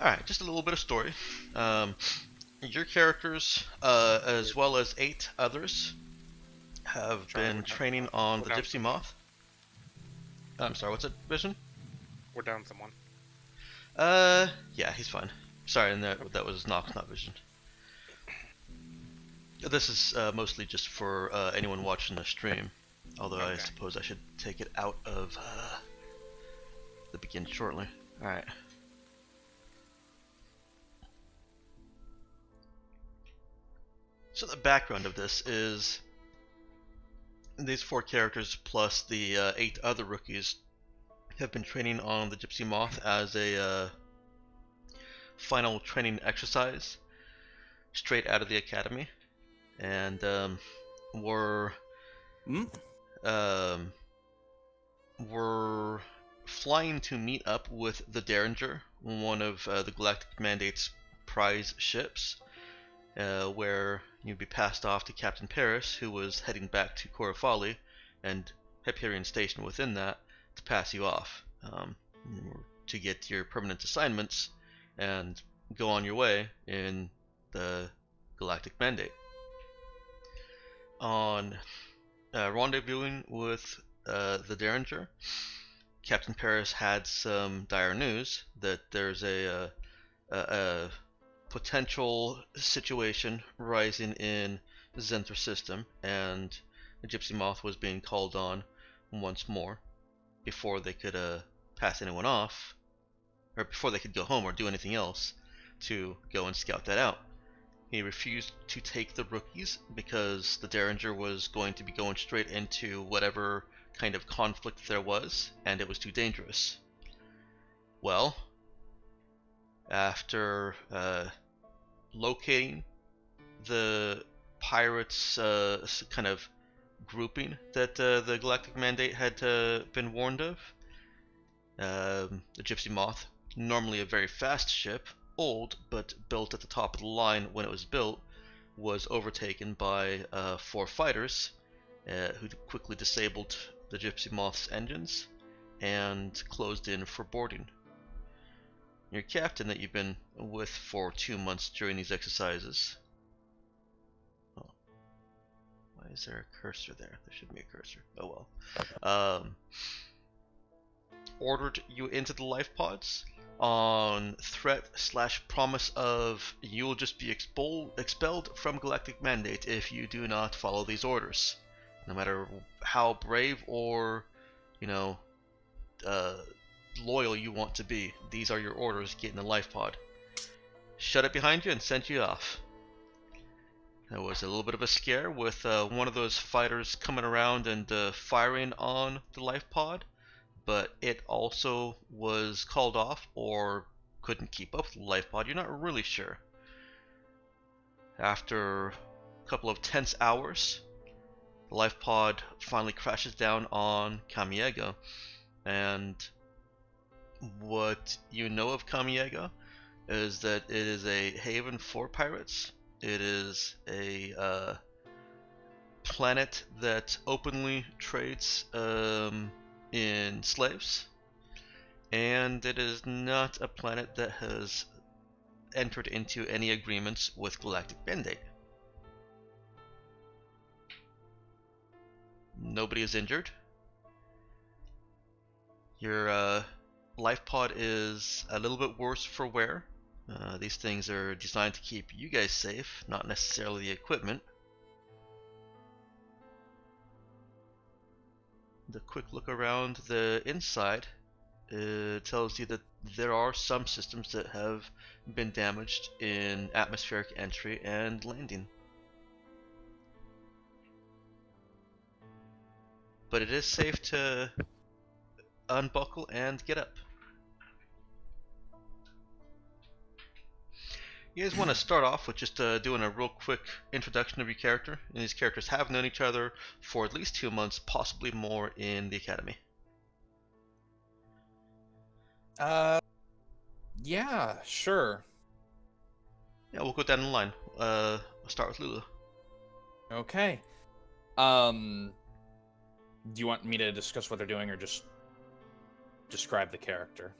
Alright, just a little bit of story. Um, your characters, as well as 8 others, have Charlie, been training on we're the down Gypsy someone. Moth. I'm sorry, what's it, Vision? We're down someone. Yeah, he's fine. Sorry, and that, Okay. that was Nox, not Vision. This is mostly just for anyone watching the stream, although I Okay. suppose I should take it out of the begin shortly. Alright. So the background of this is these 4 characters plus the 8 other rookies have been training on the Gypsy Moth as a final training exercise straight out of the academy, and we're um, we're flying to meet up with the Derringer, one of the Galactic Mandate's prize ships, where you'd be passed off to Captain Paris, who was heading back to Corifali, and Hyperion Station within that, to pass you off, to get your permanent assignments and go on your way in the Galactic Mandate. On rendezvousing with the Derringer, Captain Paris had some dire news that there's a potential situation rising in the Zenther system, and the Gypsy Moth was being called on once more before they could pass anyone off, or before they could go home or do anything else, to go and scout that out. He refused to take the rookies because the Derringer was going to be going straight into whatever kind of conflict there was, and it was too dangerous. Well, after locating the pirates' kind of grouping that the Galactic Mandate had been warned of, the Gypsy Moth, normally a very fast ship, old but built at the top of the line when it was built, was overtaken by 4 fighters who quickly disabled the Gypsy Moth's engines and closed in for boarding. Your captain that you've been with for 2 months during these exercises. Oh, why is there a cursor there? There shouldn't be a cursor. Oh well. Ordered you into the life pods on threat/promise of you will just be expelled from Galactic Mandate if you do not follow these orders. No matter how brave or, you know, uh, loyal you want to be, these are your orders. Get in the life pod. Shut it behind you and sent you off. There was a little bit of a scare with one of those fighters coming around and firing on the life pod, but it also was called off or couldn't keep up with the life pod. You're not really sure. After a couple of tense hours, the life pod finally crashes down on Kamiega, and what you know of Kamiega is that it is a haven for pirates. It is a planet that openly trades in slaves, and it is not a planet that has entered into any agreements with Galactic Mandate. Nobody is injured. Your life pod is a little bit worse for wear. These things are designed to keep you guys safe, not necessarily the equipment. The quick look around the inside tells you that there are some systems that have been damaged in atmospheric entry and landing. But it is safe to unbuckle and get up. You guys want to start off with just doing a real quick introduction of your character, and these characters have known each other for at least 2 months, possibly more in the academy. Yeah, sure. Yeah, we'll go down the line. I'll start with Lulu. Okay. Do you want me to discuss what they're doing or just describe the character?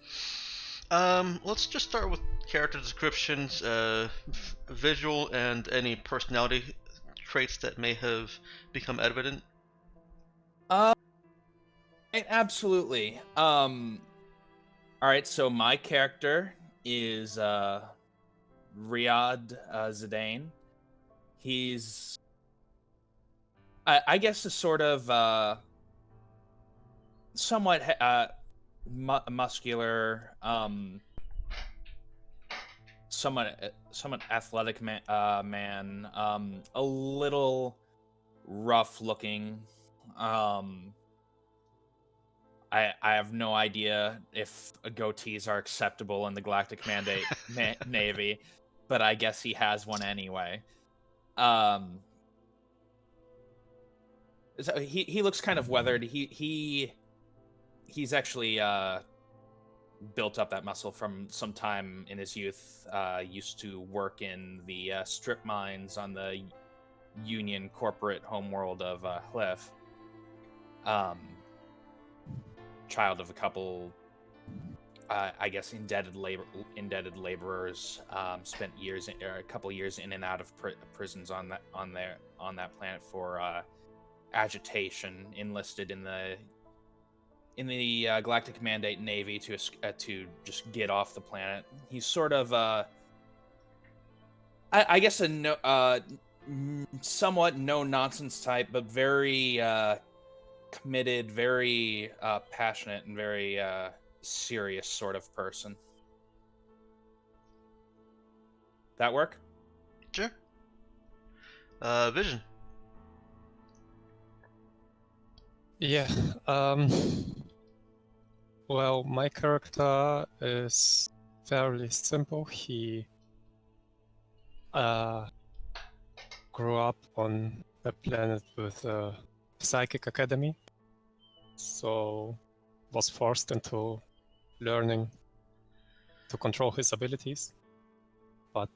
Let's just start with character descriptions, visual, and any personality traits that may have become evident. Uh, Absolutely. All right. So my character is Riyadh Zidane. He's, I guess, a sort of somewhat muscular, somewhat athletic man, a little rough looking. Um, I have no idea if goatees are acceptable in the Galactic Mandate Navy, but I guess he has one anyway. Um, so he looks kind of weathered. He's actually built up that muscle from some time in his youth. Used to work in the strip mines on the Union corporate homeworld of Cliff. Child of a couple, I guess, indebted laborers. Spent a couple years in and out of prisons on that planet for agitation. Enlisted in the Galactic Mandate Navy to just get off the planet. He's sort of I guess a somewhat no nonsense type, but very committed, very passionate, and very serious sort of person. That work? Sure. Vision. Yeah. Well, my character is fairly simple. He grew up on a planet with a psychic academy, so was forced into learning to control his abilities, but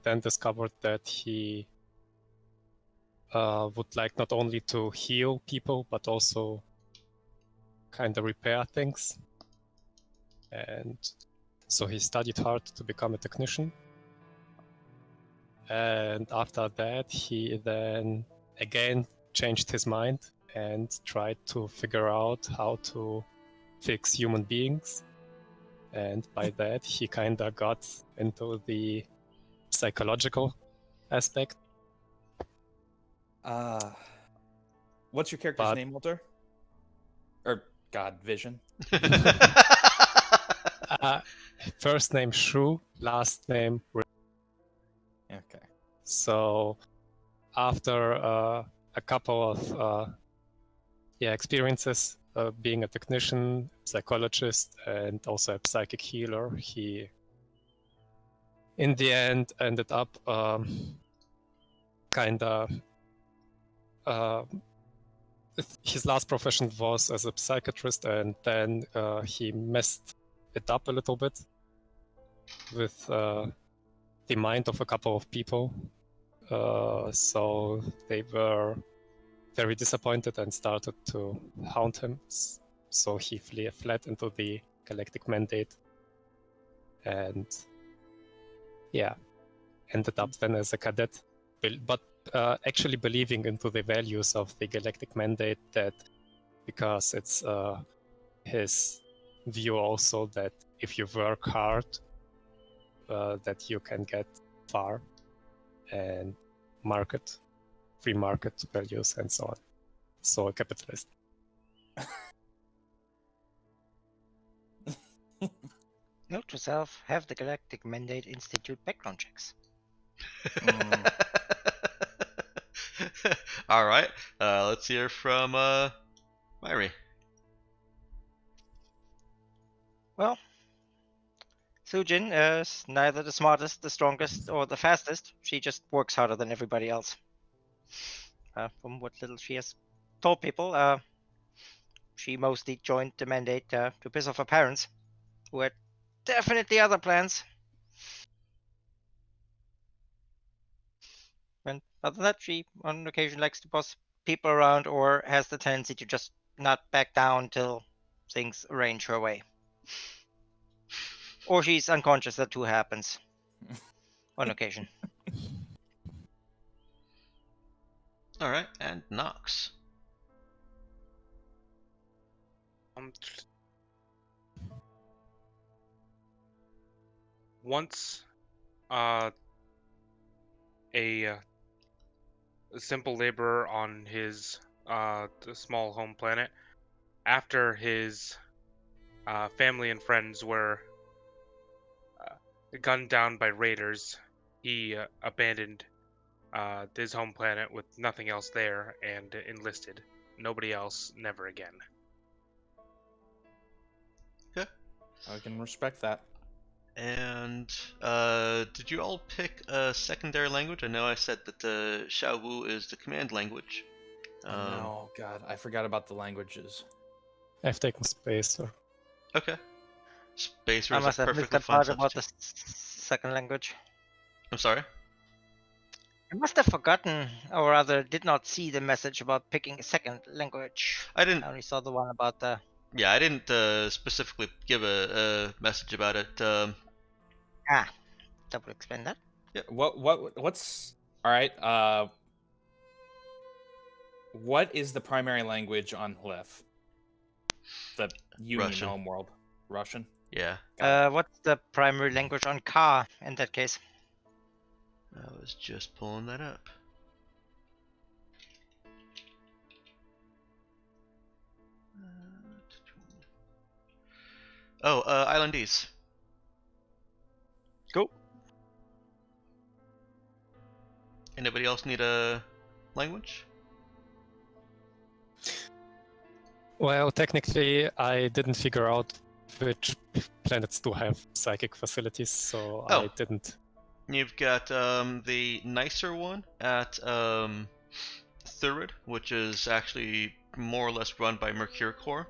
then discovered that he would like not only to heal people, but also kind of repair things. And so he studied hard to become a technician. And after that, he then again changed his mind and tried to figure out how to fix human beings. And by that, he kind of got into the psychological aspect. What's your character's name, Walter? Or God, Vision. First name Shu, last name. Okay. So after a couple of experiences being a technician, psychologist, and also a psychic healer, he in the end ended up kind of his last profession was as a psychiatrist, and then he messed it up a little bit with the mind of a couple of people. So they were very disappointed and started to haunt him. So he fled into the Galactic Mandate and ended up then as a cadet, but actually believing into the values of the Galactic Mandate, that because it's his view also that if you work hard, that you can get far, and free market values and so on. So a capitalist. Note to self, have the Galactic Mandate institute background checks. All right. Let's hear from Myri. Well, Sujin is neither the smartest, the strongest, or the fastest. She just works harder than everybody else. From what little she has told people, she mostly joined the Mandate to piss off her parents, who had definitely other plans. And other than that, she on occasion likes to boss people around or has the tendency to just not back down till things arrange her way. Or she's unconscious. That too happens on occasion. All right, and Nox. Once a simple laborer on his small home planet, after his family and friends were gunned down by raiders, he abandoned his home planet with nothing else there and enlisted. Nobody else, never again. Okay. I can respect that. And did you all pick a secondary language? I know I said that Xiaowu is the command language. No, God, I forgot about the languages. I've taken space. Or Okay. Spacer I is a must have missed perfectly that fine part about the substitute. second language. I'm sorry? I must have forgotten, or rather, did not see the message about picking a second language. I didn't. I only saw the one about the. Yeah, I didn't specifically give a message about it. That would explain that. What's all right? What is the primary language on Hliff? The Union Russian. homeworld. Russian. Yeah. What's the primary language on Ka in that case? I was just pulling that up. Oh, Islandese. Cool. Anybody else need a language? well, technically, I didn't figure out which planets do have psychic facilities, so Oh. I didn't. You've got the nicer one at Thurid, which is actually more or less run by Mercure Core.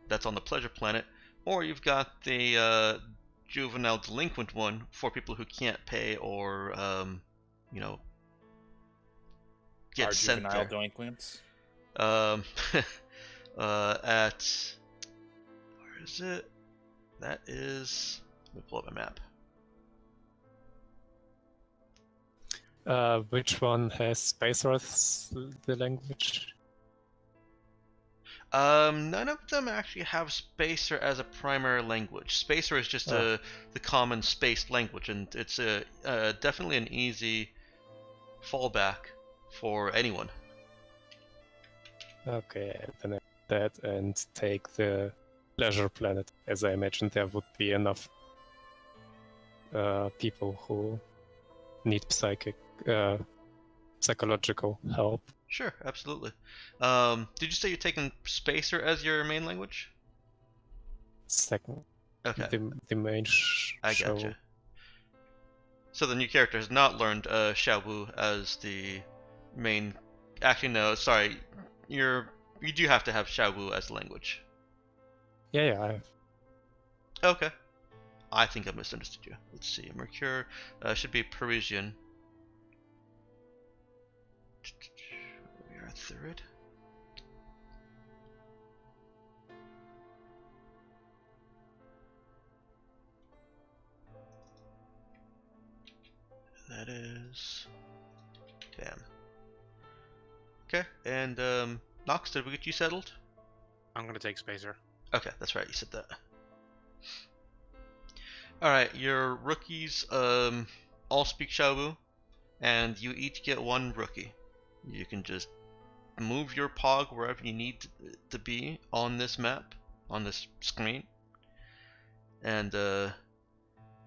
That's on the Pleasure Planet. Or you've got the juvenile delinquent one for people who can't pay or, get Our sent juvenile there. delinquents. At where is it? That is. Let me pull up my map. Which one has Space Earth's the language? None of them actually have Spacer as a primary language. Spacer is just the common space language, and it's definitely an easy fallback for anyone. Okay, then I that and take the Pleasure Planet, as I imagine there would be enough people who need psychological help. Sure, absolutely. Did you say you're taking Spacer as your main language? Second, Okay, the main I show. gotcha. So the new character has not learned Xiaowu as the main. Actually, no. Sorry, you do have to have Xiaowu as the language. Yeah, I have. Okay. I think I misunderstood you. Let's see. Mercure should be Parisian. We are third. That is. Damn. Okay, and Nox, did we get you settled? I'm gonna take Spacer. Okay, that's right. You said that. All right, your rookies all speak Xiaowu, and you each get one rookie. You can just move your pog wherever you need to be on this map, on this screen, and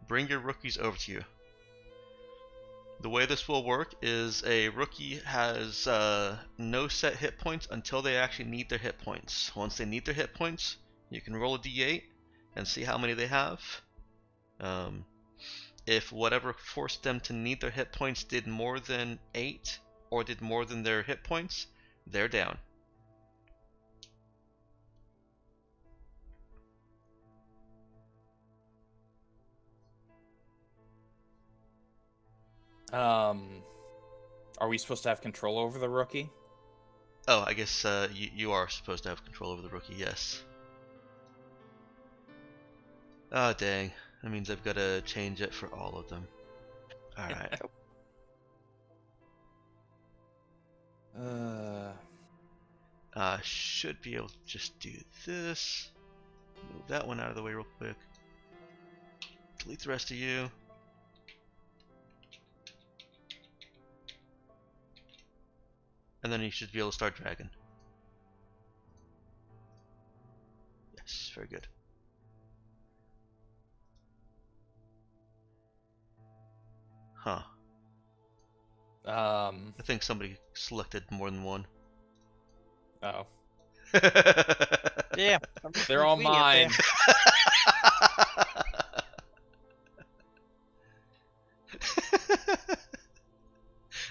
bring your rookies over to you. The way this will work is a rookie has no set hit points until they actually need their hit points. Once they need their hit points, you can roll a d8 and see how many they have. If whatever forced them to need their hit points did more than 8 or did more than their hit points, they're down. Are we supposed to have control over the rookie? Oh, I guess you are supposed to have control over the rookie, yes. Oh, dang. That means I've got to change it for all of them. Alright. Should be able to just do this. Move that one out of the way real quick. Delete the rest of you. And then you should be able to start dragging. Yes, very good. Huh. I think somebody selected more than one. Oh, Yeah. they're all we get there. mine.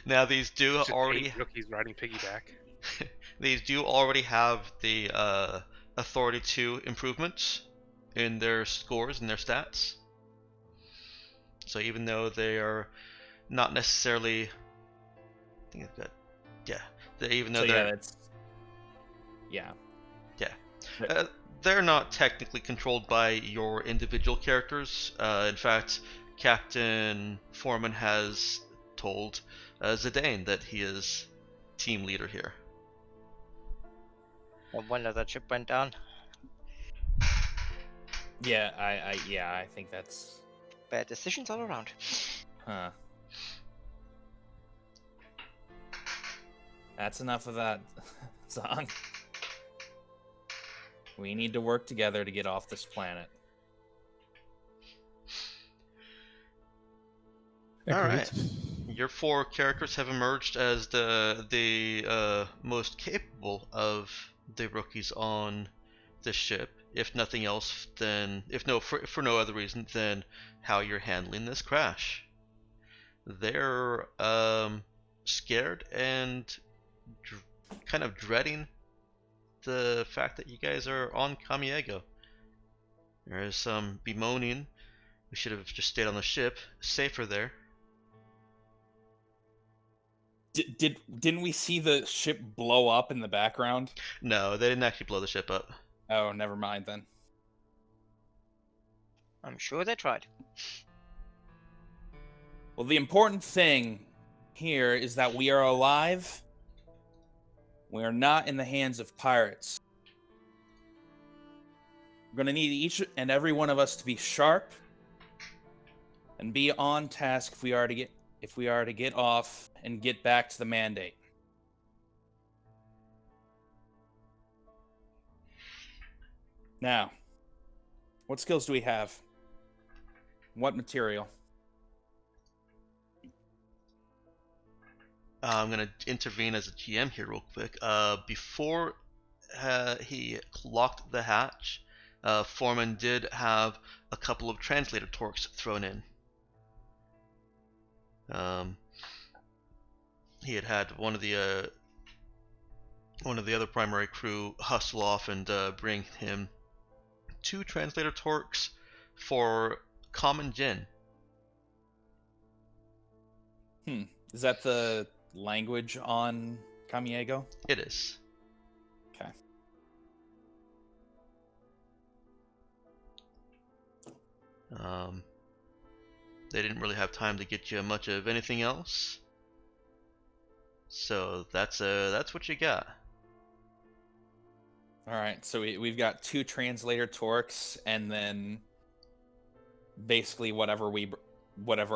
Now these do Just already 8 rookies riding piggyback. these do already have the authority 2 improvements in their scores and their stats. So even though they are not necessarily, I think I've got, yeah, even though So they're yeah, that's yeah. they're not technically controlled by your individual characters. In fact, Captain Foreman has told Zidane that he is team leader here. No wonder that ship went down. Yeah, I think that's Bad decisions all around. huh. That's enough of that song. We need to work together to get off this planet. All Agreed. right. Your 4 characters have emerged as the most capable of the rookies on this ship. If nothing else, then for no other reason than how you're handling this crash. They're scared and kind of dreading the fact that you guys are on Kamiego. There's some bemoaning. We should have just stayed on the ship, safer there. Didn't we see the ship blow up in the background? No, they didn't actually blow the ship up. Oh, never mind then. I'm sure they tried. Well, the important thing here is that we are alive. We are not in the hands of pirates. We're going to need each and every one of us to be sharp and be on task if we are to get off and get back to the mandate. Now, what skills do we have? What material? I'm going to intervene as a GM here real quick. Before he locked the hatch, Foreman did have a couple of translator torques thrown in. He had one of the other primary crew hustle off and bring him 2 translator torques for common gin. Is that the language on Kamiego? It is. Okay. They didn't really have time to get you much of anything else. So that's what you got. All right, so we've got 2 translator torques, and then basically whatever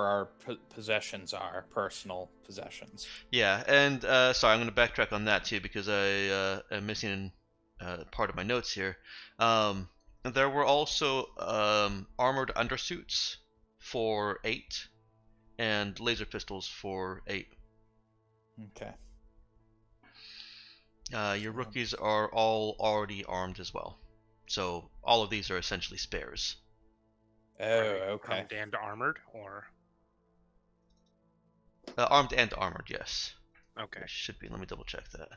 our possessions are, personal possessions. Yeah, and sorry, I'm going to backtrack on that too because I am missing part of my notes here. There were also armored undersuits for 8 and laser pistols for 8. Okay. Your rookies are all already armed as well. So all of these are essentially spares. Oh, Are they okay. armed and armored, or Armed and armored, yes. okay. Should be. Let me double check that.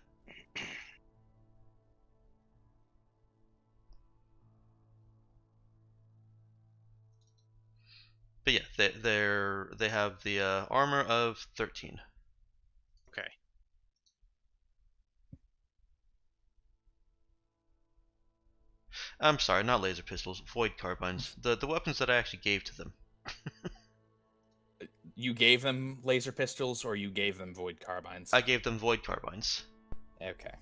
But yeah, they have the armor of 13. Okay. I'm sorry, not laser pistols, void carbines. The weapons that I actually gave to them. You gave them laser pistols, or you gave them void carbines? I gave them void carbines. Okay.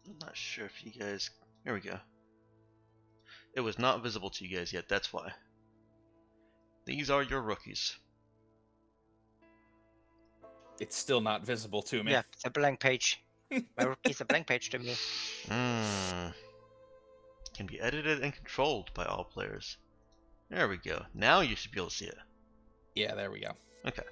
I'm not sure if you guys... Here we go. It was not visible to you guys yet, that's why. These are your rookies. It's still not visible to me. Yeah, it's a blank page. My rookie's a blank page to me. Can be edited and controlled by all players. There we go. Now you should be able to see it. Yeah, there we go. Okay.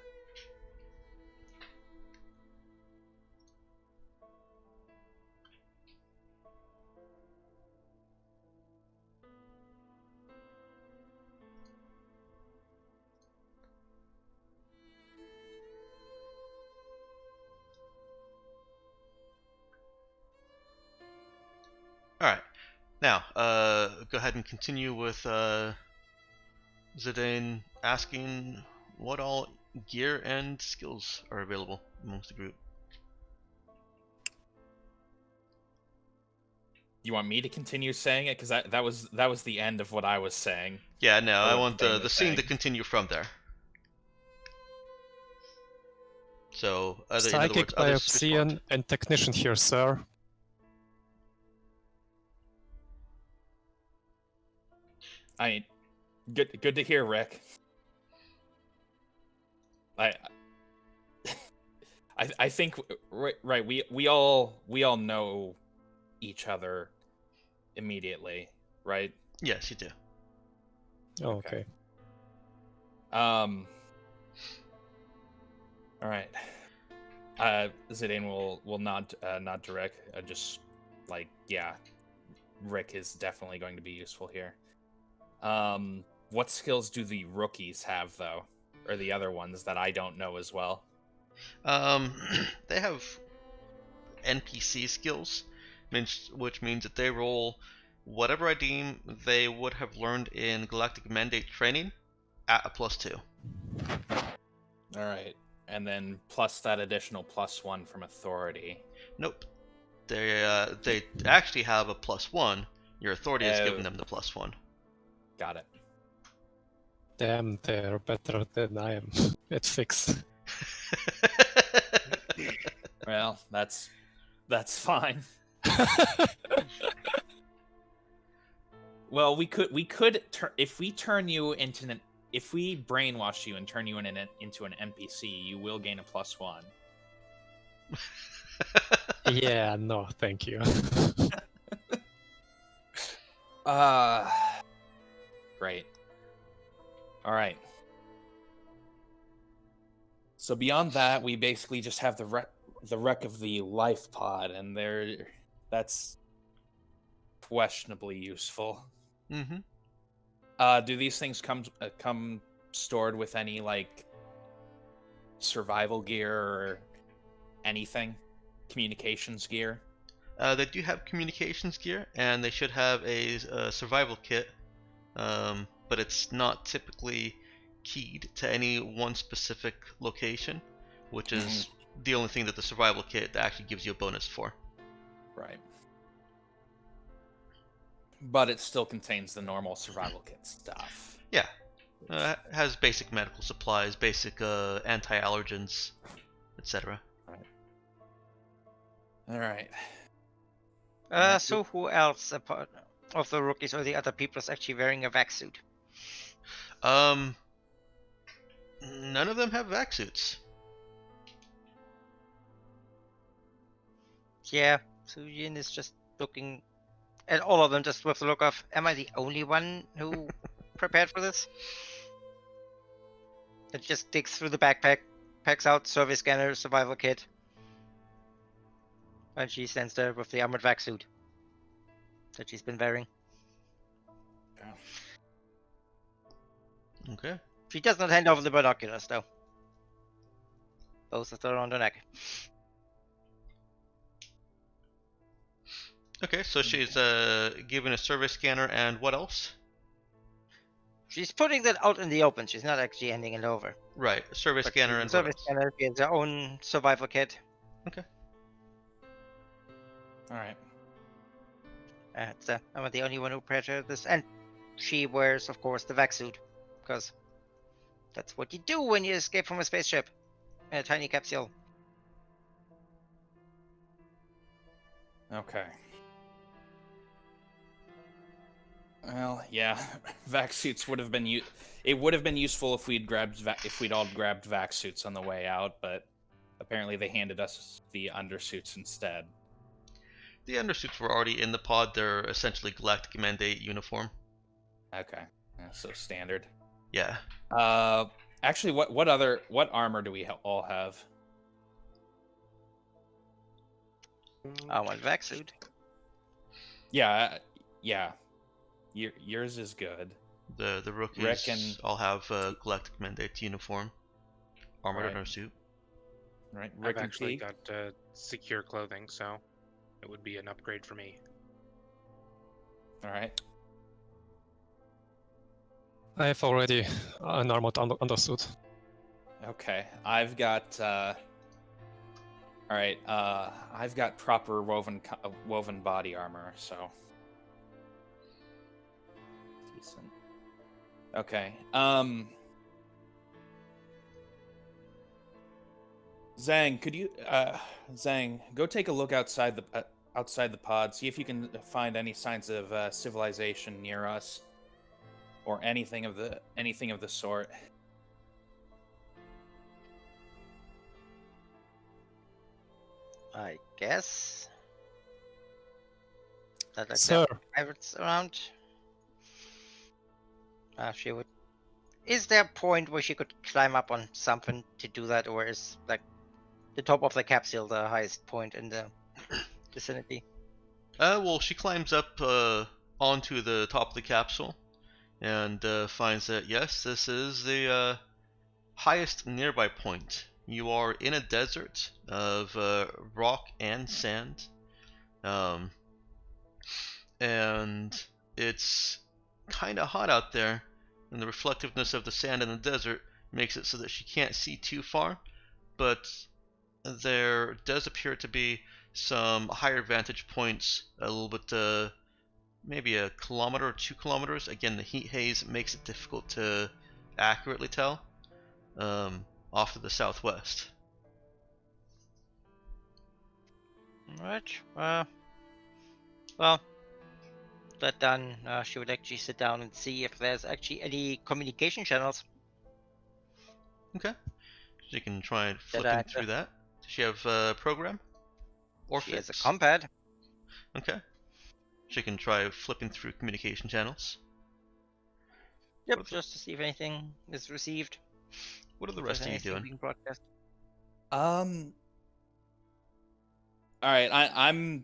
Alright. Now, go ahead and continue with Zidane asking what all gear and skills are available amongst the group. You want me to continue saying it? Because that was the end of what I was saying. Yeah, no, I what want Zidane the was scene to saying. continue from there. So, in other Psychic, words, others biopsian, respond. and technician here, sir. I mean, good to hear, Rick. I think right. We all know each other immediately, right? Yes, you do. Oh, okay. All right. Zidane will nod to Rick. Just like, yeah, Rick is definitely going to be useful here. What skills do the rookies have though, or the other ones that I don't know as well? They have NPC skills, which means that they roll whatever I deem they would have learned in Galactic Mandate training at a +2. All right, and then plus that additional +1 from authority. Nope. They actually have a +1. Your authority has given Oh. them the +1. Got it. Damn, they're better than I am at fix. Well, that's fine. Well, we could if we turn you into an if we brainwash you and turn you into an NPC, you will gain a +1. Yeah, no, thank you. Great. All right. So beyond that, we basically just have the wreck of the life pod, and that's questionably useful. Mm-hmm. Do these things come stored with any like survival gear or anything? Communications gear? They do have communications gear, and they should have a survival kit, but it's not typically keyed to any one specific location, which is the only thing that the survival kit actually gives you a bonus for. Right. But it still contains the normal survival kit stuff. Yeah. Has basic medical supplies, basic anti-allergens, etc. All right. So who else apart of the rookies or the other people is actually wearing a vac suit? None of them have vac suits. Yeah, Sujin is just looking at all of them just with the look of, am I the only one who prepared for this? It just digs through the backpack, packs out survey scanner, survival kit. And she stands there with the armored vac suit that she's been wearing. Okay. She does not hand over the binoculars, though. Both of them are on the neck. Okay, so she's given a survey scanner and what else? She's putting that out in the open. She's not actually handing it over. Right, survey But scanner she's and a survey what else? scanner. She has her own survival kit. Okay. All right. I'm the only one who prepared this, and she wears, of course, the vac suit, because that's what you do when you escape from a spaceship in a tiny capsule. Okay. Well, yeah, vac suits would have been it would have been useful if we'd all grabbed vac suits on the way out, but apparently they handed us the undersuits instead. The undersuits were already in the pod. They're essentially Galactic Mandate uniform. Okay, yeah, so standard. Yeah. Actually, what armor do we all have? I want vac suit. Yeah, yeah. Yours is good. The rookies Rick all have Galactic Mandate uniform, armored Right. undersuit. Right, I've Rick and actually Teague. got secure clothing, so it would be an upgrade for me. All right. I have already an armored undersuit. Okay, I've got. All right, I've got proper woven body armor, so decent. Okay. Zhang, could you, Zhang, go take a look outside the pod. See if you can find any signs of civilization near us, or anything of the sort. I guess. That like Sir, pirates around. She would. Is there a point where she could climb up on something to do that, or is like the top of the capsule the highest point in the vicinity? Well, she climbs up onto the top of the capsule and finds that yes, this is the highest nearby point. You are in a desert of rock and sand, um, and it's kind of hot out there, and the reflectiveness of the sand in the desert makes it so that she can't see too far, but there does appear to be some higher vantage points a little bit, maybe a kilometer or 2 kilometers. Again, the heat haze makes it difficult to accurately tell, off to the southwest. Alright. Well, that done, she would actually sit down and see if there's actually any communication channels. Okay. She can try That flipping through that. Does she have a program? Or she has a fix? compad. Okay. She can try flipping through communication channels. Yep, What are the- just to see if anything is received. What are the If rest there's of you anything doing? being broadcast. All right, I'm,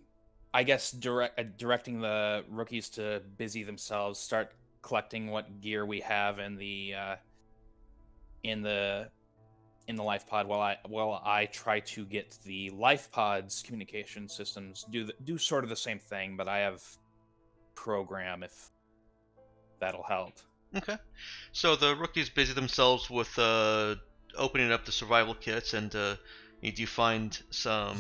I guess, directing the rookies to busy themselves, start collecting what gear we have in the life pod, while I try to get the life pod's communication systems do sort of the same thing, but I have program, if that'll help. Okay. So the rookies busy themselves with opening up the survival kits, and you do find some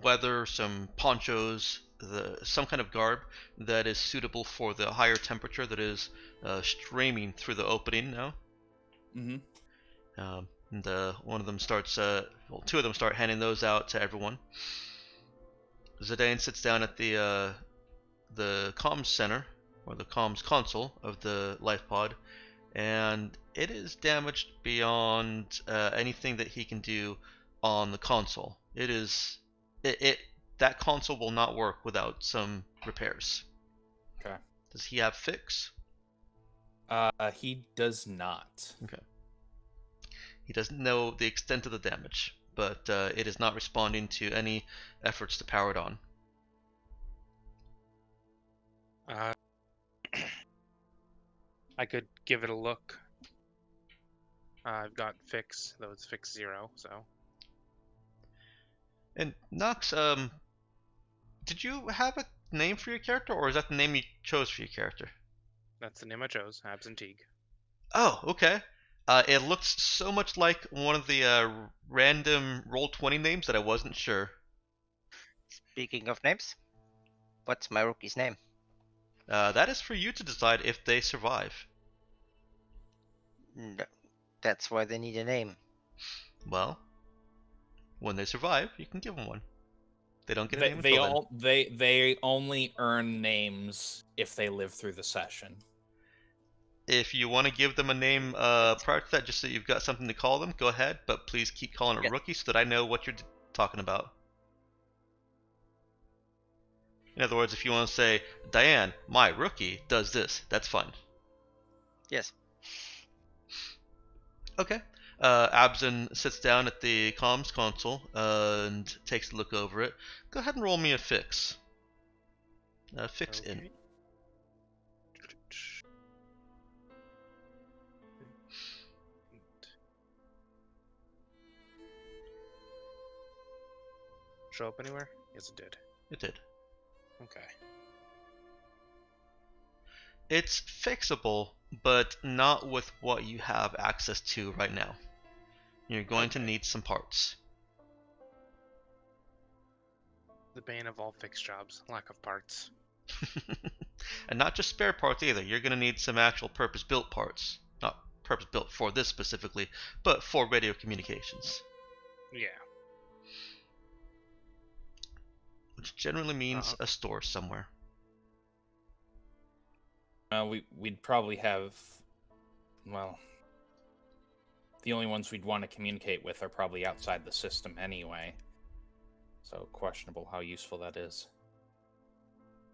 leather, some ponchos, some kind of garb that is suitable for the higher temperature that is streaming through the opening now. Mm-hmm. And one of them starts, well, two of them start handing those out to everyone. Zidane sits down at the comms center, or the comms console of the life pod, and it is damaged beyond anything that he can do on the console. That console will not work without some repairs. Okay. Does he have fix? He does not. Okay. He doesn't know the extent of the damage, but it is not responding to any efforts to power it on. I could give it a look. I've got fix, though it's fix 0, so. And Nox, did you have a name for your character, or is that the name you chose for your character? That's the name I chose, Absentee. Oh, okay. It looks so much like one of the random Roll20 names that I wasn't sure. Speaking of names, what's my rookie's name? That is for you to decide if they survive. No, that's why they need a name. Well, when they survive, you can give them one. They don't get a They, name they until then. all they only earn names if they live through the session. If you want to give them a name prior to that, just so you've got something to call them, go ahead. But please keep calling it Yeah. rookie so that I know what you're talking about. In other words, if you want to say, Diane, my rookie does this, that's fine. Yes. Okay. Abzin sits down at the comms console and takes a look over it. Go ahead and roll me a fix. Fix in. Okay. Show up anywhere? Yes, it did. It did. Okay. It's fixable, but not with what you have access to right now. You're going to need some parts. The bane of all fixed jobs, lack of parts. And not just spare parts either. You're going to need some actual purpose-built parts. Not purpose-built for this specifically, but for radio communications. Yeah. Which generally means a store somewhere. We'd probably have, well, the only ones we'd want to communicate with are probably outside the system anyway. So questionable how useful that is.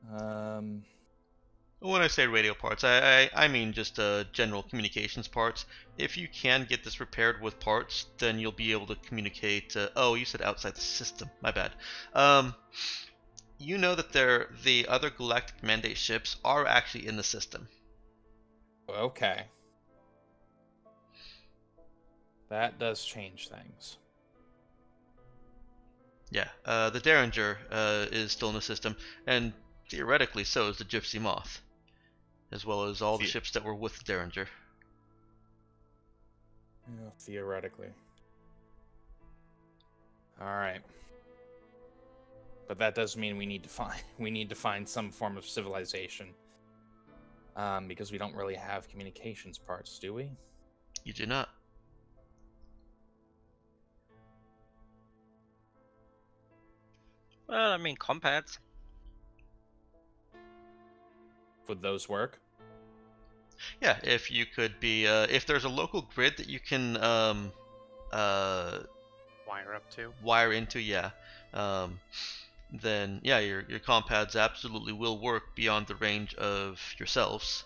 When I say radio parts, I mean just general communications parts. If you can get this repaired with parts, then you'll be able to communicate. Oh, you said outside the system. My bad. You know that the other Galactic Mandate ships are actually in the system. Okay. That does change things. Yeah, the Derringer is still in the system, and theoretically so is the Gypsy Moth, as well as all the ships that were with the Derringer. Yeah, theoretically. All right. But that does mean we need to find some form of civilization. Because we don't really have communications parts, do we? You do not. Well, I mean, compads. Would those work? Yeah, if you could be, if there's a local grid that you can Wire up to. wire into, yeah, then yeah, your compads absolutely will work beyond the range of yourselves.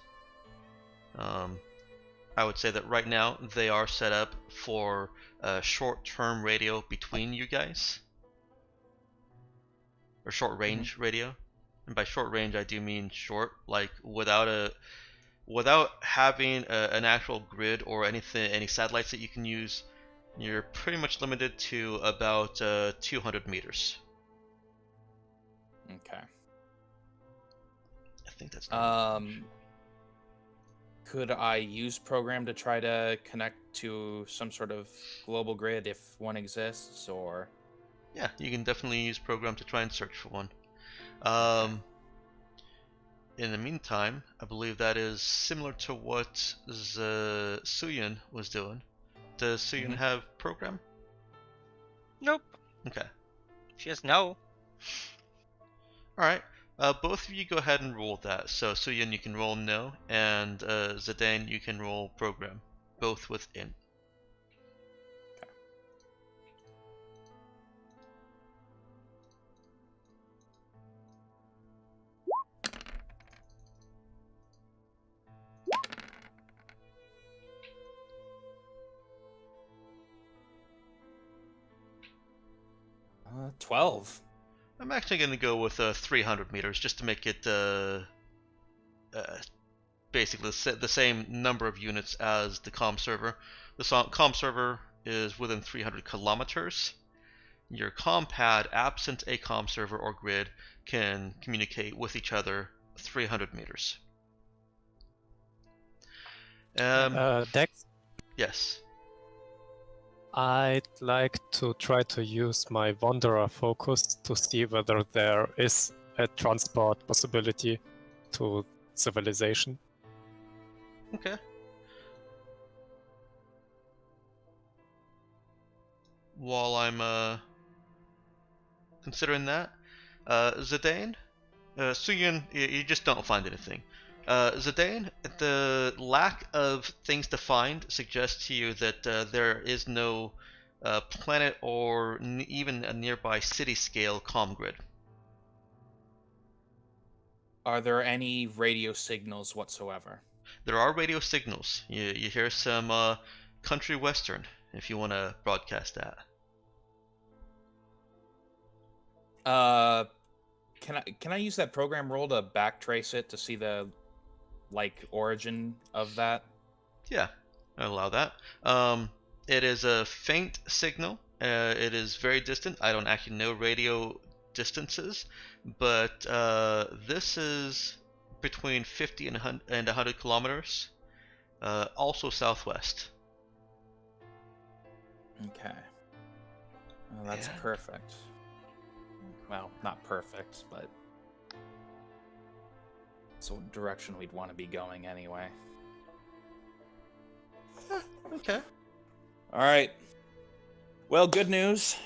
I would say that right now they are set up for short-term radio between you guys, or short-range radio. And by short range, I do mean short, like without having an actual grid or any satellites that you can use. You're pretty much limited to about 200 meters. Okay. I think that's. Could I use program to try to connect to some sort of global grid if one exists, or? Yeah, you can definitely use program to try and search for one. In the meantime, I believe that is similar to what Suyun was doing. Does Suyun have program? Nope. Okay. She has no. Alright. Both of you go ahead and roll that. So Suyun, you can roll no, and Zidane, you can roll program. Both with int. Okay. 12. I'm actually going to go with 300 meters just to make it basically the same number of units as the comm server. The comm server is within 300 kilometers. Your comm pad, absent a comm server or grid, can communicate with each other 300 meters. Dex, Yes. I'd like to try to use my Wanderer focus to see whether there is a transport possibility to civilization. Okay. While I'm considering that, Zidane, Suyin, you just don't find anything. Zidane, the lack of things to find suggests to you that there is no planet or even a nearby city-scale comm grid. Are there any radio signals whatsoever? There are radio signals. You hear some country western if you want to broadcast that. Can I use that program roll to backtrace it to see the origin of that? Yeah, I allow that. It is a faint signal. It is very distant. I don't actually know radio distances, but this is between 50 and 100 kilometers. Also southwest. Okay. Well, that's Yeah. perfect. Well, not perfect, but it's the direction we'd want to be going anyway. Okay. All right. Well, good news.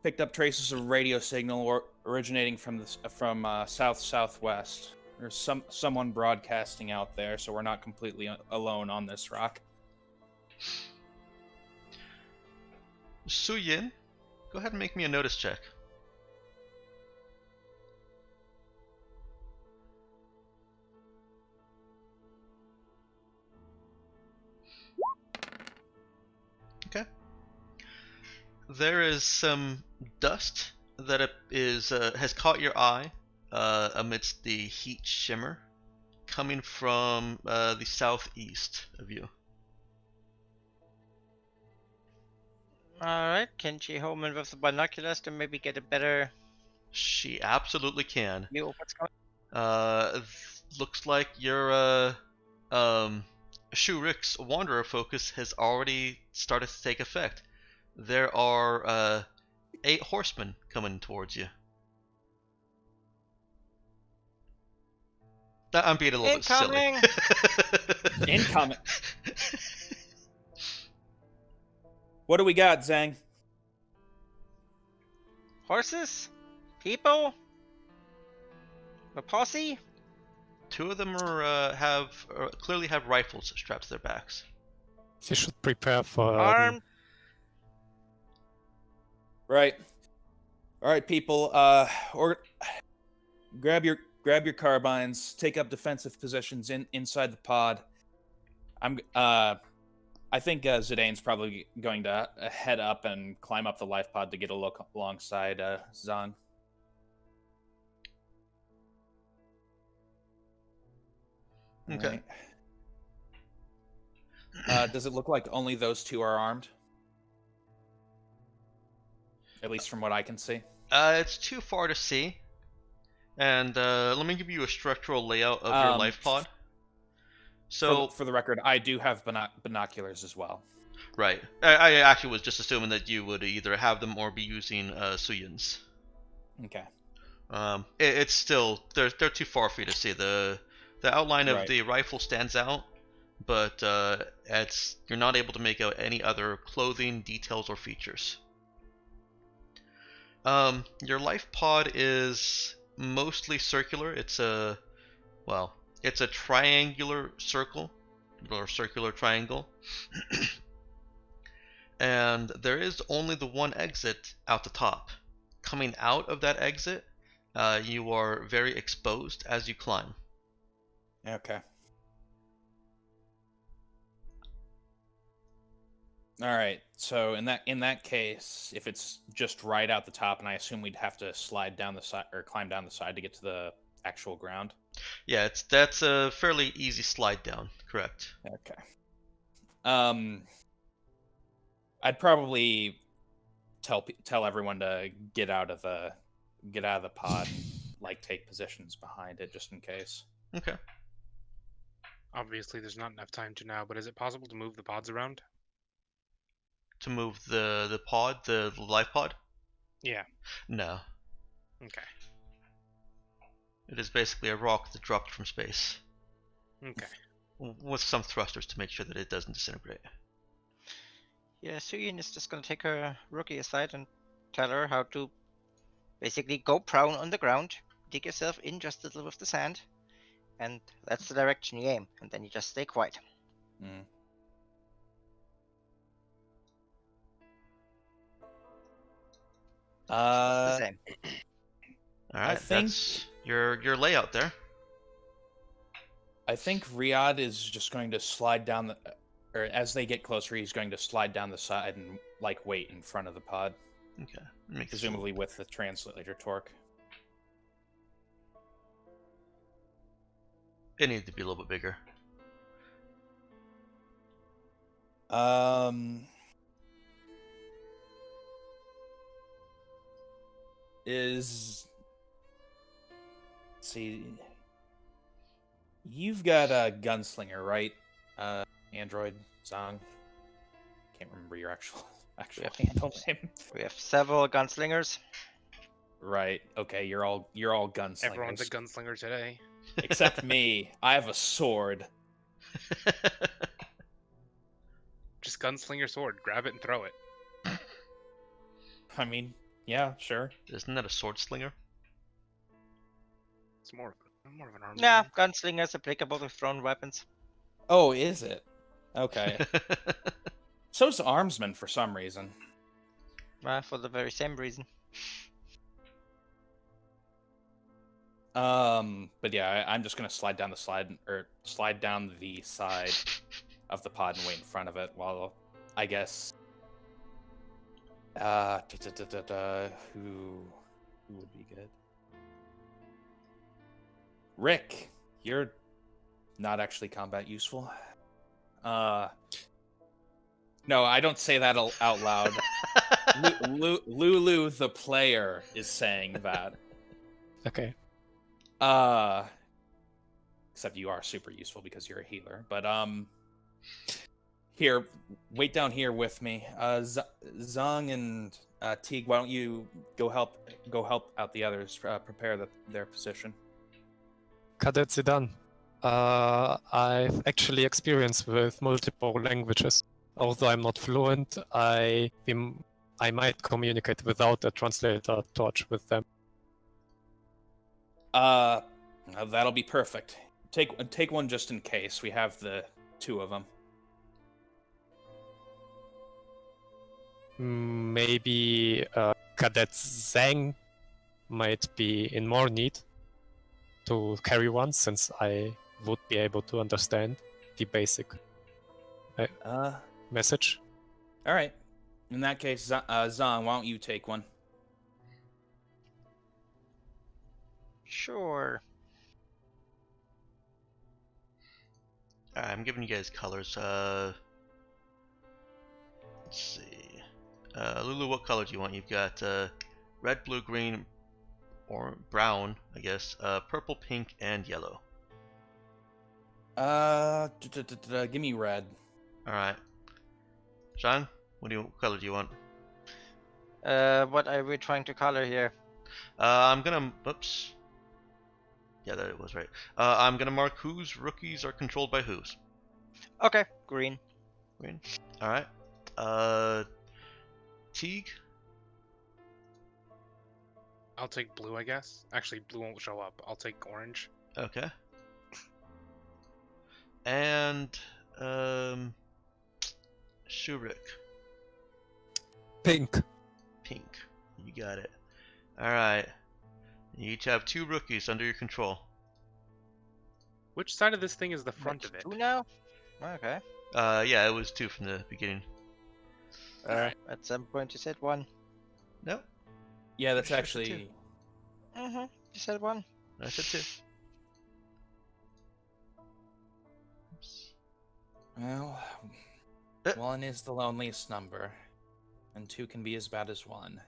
Picked up traces of radio signal originating from south-southwest. There's someone broadcasting out there, so we're not completely alone on this rock. Suyin, go ahead and make me a notice check. Okay. There is some dust that has caught your eye amidst the heat shimmer coming from the southeast of you. Alright, can she home in with the binoculars to maybe get a better She absolutely can. view of what's going Looks like your Shurik's Wanderer focus has already started to take effect. There are 8 horsemen coming towards you. I'm being a little Incoming! bit silly. Incoming. What do we got, Zhang? Horses? People? A posse? 2 of them clearly have rifles strapped to their backs. You should prepare for Armed? Right. All right, people. Or grab your carbines. Take up defensive positions inside the pod. I think Zidane's probably going to head up and climb up the life pod to get a look alongside Zahn. Okay. Right. Does it look like only those 2 are armed? At least from what I can see. It's too far to see. And let me give you a structural layout of your life pod. So, for the record, I do have binoculars as well. Right. I actually was just assuming that you would either have them or be using Suyin's. Okay. It's still they're too far for you to see. The outline of Right. the rifle stands out, but you're not able to make out any other clothing details or features. Your life pod is mostly circular. It's a triangular circle or circular triangle. And there is only the one exit out the top. Coming out of that exit, you are very exposed as you climb. Okay. All right. So in that case, if it's just right out the top, and I assume we'd have to slide down the side or climb down the side to get to the actual ground. Yeah, that's a fairly easy slide down. Correct. Okay. I'd probably tell everyone to get out of the pod and take positions behind it just in case. Okay. Obviously, there's not enough time to now, but is it possible to move the pods around? to move the pod, the life pod? Yeah. No. Okay. It is basically a rock that dropped from space Okay. with some thrusters to make sure that it doesn't disintegrate. Yeah, Suyin is just gonna take her rookie aside and tell her how to basically go prone on the ground, dig yourself in just a little with the sand, and that's the direction you aim, and then you just stay quiet. Mm. Just the same. All right, think- that's your layout there. I think Riyadh is just going to slide down the, or as they get closer, he's going to slide down the side and like wait in front of the pod, Okay, makes presumably with the translator torque. it needs to be a little bit bigger. Let's see, you've got a gunslinger, right? Android Zong. Can't remember your actual Yeah. handle name. We have several gunslingers. Right. Okay. You're all gunslingers. Everyone's a gunslinger today. Except me. I have a sword. Just gunslinger sword. Grab it and throw it. I mean, yeah, sure. Isn't that a sword slinger? It's more of an arms. Nah, gunslingers applicable to thrown weapons. Oh, is it? Okay. So's armsman for some reason. For the very same reason. But yeah, I'm just gonna slide down the side of the pod and wait in front of it while I guess who would be good? Rick, you're not actually combat useful. No, I don't say that out loud. Lulu, the player, is saying that. Okay. Except you are super useful because you're a healer. But here, wait down here with me. Zong and Teague, why don't you go help out the others prepare their position? Cadet Zidane. I've actually experience with multiple languages. Although I'm not fluent, I might communicate without a translator torch with them. That'll be perfect. Take one just in case. We have the two of them. Maybe Cadet Zhang might be in more need to carry one, since I would be able to understand the basic message. All right. In that case, Zong, why don't you take one? Sure. Alright, I'm giving you guys colors. Let's see. Lulu, what color do you want? You've got red, blue, green, or brown, I guess. Purple, pink, and yellow. Give me red. Alright. John, what color do you want? What are we trying to color here? I'm gonna. Oops. Yeah, that was right. I'm gonna mark whose rookies are controlled by whose. Okay, green. Green. All right. Teague. I'll take blue, I guess. Actually, blue won't show up. I'll take orange. Okay. And Shurik. Pink. Pink. You got it. All right. You each have 2 rookies under your control. Which side of this thing is the front of it? Two now? Okay. Yeah, it was 2 from the beginning. Alright. At some point you said one. Nope. Yeah, that's Sure, actually. Mm-hmm. You said one. I said 2. Oops. Well, 1 is the loneliest number, and 2 can be as bad as 1.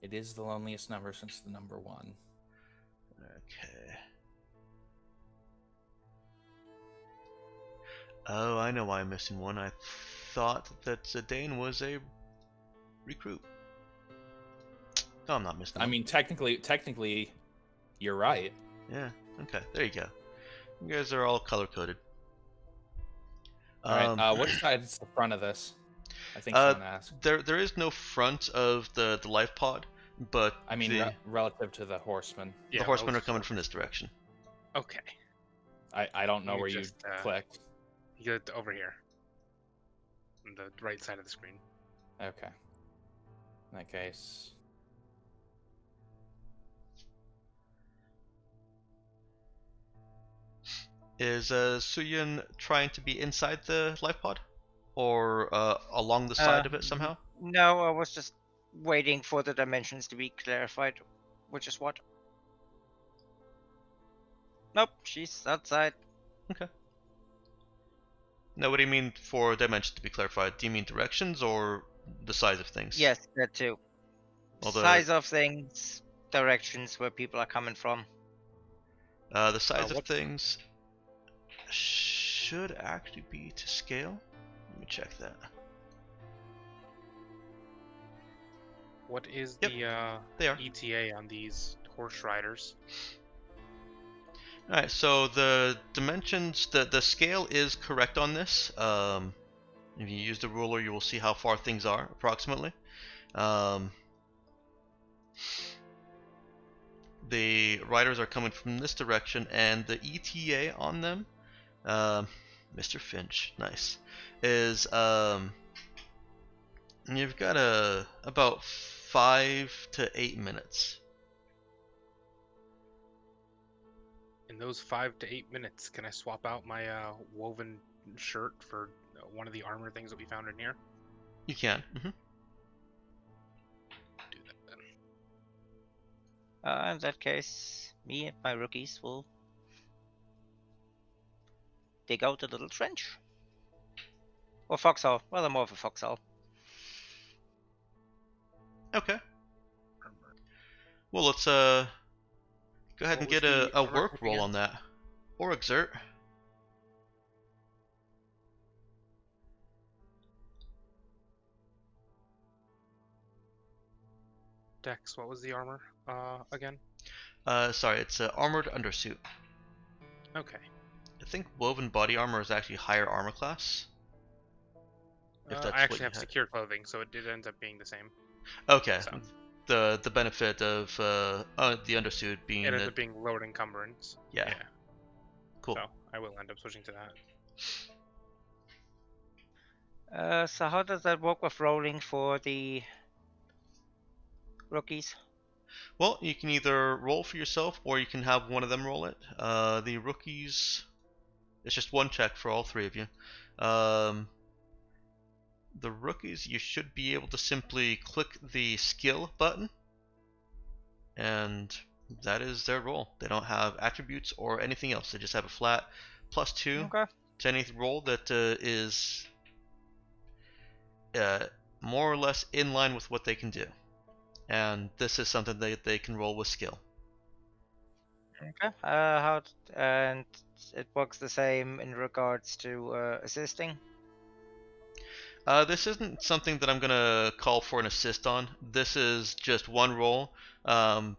It is the loneliest number since the number 1. Okay. Oh, I know why I'm missing one. I thought that Zidane was a recruit. No, I'm not missing I one. mean, technically, you're right. Yeah, okay, there you go. You guys are all color-coded. All right. Which side is the front of this? I think Uh, someone asked. there is no front of the life pod, but I mean, the relative to the horsemen. the Yeah, horsemen are relative to coming the from this direction. Okay. I don't know You where just, you clicked. You get over here. On the right side of the screen. Okay. In that case. Is Suyin trying to be inside the life pod, or along the side of it somehow? No, I was just waiting for the dimensions to be clarified, which is what. Nope, she's outside. Okay. Now, what do you mean for dimensions to be clarified? Do you mean directions or the size of things? Yes, that too. Well, Size of things, directions where people are coming from. the size of what's- things should actually be to scale. Let me check that. What is Yep, the they are. ETA on these horse riders? Alright, so the dimensions, the scale is correct on this. If you use the ruler, you will see how far things are, approximately. The riders are coming from this direction, and the ETA on them, Mr. Finch, nice, is, you've got about 5 to 8 minutes. In those 5 to 8 minutes, can I swap out my woven shirt for one of the armor things that we found in here? You can. Do that then. In that case, me and my rookies will dig out a little trench. Or foxhole. Well, I'm more of a foxhole. Okay. Well, let's go ahead and What was get a the armor work type roll again? on that. Or exert. Dex, what was the armor again? Sorry, it's an armored undersuit. Okay. I think woven body armor is actually higher armor class. If that's I actually what you have had. secure clothing, so it did end up being the same. Okay. So The benefit of the undersuit being it ended that up being lowered encumbrance. yeah. Cool. So I will end up switching to that. So how does that work with rolling for the rookies? Well, you can either roll for yourself or you can have one of them roll it. The rookies, it's just one check for all three of you. The rookies, you should be able to simply click the skill button, and that is their roll. They don't have attributes or anything else. They just have a flat +2 Okay. to any roll that is more or less in line with what they can do. And this is something that they can roll with skill. Okay. And it works the same in regards to assisting. This isn't something that I'm gonna call for an assist on. This is just one roll to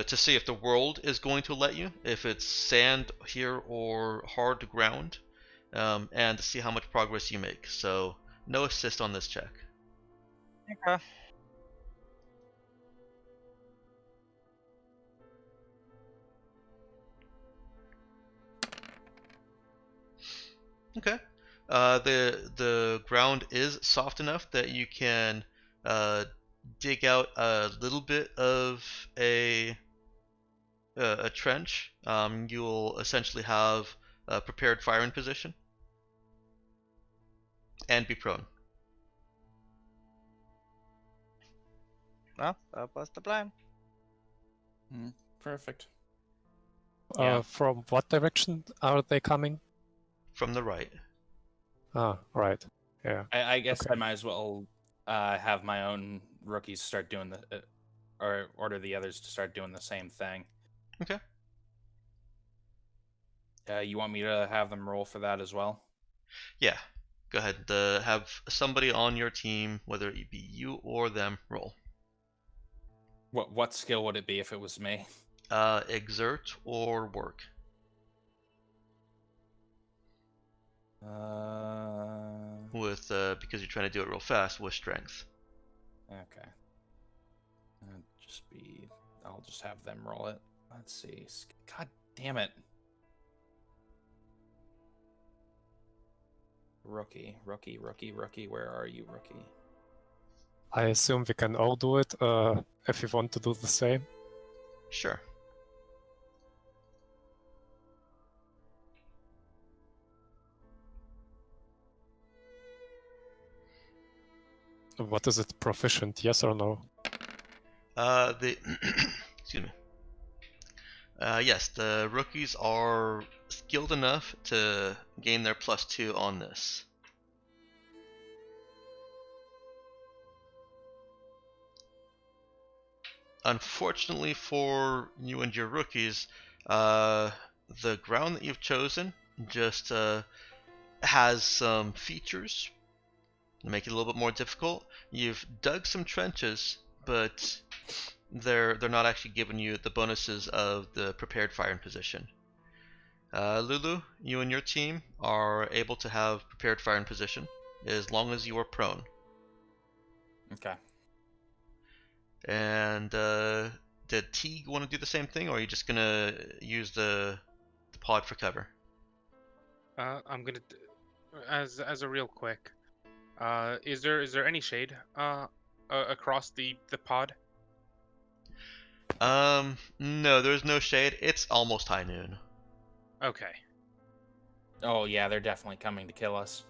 see if the world is going to let you, if it's sand here or hard ground, and to see how much progress you make. So no assist on this check. Okay. Okay. The ground is soft enough that you can dig out a little bit of a trench. You'll essentially have a prepared firing position and be prone. Well, that was the plan. Perfect. Yeah. From what direction are they coming? From the right. Ah, right. Yeah. I guess Okay. I might as well have my own rookies start doing or order the others to start doing the same thing. Okay. You want me to have them roll for that as well? Yeah. Go ahead. Have somebody on your team, whether it be you or them, roll. What skill would it be if it was me? Exert or work. With because you're trying to do it real fast with strength. Okay. I'll just have them roll it. Let's see. God damn it. Rookie. Where are you, rookie? I assume we can all do it if you want to do the same. Sure. What is it, proficient, yes or no? The excuse me. Yes, the rookies are skilled enough to gain their +2 on this. Unfortunately for you and your rookies, the ground that you've chosen just has some features that make it a little bit more difficult. You've dug some trenches, but they're not actually giving you the bonuses of the prepared firing position. Lulu, you and your team are able to have prepared firing position as long as you are prone. Okay. And did Teague want to do the same thing, or are you just gonna use the pod for cover? I'm gonna, as a real quick, is there any shade across the pod? No, there's no shade. It's almost high noon. Okay. Oh yeah, they're definitely coming to kill us.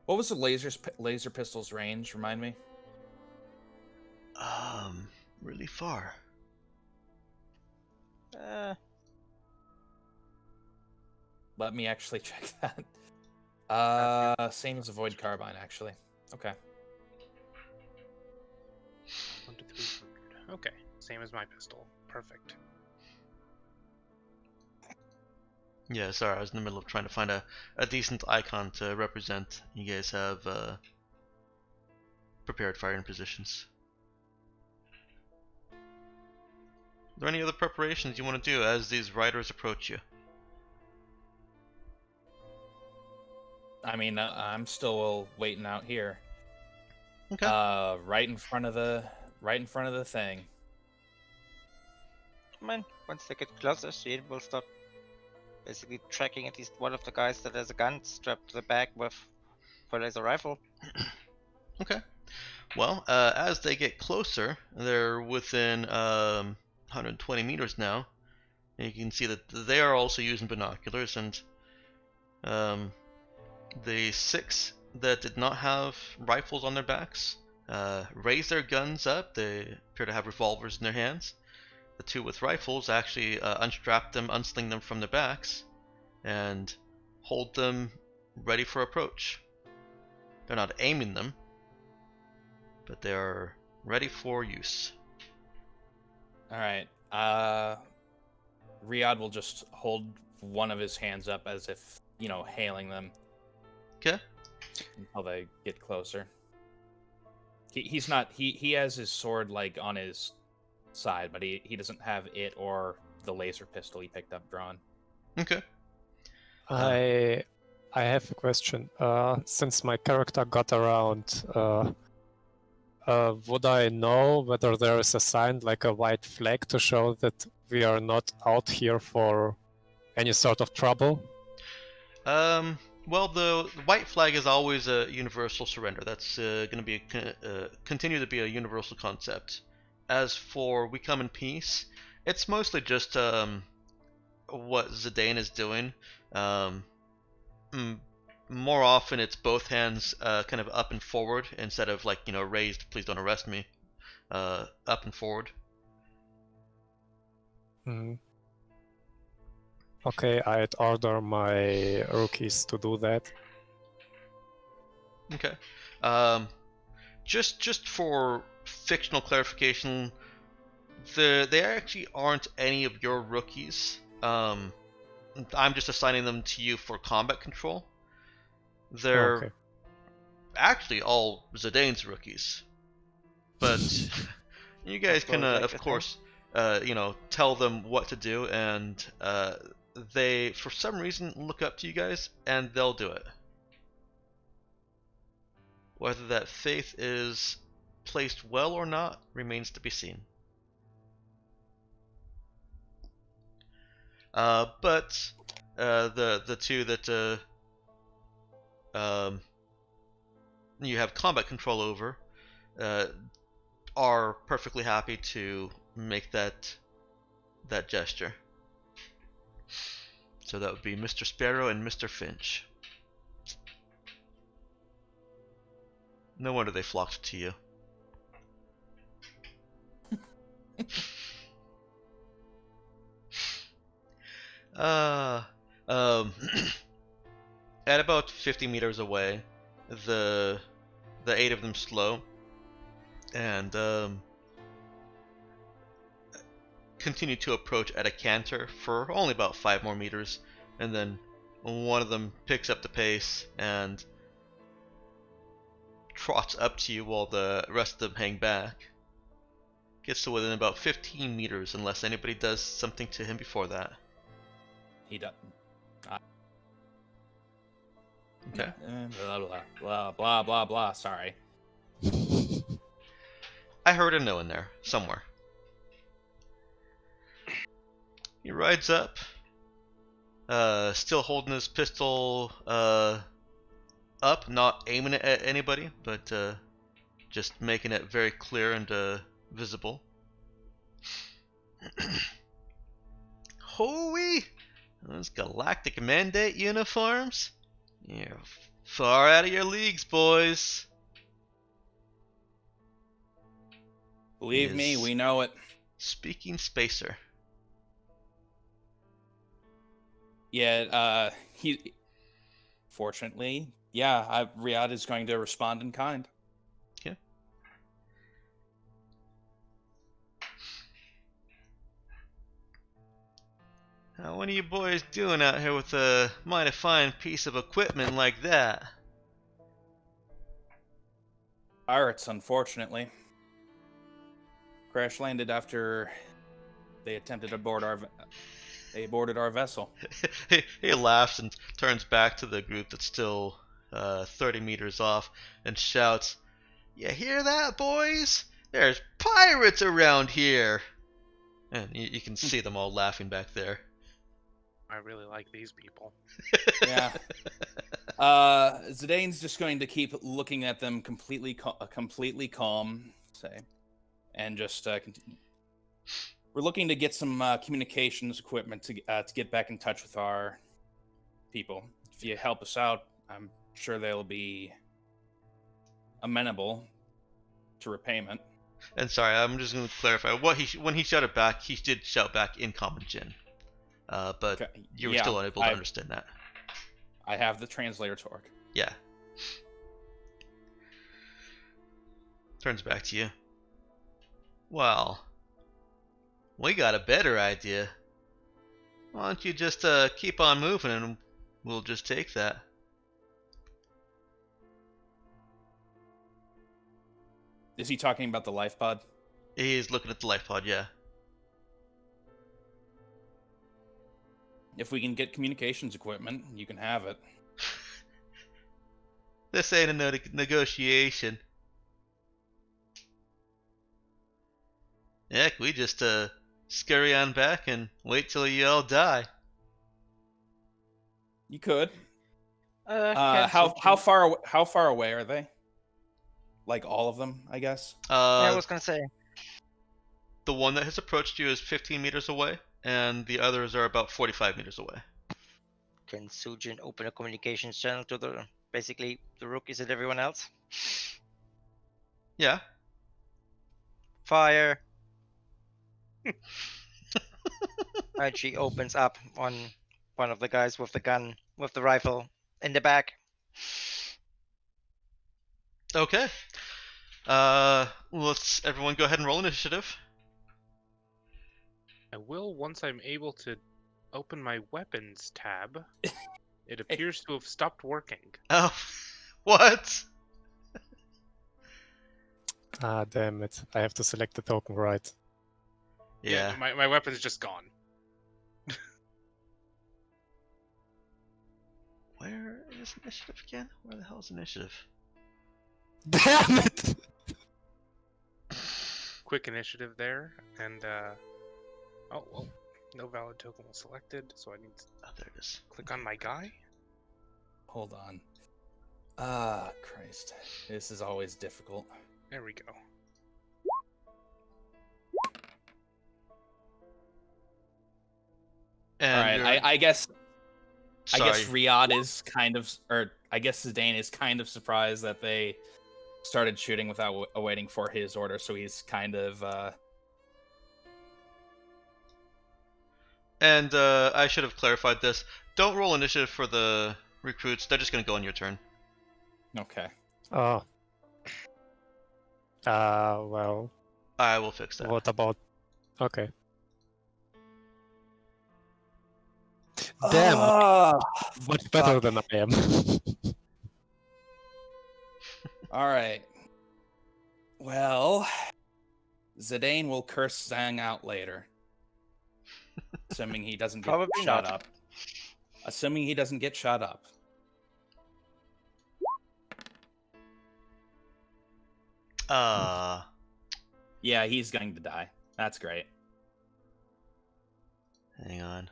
What was the laser pistol's range? Remind me. Really far. Let me actually check that. Same as a void carbine, actually. Okay. 1 to 300. Okay, same as my pistol. Perfect. Yeah, sorry, I was in the middle of trying to find a decent icon to represent. You guys have prepared firing positions. Are there any other preparations you want to do as these riders approach you? I mean, I'm still waiting out here. Okay. Right in front of the thing. I mean, once they get closer, she will start basically tracking at least one of the guys that has a gun strapped to the back with a laser rifle. Okay. Well, as they get closer, they're within 120 meters now. And you can see that they are also using binoculars, and the 6 that did not have rifles on their backs raise their guns up. They appear to have revolvers in their hands. The 2 with rifles actually unstrap them, unsling them from their backs, and hold them ready for approach. They're not aiming them, but they are ready for use. All right. Riyadh will just hold one of his hands up as if, hailing them. Okay. Until they get closer. He's not. He has his sword like on his side, but he doesn't have it or the laser pistol he picked up drawn. Okay. I have a question. Since my character got around, would I know whether there is a sign like a white flag to show that we are not out here for any sort of trouble? Well, the white flag is always a universal surrender. That's going to be continue to be a universal concept. As for we come in peace, it's mostly just what Zidane is doing. More often, it's both hands kind of up and forward instead of like raised. Please don't arrest me. Up and forward. Mm. Okay, I'd order my rookies to do that. Okay. Just for fictional clarification, they actually aren't any of your rookies. I'm just assigning them to you for combat control. They're Okay. actually all Zidane's rookies, but you guys can, Like of the thing. course, tell them what to do, and they, for some reason, look up to you guys, and they'll do it. Whether that faith is placed well or not remains to be seen. But the two that you have combat control over are perfectly happy to make that gesture. So that would be Mr. Sparrow and Mr. Finch. No wonder they flocked to you. Uh, um, at about 50 meters away, the 8 of them slow and continue to approach at a canter for only about 5 more meters, and then one of them picks up the pace and trots up to you while the rest of them hang back. Gets to within about 15 meters unless anybody does something to him before that. He does. Okay. Blah blah blah blah blah. Sorry. I heard a no in there somewhere. He rides up, still holding his pistol up, not aiming it at anybody, but just making it very clear and visible. Holy! Those galactic mandate uniforms? You're far out of your leagues, boys. Believe me, Yes. we know it. Speaking spacer. Yeah, he. Fortunately, yeah, Riyadh is going to respond in kind. Okay. Now, what are you boys doing out here with a mighty fine piece of equipment like that? Pirates, unfortunately, crash landed after they attempted to board our. They boarded our vessel. He laughs and turns back to the group that's still 30 meters off and shouts, "You hear that, boys? There's pirates around here!" And you can see them all laughing back there. I really like these people. Yeah. Zidane's just going to keep looking at them completely calm, say, and just continue. We're looking to get some communications equipment to get back in touch with our people. If you help us out, I'm sure they'll be amenable to repayment. And sorry, I'm just going to clarify. When he shouted back, he did shout back in Common Jin. But Okay. you were Yeah, still unable to understand that. I have the translator torque. Yeah. Turns back to you. Well, we got a better idea. Why don't you just keep on moving and we'll just take that. Is he talking about the life pod? He's looking at the life pod, yeah. If we can get communications equipment, you can have it. This ain't a negotiation. Heck, we just scurry on back and wait till you all die. You could. Cancel How far away are they? Like all of them, I guess. Yeah, I was gonna say. The one that has approached you is 15 meters away, and the others are about 45 meters away. Can Sujin open a communications channel to basically the rookies and everyone else? Yeah. Fire. And she opens up on one of the guys with the gun, with the rifle in the back. Okay. Let's everyone go ahead and roll initiative. I will once I'm able to open my weapons tab. It appears to have stopped working. Oh, what? Ah, damn it. I have to select the token right. Yeah. My weapon's just gone. Where is initiative again? Where the hell is initiative? Damn it! Quick initiative there, and oh well, no valid token was selected, so I need to Oh, there it is. click on my guy. Hold on. Ah, Christ. This is always difficult. There we go. And All right, you're- I guess Sorry. Riyadh is kind of, or I guess Zidane is kind of surprised that they started shooting without waiting for his order, so he's kind of And I should have clarified this. Don't roll initiative for the recruits. They're just gonna go on your turn. okay. Oh. Well, I will fix that. what about... Okay. Damn, much better than I am. All right. Well, Zidane will curse Zhang out later, assuming he doesn't get Probably shot not. up. Assuming he doesn't get shot up. Yeah, he's going to die. That's great. Hang on.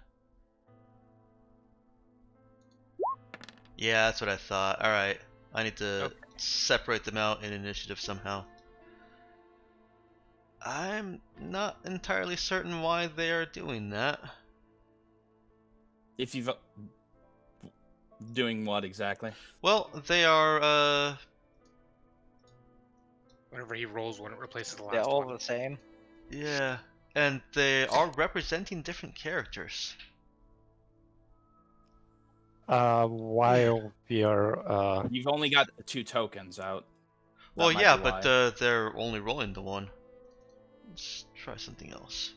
Yeah, that's what I thought. Alright. I need to Okay. separate them out in initiative somehow. I'm not entirely certain why they are doing that. If you've doing what exactly? Well, they are, Whenever he rolls one, it replaces the They're last all one. the same. yeah, and they are representing different characters. While we are... You've only got 2 tokens out. That Well, might yeah, be but why. they're only rolling the one. Let's try something else.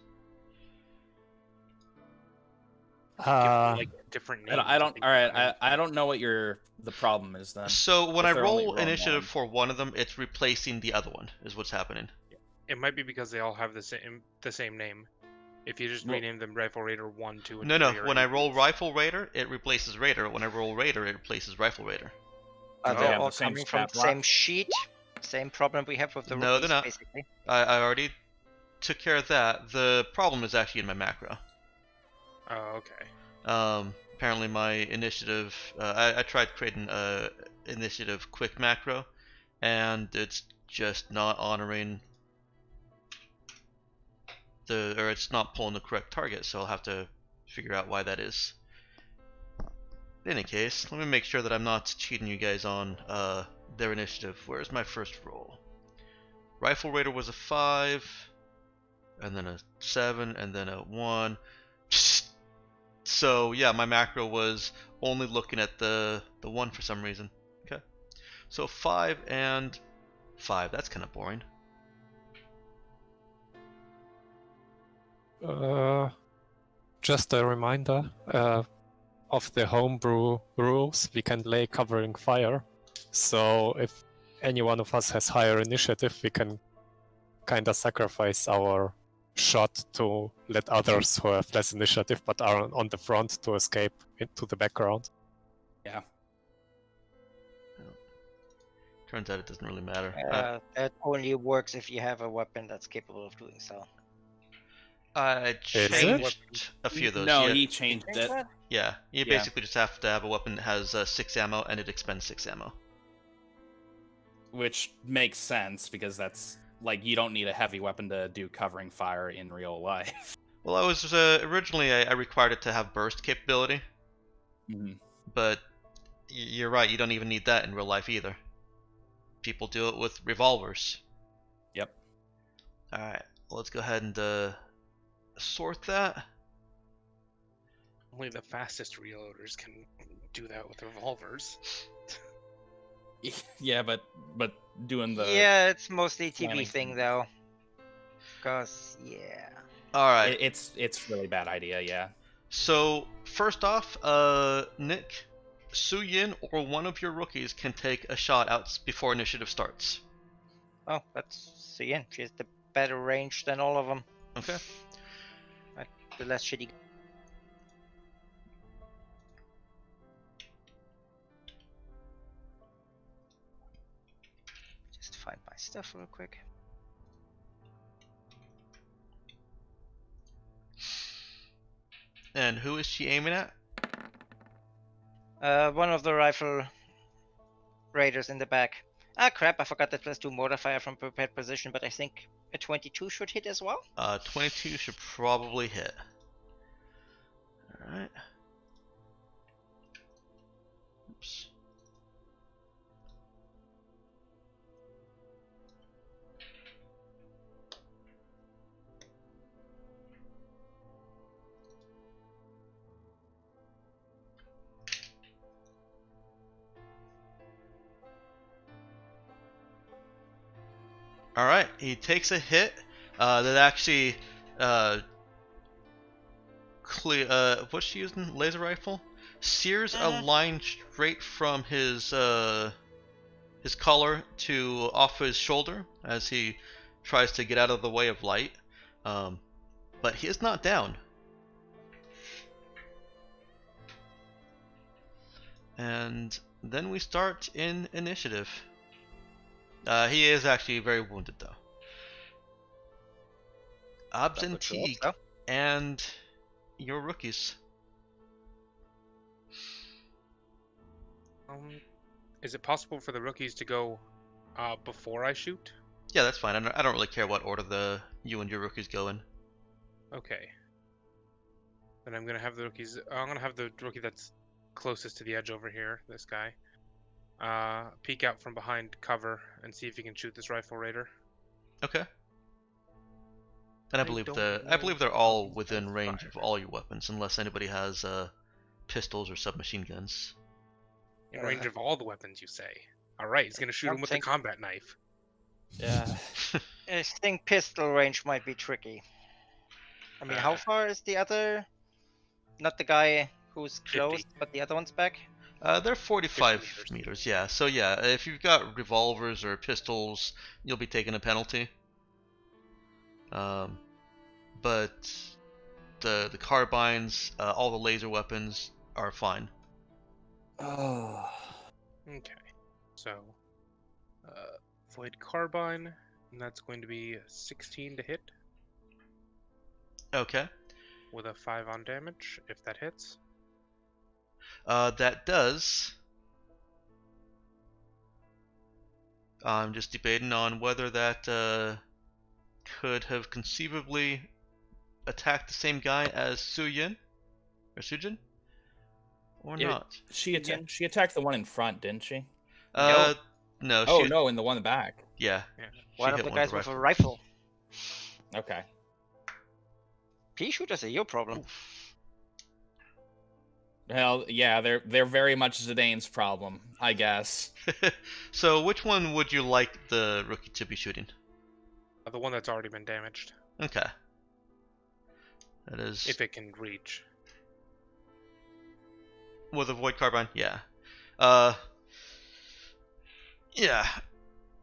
Give them, Uh, like different I names. don't. I don't. think All right. maybe. I don't know what the problem is then. So when if I they're only roll rolling initiative one. for one of them, it's replacing the other one, is what's happening. It might be because they all have the same name. If you just Well- rename them Rifle Raider 1, 2, and No, 3. no. or When I roll anything. Rifle Raider, it replaces Raider. When I roll Raider, it replaces Rifle Raider. Are They they have all the same coming from stat the same block? sheet? Same problem we have with the No, they're rookies, not. basically. I already took care of that. The problem is actually in my macro. Oh, okay. Apparently my initiative, I tried creating a initiative quick macro, and it's just not honoring or it's not pulling the correct target, so I'll have to figure out why that is. In any case, let me make sure that I'm not cheating you guys on their initiative. Where's my first roll? Rifle Raider was a 5, and then a 7, and then a 1. So yeah, my macro was only looking at the 1 for some reason. Okay, so 5 and 5. That's kind of boring. just a reminder of the homebrew rules. We can lay covering fire. So if any one of us has higher initiative, we can kind of sacrifice our shot to let others who have less initiative but are on the front to escape into the background. Yeah. Turns out it doesn't really matter. That only works if you have a weapon that's capable of doing so. I Is it? changed a few of those. No, yeah, he changed it. yeah, you Yeah. basically just have to have a weapon that has 6 ammo and it expends 6 ammo. Which makes sense because that's like you don't need a heavy weapon to do covering fire in real life. Well, I was originally I required it to have burst capability, Mhm. but you're right. You don't even need that in real life either. People do it with revolvers. Yep. All right, let's go ahead and sort that. Only the fastest reloaders can do that with revolvers. Yeah, but doing the Yeah, it's mostly TB slamming thing though. Cause yeah. All right. it's really bad idea. Yeah. So first off, Nick, Su Yin, or one of your rookies can take a shot out before initiative starts. Oh, that's Cyan. She has the better range than all of them. Okay. The less shitty. Just find my stuff real quick. And who is she aiming at? One of the rifle raiders in the back. Ah, crap! I forgot that plus 2 mortar fire from prepared position, but I think a 22 should hit as well. 22 should probably hit. All right. Oops. All right, he takes a hit that actually what's she using? Laser rifle? Sears a line straight from his collar to off his shoulder as he tries to get out of the way of light. But he is not down. And then we start in initiative. He is actually very wounded though. Absentee and your rookies. Is it possible for the rookies to go before I shoot? Yeah, that's fine. I don't really care what order you and your rookies go in. Okay. Then I'm gonna have the rookies. I'm gonna have the rookie that's closest to the edge over here. This guy. Peek out from behind cover and see if he can shoot this rifle raider. Okay. And I believe they're all within range of all your weapons, unless anybody has pistols or submachine guns. In range of all the weapons, you say? All right, he's gonna shoot him with the combat knife. Yeah. I think pistol range might be tricky. I mean, how far is the other? Not the guy who's close, 50. but the other one's back. They're 45 meters. Yeah. So yeah, if you've got revolvers or pistols, you'll be taking a penalty. But the carbines, all the laser weapons are fine. Oh. Okay. So, void carbine, and that's going to be 16 to hit Okay. with a 5 on damage if that hits. That does. I'm just debating on whether that could have conceivably attacked the same guy as Sujin or Sujin, or not. She attacked the one in front, didn't she? No. Oh no, in the one in the back. Yeah. One of the guys with a rifle. Okay. Pea shooters are your problem. Well, yeah, they're very much Zidane's problem, I guess. So, which one would you like the rookie to be shooting? The one that's already been damaged. Okay. That is. If it can reach. With a void carbine, yeah. Yeah.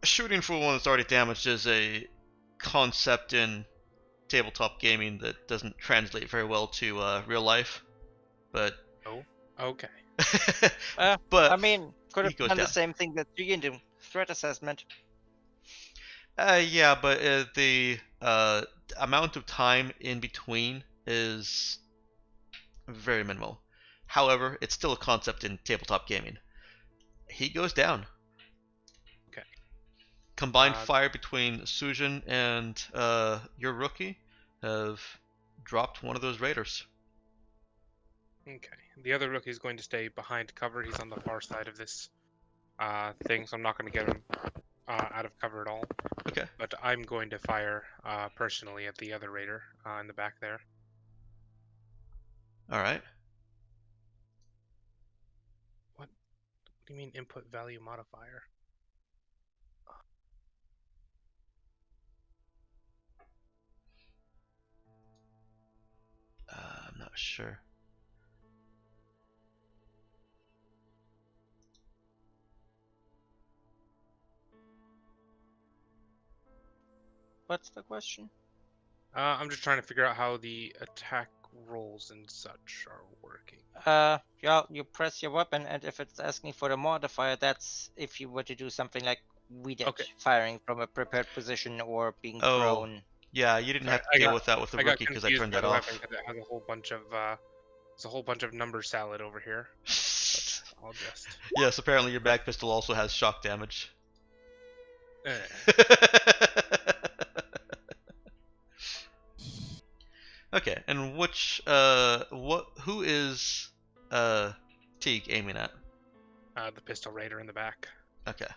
Shooting for one that's already damaged is a concept in tabletop gaming that doesn't translate very well to real life. But. Oh. Okay. But I mean, could have done down. the same thing that you can do. Threat assessment. Yeah, but the amount of time in between is very minimal. However, it's still a concept in tabletop gaming. He goes down. Okay. Combined fire between Sujin and your rookie have dropped one of those raiders. Okay. The other rookie is going to stay behind cover. He's on the far side of this thing, so I'm not going to get him out of cover at all. Okay. But I'm going to fire personally at the other raider in the back there. All right. do you mean input value modifier? I'm not sure. What's the question? I'm just trying to figure out how the attack rolls and such are working. Yeah, you press your weapon, and if it's asking for the modifier, that's if you were to do something like we did, Okay. firing from a prepared position or being Oh, thrown. yeah, you didn't Sorry, have to deal with that with the I got rookie because I confused turned by that the off. weapon because it has a whole bunch of there's a whole bunch of number salad over here. But I'll just. Yes, apparently your bag pistol also has shock damage. Eh. Okay, and who is Teague aiming at? The pistol raider in the back. Okay.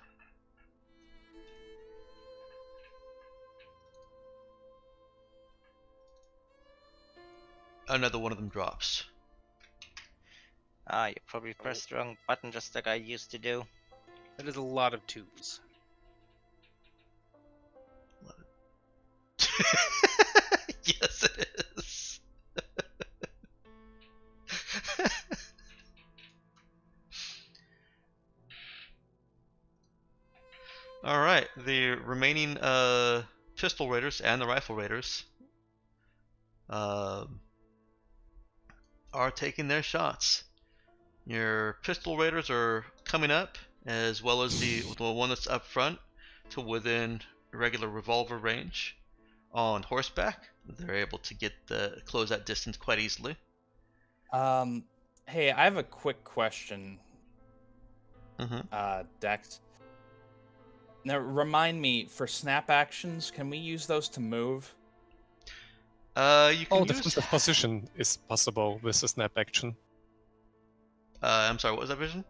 Another one of them drops. Ah, you probably pressed the wrong button, just like I used to do. That is a lot of twos. Yes, it is. All right, the remaining pistol raiders and the rifle raiders are taking their shots. Your pistol raiders are coming up, as well as the one that's up front, to within regular revolver range. On horseback, they're able to close that distance quite easily. Hey, I have a quick question, Dex. Now, remind me, for snap actions, can we use those to move? You can use. Defensive position is possible with a snap action. I'm sorry, what was that vision?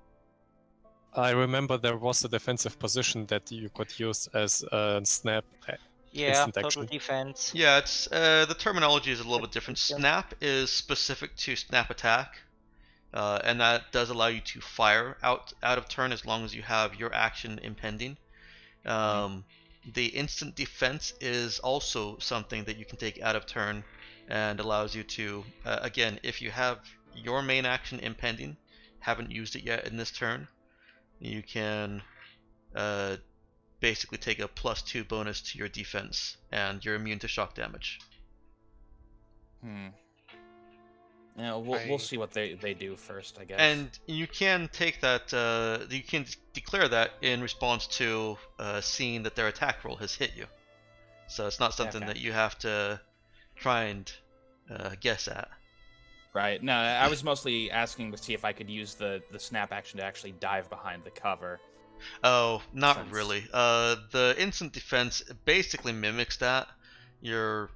I remember there was a defensive position that you could use as a snap. Yeah, Instant total action. defense. Yeah, it's the terminology is a little bit different. Instant. Snap is specific to snap attack, and that does allow you to fire out of turn as long as you have your action impending. The instant defense is also something that you can take out of turn, and allows you to again, if you have your main action impending, haven't used it yet in this turn, you can basically take a +2 bonus to your defense, and you're immune to shock damage. Yeah, we'll see what they do first, I guess. And you can take that. You can declare that in response to seeing that their attack roll has hit you. So it's not something that you have to try and guess at. Right. No, I was mostly asking to see if I could use the snap action to actually dive behind the cover. Oh, not really. The instant defense basically mimics that. You're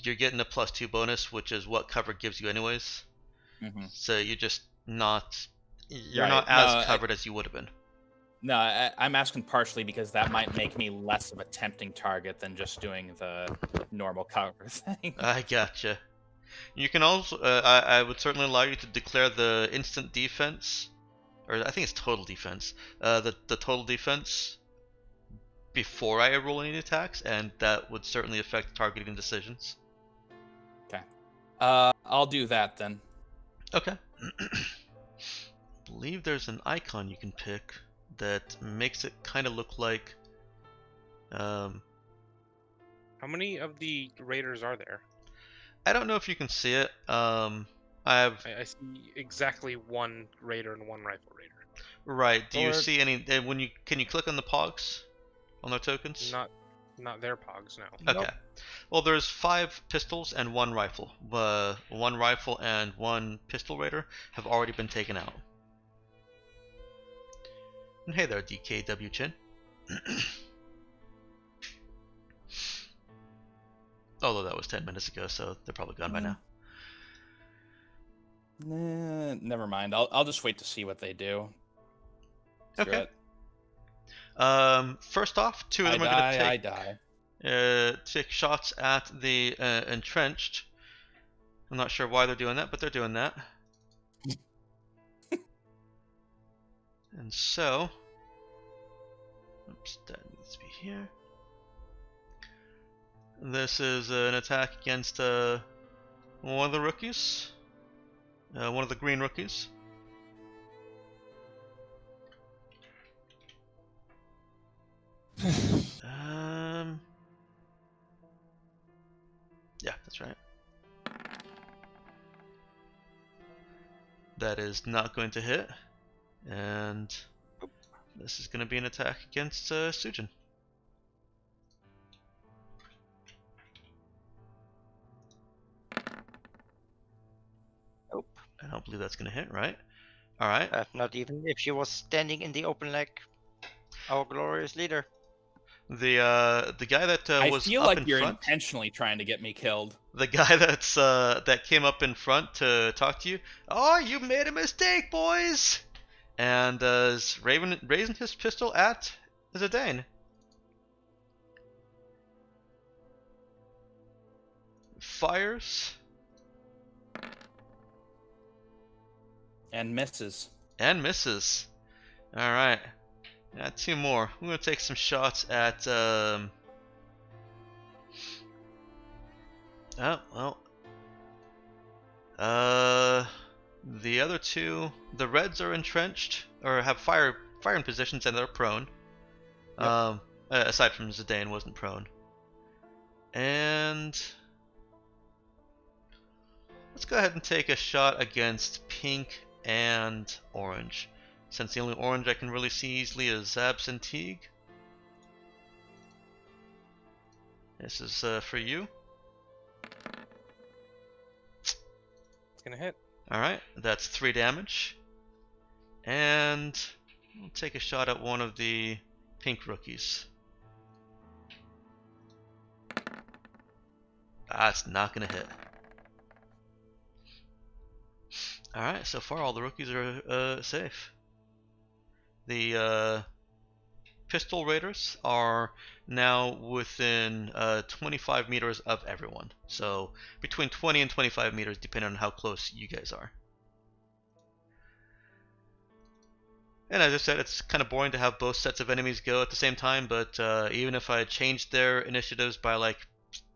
getting a +2 bonus, which is what cover gives you anyways. So you're just not not as covered as you would have been. No, I'm asking partially because that might make me less of a tempting target than just doing the normal cover thing. I gotcha. You can also, I would certainly allow you to declare the instant defense, or I think it's total defense, the total defense before I roll any attacks, and that would certainly affect targeting decisions. Okay. I'll do that then. Okay. I believe there's an icon you can pick that makes it kind of look like. How many of the raiders are there? I don't know if you can see it. I see exactly one raider and one rifle raider. Right. Do you see any? Can you click on the pogs, on their tokens? Not their pogs, no. Okay. Nope. Well, there's 5 pistols and 1 rifle. 1 rifle and 1 pistol raider have already been taken out. And hey there, DKW Chin. Although that was 10 minutes ago, so they're probably gone by now. Never mind. I'll just wait to see what they do. Okay. First off, 2 of them are going to take shots at the entrenched. I'm not sure why they're doing that, but they're doing that. And so, oops, that needs to be here. This is an attack against one of the rookies, one of the green rookies. Yeah, that's right. That is not going to hit, and this is going to be an attack against Sujin. Nope. I don't believe that's going to hit, right? All right. Not even if she was standing in the open like our glorious leader. The guy that I was feel up like in you're front. intentionally trying to get me killed. The guy that's that came up in front to talk to you. Oh, you made a mistake, boys! And is raising his pistol at Zidane. Fires And misses. and misses. All right, got two more. I'm gonna take some shots at. Oh well. The other two, the Reds are entrenched or have firing positions and they're prone. Yep. Aside from Zidane wasn't prone. And let's go ahead and take a shot against pink and orange, since the only orange I can really see easily is Absentee. This is for you. It's gonna hit. Alright, that's 3 damage. And we'll take a shot at one of the pink rookies. It's not gonna hit. Alright, so far all the rookies are safe. The pistol raiders are now within 25 meters of everyone. So between 20 and 25 meters depending on how close you guys are. And as I said, it's kind of boring to have both sets of enemies go at the same time, but even if I had changed their initiatives by like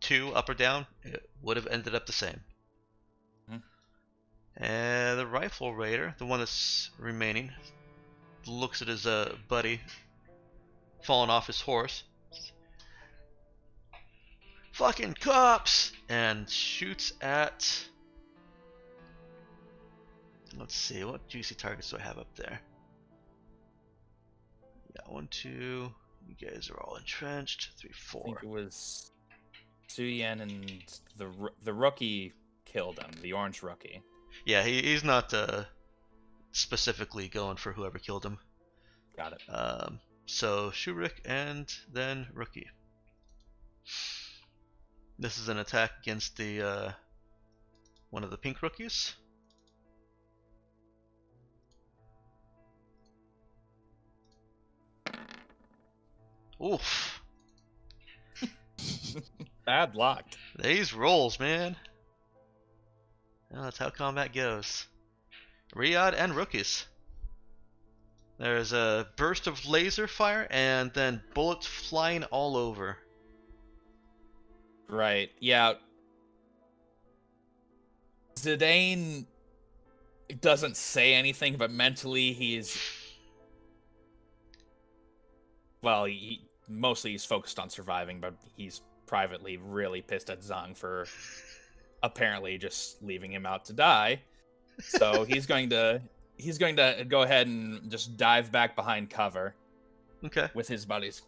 2 up or down, it would have ended up the same. And the rifle raider, the one that's remaining, looks at his buddy falling off his horse. Fucking cops! And shoots at... Let's see, what juicy targets do I have up there? Yeah, 1, 2... You guys are all entrenched. 3, 4. I think it was Suyen and the rookie killed him, the orange rookie. Yeah, he's not specifically going for whoever killed him. Got it. So Shurik and then Rookie. This is an attack against the one of the pink rookies. Oof. Bad luck. These rolls, man. Well, that's how combat goes. Riyadh and rookies. There's a burst of laser fire and then bullets flying all over. Right. Yeah. Zidane doesn't say anything, but mentally he's... Well, mostly he's focused on surviving, but he's privately really pissed at Zhang for apparently just leaving him out to die. So he's going to go ahead and just dive back behind cover. Okay. With his buddies.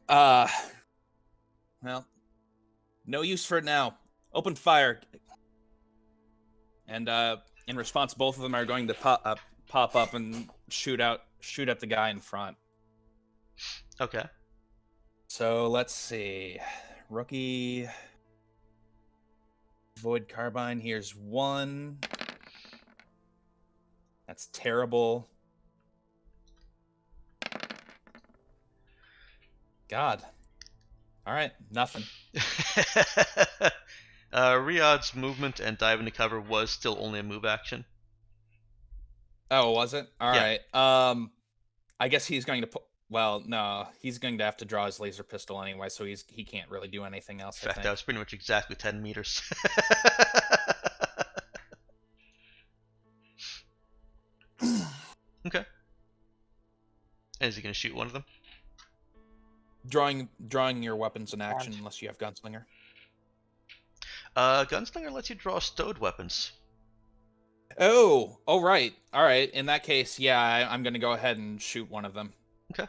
Well, no use for it now. Open fire. And in response, both of them are going to pop up and shoot at the guy in front. Okay. So let's see. Rookie Void Carbine. Here's 1. That's terrible. God. All right, nothing. Riyadh's movement and dive into cover was still only a move action. Oh, was it? All Yeah. right. I guess he's going to put. Well, no, he's going to have to draw his laser pistol anyway, so he can't really do anything else. In fact, that was pretty much exactly 10 meters. Okay. And is he going to shoot one of them? Drawing your weapons in action unless you have gunslinger. Gunslinger lets you draw stowed weapons. Oh, right. All right. In that case, yeah, I'm going to go ahead and shoot one of them. Okay.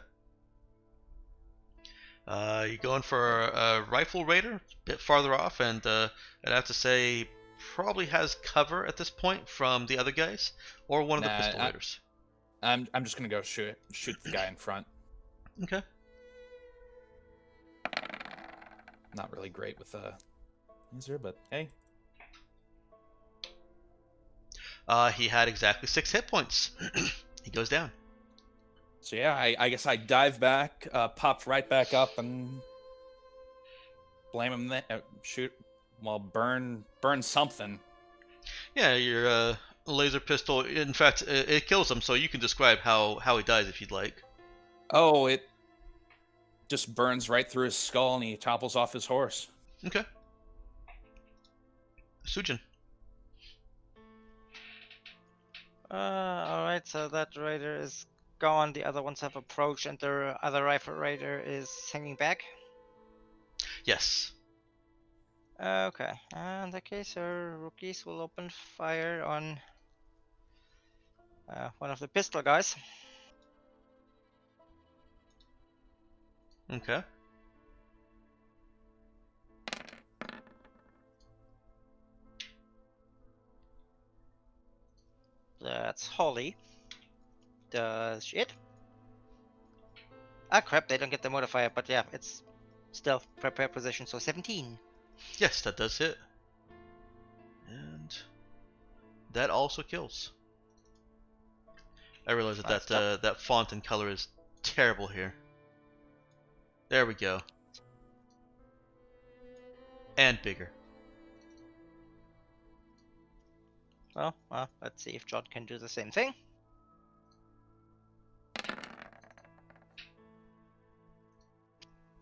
You're going for a rifle raider, a bit farther off, and I'd have to say probably has cover at this point from the other guys or one of the pistol raiders. I'm just going to go shoot the guy in front. Okay. Not really great with laser, but hey. He had exactly 6 hit points. He goes down. So yeah, I guess I dive back, pop right back up, and blame him. Shoot, well, burn something. Yeah, your laser pistol. In fact, it kills him. So you can describe how he dies if you'd like. Oh, it just burns right through his skull, and he topples off his horse. Okay. Sujin. Alright, so that raider is gone, the other ones have approached, and the other rifle raider is hanging back. Yes. Okay, in that case, our rookies will open fire on one of the pistol guys. Okay. That's Holly. Does she hit? Ah crap, they don't get the modifier, but yeah, it's still prepare position, so 17. Yes, that does hit. And that also kills. I realize that that font and color is terrible here. There we go. And bigger. Well, let's see if John can do the same thing.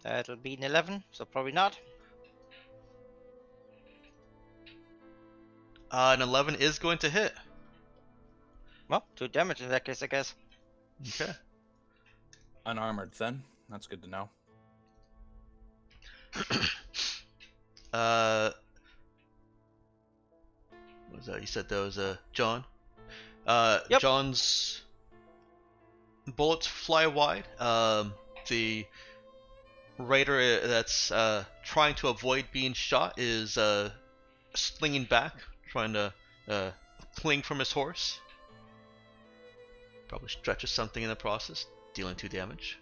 That'll be an 11, so probably not. An 11 is going to hit. Well, 2 damage in that case, I guess. Okay. Unarmored, then. That's good to know. What was that? You said that was John? Yep. John's bullets fly wide. The raider that's trying to avoid being shot is slinging back, trying to cling from his horse. Probably stretches something in the process, dealing 2 damage.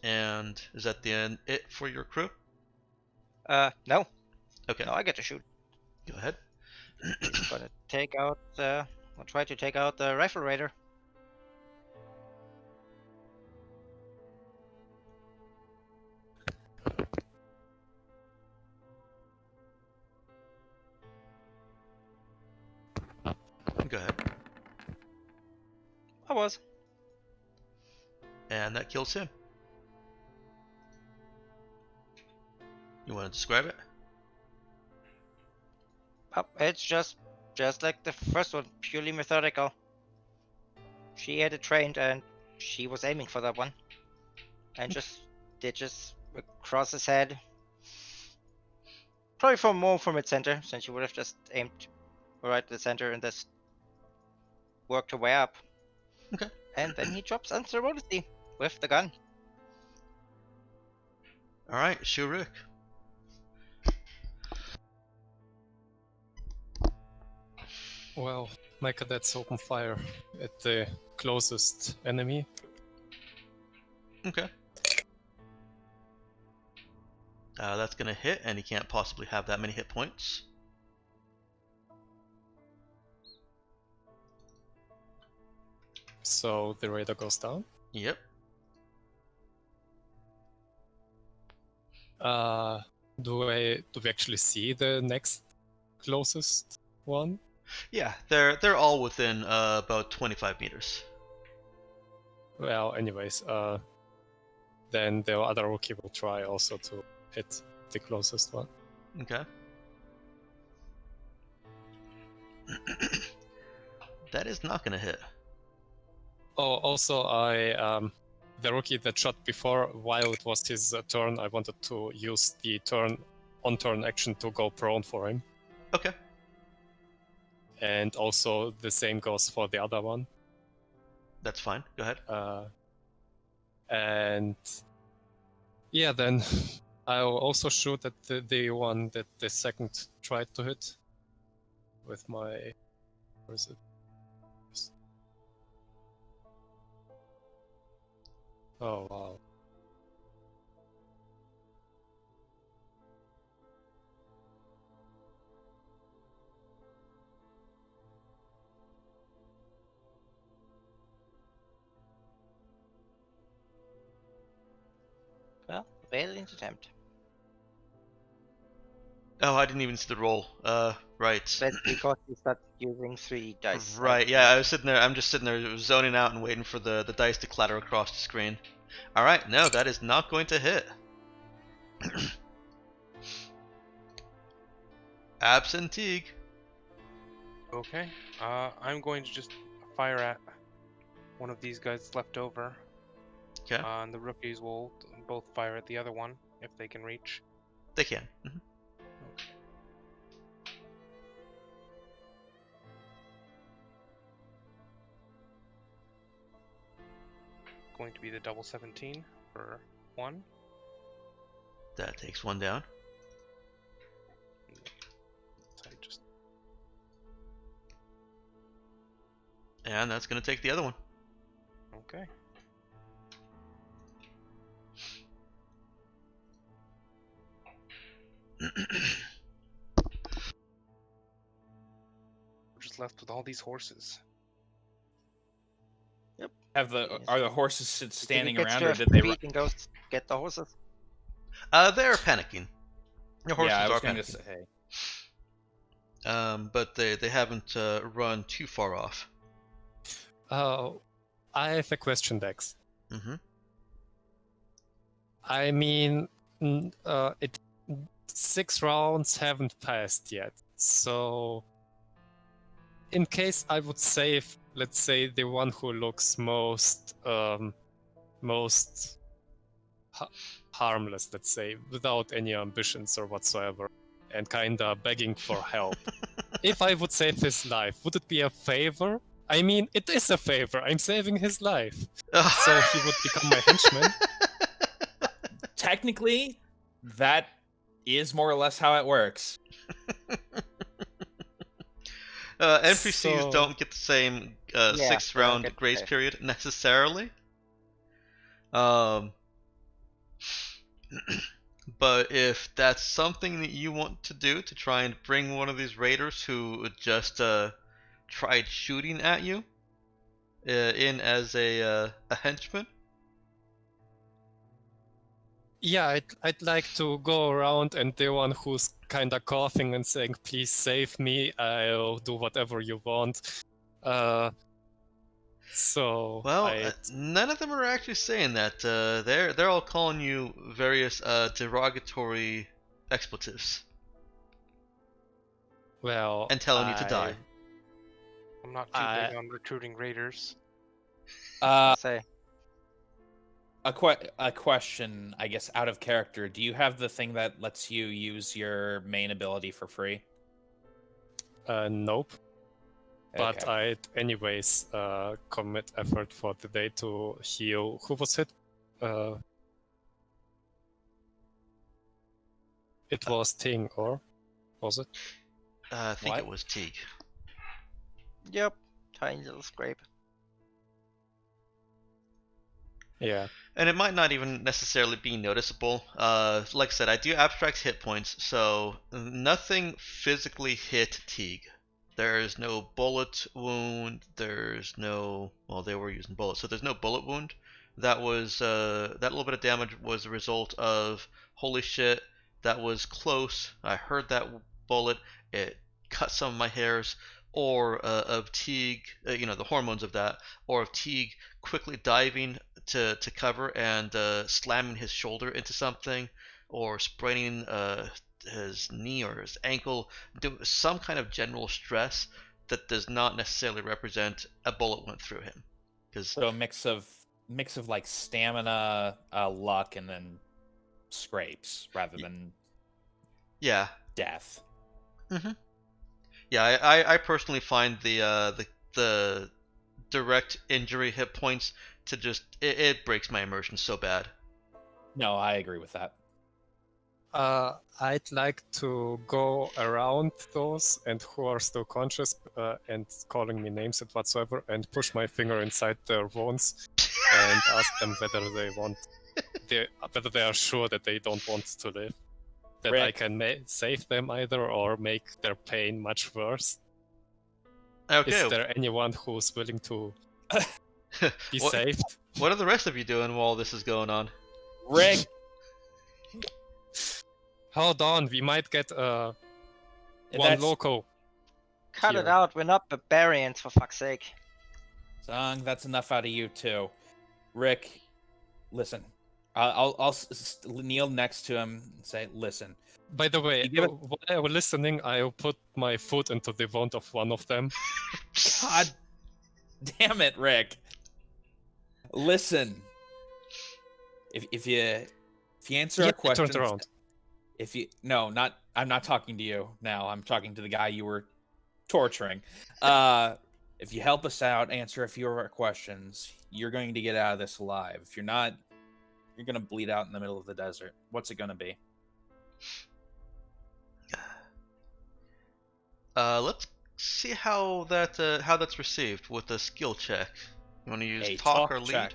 And is that the end it for your crew? No. Okay. No, I get to shoot. Go ahead. Gonna take out, I'll try to take out the rifle raider. Go ahead. I was. And that kills him. You want to describe it? Oh, it's just like the first one, purely methodical. She had it trained and she was aiming for that one. And just across his head. Probably more from its center, since she would have just aimed right at the center and just worked her way up. Okay. And then he drops unceremoniously with the gun. Alright, Shurik. Well, my cadets open fire at the closest enemy. Okay. That's gonna hit, and he can't possibly have that many hit points. So the raider goes down. Yep. Do we actually see the next closest one? Yeah, they're all within about 25 meters. Well, anyways, then the other rookie will try also to hit the closest one. Okay. That is not gonna hit. Oh, also, the rookie that shot before, while it was his turn, I wanted to use the on-turn action to go prone for him. Okay. And also the same goes for the other one. That's fine. Go ahead. And yeah, then I'll also shoot at the one that the second tried to hit with my... Where is it? Oh, wow. Well, valiant attempt. Oh, I didn't even see the roll. Right. That's because you start using 3 dice. Right. Yeah, I was sitting there. I'm just sitting there zoning out and waiting for the dice to clatter across the screen. All right. No, that is not going to hit. Absentee. Okay. I'm going to just fire at one of these guys left over. Okay. And the rookies will both fire at the other one if they can reach. They can. Mhm. Going to be the double 17 for 1. That takes one down. So I just And that's going to take the other one. okay. We're just left with all these horses. Are the horses standing Did he around, get or to did they feet run? and go get the horses? They're panicking. The horses Yeah, I was are going to panicking. say. But they haven't run too far off. I have a question, Dex. Mm-hmm. I mean, 6 rounds haven't passed yet, so in case I would save, let's say, the one who looks most harmless, let's say, without any ambitions or whatsoever, and kinda begging for help. If I would save his life, would it be a favor? I mean, it is a favor. I'm saving his life, so he would become my henchman. Technically, that is more or less how it works. NPCs So- don't get the same Yeah, 6th they don't round get grace the- period necessarily. But if that's something that you want to do to try and bring one of these raiders who just tried shooting at you in as a henchman, Yeah, I'd like to go around and the one who's kinda coughing and saying, "Please save me. I'll do whatever you want." So well, none of them are actually saying that. They're all calling you various derogatory expletives well, and telling you to die. I'm not too big on recruiting raiders. Say, A question, I guess, out of character. Do you have the thing that lets you use your main ability for free? Nope. But Okay. I'd anyways commit effort for the day to heal. Who was hit? It was Ting, or was it? I think it What? was Teague. yep, tiny little scrape. Yeah. And it might not even necessarily be noticeable. Like I said, I do abstract hit points, so nothing physically hit Teague. There's no bullet wound. There's no... Well, they were using bullets, so there's no bullet wound. That was that little bit of damage was a result of holy shit. That was close. I heard that bullet. It cut some of my hairs, or of Teague, the hormones of that, or of Teague quickly diving to cover and slamming his shoulder into something, or spraining his knee or his ankle, do some kind of general stress that does not necessarily represent a bullet went through him. So a mix of like stamina, luck, and then scrapes rather than death. Mm-hmm. Yeah, I personally find the direct injury hit points to just it breaks my immersion so bad. No, I agree with that. I'd like to go around those and who are still conscious and calling me names and whatsoever, and push my finger inside their wounds and ask them whether whether they are sure that they don't want to live. That Rick. I can save them either or make their pain much worse. Okay. Is there anyone who's willing to be saved? What are the rest of you doing while this is going on? Rick. Hold on, we might get one loco. Cut here. it out, we're not barbarians, for fuck's sake. Song, that's enough out of you too. Rick, listen. I'll kneel next to him and say, listen. By the way, while I was listening, I'll put my foot into the wound of one of them. God damn it, Rick. Listen. If you answer our questions, turned around. I'm not talking to you now. I'm talking to the guy you were torturing. If you help us out, answer a few of our questions, you're going to get out of this alive. If you're not, you're going to bleed out in the middle of the desert. What's it going to be? Let's see how that's received with a skill check. You want to use talk or lead? Check.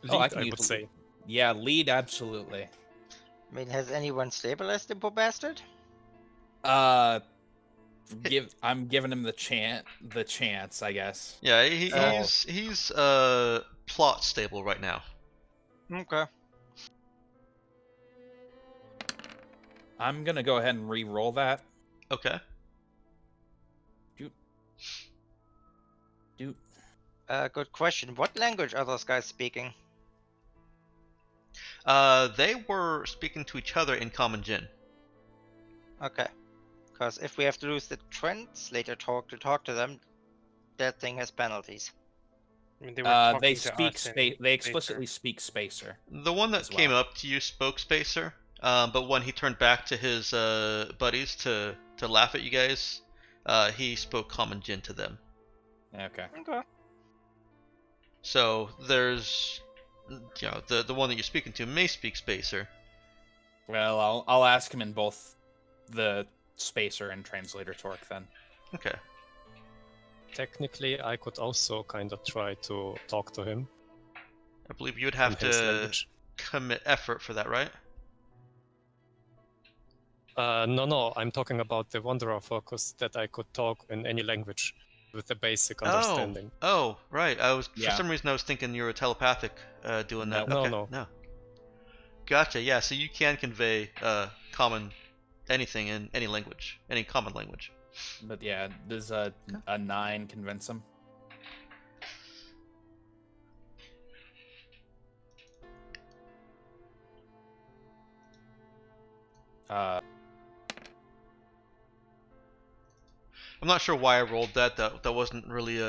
Lead, I would say. Yeah, lead, absolutely. I mean, has anyone stabilized the poor bastard? I'm giving him the chance, I guess. Yeah, he's plot stable right now. Okay. I'm gonna go ahead and re-roll that. Okay. Dude. Good question. What language are those guys speaking? They were speaking to each other in Common Jin. Okay. Because if we have to use the translator talk to them, that thing has penalties. I mean, they speak they explicitly speak Spacer. The one that came up to you spoke Spacer, but when he turned back to his buddies to laugh at you guys, he spoke Common Jin to them. Okay. So there's, the one that you're speaking to may speak Spacer. Well, I'll ask him in both the Spacer and translator talk then. Okay. Technically, I could also kind of try to talk to him. I believe you would have to commit effort for that, right? No, I'm talking about the Wanderer focus that I could talk in any language with a basic understanding. Oh, right. For some reason I was thinking you were telepathic doing that. No, okay. no. Gotcha. Yeah, so you can convey anything in any language, any common language. But yeah, does a 9 convince him? I'm not sure why I rolled that. That wasn't really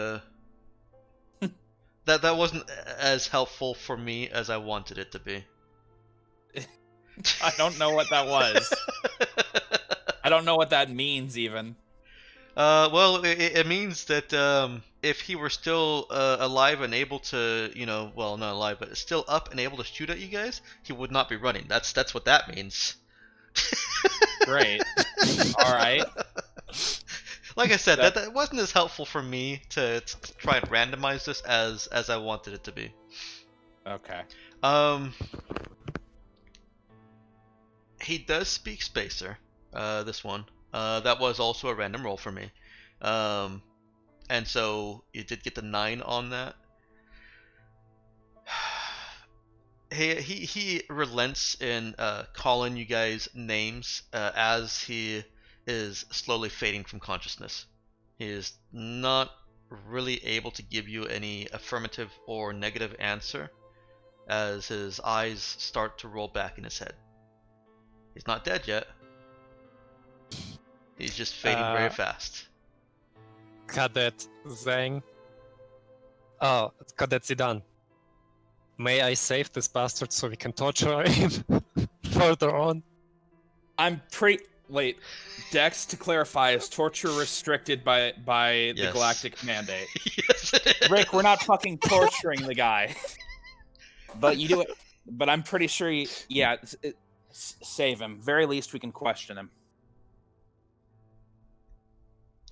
that wasn't as helpful for me as I wanted it to be. I don't know what that was. I don't know what that means even. Well, it means that if he were still alive and able to, well, not alive, but still up and able to shoot at you guys, he would not be running. That's what that means. Great. All right. Like I said, that wasn't as helpful for me to try and randomize this as I wanted it to be. Okay. He does speak Spacer. This one. That was also a random roll for me. And so you did get the 9 on that. He relents in calling you guys names as he is slowly fading from consciousness. He is not really able to give you any affirmative or negative answer as his eyes start to roll back in his head. He's not dead yet. He's just fading very fast. Cadet Zhang. Oh, Cadet Zidane. May I save this bastard so we can torture him further on? Wait, Dex, to clarify, is torture restricted by the Yes. galactic mandate? Yes, it is. Rick, we're not fucking torturing the guy. But you do it. But I'm pretty sure, save him. Very least we can question him.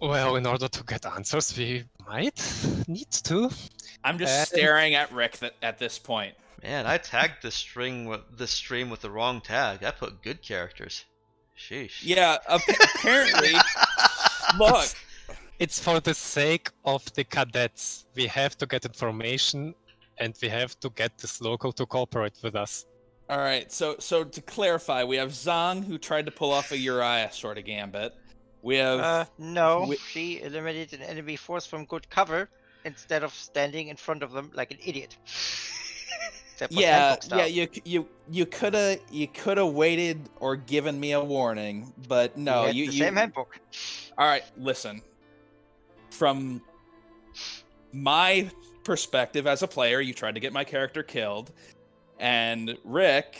Well, in order to get answers, we might need to. I'm just staring at Rick at this point. Man, I tagged this stream with the wrong tag. I put good characters. Sheesh. Yeah, apparently. Look, It's for the sake of the cadets. We have to get information, and we have to get this local to cooperate with us. all right. So to clarify, we have Zhang, who tried to pull off a Uriah sort of gambit. We have No, she eliminated an enemy force from good cover instead of standing in front of them like an idiot. That was handbook style. You could have waited or given me a warning, but no, We had the same handbook. All right, listen. From my perspective as a player, you tried to get my character killed, and Rick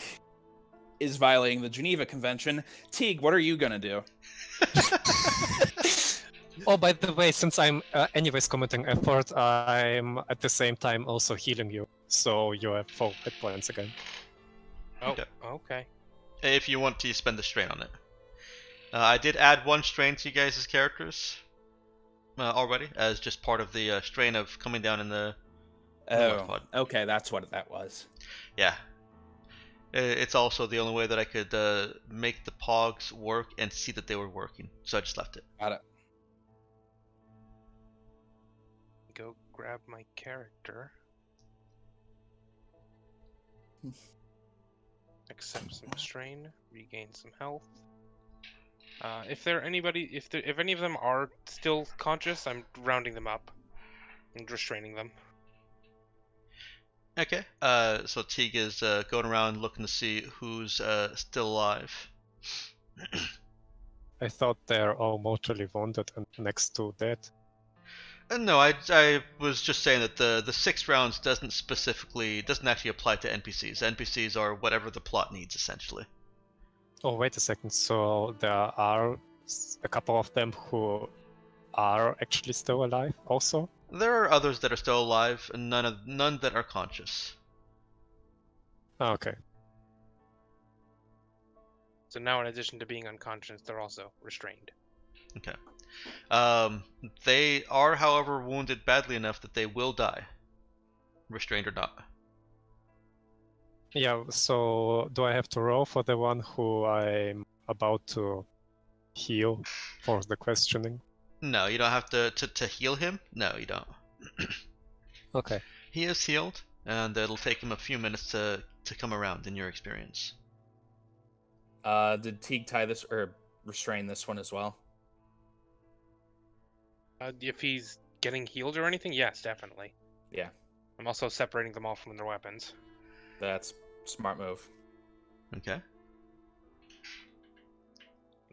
is violating the Geneva Convention. Teague, what are you gonna do? Oh, by the way, since I'm anyways commenting effort, I'm at the same time also healing you, so you have 4 hit points again. Oh, Okay. okay. If you want to spend the strain on it. I did add 1 strain to you guys' characters already, as just part of the strain of coming down in the pod. Okay, that's what that was. Yeah. It's also the only way that I could make the pogs work and see that they were working, so I just left it. Got it. Go grab my character. Accept some strain, regain some health. If any of them are still conscious, I'm rounding them up and restraining them. Okay. So Teague is going around looking to see who's still alive. I thought they're all mortally wounded and next to dead. No, I was just saying that the 6 rounds doesn't actually apply to NPCs. NPCs are whatever the plot needs, essentially. Oh, wait a second. So there are a couple of them who are actually still alive also? There are others that are still alive, and none that are conscious. Oh, okay. So now, in addition to being unconscious, they're also restrained. Okay. They are, however, wounded badly enough that they will die, restrained or not. Yeah, so do I have to roll for the one who I'm about to heal for the questioning? No, you don't have to heal him. No, you don't. Okay. He is healed, and it'll take him a few minutes to come around in your experience. Did Teague tie this or restrain this one as well? If he's getting healed or anything, yes, definitely. Yeah, I'm also separating them all from their weapons. that's smart move. Okay.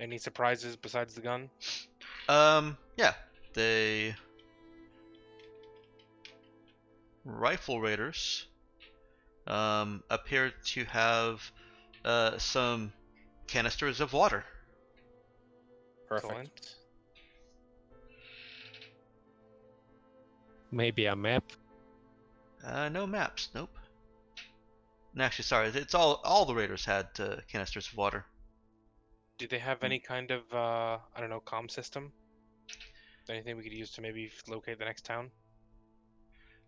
Any surprises besides the gun? Yeah. The rifle raiders appear to have some canisters of water. Perfect. Excellent. Maybe a map? No maps. Nope. And actually, sorry. It's all the raiders had canisters of water. Do they have any kind of, I don't know, comm system? Anything we could use to maybe locate the next town?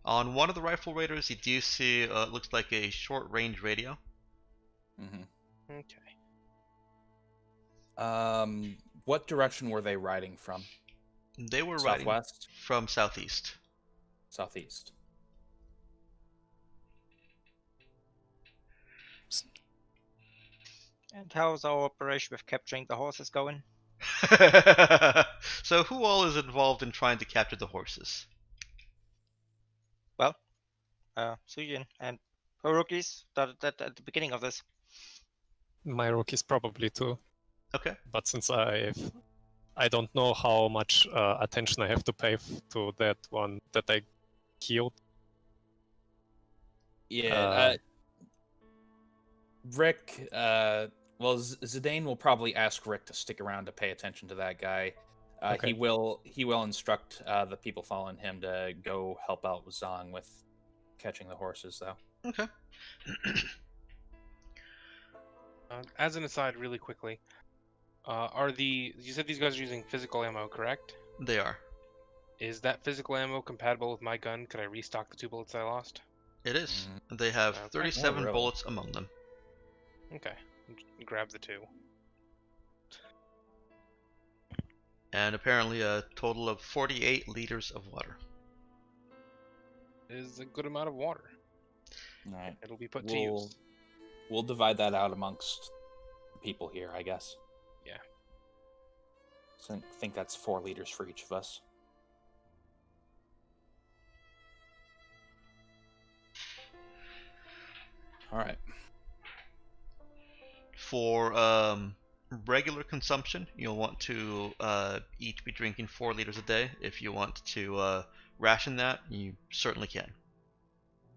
On one of the rifle raiders, you do see looks like a short-range radio. Mm-hmm. Okay. What direction were they riding from? They were riding Southwest? from southeast. Southeast. And how's our operation with capturing the horses going? So who all is involved in trying to capture the horses? Well, Sujin and her rookies started that at the beginning of this. My rookies probably too. Okay. But since I don't know how much attention I have to pay to that one that I killed. Yeah. Rick. Well, Zidane will probably ask Rick to stick around to pay attention to that guy. Okay. He will instruct the people following him to go help out with Zong with catching the horses, though. Okay. As an aside, really quickly, you said these guys are using physical ammo, correct? They are. Is that physical ammo compatible with my gun? Could I restock the 2 bullets I lost? It is. They have Okay. 37 Oh, really? bullets among them. Okay, grab the 2. And apparently a total of 48 liters of water. Is a good amount of water. All right. It'll be put to use. We'll divide that out amongst people here, I guess. Yeah. So I think that's 4 liters for each of us. All right. For regular consumption, you'll want to each be drinking 4 liters a day. If you want to ration that, you certainly can.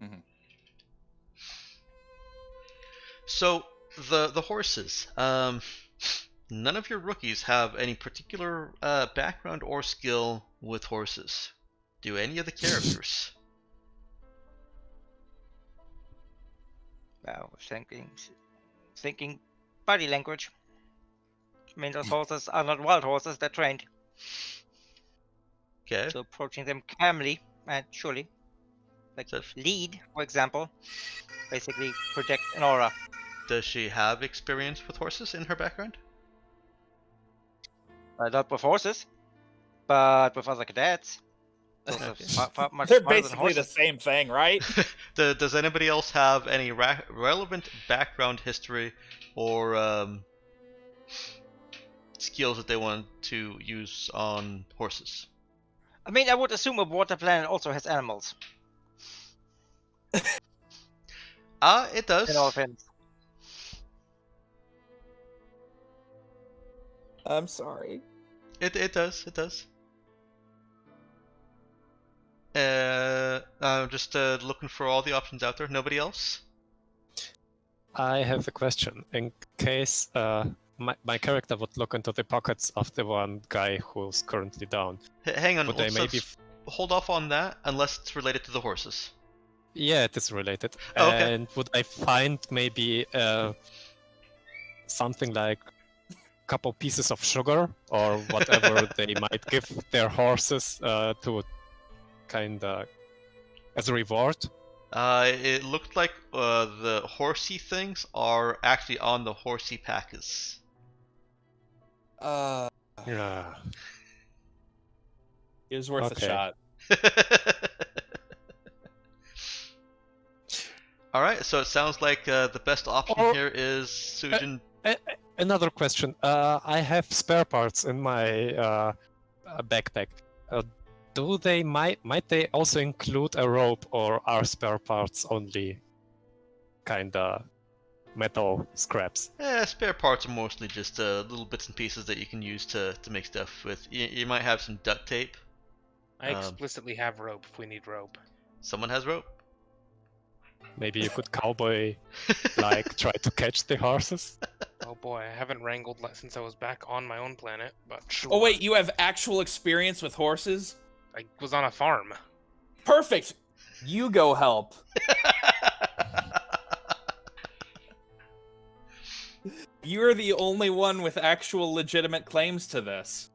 Mhm. So the horses. None of your rookies have any particular background or skill with horses. Do any of the characters? I was thinking body language. I mean, those horses are not wild horses, they're trained. Okay. So approaching them calmly and surely. Like So- lead, for example, basically project an aura. Does she have experience with horses in her background? Not with horses, but with other cadets. Those are far much They're smarter than basically the horses. same thing, right? Does anybody else have any relevant background history or skills that they want to use on horses? I mean, I would assume a water planet also has animals. It does. In all offense. I'm sorry. It does. I'm just looking for all the options out there. Nobody else? I have a question. In case my character would look into the pockets of the one guy who's currently down, Hang on. would they maybe... hold off on that unless it's related to the horses. Yeah, it is related. Oh, okay. And would I find maybe something like a couple pieces of sugar or whatever they might give their horses to kind of as a reward? It looked like the horsey things are actually on the horsey packers. Yeah. It was worth Okay. a shot. All right, so it sounds like the best option Or- here is Sujin. Another question. I have spare parts in my backpack. Might they also include a rope, or are spare parts only kinda metal scraps? Spare parts are mostly just little bits and pieces that you can use to make stuff with. You might have some duct tape. I explicitly have rope if we need rope. Someone has rope. Maybe you could cowboy try to catch the horses? Oh boy, I haven't wrangled since I was back on my own planet, but sure. Oh wait, you have actual experience with horses? I was on a farm. Perfect. You go help. You're the only one with actual legitimate claims to this.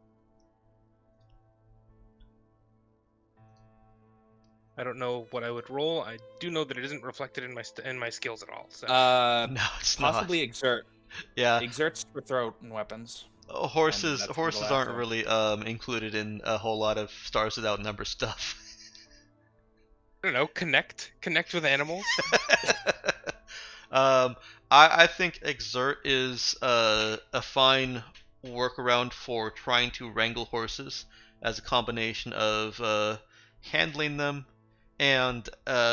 I don't know what I would roll. I do know that it isn't reflected in my skills at all. So No, it's Possibly exert. not. Yeah, Exerts for throat and weapons. horses. And that's Horses the last aren't one. really included in a whole lot of Stars Without Number stuff. I don't know. Connect with animals. I think exert is a fine workaround for trying to wrangle horses as a combination of handling them and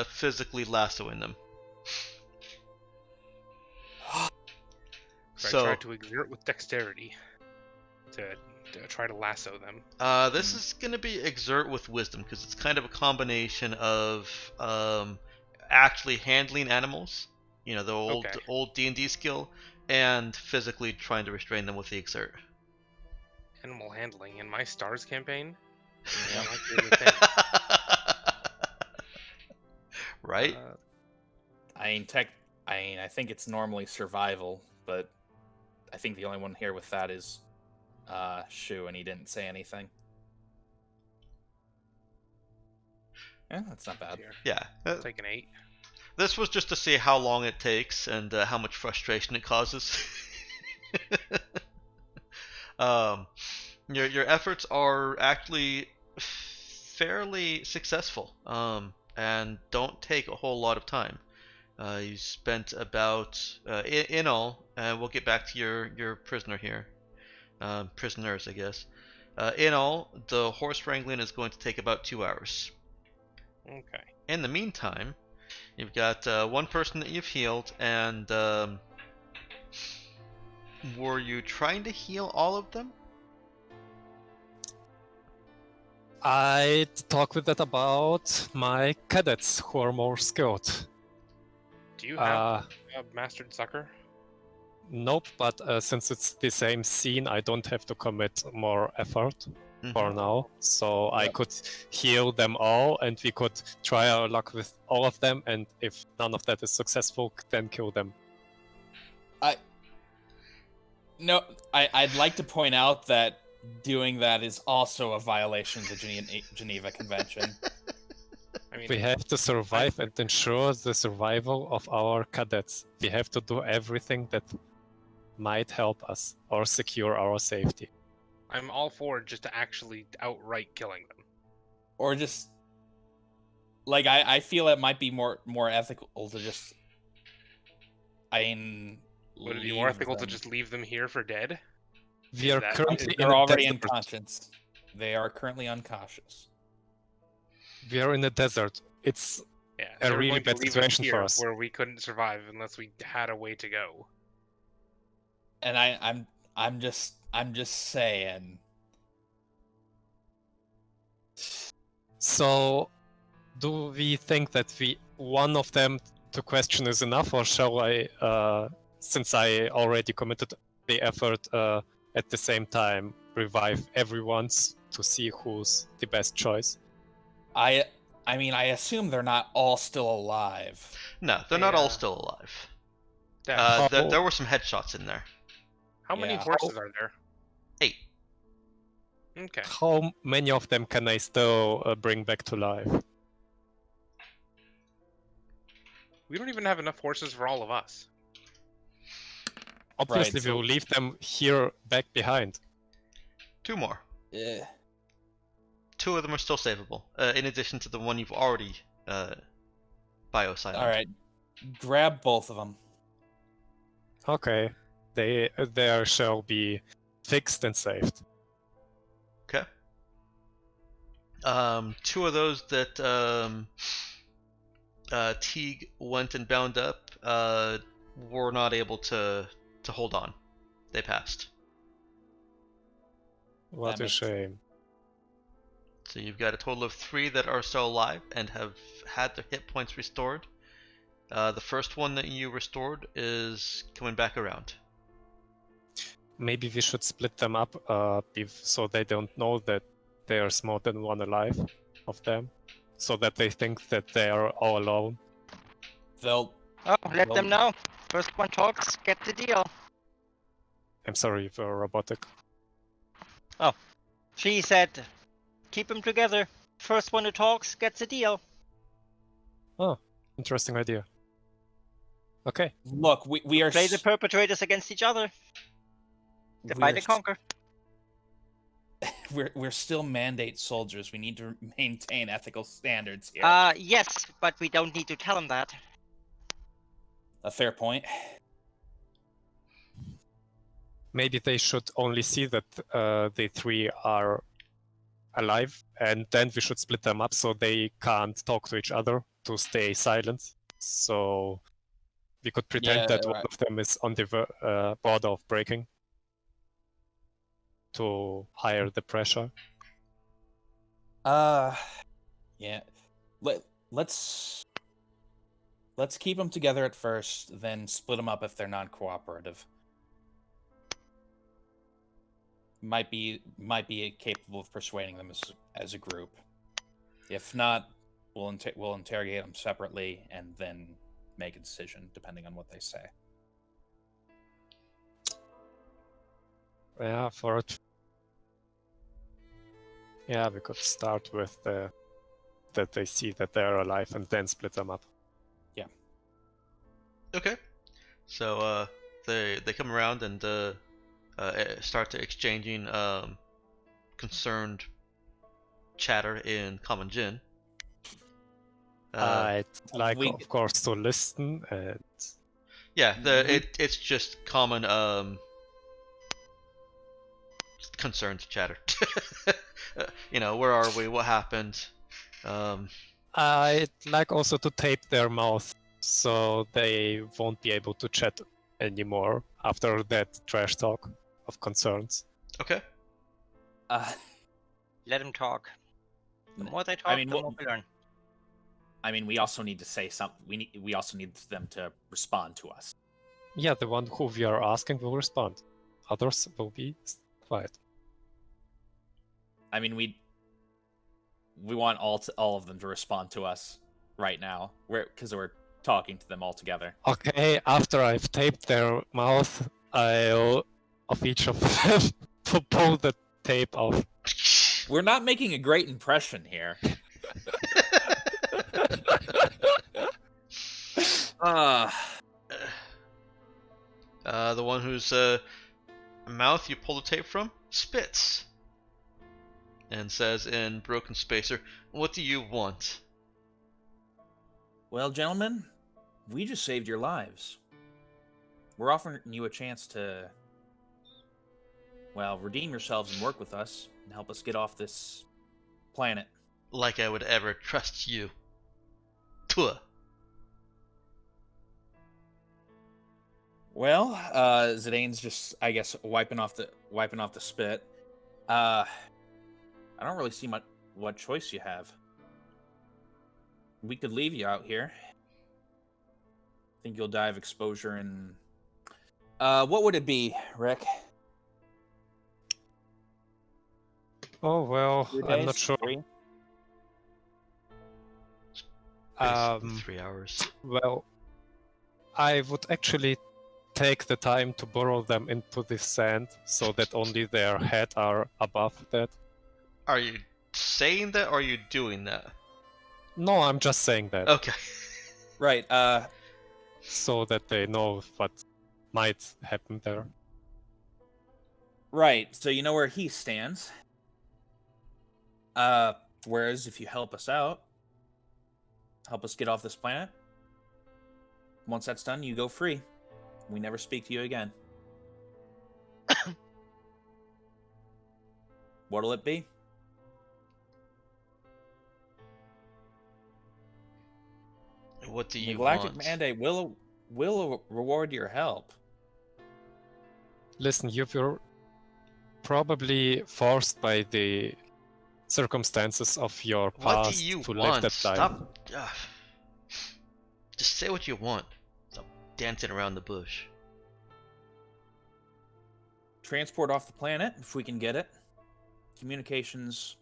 physically lassoing them. So I tried to exert with dexterity to try to lasso them. This is going to be exert with wisdom because it's kind of a combination of actually handling animals, you know, the old D&D skill, and physically trying to restrain them with the exert. Animal handling in my Stars campaign? Yeah. That might be the thing. Right? I think it's normally survival, but I think the only one here with that is Shu, and he didn't say anything. Yeah, that's not bad. Here, Yeah. I'll take an 8. This was just to see how long it takes and how much frustration it causes. Your efforts are actually fairly successful, and don't take a whole lot of time. You spent about in all, and we'll get back to your prisoner here, prisoners, I guess. In all, the horse wrangling is going to take about 2 hours. Okay. In the meantime, you've got one person that you've healed, and were you trying to heal all of them? I talk with that about my cadets who are more skilled. Do you have a mastered sucker? Nope, but since it's the same scene, I don't have to commit more effort for now. So I could heal them all, and we could try our luck with all of them, and if none of that is successful, then kill them. I'd like to point out that doing that is also a violation of the Geneva Convention. I mean, We have to survive and ensure the survival of our cadets. We have to do everything that might help us or secure our safety. I'm all for just to actually outright killing them. Or just like I feel it might be more ethical to just Would it be more ethical to just leave them here for dead? We are currently They're already unconscious. They are currently unconscious. We are in the desert. It's a really bad situation for us. Where we couldn't survive unless we had a way to go. And I'm just saying. So, do we think that one of them to question is enough, or shall I, since I already committed the effort, at the same time revive everyone's to see who's the best choice? I mean, I assume they're not all still alive. No, they're not all still alive. There were some headshots in there. How many horses are there? 8. Okay. How many of them can I still bring back to life? We don't even have enough horses for all of us. Obviously, we'll leave them here back behind. 2 more. Yeah. 2 of them are still savable, in addition to the one you've already bio-signed. All right, grab both of them. Okay, they shall be fixed and saved. Okay. 2 of those that Teague went and bound up were not able to hold on. They passed. What a shame. So you've got a total of 3 that are still alive and have had their hit points restored. The first one that you restored is coming back around. Maybe we should split them up so they don't know that there's more than one alive of them, so that they think that they are all alone. Let them know. First one talks, get the deal. I'm sorry for robotic. Oh, she said, keep them together. First one who talks gets a deal. Oh, interesting idea. Okay. Look, we are play the perpetrators against each other. Divide and conquer. We're still mandate soldiers. We need to maintain ethical standards here. Yes, but we don't need to tell them that. A fair point. maybe they should only see that the three are alive, and then we should split them up so they can't talk to each other to stay silent. So we could pretend Yeah, that one right. of them is on the border of breaking to higher the pressure. Yeah. Let's keep them together at first, then split them up if they're non-cooperative. Might be capable of persuading them as a group. If not, we'll interrogate them separately and then make a decision depending on what they say. Yeah, for it. Yeah, we could start with that they see that they're alive and then split them up. Okay. So they come around and start to exchanging concerned chatter in Common Jin. I'd like, of course, to listen and. Yeah, it's just common concerned chatter. Where are we? What happened? I'd like also to tape their mouth so they won't be able to chat anymore after that trash talk of concerns. Okay. Let them talk. The more they talk, I mean, the more we learn. I mean, we also need to say something. We also need them to respond to us. Yeah, the one who we are asking will respond. Others will be quiet. I mean, we want all of them to respond to us right now, because we're talking to them all together. Okay, after I've taped their mouth, I'll of each of them to pull the tape off. We're not making a great impression here. The one whose mouth you pull the tape from spits and says in broken spacer, "What do you want?" Well, gentlemen, we just saved your lives. We're offering you a chance to, well, redeem yourselves and work with us and help us get off this planet. Like I would ever trust you. Tuh. Well, Zidane's just, I guess, wiping off the spit. I don't really see what choice you have. We could leave you out here. Think you'll die of exposure and... what would it be, Rick? Oh, well, 3 I'm not days? sure. 3? Basically 3 hours. Well, I would actually take the time to burrow them into the sand so that only their head are above that. Are you saying that or are you doing that? No, I'm just saying that. Okay. Right, So that they know what might happen there. right, so you know where he stands. Whereas if you help us out, help us get off this planet, once that's done, you go free. We never speak to you again. What'll it be? What do you The Galactic want? Mandate will reward your help. Listen, you were probably forced by the circumstances of your What do past you to live want? that life. Stop. Just say what you want. Stop dancing around the bush. Transport off the planet, if we can get it. Communications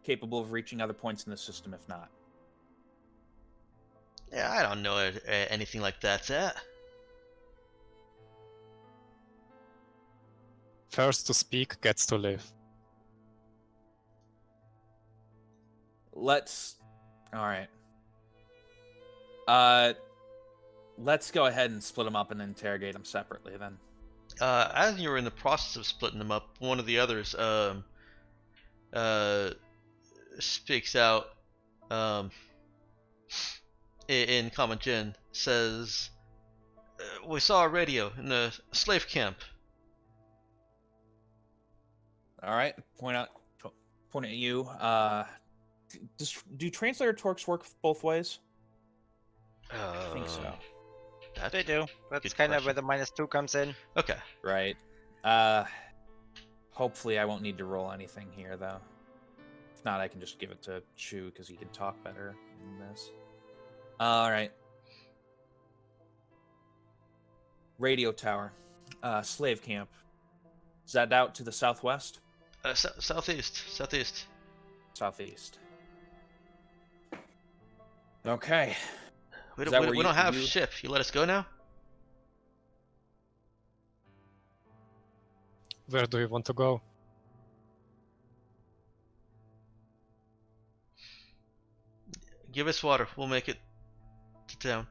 capable of reaching other points in the system, if not. Yeah, I don't know anything like that's at. First to speak gets to live. Alright. Let's go ahead and split them up and interrogate them separately then. As you were in the process of splitting them up, one of the others speaks out in Common Jin, says, "We saw a radio in the slave camp All right. Point at you. Do translator torques work both ways? I think so. That's They do. That's good kind of where question. the -2 comes in. Okay. Right. Hopefully I won't need to roll anything here, though. If not, I can just give it to Chu because he can talk better than this. All right. Radio tower. Slave camp. Is that out to the southwest? Southeast. Southeast. Okay. We Is that don't, where we don't have you- ship. You let us go now? Where do you want to go? Give us water. We'll make it to town.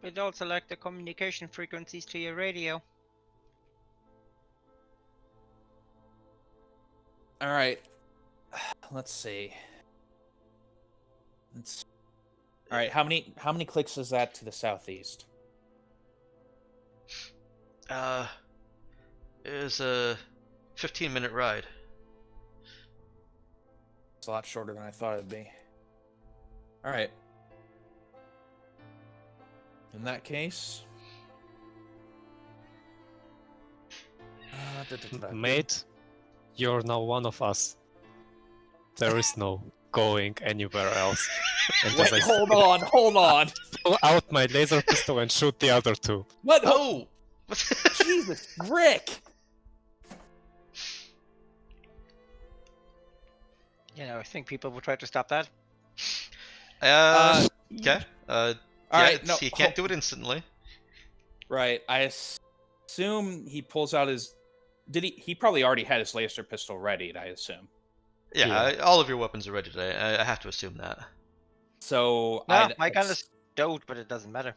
We'd also like the communication frequencies to your radio. All right. Let's see. All right. How many clicks is that to the southeast? It was a 15-minute ride. It's a lot shorter than I thought it'd be. All right. In that case, Mate, you're now one of us. There is no going anywhere else. And as Wait, I hold on. pull out my laser pistol and shoot the other two. What? Oh! Jesus, Rick! I think people will try to stop that. Okay. Alright, no, you can't do it instantly. Right. I assume he pulls out his. Did he? He probably already had his laser pistol readied. I assume. Yeah, Yeah. all of your weapons are ready today. I have to assume that. So No, my gun is stowed, but it doesn't matter.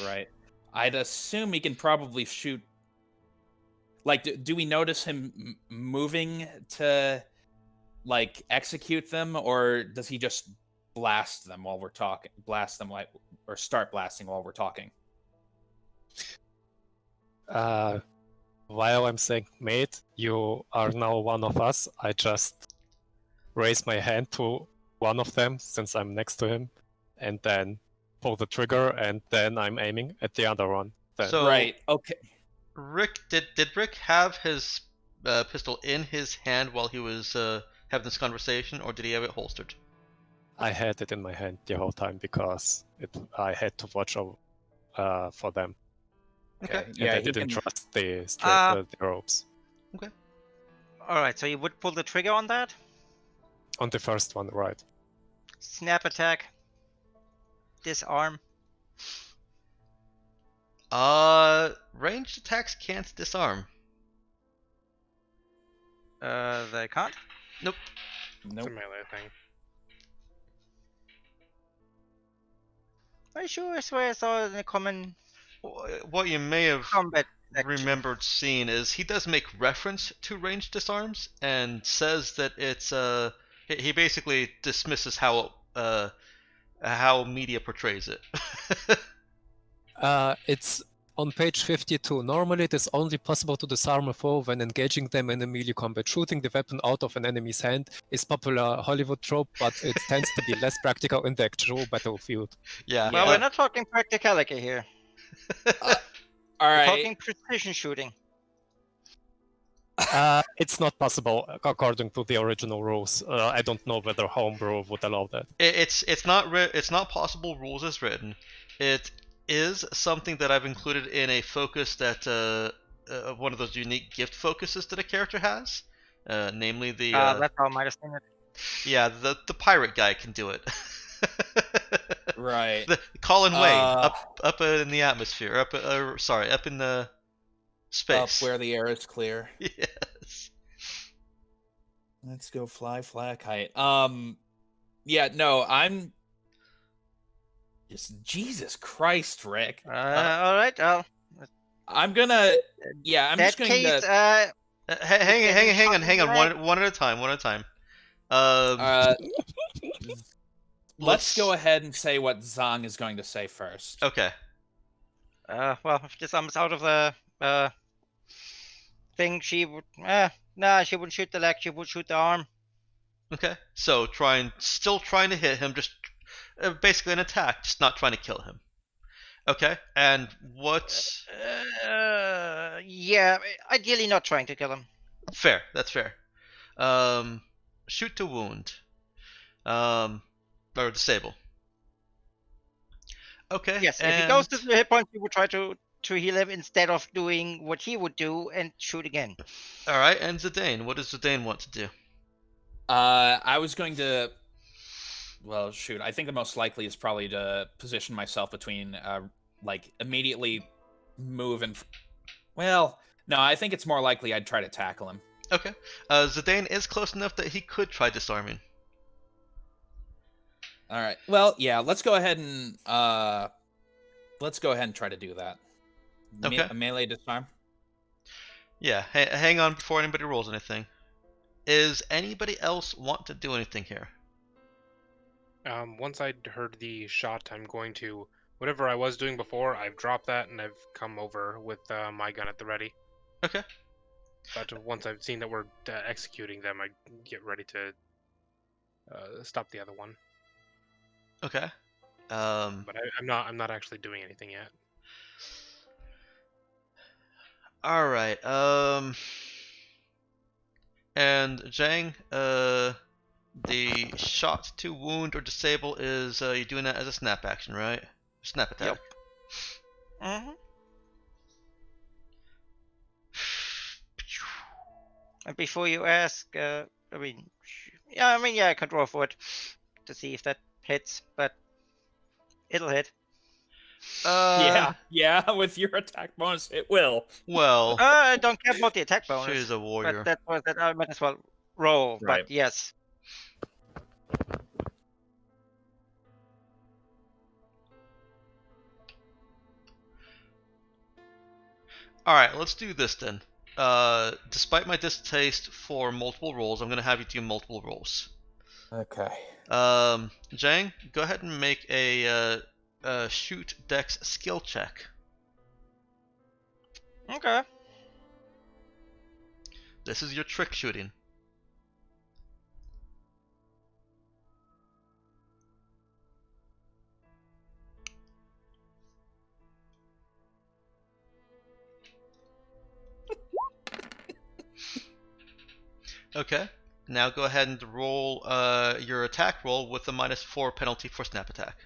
right. I'd assume he can probably shoot. Like, do we notice him moving to, like, execute them, or does he just blast them while we're talking? Blast them or start blasting while we're talking? While I'm saying, mate, you are now one of us, I just raise my hand to one of them since I'm next to him, and then pull the trigger, and then I'm aiming at the other one. Then. So, Right. Okay. Rick, did Rick have his pistol in his hand while he was having this conversation, or did he have it holstered? I had it in my hand the whole time because I had to watch for them. Okay. And Yeah. I He didn't can, trust the ropes. Alright, so you would pull the trigger on that? On the first one, right. Snap attack. Disarm. Ranged attacks can't disarm. They can't? Nope. It's nope. a melee thing. Are you sure? I swear I saw it in a common What you may have combat section. remembered seeing is he does make reference to ranged disarms and says that it's he basically dismisses how media portrays it. It's on page 52. Normally, it is only possible to disarm a foe when engaging them in a melee combat. Shooting the weapon out of an enemy's hand is popular Hollywood trope, but it tends to be less practical in the actual battlefield. Yeah. Well, we're not talking practicality here. All We're right. talking precision shooting. It's not possible according to the original rules. I don't know whether homebrew would allow that. It's not possible rules as written. It is something that I've included in a focus that one of those unique gift focuses that a character has, namely the That's how I might have seen it. yeah, the pirate guy can do it. Right. Colin Wade up in the atmosphere, up in the space. Up where the air is clear. Yes. Let's go fly kite. Yeah, no, I'm just Jesus Christ, Rick. Alright, I'm gonna I'm that just going case, to Hang on, one at a time. let's go ahead and say what Zhang is going to say first. Okay. well, if this arm's out of the think she would. Nah, she wouldn't shoot the leg. She would shoot the arm. Okay, so still trying to hit him, just basically an attack, just not trying to kill him. Okay, and what? Yeah, ideally not trying to kill him. Fair, that's fair. Shoot to wound. Or disable. Okay. Yes, if he goes to the hit point, you would try to heal him instead of doing what he would do and shoot again. All right, and Zidane. What does Zidane want to do? I was going to. Well, shoot. I think the most likely is probably to position myself between, like, immediately move and. Well, no, I think it's more likely I'd try to tackle him. Okay. Zidane is close enough that he could try disarming. All right. Well, yeah. Let's go ahead and try to do that. Okay. Melee disarm. Yeah. Hang on before anybody rolls anything. Is anybody else want to do anything here? Once I'd heard the shot, I'm going to whatever I was doing before. I've dropped that and I've come over with my gun at the ready. Okay. But once I've seen that we're executing them, I get ready to stop the other one. Okay. But I'm not actually doing anything yet. All right. And Zhang, the shot to wound or disable is you're doing that as a snap action, right? Snap attack. Yep. And before you ask, I can draw for it to see if that hits, but it'll hit. Yeah, with your attack bonus, it will. Well, I don't care about the attack bonus. she's a warrior. But that was that I might as well roll. Right. But yes. All right, let's do this then. Despite my distaste for multiple rolls, I'm gonna have you do multiple rolls. Okay. Zhang, go ahead and make a shoot dex skill check. Okay. This is your trick shooting. Okay. Now go ahead and roll your attack roll with a -4 penalty for snap attack.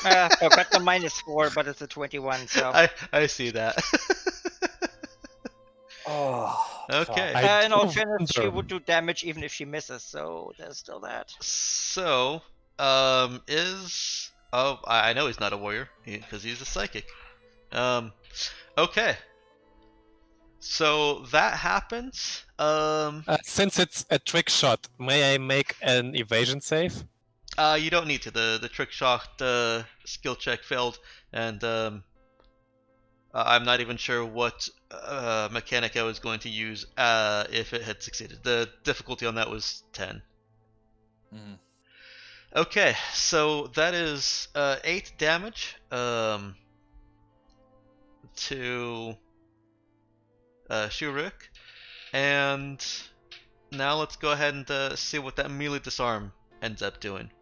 I've got the -4, but it's a 21, so. I see that. Oh. Okay. In all fairness, she would do damage even if she misses, so there's still that. So, I know he's not a warrior because he's a psychic. Okay. So that happens. Since it's a trick shot, may I make an evasion save? You don't need to. The trick shot skill check failed, and I'm not even sure what mechanic I was going to use if it had succeeded. The difficulty on that was 10. Mm. Okay, so that is 8 damage to Shuruk, and now let's go ahead and see what that melee disarm ends up doing.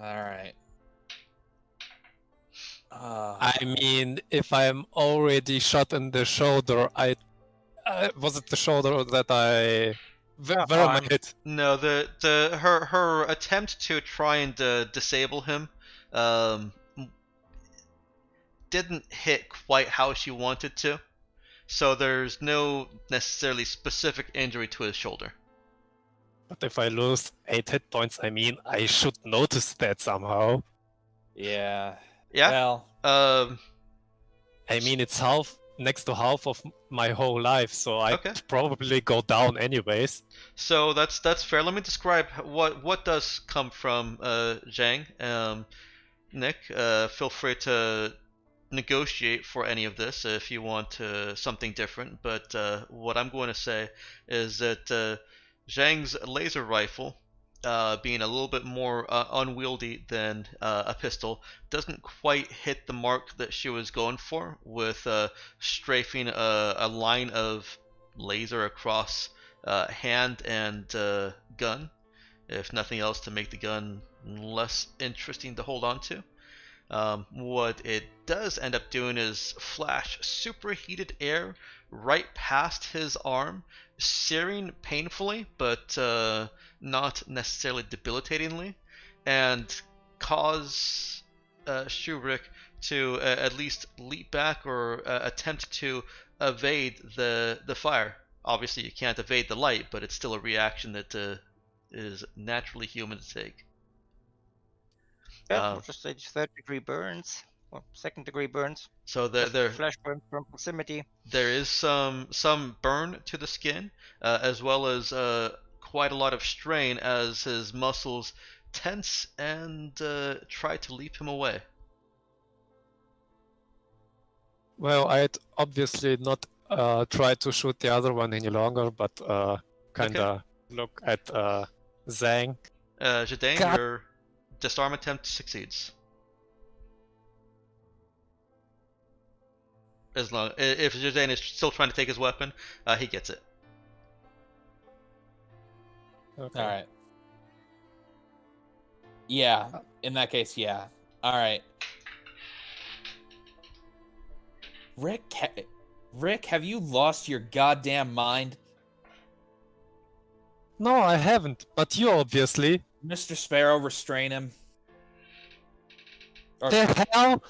All right. I mean, if I'm already shot in the shoulder, was it the shoulder that I made? No, her attempt to try and disable him didn't hit quite how she wanted to, so there's no necessarily specific injury to his shoulder. But if I lose 8 hit points, I mean, I should notice that somehow. Yeah. Yeah. Well. I mean, it's next to half of my whole life, so I'd probably go down anyways. So that's fair. Let me describe what does come from Zhang. Nick, feel free to negotiate for any of this if you want something different. But what I'm going to say is that Zhang's laser rifle being a little bit more unwieldy than a pistol, doesn't quite hit the mark that she was going for with strafing a line of laser across hand and gun, if nothing else to make the gun less interesting to hold on to. What it does end up doing is flash superheated air right past his arm, searing painfully, but not necessarily debilitatingly, and cause Shurik to at least leap back or attempt to evade the fire. Obviously, you can't evade the light, but it's still a reaction that is naturally human to take. Yeah, we'll just say 3rd-degree burns or 2nd-degree burns. So Just there flash burn from proximity. is some burn to the skin, as well as quite a lot of strain as his muscles tense and try to leap him away. Well, I'd obviously not try to shoot the other one any longer, but kinda look at Zhang. Zidane, God. your disarm attempt succeeds. As long if Zidane is still trying to take his weapon, he gets it. Okay. All right. Yeah. In that case, yeah. All right. Rick, have you lost your goddamn mind? No, I haven't, but you obviously. Mr. Sparrow, restrain him. Or- The hell?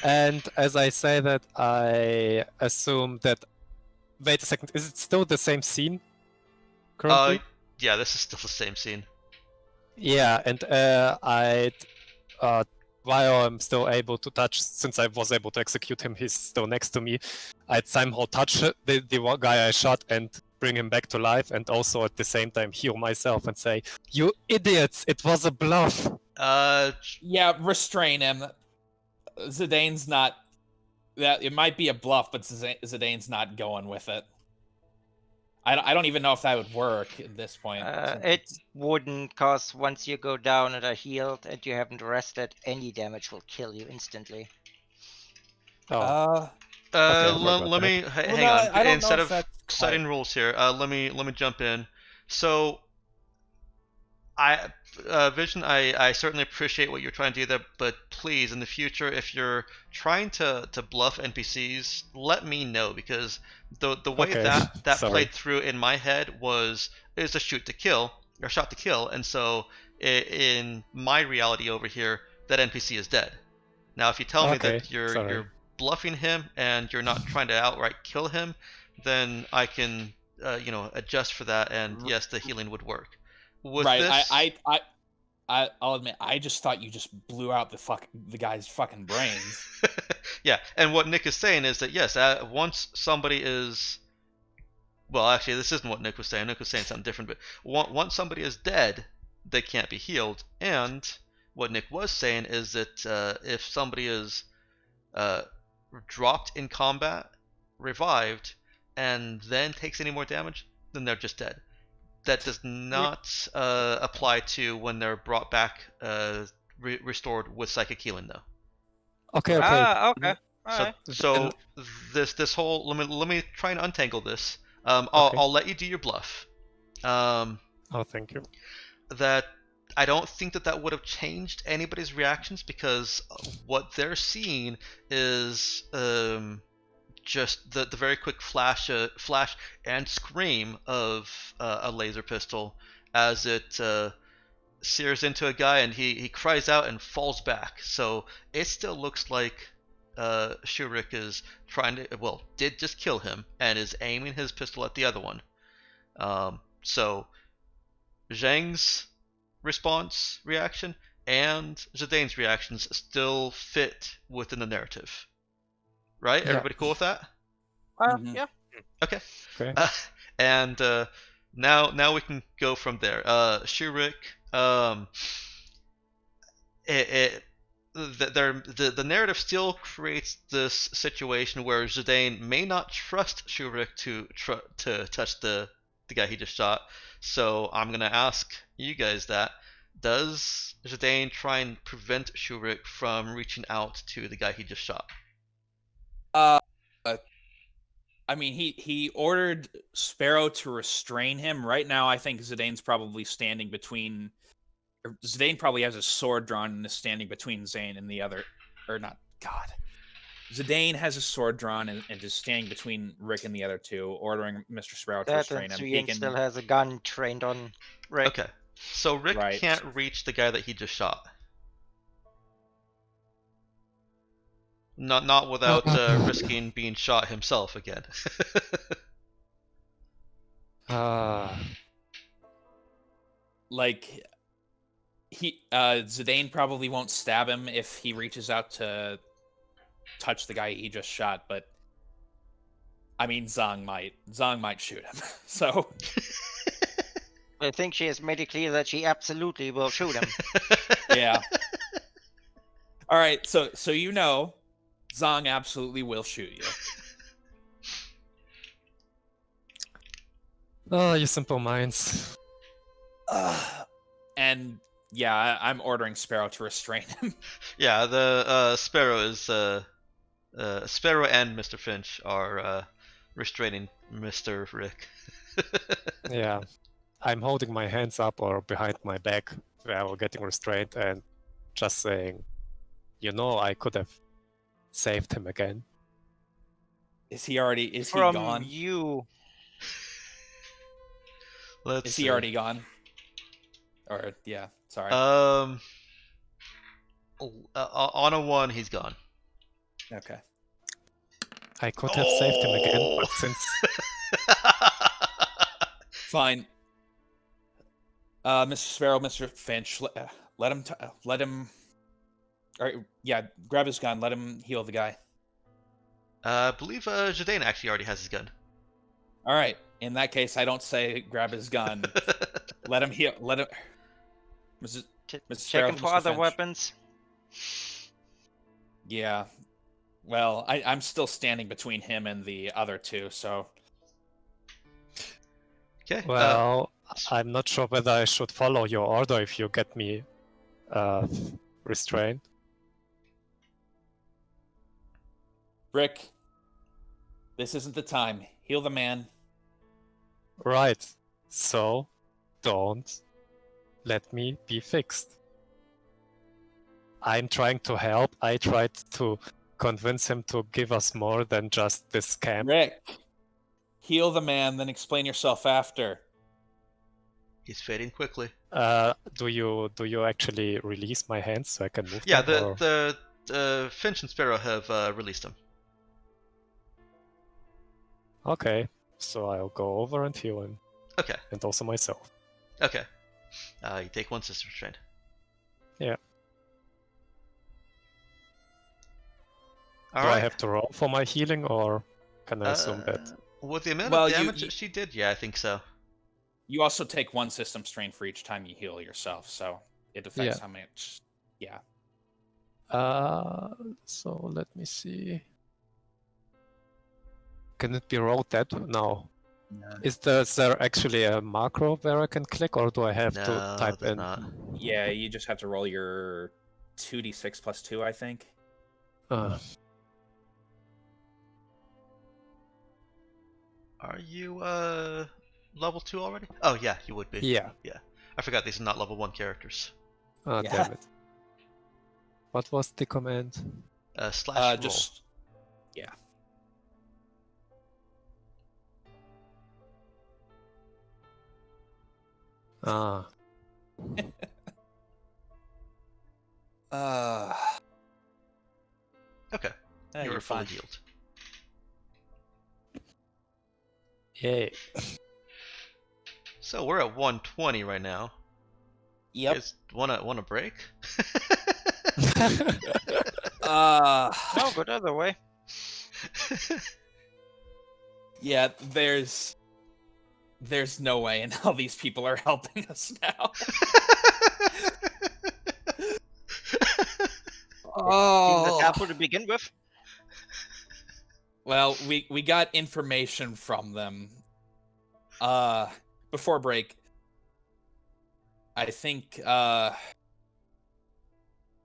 And as I say that, I assume that. Wait a second, is it still the same scene? Currently? Yeah, this is still the same scene. Yeah, and while I'm still able to touch, since I was able to execute him, he's still next to me. I'd somehow touch the one guy I shot and bring him back to life, and also at the same time heal myself and say, "You idiots! It was a bluff." Yeah, restrain him. Zidane's not. That it might be a bluff, but Zidane's not going with it. I don't even know if that would work at this point. It wouldn't, cause once you go down and are healed and you haven't rested, any damage will kill you instantly. Oh, Let me hang on. I don't Instead know of if citing rules here, let me jump in. So, Vision, I certainly appreciate what you're trying to do there, but please, in the future, if you're trying to bluff NPCs, let me know, because the way Okay, that sorry. played through in my head is a shoot to kill or shot to kill, and so in my reality over here, that NPC is dead. Now, if you tell me Okay, that you're sorry. bluffing him and you're not trying to outright kill him, then I can adjust for that, and yes, the healing would work. With right. this, I'll admit, I just thought you just blew out the guy's fucking brains. yeah, and what Nick is saying is that yes, once somebody is, well, actually, this isn't what Nick was saying. Nick was saying something different. But once somebody is dead, they can't be healed. And what Nick was saying is that if somebody is dropped in combat, revived, and then takes any more damage, then they're just dead. That does not apply to when they're brought back, restored with psychic healing, though. Okay. Okay. So this whole let me try and untangle this. Okay. I'll let you do your bluff. Oh, thank you. That I don't think that would have changed anybody's reactions, because what they're seeing is just the very quick flash and scream of a laser pistol as it sears into a guy, and he cries out and falls back. So it still looks like Shurik is did just kill him and is aiming his pistol at the other one. So Zhang's reaction and Zidane's reactions still fit within the narrative. Right? Yeah. Everybody cool with that? Yeah. Okay. Okay. And now we can go from there. Shurik, the narrative still creates this situation where Zidane may not trust Shurik to touch the the guy he just shot. So I'm gonna ask you guys that. Does Zidane try and prevent Shurik from reaching out to the guy he just shot? I mean, he ordered Sparrow to restrain him. Right now, I think Zidane's probably standing between. Or Zidane probably has a sword drawn and is standing between Zane and the other, or not. God, Zidane has a sword drawn and is standing between Rick and the other two, ordering Mr. Sparrow to That and restrain him. Suyin still has a gun trained on Rick. Okay, so Rick Right. can't reach the guy that he just shot. Not without risking being shot himself again. Like Zidane probably won't stab him if he reaches out to touch the guy he just shot, but I mean Zhang might shoot him. So I think she has made it clear that she absolutely will shoot him. yeah. All right, so Zhang absolutely will shoot you. Oh, you simple minds. And yeah, I'm ordering Sparrow to restrain him. Yeah, the Sparrow is Sparrow and Mr. Finch are restraining Mr. Rick. Yeah. I'm holding my hands up or behind my back while getting restrained and just saying, I could have saved him again. Is he From gone? you. Is he already gone? Or yeah, sorry. On a 1, he's gone. Okay. I could have saved him again, but since Fine. Mr. Sparrow, Mr. Finch, let him. All right, yeah, grab his gun. Let him heal the guy. I believe Zidane actually already has his gun. All right. In that case, I don't say grab his gun. Let him heal. Let him. Mr. Sparrow, Checking for Mr. other Finch. weapons. Yeah. Well, I'm still standing between him and the other two, so. Okay. well, I'm not sure whether I should follow your order if you get me restrained. Rick, this isn't the time. Heal the man. Right. So, don't let me be fixed. I'm trying to help. I tried to convince him to give us more than just this camp. Rick, heal the man, then explain yourself after. He's fading quickly. Do you actually release my hands so I can move Yeah, them? Or... the Finch and Sparrow have released him. Okay, so I'll go over and heal him. Okay. And also myself. Okay. You take 1 system strain. Yeah. All Do right. I have to roll for my healing, or can I assume that? With the amount Well, of you- damage that she did, yeah, I think so. You also take 1 system strain for each time you heal yourself, so it affects how much. Yeah. So let me see. Can it be rolled that? No. Is there actually a macro where I can click, or do I have No, to type there's in? not. Yeah, you just have to roll your 2d6 plus 2, I think. Are you level 2 already? Oh yeah, you would be. Yeah. Yeah. I forgot these are not level 1 characters. Oh, Yeah. damn it. What was the command? Slash roll. Just yeah. Ah. Okay. Yeah, you you're are fully fine. healed. Yay. So we're at 120 right now. Yep. You guys wanna break? No, good other way. Yeah, there's no way in hell these people are helping us now. Seems a tackle to begin with. Well, we got information from them. Before break, I think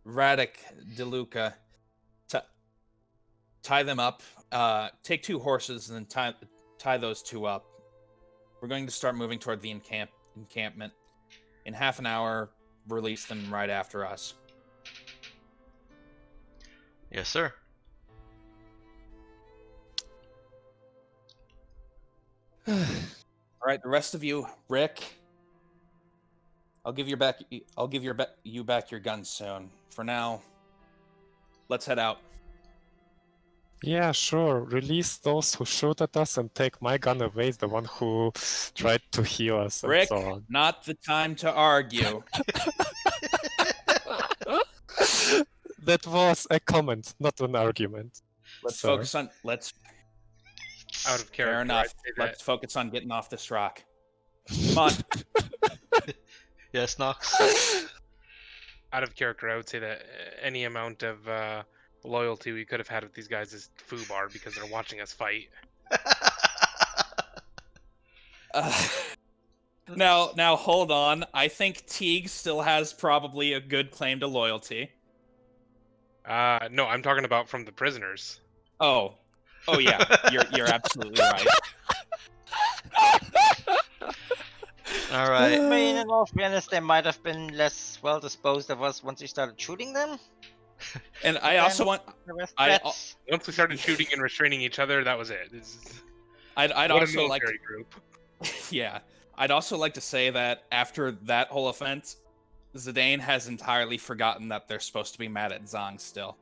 Radek, DeLuca, tie them up. Take 2 horses and then tie those 2 up. We're going to start moving toward the encampment. In half an hour, release them right after us. Yes, sir. All right, the rest of you, Rick. I'll give you back your guns soon. For now, let's head out. Yeah, sure. Release those who shoot at us and take my gun away, the one who tried to heal us and Rick, so on. not the time to argue. That was a comment, not an argument. Let's Sir. focus on Out of character. Fair enough. I'd say Let's that focus on getting off this rock. Come on. Yes, Nox. out of character, I would say that any amount of loyalty we could have had with these guys is foobar because they're watching us fight. Now hold on. I think Teague still has probably a good claim to loyalty. No, I'm talking about from the prisoners. Oh yeah, you're absolutely right. All I right. mean, in all fairness, they might have been less well disposed of us once we started shooting them. And I also want The rest I- threats. Once we started shooting and restraining each other, that was it. I'd What a also like military group. yeah. I'd also like to say that after that whole offense, Zidane has entirely forgotten that they're supposed to be mad at Zong still.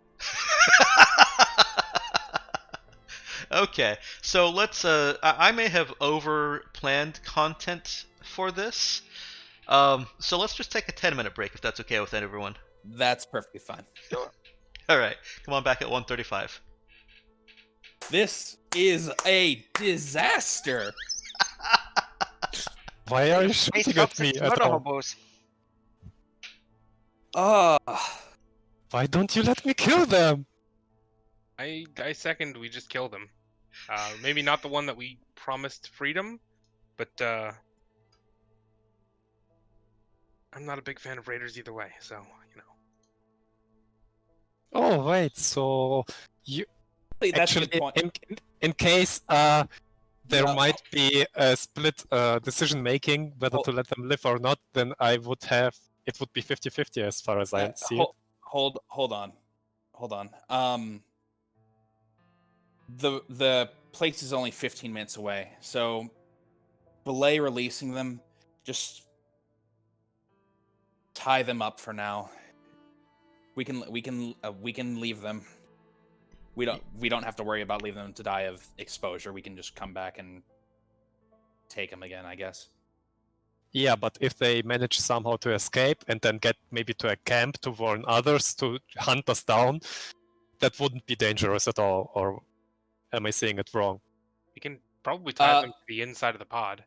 Okay, so let's. I may have over planned content for this. So let's just take a 10-minute break if that's okay with everyone. That's perfectly fine. All right, come on back at 1:35. This is a disaster. Why are you Hey, shooting stop at me this at murder all? hobos. Why don't you let me kill them? I second we just kill them. Maybe not the one that we promised freedom, but I'm not a big fan of raiders either way, so you know. Oh wait, so you That's a actually good point. in case there No. might be a split decision making whether to let them live or not, then I would have it would be 50-50 as far as I see it. Hold on. The place is only 15 minutes away, so belay releasing them. Just tie them up for now. We can leave them. We don't have to worry about leaving them to die of exposure. We can just come back and take them again, I guess. Yeah, but if they manage somehow to escape and then get maybe to a camp to warn others to hunt us down, that wouldn't be dangerous at all, or am I saying it wrong? We can probably tie them to the inside of the pod.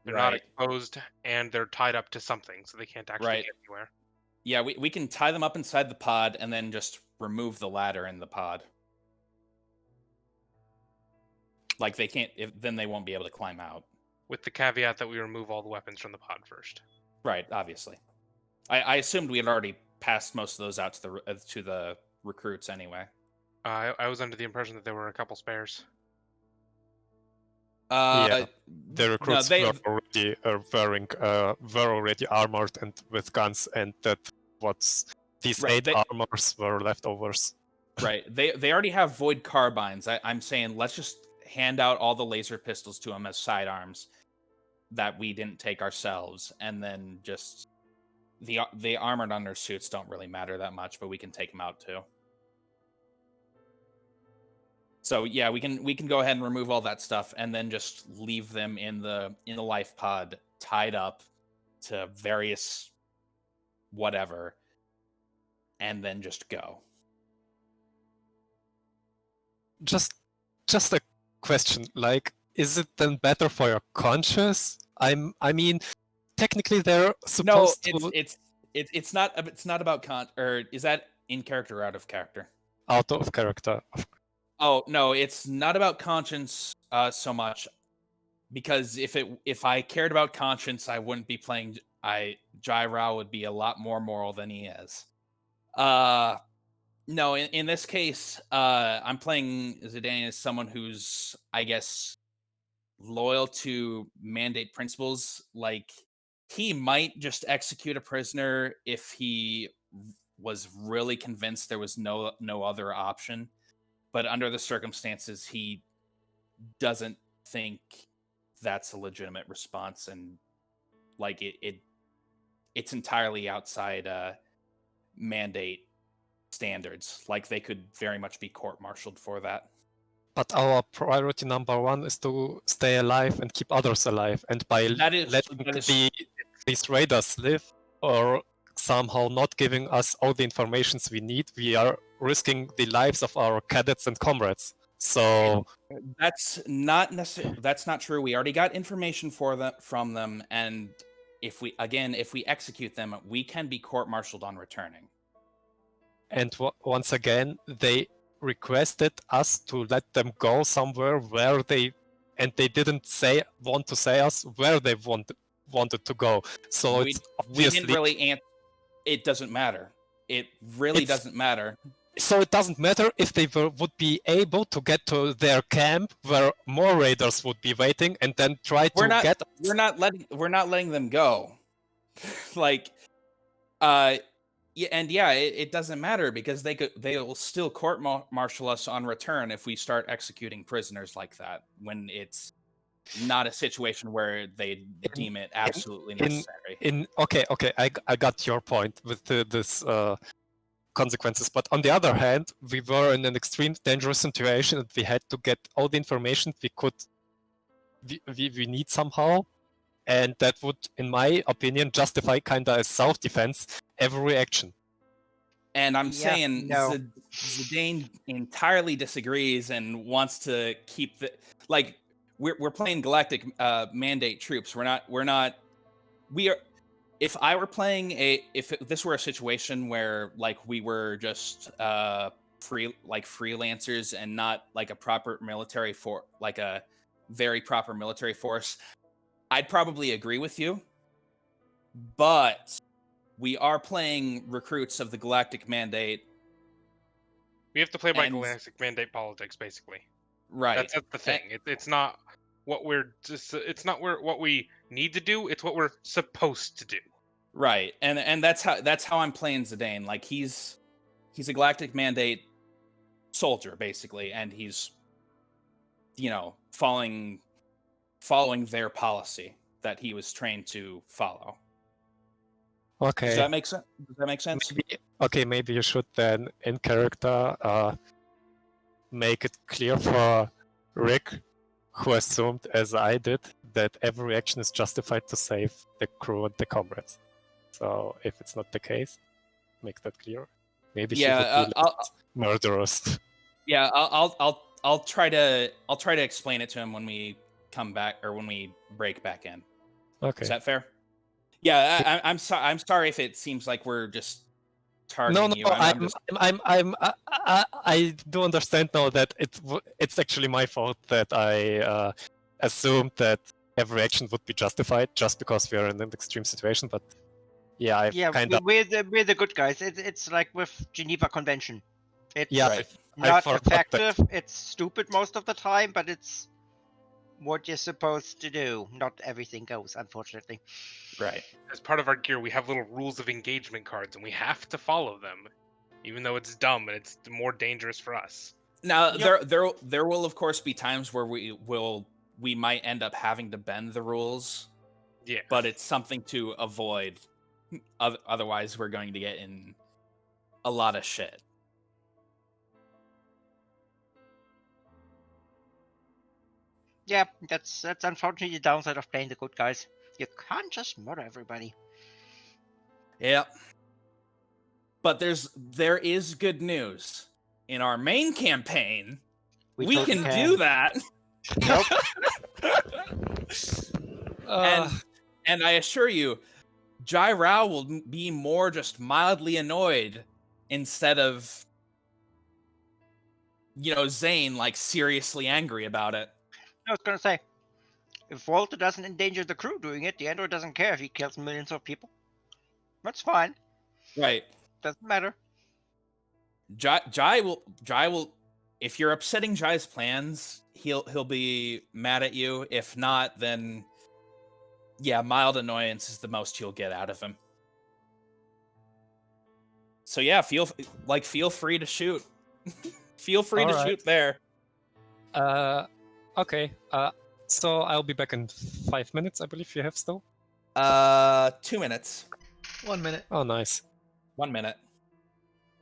They're not Right. exposed and they're tied up to something, so they can't actually Right. get anywhere. Yeah, we can tie them up inside the pod and then just remove the ladder in the pod. Like they can't, then they won't be able to climb out. With the caveat that we remove all the weapons from the pod first. Right, obviously. I assumed we had already passed most of those out to the recruits anyway. I was under the impression that there were a couple spares. Yeah, the no, recruits were already armored and with guns, and that these Right, 8 armors were leftovers. Right, they already have void carbines. I'm saying let's just hand out all the laser pistols to them as sidearms that we didn't take ourselves, and then just the armored undersuits don't really matter that much, but we can take them out too. So yeah, we can go ahead and remove all that stuff, and then just leave them in the life pod, tied up to various whatever, and then just go. Just a question, like, is it then better for your conscience? I mean, technically they're supposed to. It's not about or is that in character or out of character? Out of character. Oh no, it's not about conscience so much. because if I cared about conscience, I wouldn't be playing. Jai Rao would be a lot more moral than he is. No, in this case, I'm playing Zidane as someone who's, I guess, loyal to mandate principles. Like, he might just execute a prisoner if he was really convinced there was no other option. But under the circumstances, he doesn't think that's a legitimate response, and like it's entirely outside mandate standards. Like, they could very much be court-martialed for that. But our priority number one is to stay alive and keep others alive. And by letting these raiders live, or somehow not giving us all the informations we need, we are risking the lives of our cadets and comrades. So that's not true. We already got information from them, and if we execute them, we can be court-martialed on returning. And once again, they requested us to let them go somewhere where they didn't want to say us where they wanted to go. So it's obviously... We didn't really answer. It doesn't matter. It really doesn't matter. So it doesn't matter if they would be able to get to their camp where more raiders would be waiting, and then try to get. We're not letting them go. Like, it doesn't matter, because they'll still court-martial us on return if we start executing prisoners like that, when it's not a situation where they deem it absolutely necessary. Okay, I got your point with this consequences, but on the other hand, we were in an extreme dangerous situation, and we had to get all the information we need somehow, and that would, in my opinion, justify kinda as self-defense every action. And I'm saying Zidane entirely disagrees and wants to keep we're playing galactic mandate troops. If I were playing if this were a situation where like we were just freelancers and not like a proper military a very proper military force, I'd probably agree with you. But we are playing recruits of the Galactic Mandate. We have to play by Galactic Mandate politics, basically. Right. That's the thing. It's not what what we need to do. It's what we're supposed to do. Right. And that's how I'm playing Zidane. Like, he's a Galactic Mandate soldier, basically, and he's following their policy that he was trained to follow. Okay. Does that make sense? Maybe you should then, in character, make it clear for Rick, who assumed, as I did, that every action is justified to save the crew and the comrades. So if it's not the case, make that clear. Maybe he would be murderous. Yeah, I'll try to explain it to him when we come back, or when we break back in. Okay. Is that fair? Yeah, I'm sorry if it seems like we're just targeting you. I do understand now that it's actually my fault that I assumed that every action would be justified just because we are in an extreme situation. But yeah, we're the good guys. It's like with Geneva Convention. It's not effective. It's stupid most of the time, but it's what you're supposed to do. Not everything goes, unfortunately. Right. As part of our gear, we have little rules of engagement cards, and we have to follow them, even though it's dumb and it's more dangerous for us. Now, there will of course be times where we might end up having to bend the rules. Yeah. But it's something to avoid. Otherwise, we're going to get in a lot of shit. Yeah, that's unfortunately the downside of playing the good guys. You can't just murder everybody. Yeah. But there is good news. In our main campaign, we can do that. Nope. And I assure you, Jai Rao will be more just mildly annoyed instead of, Zane, like, seriously angry about it. I was gonna say, If Walter doesn't endanger the crew doing it, the android doesn't care if he kills millions of people. That's fine. Right. Doesn't matter. Jai will if you're upsetting Jai's plans, he'll be mad at you. If not, then yeah, mild annoyance is the most you'll get out of him. So yeah, feel free to shoot. Feel free to Alright. shoot there. Okay. So I'll be back in 5 minutes, I believe you have still. 2 minutes. 1 minute. Oh, nice. 1 minute.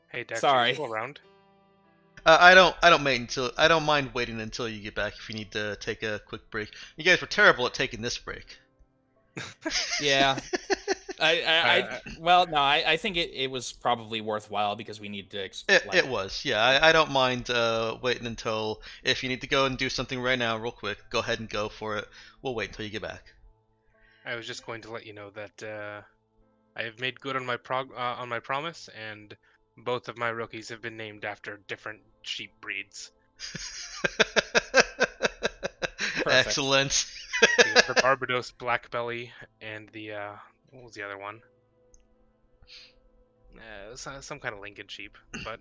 Hey, Dex, Sorry. are you still around? I don't mind waiting until you get back if you need to take a quick break. You guys were terrible at taking this break. Yeah. I think it was probably worthwhile because we need to. It was, yeah. I don't mind waiting until if you need to go and do something right now, real quick. Go ahead and go for it. We'll wait until you get back. I was just going to let you know that I have made good on my promise, and both of my rookies have been named after different sheep breeds. Excellent. The Barbados Black Belly and the what was the other one? Some kind of Lincoln sheep, but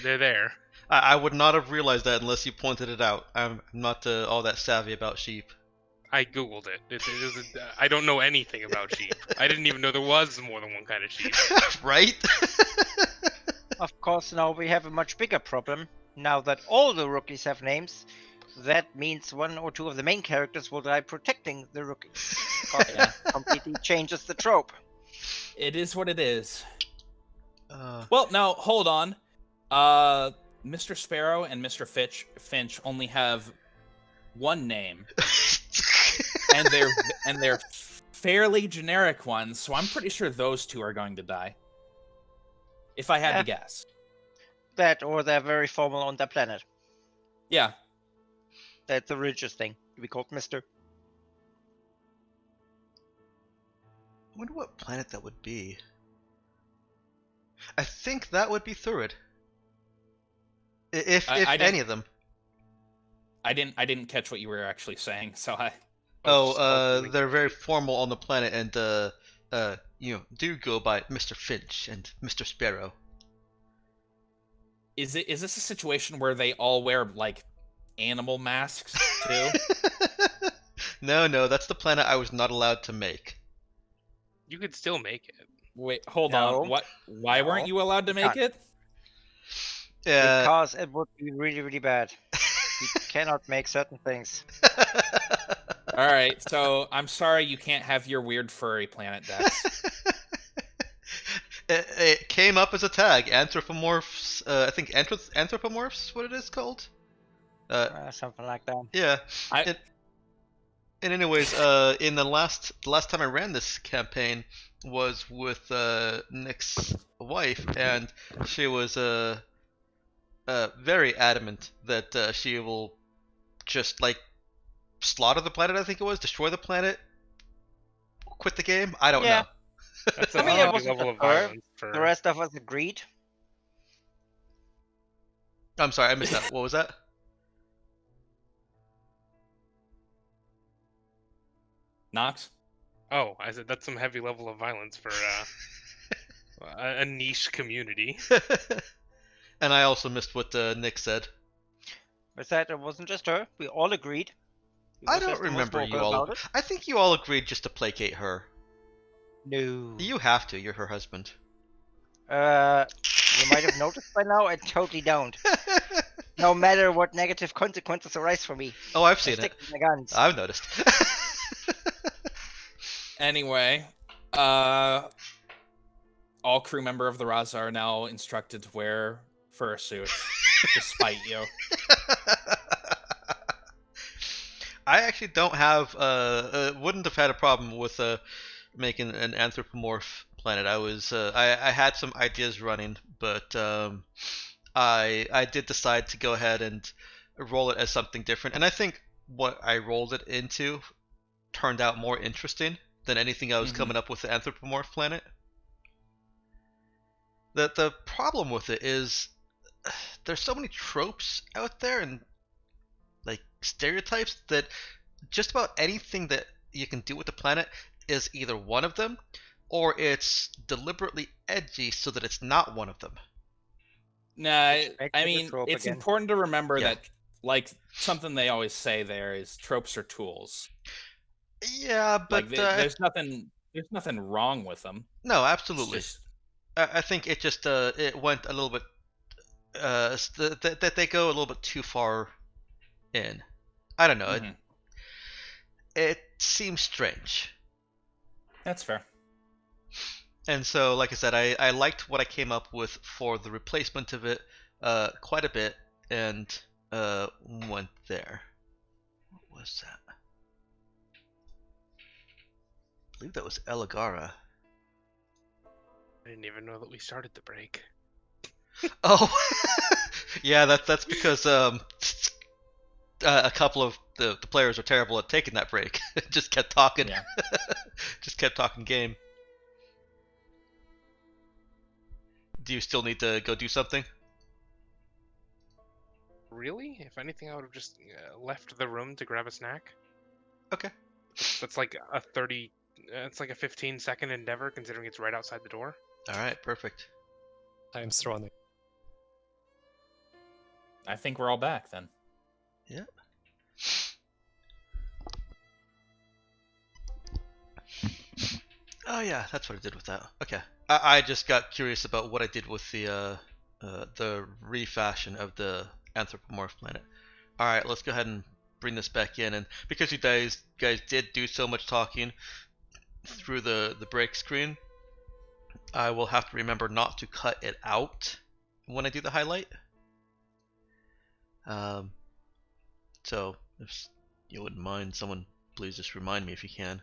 they're there. I would not have realized that unless you pointed it out. I'm not all that savvy about sheep. I googled it. I don't know anything about sheep. I didn't even know there was more than one kind of sheep. Right? Of course, now we have a much bigger problem. Now that all the rookies have names, that means one or two of the main characters will die protecting the rookies. Yeah. Completely changes the trope. It is what it is. Uh, Well, now hold on. Mr. Sparrow and Mr. Finch only have one name, and they're fairly generic ones. So I'm pretty sure those two are going to die. If I had to guess. That or they're very formal on their planet. Yeah. That's the religious thing. To be called Mr. I wonder what planet that would be. I think that would be Thurid. If any of them. I didn't catch what you were actually saying, so I. They're very formal on the planet, and do go by Mr. Finch and Mr. Sparrow. Is this a situation where they all wear like animal masks too? No, that's the planet I was not allowed to make. You could still make it. Wait, hold No. on. What? Why weren't you allowed to make it? Because it would be really, really bad. You cannot make certain things. All right, so I'm sorry you can't have your weird furry planet, Dex. It came up as a tag, anthropomorphs. I think anthropomorphs, what it is called. Something like that. Yeah. I- And anyways, in the last time I ran this campaign was with Nick's wife, and she was very adamant that she will just like slaughter the planet. I think it was destroy the planet, quit the game. I don't know. That's I a mean, it heavy wasn't level of just her. violence for. The rest of us agreed. I'm sorry, I missed that. What was that? Knox? Oh, I said that's some heavy level of violence for a niche community. And I also missed what Nick said. But that it wasn't just her. We all agreed. I don't remember you all. I think you all agreed just to placate her. No. You have to. You're her husband. You might have noticed by now. I totally don't. No matter what negative consequences arise for me. Oh, I've I seen it. stick to my guns. I've noticed. Anyway, all crew member of the Raza are now instructed to wear fursuits to spite you. I actually don't have wouldn't have had a problem with making an anthropomorph planet. I had some ideas running, but I did decide to go ahead and roll it as something different. And I think what I rolled it into turned out more interesting than anything I was coming up with the anthropomorph planet. The problem with it is there's so many tropes out there and like stereotypes that just about anything that you can do with the planet is either one of them, or it's deliberately edgy so that it's not one of them. Nah, Which makes I it a mean, trope it's again. important to remember Yeah. that, like, something they always say there is tropes are tools. Yeah, Like, but there's nothing wrong with them. no, It's absolutely. just I think it just it went a little bit that they go a little bit too far in. I don't know. mhm. It seems strange. That's fair. And so, like I said, I liked what I came up with for the replacement of it quite a bit, and went there. What was that? I believe that was Eligara. I didn't even know that we started the break. Oh, yeah, that's because a couple of the players are terrible at taking that break. Just kept talking. Yeah. Just kept talking game. Do you still need to go do something? Really? If anything, I would have just left the room to grab a snack. Okay. That's like a 30. It's like a 15-second endeavor, considering it's right outside the door. All right, perfect. Time's running. I think we're all back then. Yep. Oh yeah, that's what I did with that. Okay. I just got curious about what I did with the refashion of the anthropomorph planet. All right, let's go ahead and bring this back in, and because you guys did do so much talking through the break screen, I will have to remember not to cut it out when I do the highlight. So if you wouldn't mind, someone please just remind me if you can.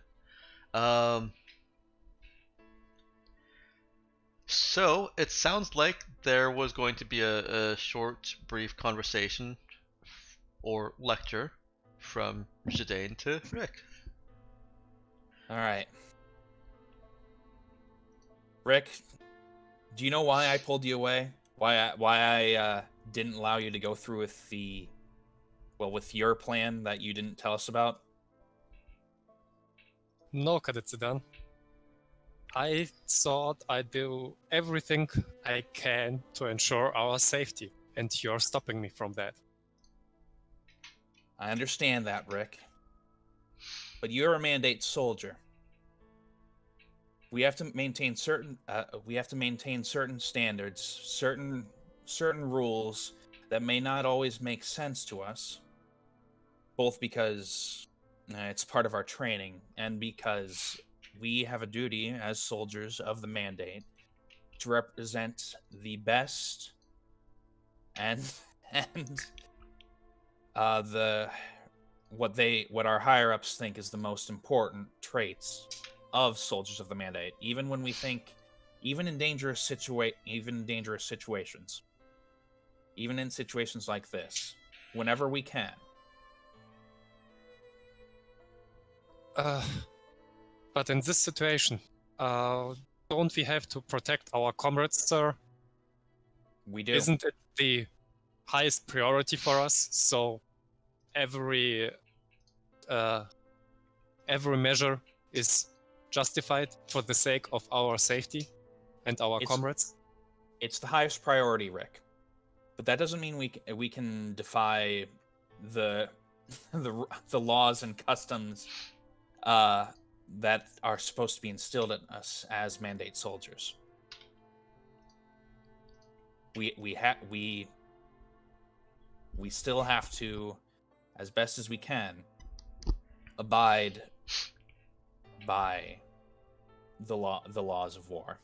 So it sounds like there was going to be a short, brief conversation or lecture from Zidane to Rick. All right. Rick, do you know why I pulled you away? Why I didn't allow you to go through with with your plan that you didn't tell us about? No, Cadet Zidane. I thought I'd do everything I can to ensure our safety, and you're stopping me from that. I understand that, Rick. But you're a mandate soldier. We have to maintain certain standards, certain rules that may not always make sense to us, both because it's part of our training and because we have a duty as soldiers of the mandate to represent the best and what our higher ups think is the most important traits of soldiers of the mandate, even in dangerous situations, even in situations like this, whenever we can. But in this situation, don't we have to protect our comrades, sir? We do. Isn't it the highest priority for us? So every measure is justified for the sake of our safety and our comrades. It's the highest priority, Rick. But that doesn't mean we can defy the laws and customs that are supposed to be instilled in us as mandate soldiers. We still have to, as best as we can, abide by the laws of war.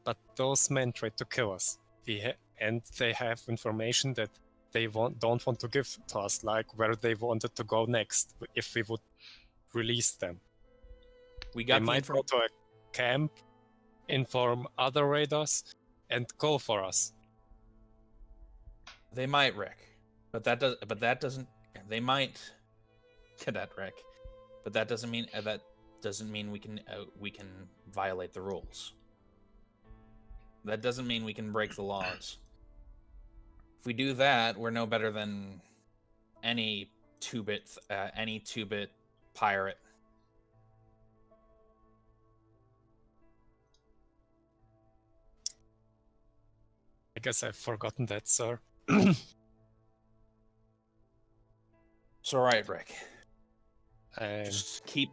But those men tried to kill us, and they have information that they don't want to give to us, like where they wanted to go next if we would release them. They might go to a camp, inform other raiders, and go for us. They might, Rick, but that doesn't. They might, Cadet Rick, but that doesn't mean we can violate the rules. That doesn't mean we can break the laws. If we do that, we're no better than any any 2-bit pirate. I guess I've forgotten that, sir. It's all right, Rick. I'm Just keep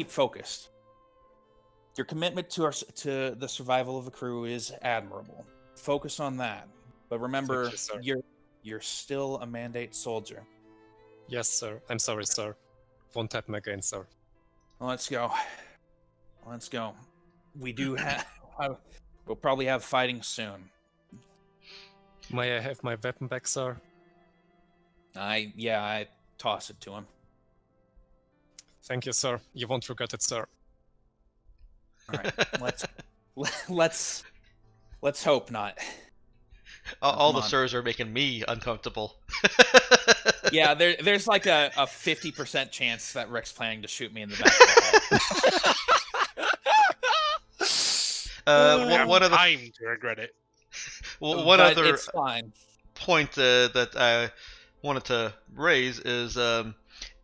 focused. Your commitment to the survival of the crew is admirable. Focus on that. But remember, Thank you, sir. you're still a mandate soldier. Yes, sir. I'm sorry, sir. Won't happen again, sir. Well, let's go. We do have. We'll probably have fighting soon. May I have my weapon back, sir? I toss it to him. Thank you, sir. You won't regret it, sir. All right, let's hope not. All Come the on. sirs are making me uncomfortable. Yeah, there's like a 50% chance that Rick's planning to shoot me in the back of the head. You have One other time to regret it. one But other it's fine. point that I wanted to raise is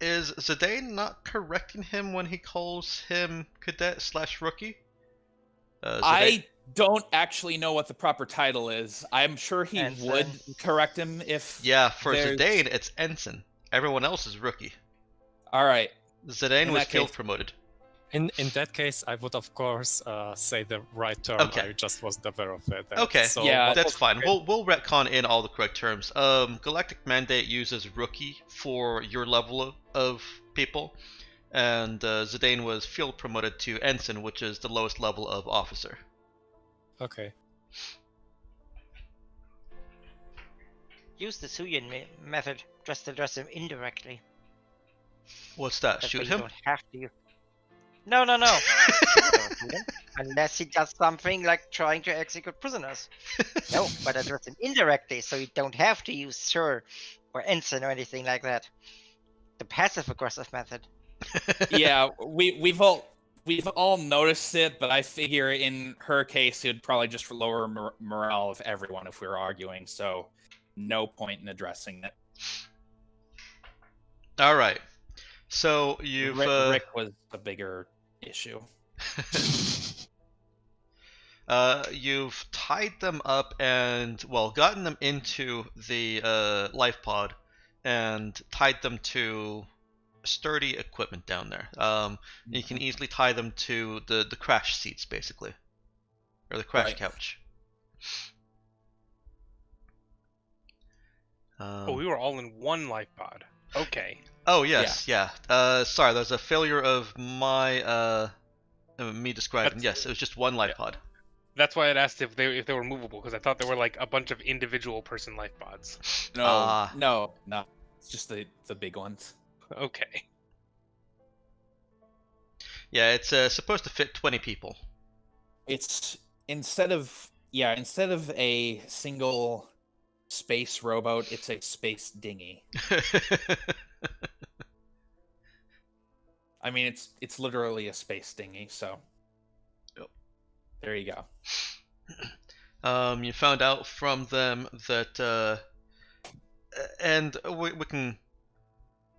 Zidane not correcting him when he calls him cadet/rookie? I don't actually know what the proper title is. I'm sure he Ensign. would correct him if. Yeah, for there's- Zidane it's ensign. Everyone else is rookie. All right. Zidane In was that field case- promoted. In that case, I would, of course, say the right term. Okay. I just wasn't aware of it. Okay, So Yeah, what that's was- fine. We'll retcon in all the correct terms. Galactic Mandate uses rookie for your level of people, and Zidane was field promoted to ensign, which is the lowest level of officer. Okay. Use the Suyin method. Just address him indirectly. What's that? That way Shoot you him? don't have to. No. Don't shoot him. Unless he does something like trying to execute prisoners. No, but address him indirectly, so you don't have to use sir or ensign or anything like that. The passive-aggressive method. Yeah, we've all noticed it, but I figure in her case it would probably just lower morale of everyone if we were arguing. So, no point in addressing it. All right. So you've Rick was the bigger issue. you've tied them up and gotten them into the life pod and tied them to sturdy equipment down there. You can easily tie them to the crash seats, basically, or the crash Right. couch. Oh, we were all in one life pod. Okay. Oh yes, yeah. Sorry, there's a failure of my me describing. That's- Yes, it was just one life yeah. pod. That's why I'd asked if they were movable, because I thought there were like a bunch of individual person life pods. No. It's just the big ones. Okay. Yeah, it's supposed to fit 20 people. It's instead of a single space rowboat, it's a space dinghy. I mean, it's literally a space dinghy. So, Yep. There you go. You found out from them that, and we can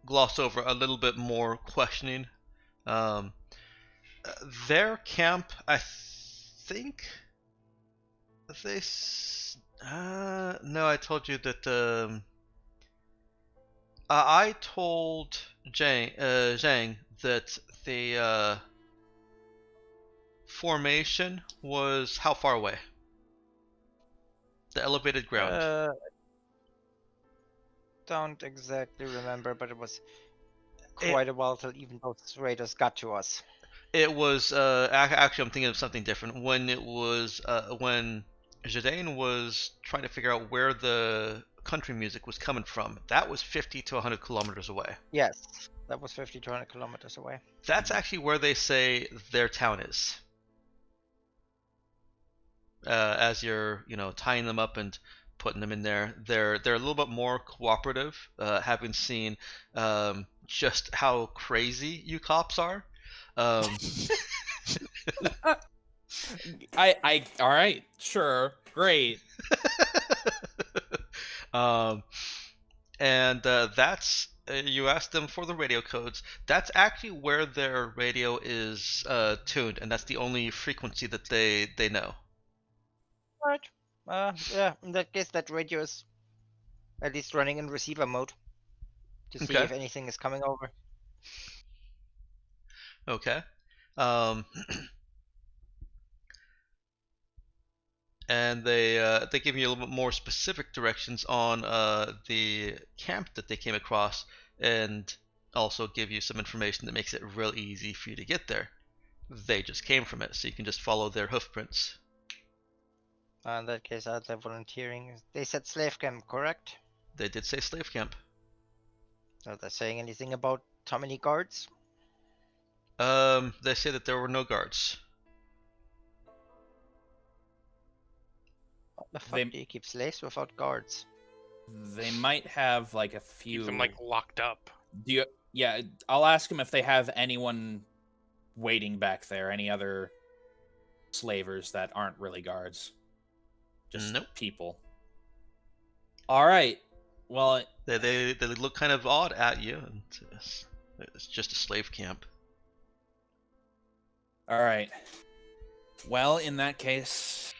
gloss over a little bit more questioning. Their camp, I think they. No, I told you that. I told Zhang that the formation was how far away? The elevated ground. Don't exactly remember, but it was quite a while till even those raiders got to us. It was actually I'm thinking of something different. When it was when Zidane was trying to figure out where the country music was coming from, that was 50 to 100 kilometers away. Yes, that was 50 to 100 kilometers away. That's actually where they say their town is. As you're, tying them up and putting them in there, they're a little bit more cooperative, having seen just how crazy you cops are. All right, sure, great. and that's you asked them for the radio codes. That's actually where their radio is tuned, and that's the only frequency that they know. Right. Yeah, in that case, that radio is at least running in receiver mode to see Okay. if anything is coming over. Okay. And they give you a little bit more specific directions on the camp that they came across, and also give you some information that makes it real easy for you to get there. They just came from it, so you can just follow their hoofprints. In that case, I'd say volunteering. They said slave camp, correct? They did say slave camp. Are they saying anything about how many guards? They say that there were no guards. What the fuck They- do you keep slaves without guards? They might have like a Keep few. them like locked up. Do you? Yeah, I'll ask them if they have anyone waiting back there. Any other slavers that aren't really guards, just Nope. people. All right. Well, They look kind of odd at you, and it's just a slave camp. all right. Well, in that case,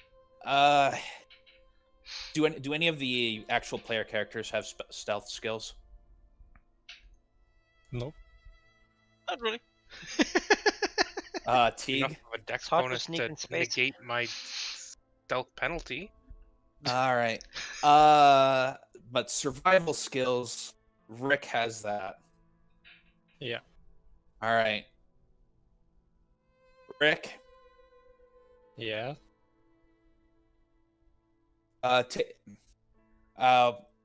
do any of the actual player characters have stealth skills? Nope. Not really. Enough Teague. of a dex hard to bonus sneak to in space. negate my stealth penalty. All right. But survival skills, Rick has that. Yeah. All right. Rick, Yeah.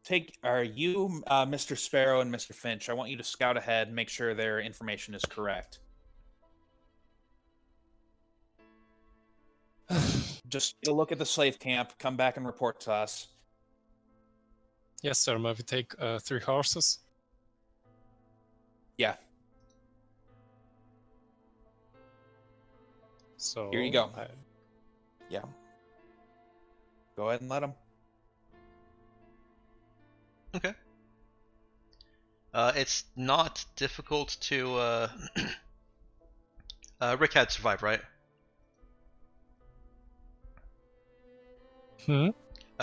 take are you Mr. Sparrow and Mr. Finch? I want you to scout ahead, make sure their information is correct. Just get a look at the slave camp, come back and report to us. Yes, sir. May we take 3 horses? Yeah. So Here you go. I- Yeah. Go ahead and let them. Okay. It's not difficult to. Rick had survived, right? I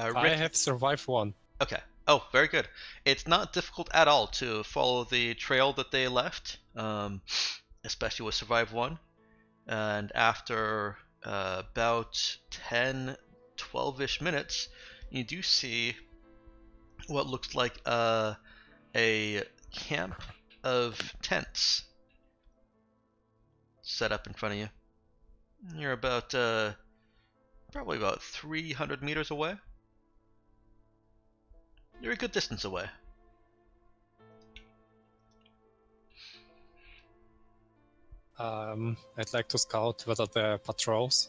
Rick. have survived one. Okay. Oh, very good. It's not difficult at all to follow the trail that they left, especially with Survive 1. And after about 10, 12-ish minutes, you do see what looks like a camp of tents set up in front of you. You're about probably about 300 meters away. You're a good distance away. I'd like to scout whether there are patrols.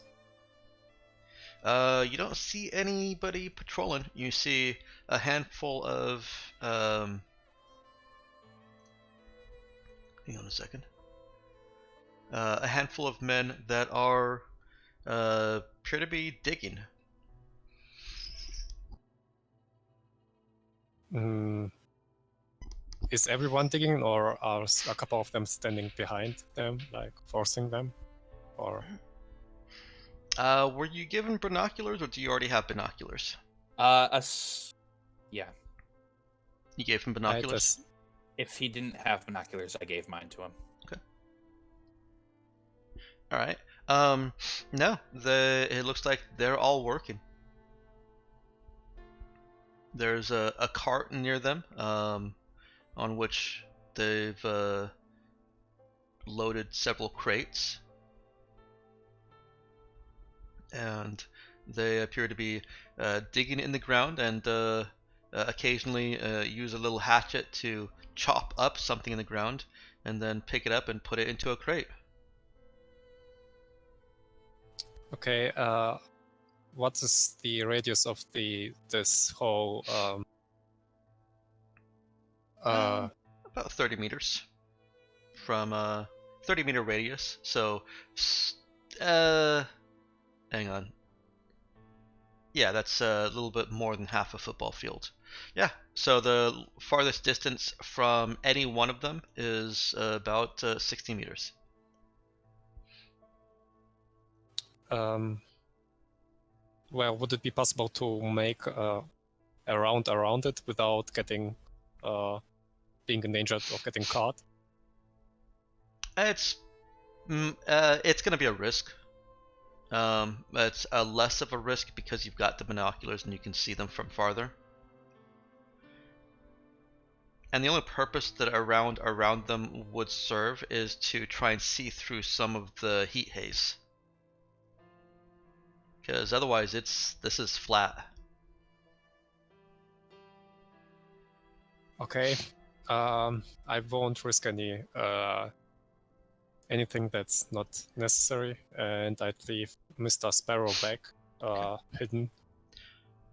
You don't see anybody patrolling. You see a handful of hang on a second. A handful of men that are appear to be digging. Is everyone digging, or are a couple of them standing behind them, like forcing them? Or Were you given binoculars, or do you already have binoculars? Yeah. You gave him I binoculars. just- If he didn't have binoculars, I gave mine to him. All right. No, it looks like they're all working. There's a cart near them, on which they've loaded several crates, and they appear to be digging in the ground and occasionally use a little hatchet to chop up something in the ground and then pick it up and put it into a crate. Okay, what is the radius of this whole About 30 meters from 30-meter radius. So, hang on. Yeah, that's a little bit more than half a football field. Yeah, so the farthest distance from any one of them is about 60 meters. Well, would it be possible to make a round around it without getting being in danger of getting caught? It's going to be a risk. It's less of a risk because you've got the binoculars and you can see them from farther. And the only purpose that around them would serve is to try and see through some of the heat haze. Because otherwise this is flat. Okay. I won't risk anything that's not necessary, and I'd leave Mr. Sparrow back, hidden,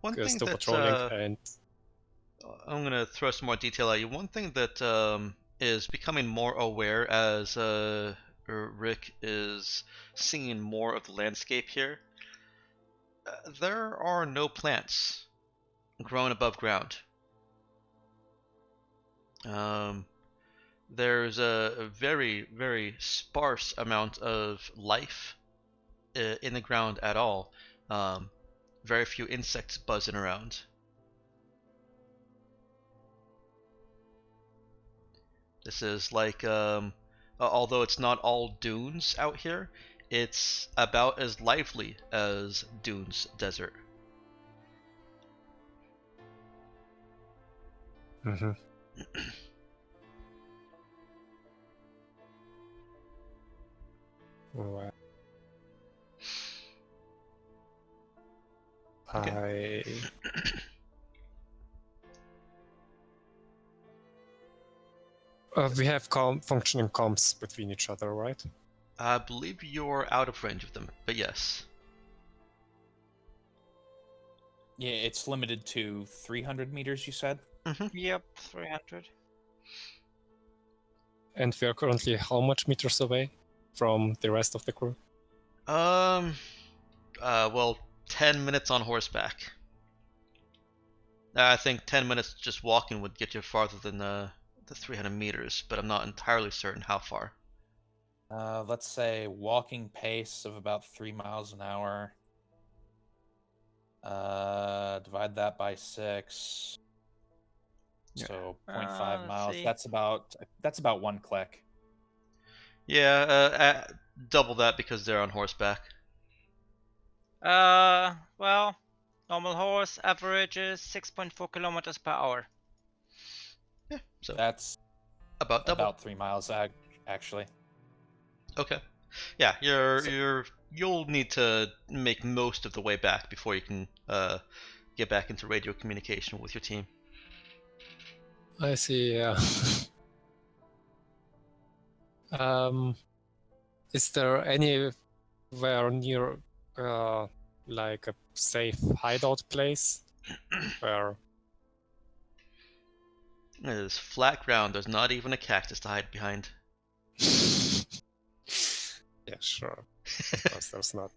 One thing still that patrolling, and I'm gonna throw some more detail at you. One thing that is becoming more aware as Rick is seeing more of the landscape here. There are no plants growing above ground. There's a very, very sparse amount of life in the ground at all. Very few insects buzzing around. This is like, although it's not all dunes out here, it's about as lively as dunes desert. mm-hmm. Well, Okay. We have functioning comms between each other, right? I believe you're out of range of them, but yes. Yeah, it's limited to 300 meters, you said? Yep, 300. And we are currently how much meters away from the rest of the crew? Well, 10 minutes on horseback. I think 10 minutes just walking would get you farther than the 300 meters, but I'm not entirely certain how far. Let's say walking pace of about 3 miles an hour. Divide that by 6. Yeah. So 0.5 let's miles. see. That's about 1 click. Yeah, double that because they're on horseback. Well, normal horse average is 6.4 kilometers per hour. Yeah, so That's about double. about 3 miles actually. Okay. Yeah, you'll need to make most of the way back before you can get back into radio communication with your team. I see, yeah. Is there anywhere near, like a safe hideout place where? It is flat ground. There's not even a cactus to hide behind. Yeah, sure. Of course, there's not.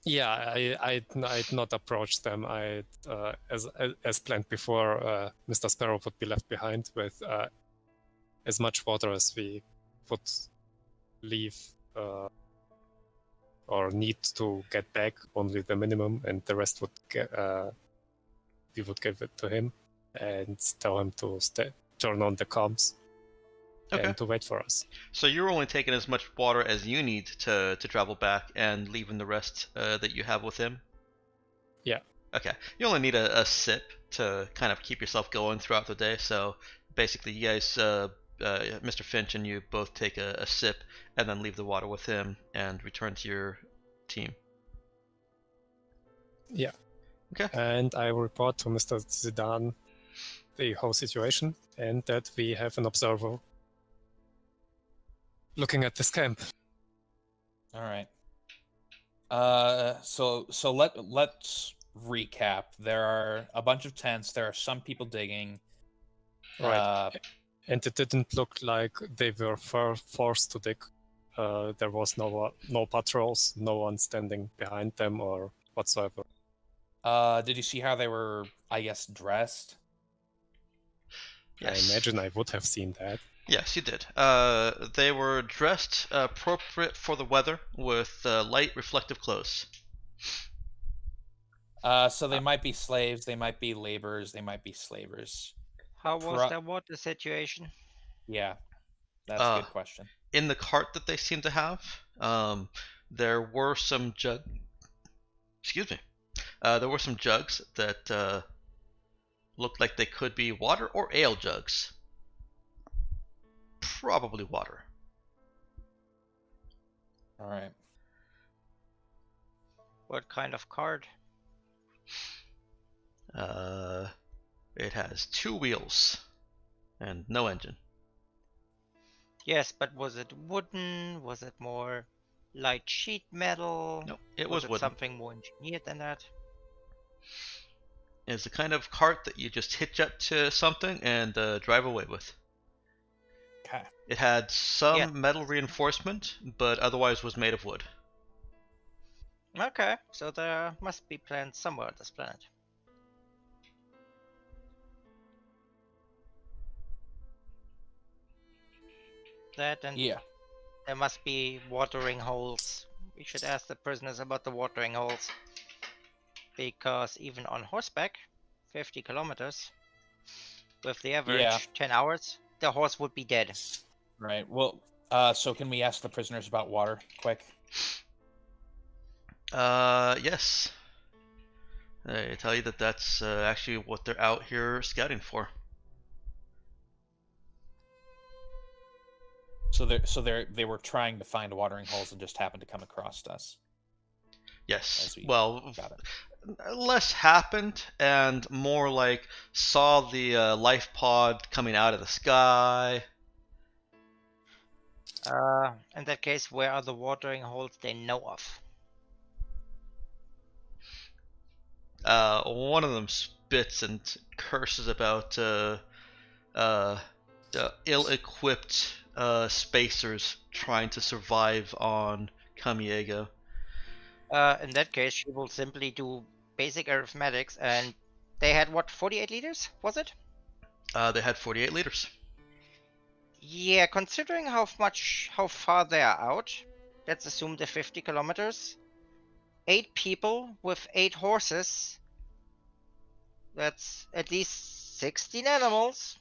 Yeah, I'd not approach them. As planned before, Mr. Sparrow would be left behind with as much water as we would leave or need to get back, only the minimum, and the rest would we would give it to him and tell him to turn on the comms and to wait for us. So you're only taking as much water as you need to travel back and leaving the rest that you have with him? Yeah. Okay. You only need a sip to kind of keep yourself going throughout the day. So basically you guys, Mr. Finch and you both take a sip and then leave the water with him and return to your team. Yeah. Okay. And I report to Mr. Zidane the whole situation and that we have an observer looking at this camp. All right. So let's recap. There are a bunch of tents. There are some people digging. Right. And it didn't look like they were forced to dig. there was no patrols, no one standing behind them or whatsoever. Did you see how they were, I guess, dressed? Yes. I imagine I would have seen that. Yes, you did. They were dressed appropriate for the weather with light reflective clothes. So they might be slaves, they might be laborers, they might be slavers. How was their water situation? Yeah, that's a good question. In the cart that they seem to have, there were some Excuse me. There were some jugs that looked like they could be water or ale jugs. Probably water. All right. What kind of cart? It has 2 wheels and no engine. Yes, but was it wooden? Was it more light sheet metal? No, it was wooden. Something more engineered than that? It's the kind of cart that you just hitch up to something and drive away with. Okay. It had some metal reinforcement, but otherwise was made of wood. Okay, so there must be plants somewhere on this planet. That and Yeah. there must be watering holes. We should ask the prisoners about the watering holes. Because even on horseback, 50 kilometers, with the average 10 hours, the horse would be dead. Right. Well, so can we ask the prisoners about water quick? Yes. They tell you that that's actually what they're out here scouting for. So they were trying to find watering holes and just happened to come across us. Yes. Well, less happened and more like saw the life pod coming out of the sky. In that case, where are the watering holes they know of? One of them spits and curses about the ill-equipped spacers trying to survive on Kamiego. In that case, she will simply do basic arithmetics, and they had what, 48 liters? Was it? They had 48 liters. Yeah, considering how far they are out, let's assume the 50 kilometers. 8 people with 8 horses. That's at least 16 animals.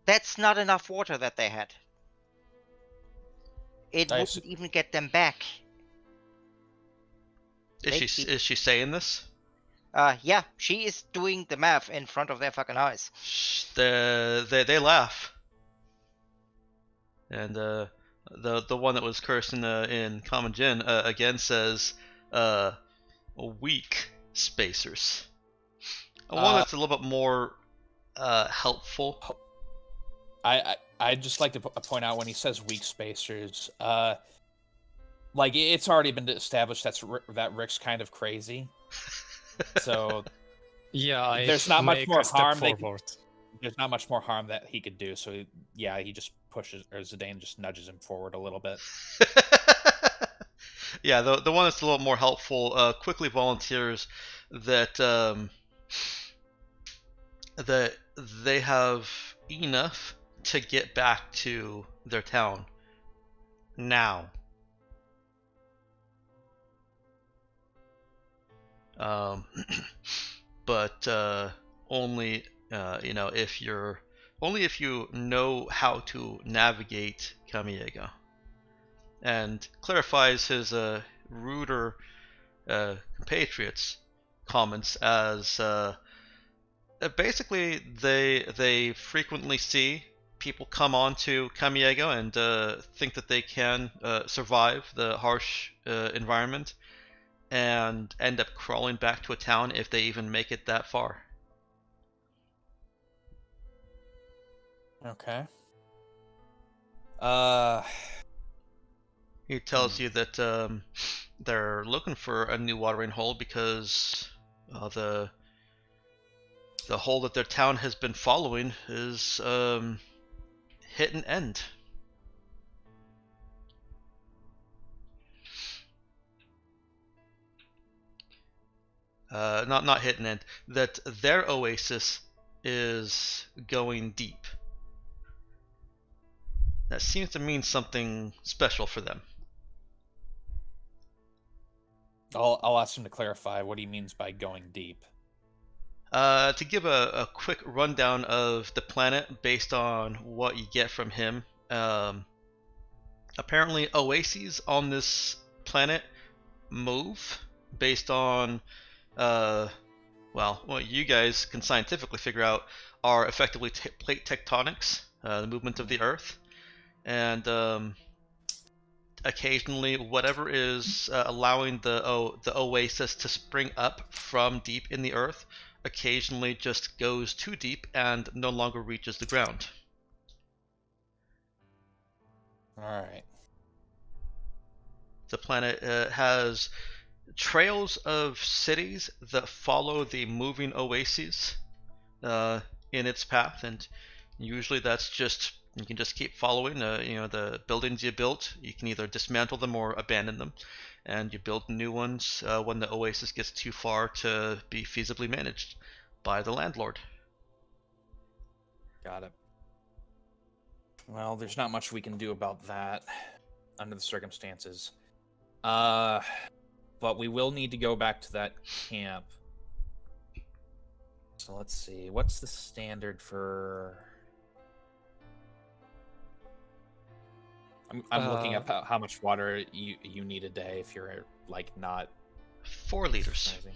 That's not enough water that they had. It wouldn't even get them back. Is she saying this? Yeah, she is doing the math in front of their fucking eyes. They laugh. And the one that was cursed in Common Jin again says weak spacers. One that's a little bit more helpful. I'd just like to point out when he says weak spacers, like it's already been established that Rick's kind of crazy. So yeah, there's not much more harm. There's not much more harm that he could do. So he just pushes, or Zidane just nudges him forward a little bit. Yeah, the one that's a little more helpful quickly volunteers that that they have enough to get back to their town now. But only if you know how to navigate Kamiego, and clarifies his ruder compatriots' comments as basically they frequently see people come onto Kamiego and think that they can survive the harsh environment and end up crawling back to a town if they even make it that far. Okay. He tells you that they're looking for a new watering hole because the hole that their town has been following is hit an end. not hidden end, that their oasis is going deep. That seems to mean something special for them. I'll ask him to clarify what he means by going deep. To give a quick rundown of the planet based on what you get from him, apparently oases on this planet move based on, what you guys can scientifically figure out are effectively plate tectonics, the movement of the Earth, and occasionally whatever is allowing the oasis to spring up from deep in the Earth occasionally just goes too deep and no longer reaches the ground. Alright. The planet has trails of cities that follow the moving oases in its path, and usually that's just, you can just keep following the buildings you built. You can either dismantle them or abandon them, and you build new ones when the oasis gets too far to be feasibly managed by the landlord. Got it. Well, there's not much we can do about that under the circumstances. But we will need to go back to that camp. So let's see. What's the standard for... I'm looking up how much water you need a day if you're, like, not... 4 liters. exercising.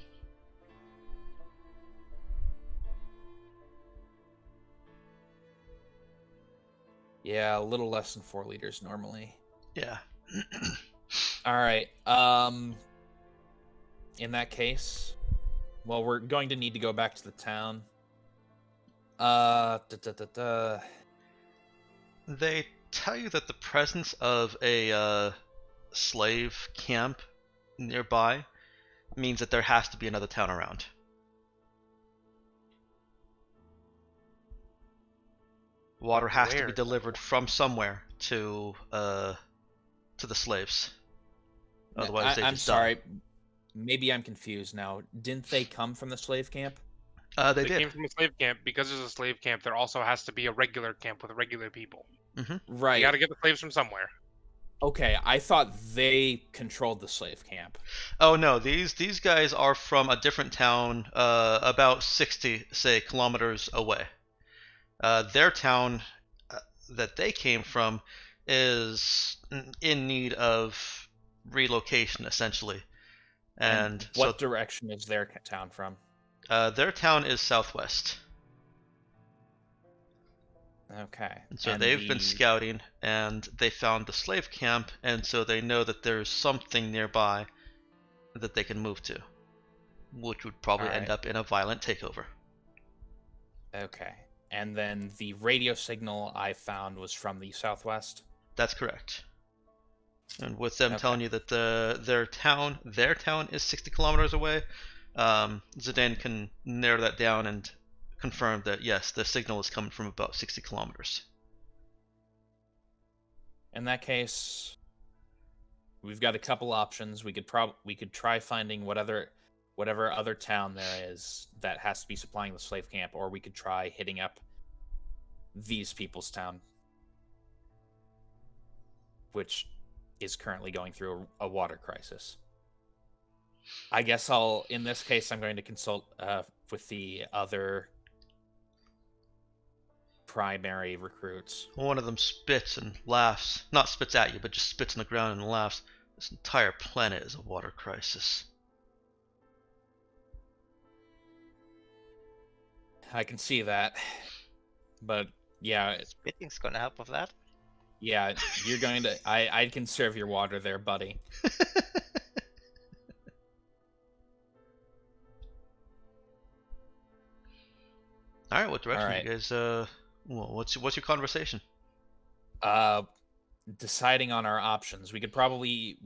Yeah, a little less than 4 liters normally. Yeah. All right. In that case, well, we're going to need to go back to the town. They tell you that the presence of a slave camp nearby means that there has to be another town around. Water has to be Where? delivered from somewhere to the slaves. Otherwise, they I'm just sorry. Maybe I'm confused now. Didn't they come from the slave camp? die. They They did. came from a slave camp. Because there's a slave camp, there also has to be a regular camp with regular people. Right. You got to get the slaves from somewhere. Okay, I thought they controlled the slave camp. Oh no, these guys are from a different town, about 60, say, kilometers away. Their town that they came from is in need of relocation, essentially. And what direction is their town from? Their town is southwest. Okay. And so they've been scouting, and they found the slave camp, and so they know that there's something nearby that they can move to, which would probably end up in a violent takeover. Okay. And then the radio signal I found was from the southwest? That's correct. And with them telling you that their town is 60 kilometers away, Zidane can narrow that down and confirm that yes, the signal is coming from about 60 kilometers. In that case, we've got a couple options. We could try finding whatever other town there is that has to be supplying the slave camp, or we could try hitting up these people's town, which is currently going through a water crisis. I guess in this case, I'm going to consult with the other primary recruits. One of them spits and laughs. Not spits at you, but just spits on the ground and laughs. This entire planet is a water crisis. I can see that. But, yeah. Spitting's gonna help with that. Yeah, you're going to... I can serve your water there, buddy. Alright, what direction you guys... what's your conversation? Deciding on our options. We could probably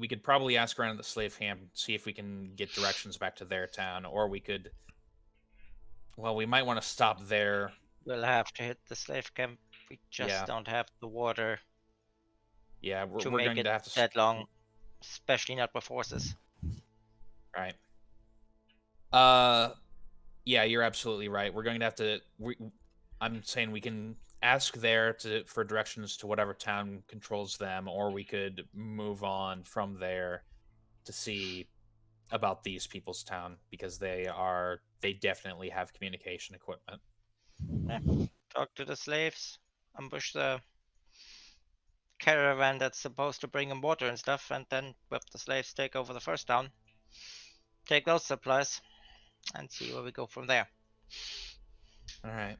ask around at the slave camp, see if we can get directions back to their town, or we could... Well, we might want to stop there. We'll have to hit the slave camp. We just don't have the water. Yeah, we're to going make it to have to that long, especially not with horses. Right. Yeah, you're absolutely right. We're going to have to. I'm saying we can ask there for directions to whatever town controls them, or we could move on from there to see about these people's town because they definitely have communication equipment. Talk to the slaves, ambush the caravan that's supposed to bring them water and stuff, and then whip the slaves, take over the first town, take those supplies, and see where we go from there. All right.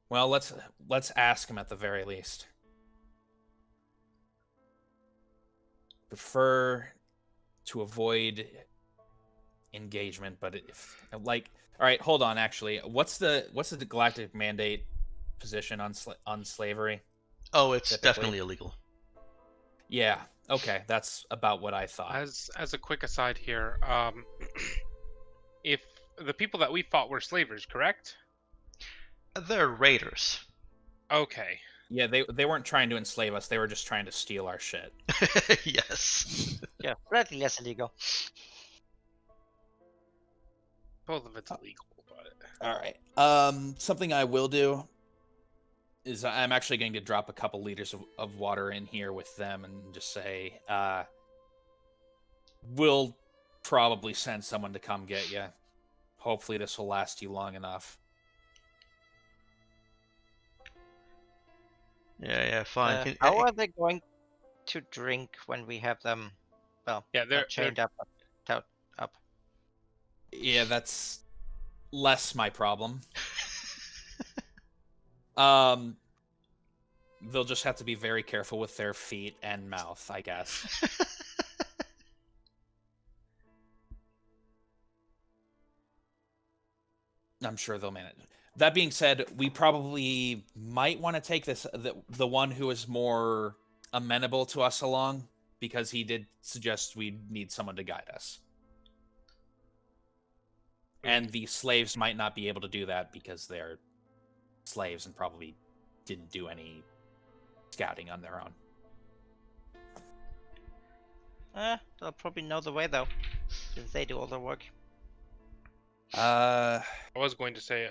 Well, let's ask him at the very least. Prefer to avoid engagement, but if like, all right, hold on. Actually, what's the galactic mandate position on slavery? Oh, it's Typically? definitely illegal. Yeah. Okay, that's about what I thought. As a quick aside here, if the people that we fought were slavers, correct? They're raiders. Okay. Yeah, they weren't trying to enslave us. They were just trying to steal our shit. Yes. Yeah, slightly less illegal. Both of it's illegal, but All right. Something I will do is I'm actually going to drop a couple liters of water in here with them and just say, we'll probably send someone to come get you. Hopefully this will last you long enough. Yeah, fine. How are they going to drink when we have them, well, yeah, they're chained up, out, up? Yeah, that's less my problem. They'll just have to be very careful with their feet and mouth, I guess. I'm sure they'll manage. That being said, we probably might want to take the one who is more amenable to us along, because he did suggest we need someone to guide us. And the slaves might not be able to do that because they're slaves and probably didn't do any scouting on their own. They'll probably know the way though, since they do all the work. I was going to say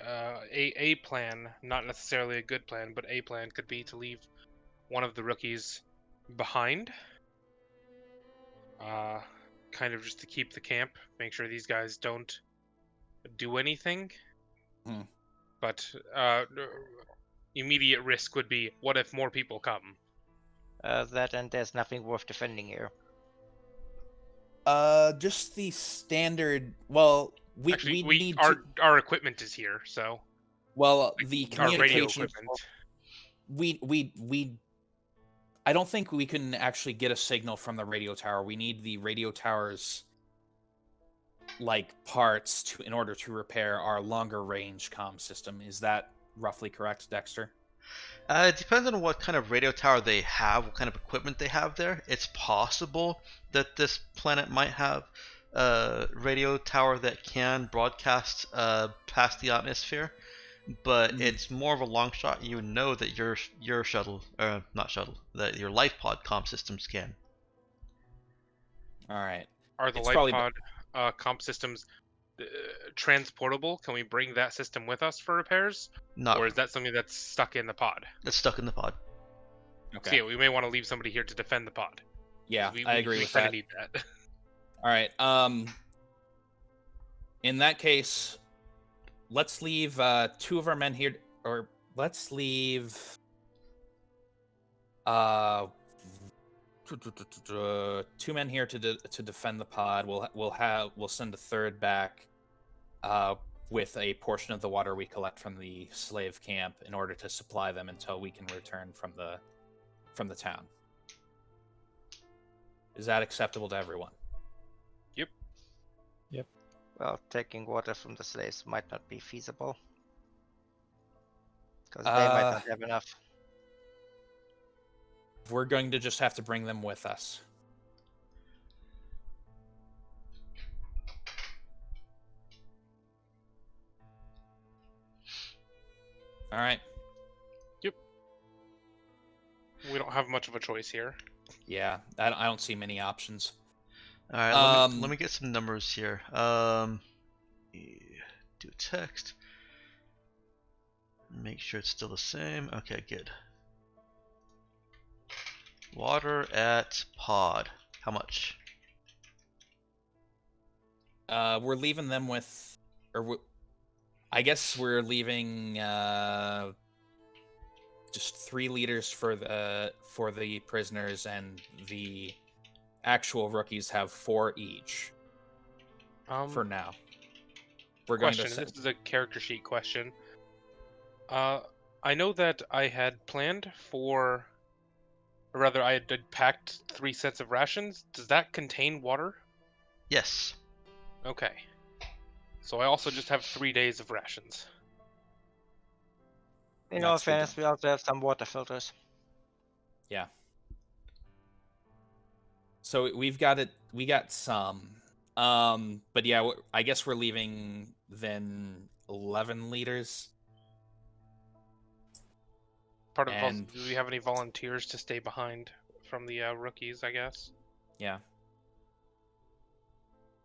a plan, not necessarily a good plan, but a plan could be to leave one of the rookies behind. Kind of just to keep the camp, make sure these guys don't do anything. But immediate risk would be, what if more people come? That and there's nothing worth defending here. Just the standard. Well, we need our equipment is here, so. Well, the our radio communication. equipment. I don't think we can actually get a signal from the radio tower. We need the radio tower's parts in order to repair our longer range comm system. Is that roughly correct, Dexter? It depends on what kind of radio tower they have, what kind of equipment they have there. It's possible that this planet might have a radio tower that can broadcast past the atmosphere, but it's more of a long shot. You know that your shuttle, not shuttle, that your life pod comm systems can. All right. Are the life pod comp systems transportable? Can we bring that system with us for repairs? Or is that something that's stuck in the pod? That's stuck in the pod. Okay. So yeah, we may want to leave somebody here to defend the pod. Yeah, I agree with that. Need that. All right. In that case, let's leave 2 of our men here, or let's leave 2 men here to defend the pod. We'll send a third back with a portion of the water we collect from the slave camp in order to supply them until we can return from the town. Is that acceptable to everyone? Yep. Well, taking water from the slaves might not be feasible. Because they might not have enough. We're going to just have to bring them with us. All right. Yep. We don't have much of a choice here. Yeah, I don't see many options. All right, let me get some numbers here. do text. Make sure it's still the same. Okay, good. Water at pod. How much? We're leaving them with, I guess we're leaving just 3 liters for the prisoners, and the actual rookies have 4 each for now. We're going Question. to This is a character sheet question. I know that I had planned for, or rather, I had packed 3 sets of rations. Does that contain water? Yes. Okay. So I also just have 3 days of rations. In all That's good fairness, then. we also have some water filters. Yeah. So we got some. But yeah, I guess we're leaving then 11 liters. Part of And- do we have any volunteers to stay behind from the rookies, I guess? Yeah.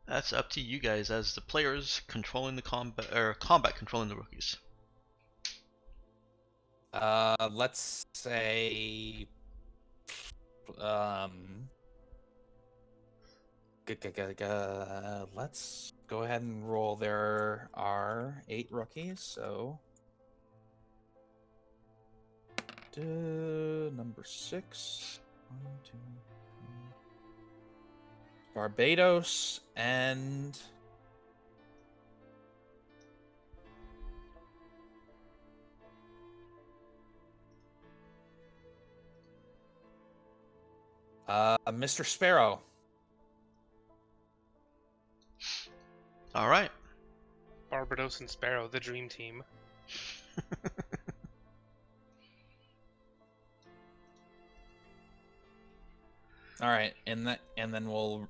That's up to you guys as the players controlling the combat controlling the rookies. Let's say let's go ahead and roll. There are 8 rookies, so number 6. 1, 2, 3. Barbados and Mr. Sparrow. All right. Barbados and Sparrow, the dream team. All right, and then we'll,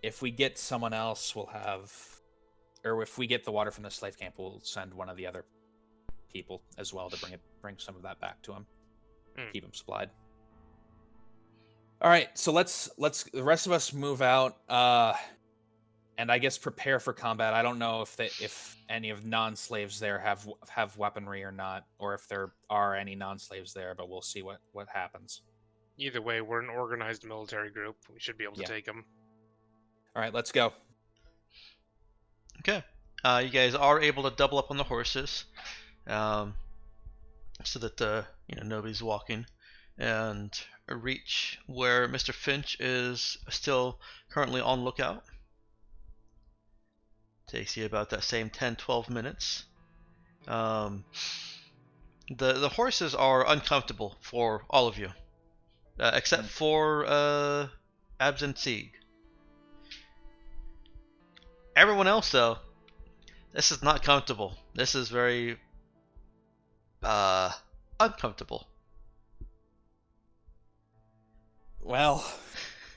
if we get someone else, we'll have, or if we get the water from the slave camp, we'll send one of the other people as well to bring some of that back to him, keep him supplied. All right, so let's the rest of us move out, and I guess prepare for combat. I don't know if any of non-slaves there have weaponry or not, or if there are any non-slaves there, but we'll see what happens. Either way, we're an organized military group. We should be able to Yeah. take them. All right, let's go. Okay. You guys are able to double up on the horses, so that nobody's walking, and reach where Mr. Finch is still currently on lookout. Takes you about that same 10-12 minutes. The horses are uncomfortable for all of you, except for Abs and Sieg. Everyone else, though, this is not comfortable. This is very uncomfortable. Well,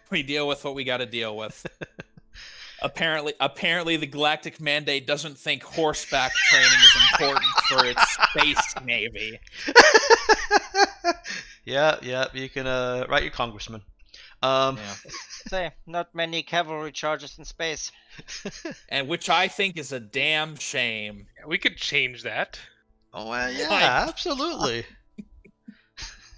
we deal with what we got to deal with. Apparently, the Galactic Mandate doesn't think horseback training is important for its space navy. Yeah, you can write your congressman. Yeah. Say, not many cavalry charges in space. And which I think is a damn shame. We could change that. Oh well, yeah, Like- absolutely.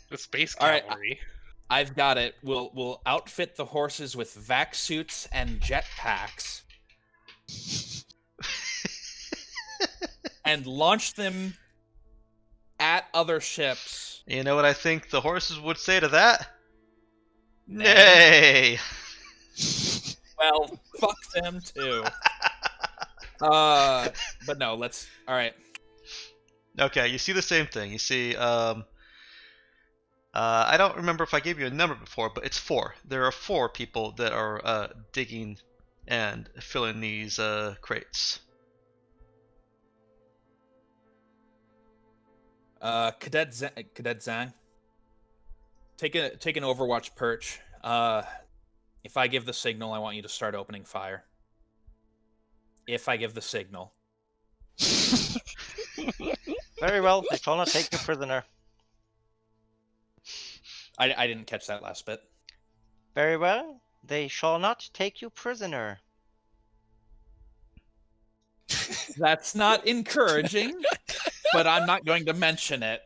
The space All right, cavalry. I've got it. We'll outfit the horses with vac suits and jetpacks and launch them at other ships. You know what I think the horses would say to that? Nay. Nay. Well, fuck them too. But no, let's. All right. Okay, you see the same thing. You see, I don't remember if I gave you a number before, but it's 4. There are 4 people that are digging and filling these crates. Cadet Zhang, take an Overwatch perch. If I give the signal, I want you to start opening fire. If I give the signal. Very well, they shall not take you prisoner. I didn't catch that last bit. Very well, they shall not take you prisoner. That's not encouraging, but I'm not going to mention it.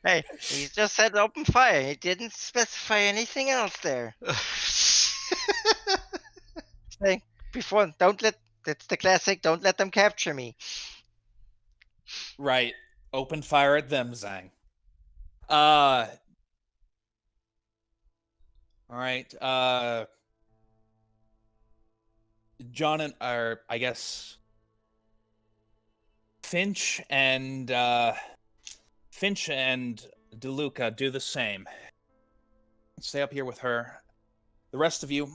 Hey, he just said open fire. He didn't specify anything else there. Say, before, that's the classic, don't let them capture me. Right. Open fire at them, Zhang. All right. John and, or I guess, Finch and DeLuca do the same. Stay up here with her. The rest of you,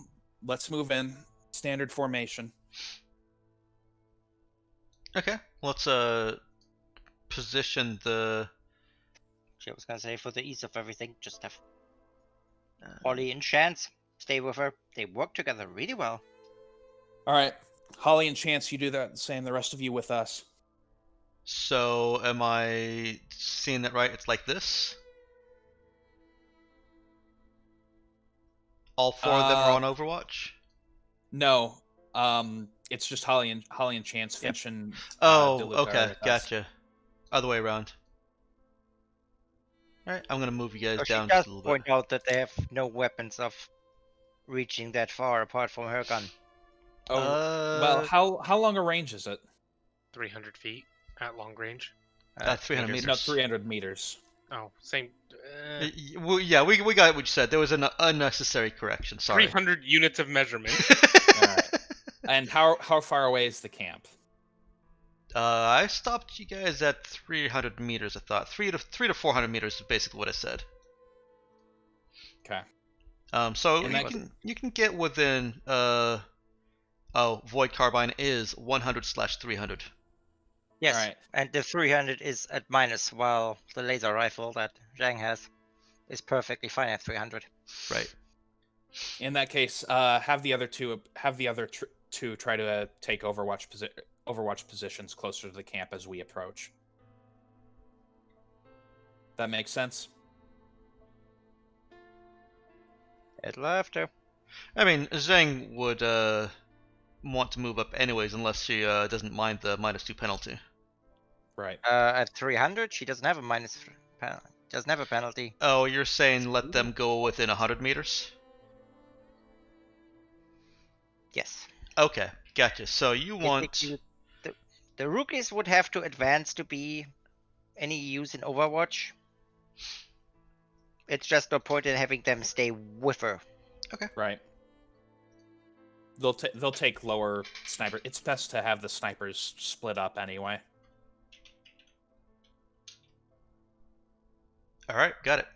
let's move in. Standard formation. Okay, let's position the. I was gonna say, for the ease of everything, just have Holly and Chance stay with her. They work together really well. All right. Holly and Chance, you do that same. The rest of you with us. So, am I seeing that right? It's like this. All four of them are on Overwatch. No. It's just Holly and Chance, Finch and Oh, DeLuca are okay, with us. gotcha. Other way around. All right, I'm gonna move you guys So down she does just a little point bit. out that they have no weapons of reaching that far apart from her gun. Oh, well, how long a range is it? 300 feet at long range. 300 meters. No, 300 meters. Oh, same. Well, yeah, we got what you said. There was an unnecessary correction. Sorry. 300 units of measurement. All right. And how far away is the camp? I stopped you guys at 300 meters. I thought 3 to 400 meters is basically what I said. Okay. So And you can get within. Void Carbine is 100/300. Yes, All right. and the 300 is at minus, while the laser rifle that Zhang has is perfectly fine at 300. Right. In that case, have the other two try to take Overwatch positions closer to the camp as we approach. That makes sense. It'll have to. I mean, Zhang would want to move up anyways, unless she doesn't mind the -2 penalty. Right. At 300, she doesn't have a doesn't have a penalty. Oh, you're saying let them go within 100 meters? Yes. Okay, gotcha. So you want. Basically, the rookies would have to advance to be any use in Overwatch. It's just no point in having them stay with her. Right. They'll take lower sniper. It's best to have the snipers split up anyway. All right, got it.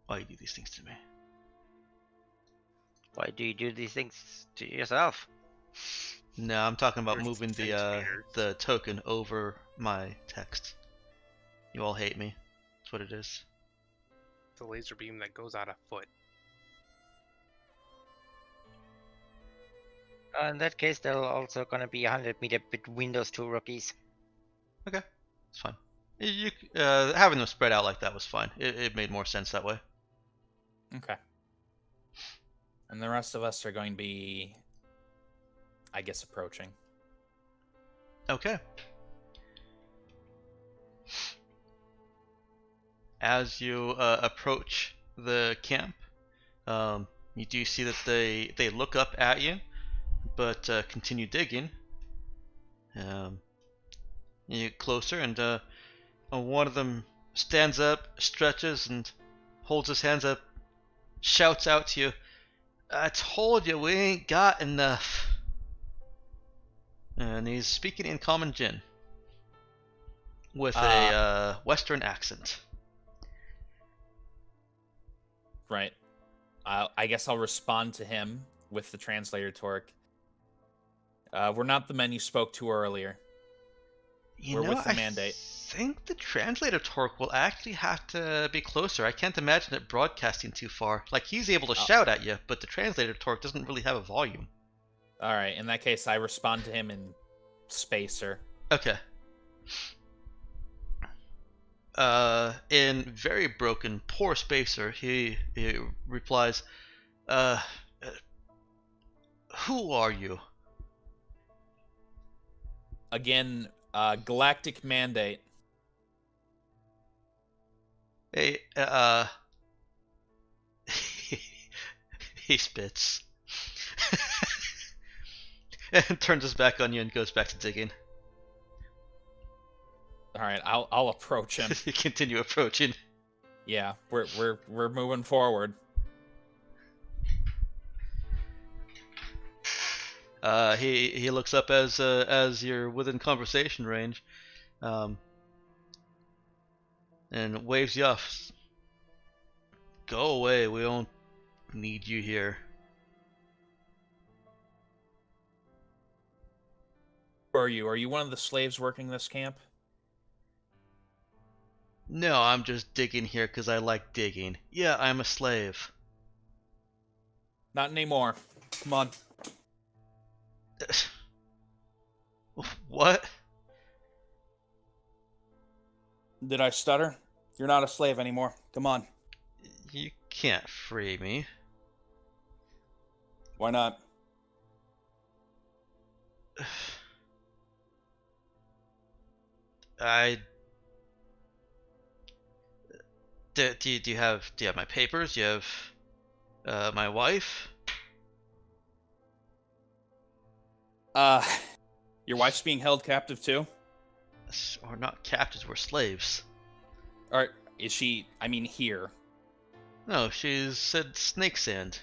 Why you do these things to me? Why do you do these things to yourself? No, I'm talking about There's moving the centimeters. token over my text. You all hate me. That's what it is. The laser beam that goes out a foot. In that case, there's also gonna be 100 meter between those two rookies. Okay, it's fine. Having them spread out like that was fine. It made more sense that way. Okay. And the rest of us are going to be, I guess, approaching. Okay. As you approach the camp, you do see that they look up at you, but continue digging. You get closer, and one of them stands up, stretches, and holds his hands up, shouts out to you, "I told you we ain't got enough." And he's speaking in Common Jin with a Western accent. Right. I guess I'll respond to him with the translator torque. We're not the men you spoke to earlier. We're with the mandate. I think the translator torque will actually have to be closer. I can't imagine it broadcasting too far. Like, he's able to shout at you, but the translator torque doesn't really have a volume. All right. In that case, I respond to him in Spacer. Okay. In very broken, poor Spacer, he replies, Uh, who are you? Again, galactic mandate. Hey, he spits. And turns his back on you and goes back to digging. All right, I'll approach him. You continue approaching. Yeah, we're moving forward. He looks up as you're within conversation range, and waves you off. Go away. We don't need you here. Who are you? Are you one of the slaves working this camp? No, I'm just digging here because I like digging. Yeah, I'm a slave. Not anymore. Come on. What? Did I stutter? You're not a slave anymore. Come on. You can't free me. Why not? Do you have my papers? Do you have my wife? Your wife's being held captive too? We're not captives, we're slaves. Or is she, I mean, here? No, she's said snake sand.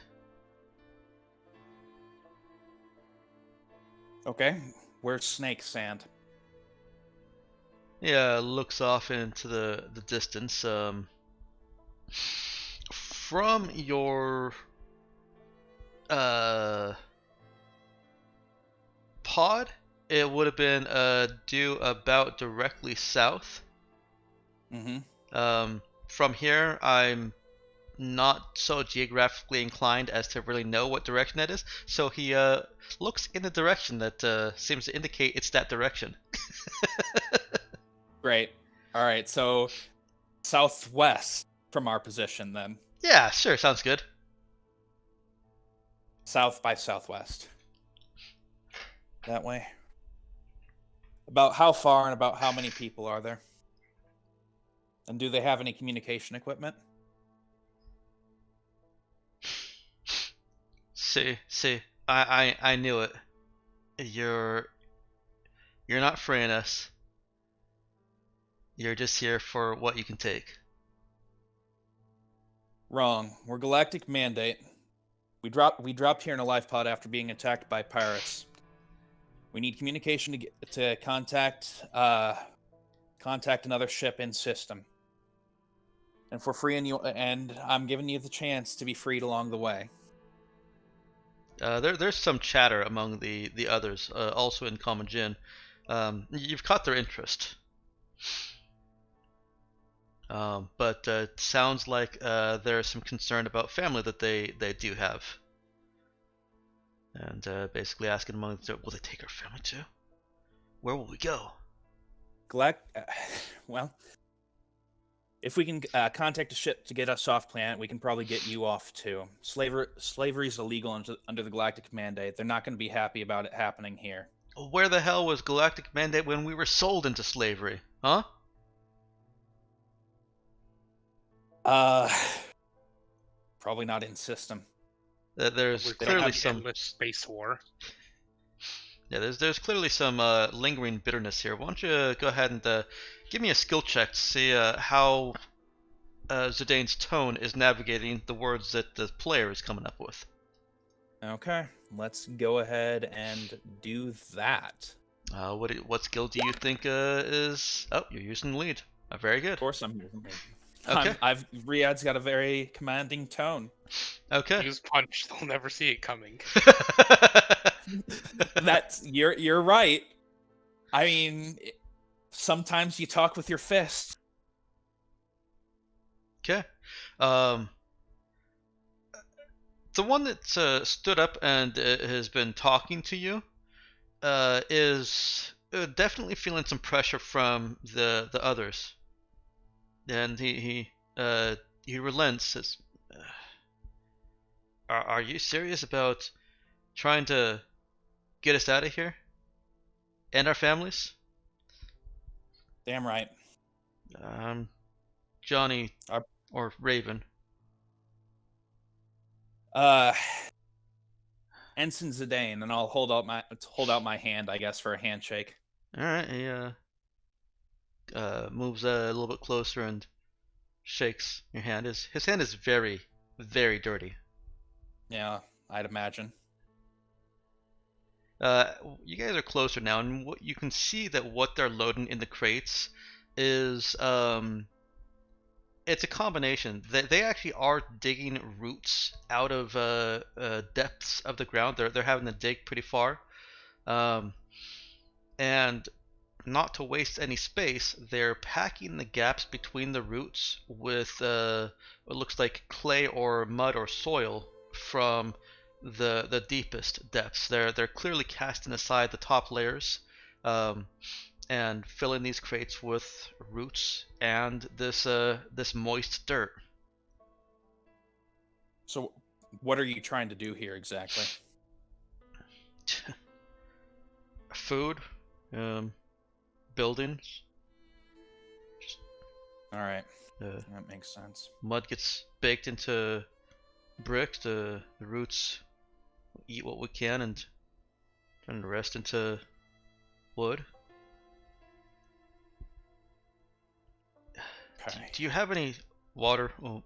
Okay. Where's Snake Sand? Yeah, looks off into the distance. From your pod, it would have been due about directly south. Mm-hmm. From here, I'm not so geographically inclined as to really know what direction that is. So he looks in the direction that seems to indicate it's that direction. Great. All right, so southwest from our position then. Yeah, sure, sounds good. South by southwest. That way. About how far and about how many people are there? And do they have any communication equipment? See, I knew it. You're not freeing us. You're just here for what you can take. Wrong. We're Galactic Mandate. We dropped here in a life pod after being attacked by pirates. We need communication to contact another ship in system. And for free, and I'm giving you the chance to be freed along the way. There's some chatter among the others, also in Common Jin. You've caught their interest. But it sounds like there's some concern about family that they do have. And basically asking among themselves, will they take our family too? Where will we go? Well, if we can contact a ship to get us off planet, we can probably get you off too. Slavery is illegal under the Galactic Mandate. They're not going to be happy about it happening here. Where the hell was Galactic Mandate when we were sold into slavery? Huh? Probably not in system. There's We're clearly have some endless space war. Yeah, there's clearly some lingering bitterness here. Why don't you go ahead and give me a skill check to see how Zidane's tone is navigating the words that the player is coming up with. Okay, let's go ahead and do that. What skill do you think is? Oh, you're using the lead. Very good. Of course, I'm. Okay. Riyadh's got a very commanding tone. Okay. Use punch; they'll never see it coming. You're right. I mean, sometimes you talk with your fist. Okay. The one that stood up and has been talking to you is definitely feeling some pressure from the others, and he relents. Says, Are you serious about trying to get us out of here and our families? Damn right. Johnny Our- or Raven. Ensign Zidane, and I'll hold out my hand, I guess, for a handshake. All right. He moves a little bit closer and shakes your hand. His hand is very, very dirty. Yeah, I'd imagine. You guys are closer now, and what you can see that what they're loading in the crates is it's a combination. They actually are digging roots out of depths of the ground. They're having to dig pretty far, and not to waste any space, they're packing the gaps between the roots with what looks like clay or mud or soil from the deepest depths. They're clearly casting aside the top layers, and filling these crates with roots and this moist dirt. So, what are you trying to do here exactly? Food, buildings. All right, Uh, that makes sense. mud gets baked into brick. The roots eat what we can and turn the rest into wood. Okay. Do you have any water? Oh,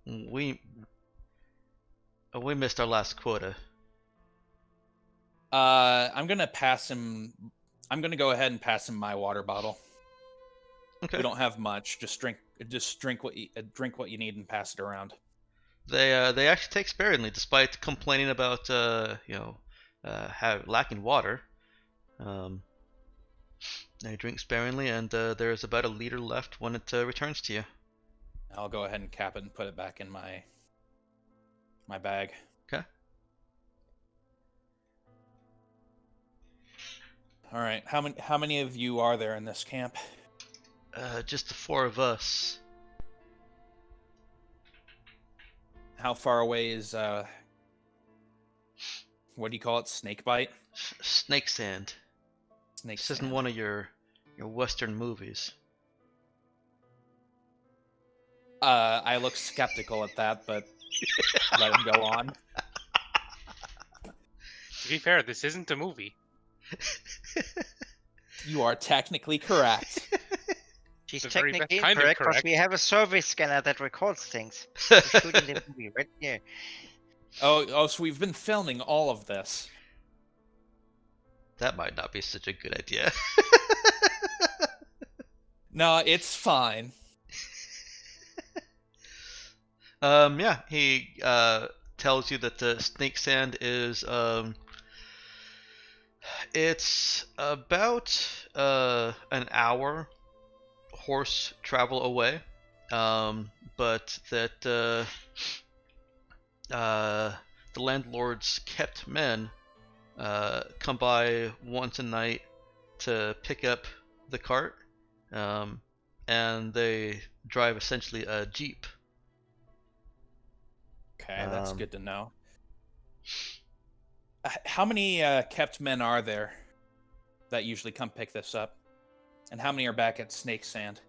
we missed our last quota. I'm gonna pass him. I'm gonna go ahead and pass him my water bottle. Okay. We don't have much. Just drink what you need and pass it around. They actually take sparingly, despite complaining about lacking water. They drink sparingly, and there's about a liter left when it returns to you. I'll go ahead and cap it and put it back in my bag. Okay. All right. How many of you are there in this camp? Just the four of us. How far away is what do you call it? Snake bite? Snake sand. Snake This sand. isn't one of your Western movies. I look skeptical at that, but let him go on. To be fair, this isn't a movie. You are technically correct. She's The very best technically kind of incorrect because correct. we have a survey scanner that records things. We're shooting the movie right here. Oh, so we've been filming all of this. That might not be such a good idea. No, it's fine. Yeah, he tells you that the snake sand is it's about an hour horse travel away, but that the landlord's kept men come by once a night to pick up the cart, and they drive essentially a jeep. Okay, that's Um, good to know. How many kept men are there that usually come pick this up? And how many are back at Snake Sand?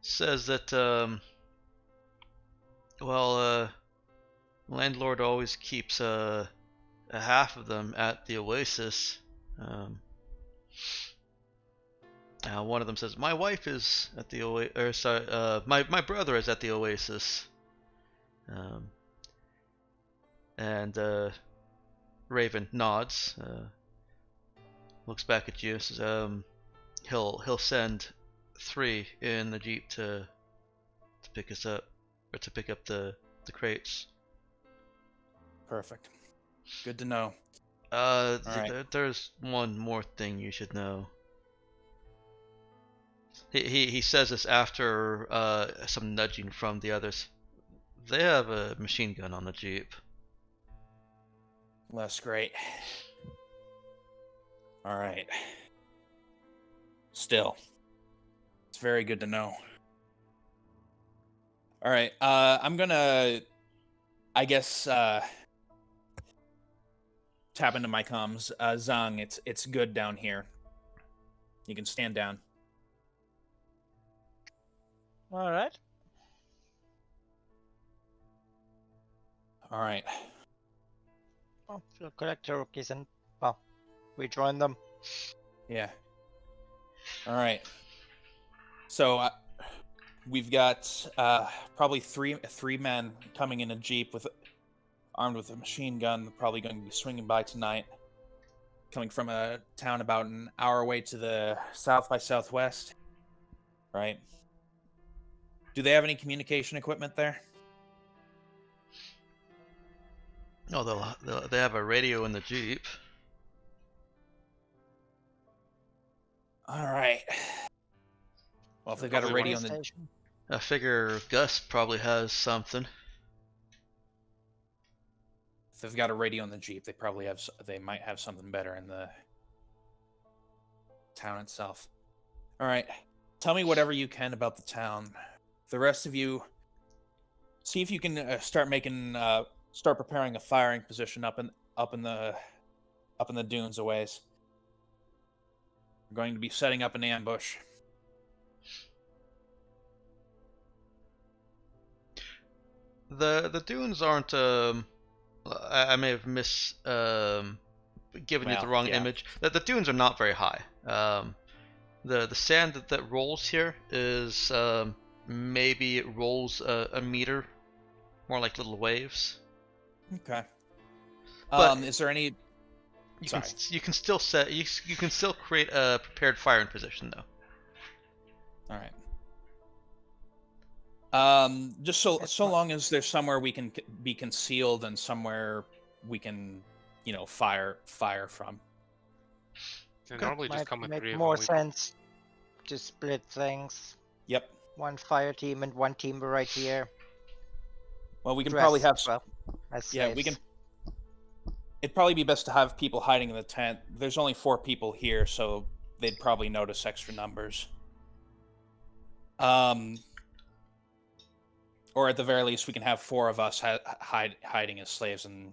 Says that landlord always keeps a half of them at the Oasis. One of them says, "My wife is at the Oasis," or sorry, my brother is at the Oasis. And Raven nods, looks back at you, says, he'll send 3 in the jeep to pick us up, or to pick up the crates. Perfect. Good to know. Right. There's one more thing you should know. He says this after some nudging from the others. They have a machine gun on the jeep. That's great. All right. Still, it's very good to know. All right. I'm gonna, I guess, tap into my comms. Zhang, it's good down here. You can stand down. All right. All right. Well, we'll collect the rookies and, well, rejoin them. Yeah. All right. So we've got probably three men coming in a jeep armed with a machine gun, probably going to be swinging by tonight. Coming from a town about an hour away to the south by southwest. Right. Do they have any communication equipment there? No, they have a radio in the jeep. All right. Well, if they've got a radio in the station. I figure Gus probably has something. if they've got a radio in the jeep, they might have something better in the town itself. All right. Tell me whatever you can about the town. The rest of you, see if you can start preparing a firing position up in the dunes a ways. We're going to be setting up an ambush. The dunes aren't. I may have given you the wrong image. The dunes are not very high. The sand that rolls here is maybe it rolls a meter, more like little waves. Okay. But is there any? You can still create a prepared firing position though. All right. Just so long as there's somewhere we can be concealed and somewhere we can, fire from. They normally just come with make three of more them. sense to split things. Yep. One fire team and one team right here. Well, we can probably have. Well, as Yeah, we slaves. can. It'd probably be best to have people hiding in the tent. There's only 4 people here, so they'd probably notice extra numbers. Or at the very least, we can have 4 of us hiding as slaves and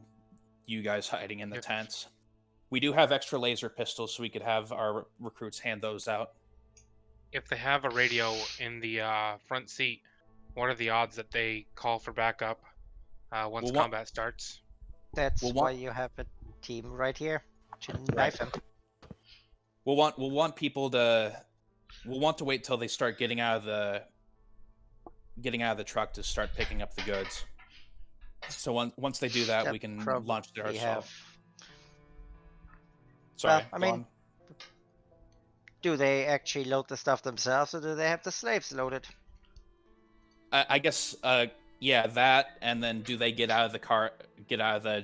you guys hiding in the tents. We do have extra laser pistols, so we could have our recruits hand those out. If they have a radio in the front seat, what are the odds that they call for backup once combat starts? That's why you have a team right here to knife him. We'll want to wait till they start getting out of the truck to start picking up the goods. So once they do that, we can launch their assault. Sorry. Well, do they actually load the stuff themselves, or do they have the slaves loaded? I guess, yeah, that, and then do they get out of the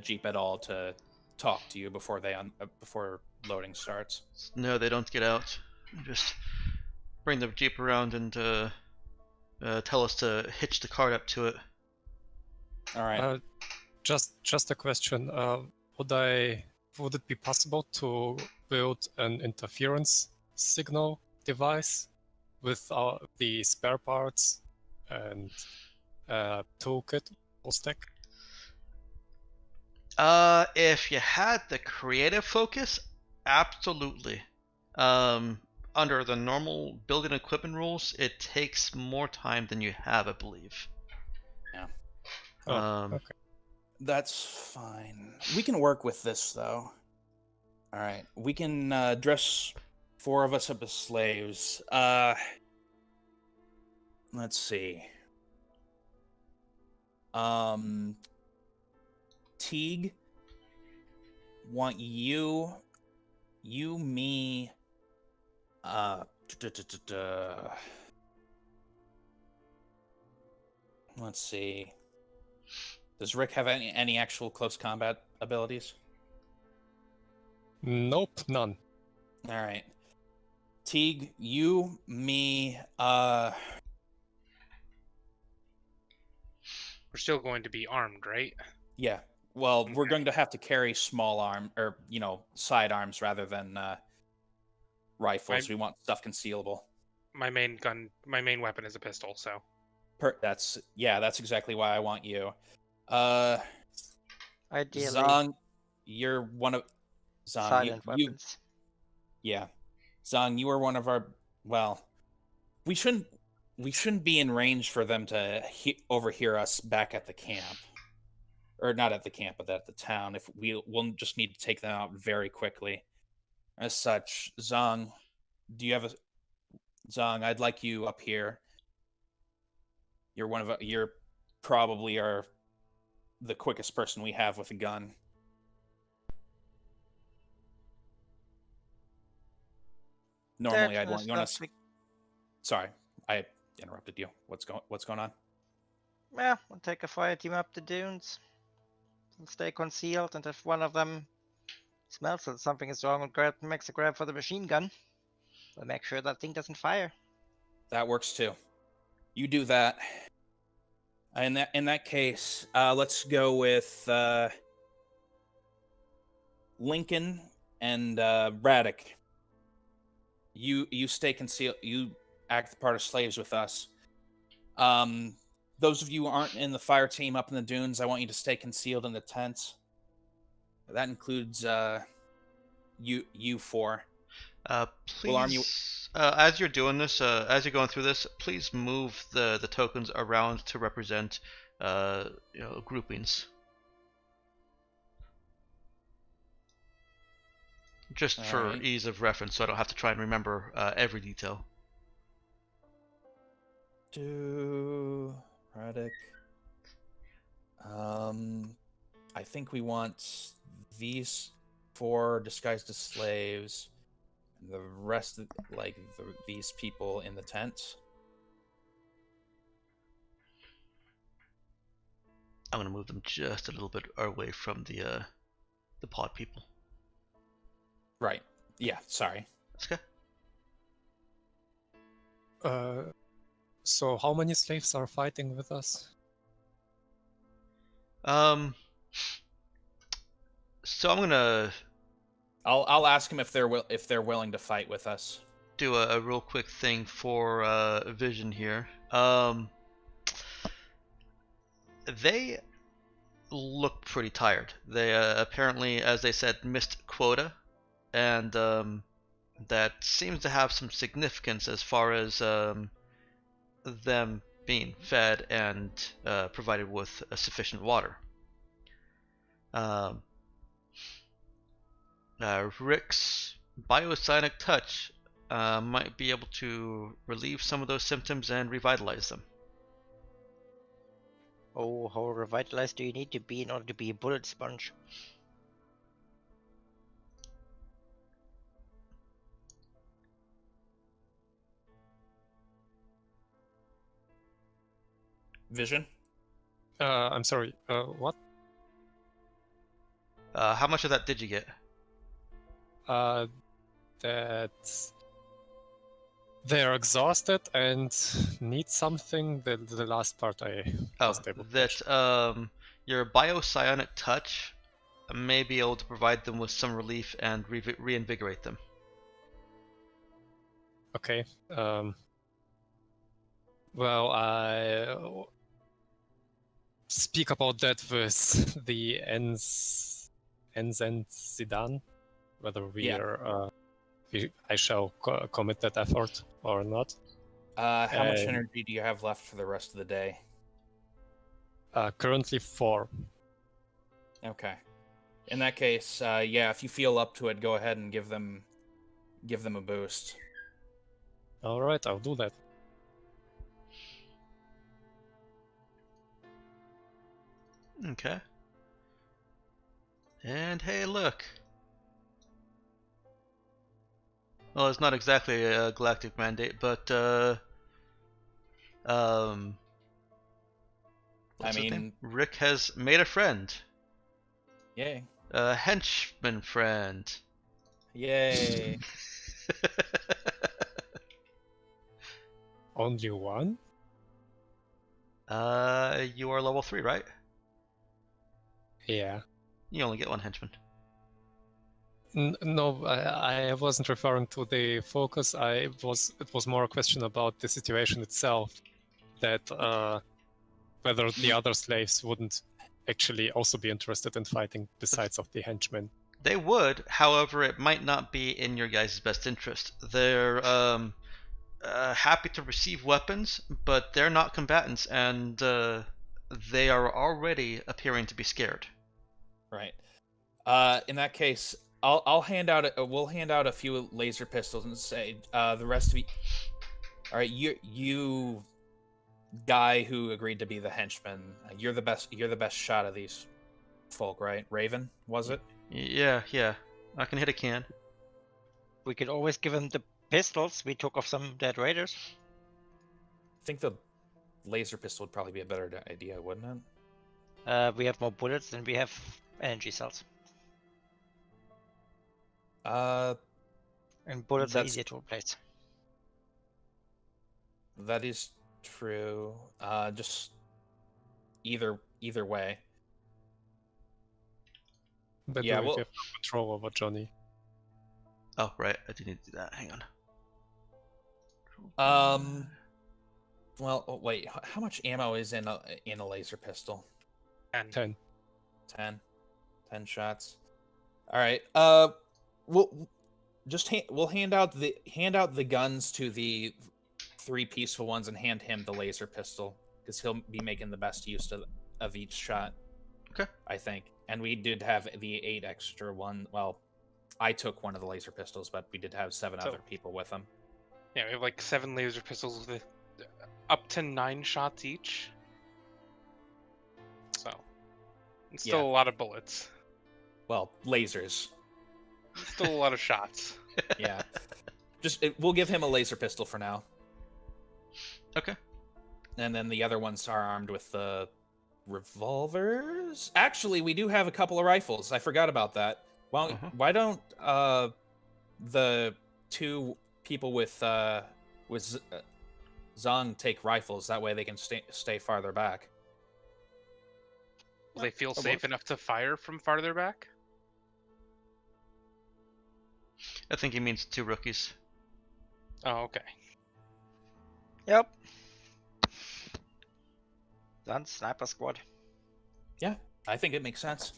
jeep at all to talk to you before loading starts? No, they don't get out. Just bring the jeep around and tell us to hitch the cart up to it. All right. Just a question. Would it be possible to build an interference signal device with the spare parts and toolkit or stack? If you had the creative focus, absolutely. Under the normal building equipment rules, it takes more time than you have, I believe. Yeah. Okay. That's fine. We can work with this, though. All right. We can dress 4 of us up as slaves. Let's see. Teague, want you, me, let's see. Does Rick have any actual close combat abilities? Nope, none. All right. Teague, you, me, We're still going to be armed, right? Yeah. Well, we're going to have to carry small side arms rather than rifles. We want stuff concealable. My main weapon is a pistol, so. That's exactly why I want you. Ideally, Zong, you're one of Zong. silent You weapons. yeah, Zong, you are one of our. Well, we shouldn't be in range for them to overhear us back at the camp, or not at the camp, but at the town. If we'll just need to take them out very quickly. As such, Zong, do you have a Zong? I'd like you up here. You're probably the quickest person we have with a gun. Normally, I'd want you on a. Sorry, I interrupted you. What's going on? Yeah, we'll take a fire team up the dunes. We'll stay concealed, and if one of them smells that something is wrong and makes a grab for the machine gun, we'll make sure that thing doesn't fire. That works too. You do that. In that case, let's go with Lincoln and Braddock. You stay concealed. You act the part of slaves with us. Those of you who aren't in the fire team up in the dunes, I want you to stay concealed in the tents. That includes you four. Please, We'll arm you. as you're doing this, as you're going through this, please move the tokens around to represent, groupings. Just All for right. ease of reference, so I don't have to try and remember every detail. Braddock. I think we want these four disguised as slaves, and the rest of these people in the tent. I'm gonna move them just a little bit away from the pod people. Right. Yeah. Sorry. That's okay. So how many slaves are fighting with us? So I'm gonna I'll ask him if they're willing to fight with us. do a real quick thing for Vision here. They look pretty tired. They apparently, as they said, missed quota, and that seems to have some significance as far as them being fed and provided with sufficient water. Rick's biocyanic touch might be able to relieve some of those symptoms and revitalize them. Oh, how revitalized do you need to be in order to be a bullet sponge? Vision. I'm sorry, what? How much of that did you get? That they're exhausted and need something. The last part I wasn't able to catch. That your biocyanic touch may be able to provide them with some relief and reinvigorate them. Okay. Well, I speak about that with the Enz and Zidane, whether I shall commit that effort or not. How much energy do you have left for the rest of the day? Currently 4. Okay. In that case, if you feel up to it, go ahead and give them a boost. All right, I'll do that. Okay. And hey, look. Well, it's not exactly a galactic mandate, but Rick has made a friend. Yay. A henchman friend. Yay. Only one? You are level 3, right? Yeah. You only get one henchman. No, I wasn't referring to the focus. It was more a question about the situation itself. that whether the other slaves wouldn't actually also be interested in fighting besides of the henchmen. They would, however, it might not be in your guys' best interest. They're happy to receive weapons, but they're not combatants, and they are already appearing to be scared. Right. In that case, I'll hand out. We'll hand out a few laser pistols and say the rest of you. All right, you guy who agreed to be the henchman. You're the best. You're the best shot of these folk, right? Raven, was it? Yeah, I can hit a can. We could always give him the pistols we took off some dead raiders. I think the laser pistol would probably be a better idea, wouldn't it? We have more bullets than we have energy cells. And bullets are That's- easier to replace. That is true. Just either way. But Yeah, we well- have no control over Johnny. Oh, right, I didn't do that. Hang on. Well, wait. How much ammo is in a laser pistol? 10. 10 shots. All right. We'll hand out the guns to the 3 peaceful ones and hand him the laser pistol because he'll be making the best use of each shot. Okay. I think. And we did have the 8 extra one. Well, I took one of the laser pistols, but we did have 7 So- other people with them. Yeah, we have like 7 laser pistols with up to 9 shots each. So, it's still Yeah. a lot of bullets. Well, lasers. Still a lot of shots. Yeah. We'll give him a laser pistol for now. Okay. And then the other ones are armed with the revolvers. Actually, we do have a couple of rifles. I forgot about that. Well, why don't the 2 people with Zong take rifles? That way they can stay farther back. Will they feel Oh, safe enough to fire from farther back? I think he means 2 rookies. Oh, okay. Yep. Then sniper squad. Yeah, I think it makes sense.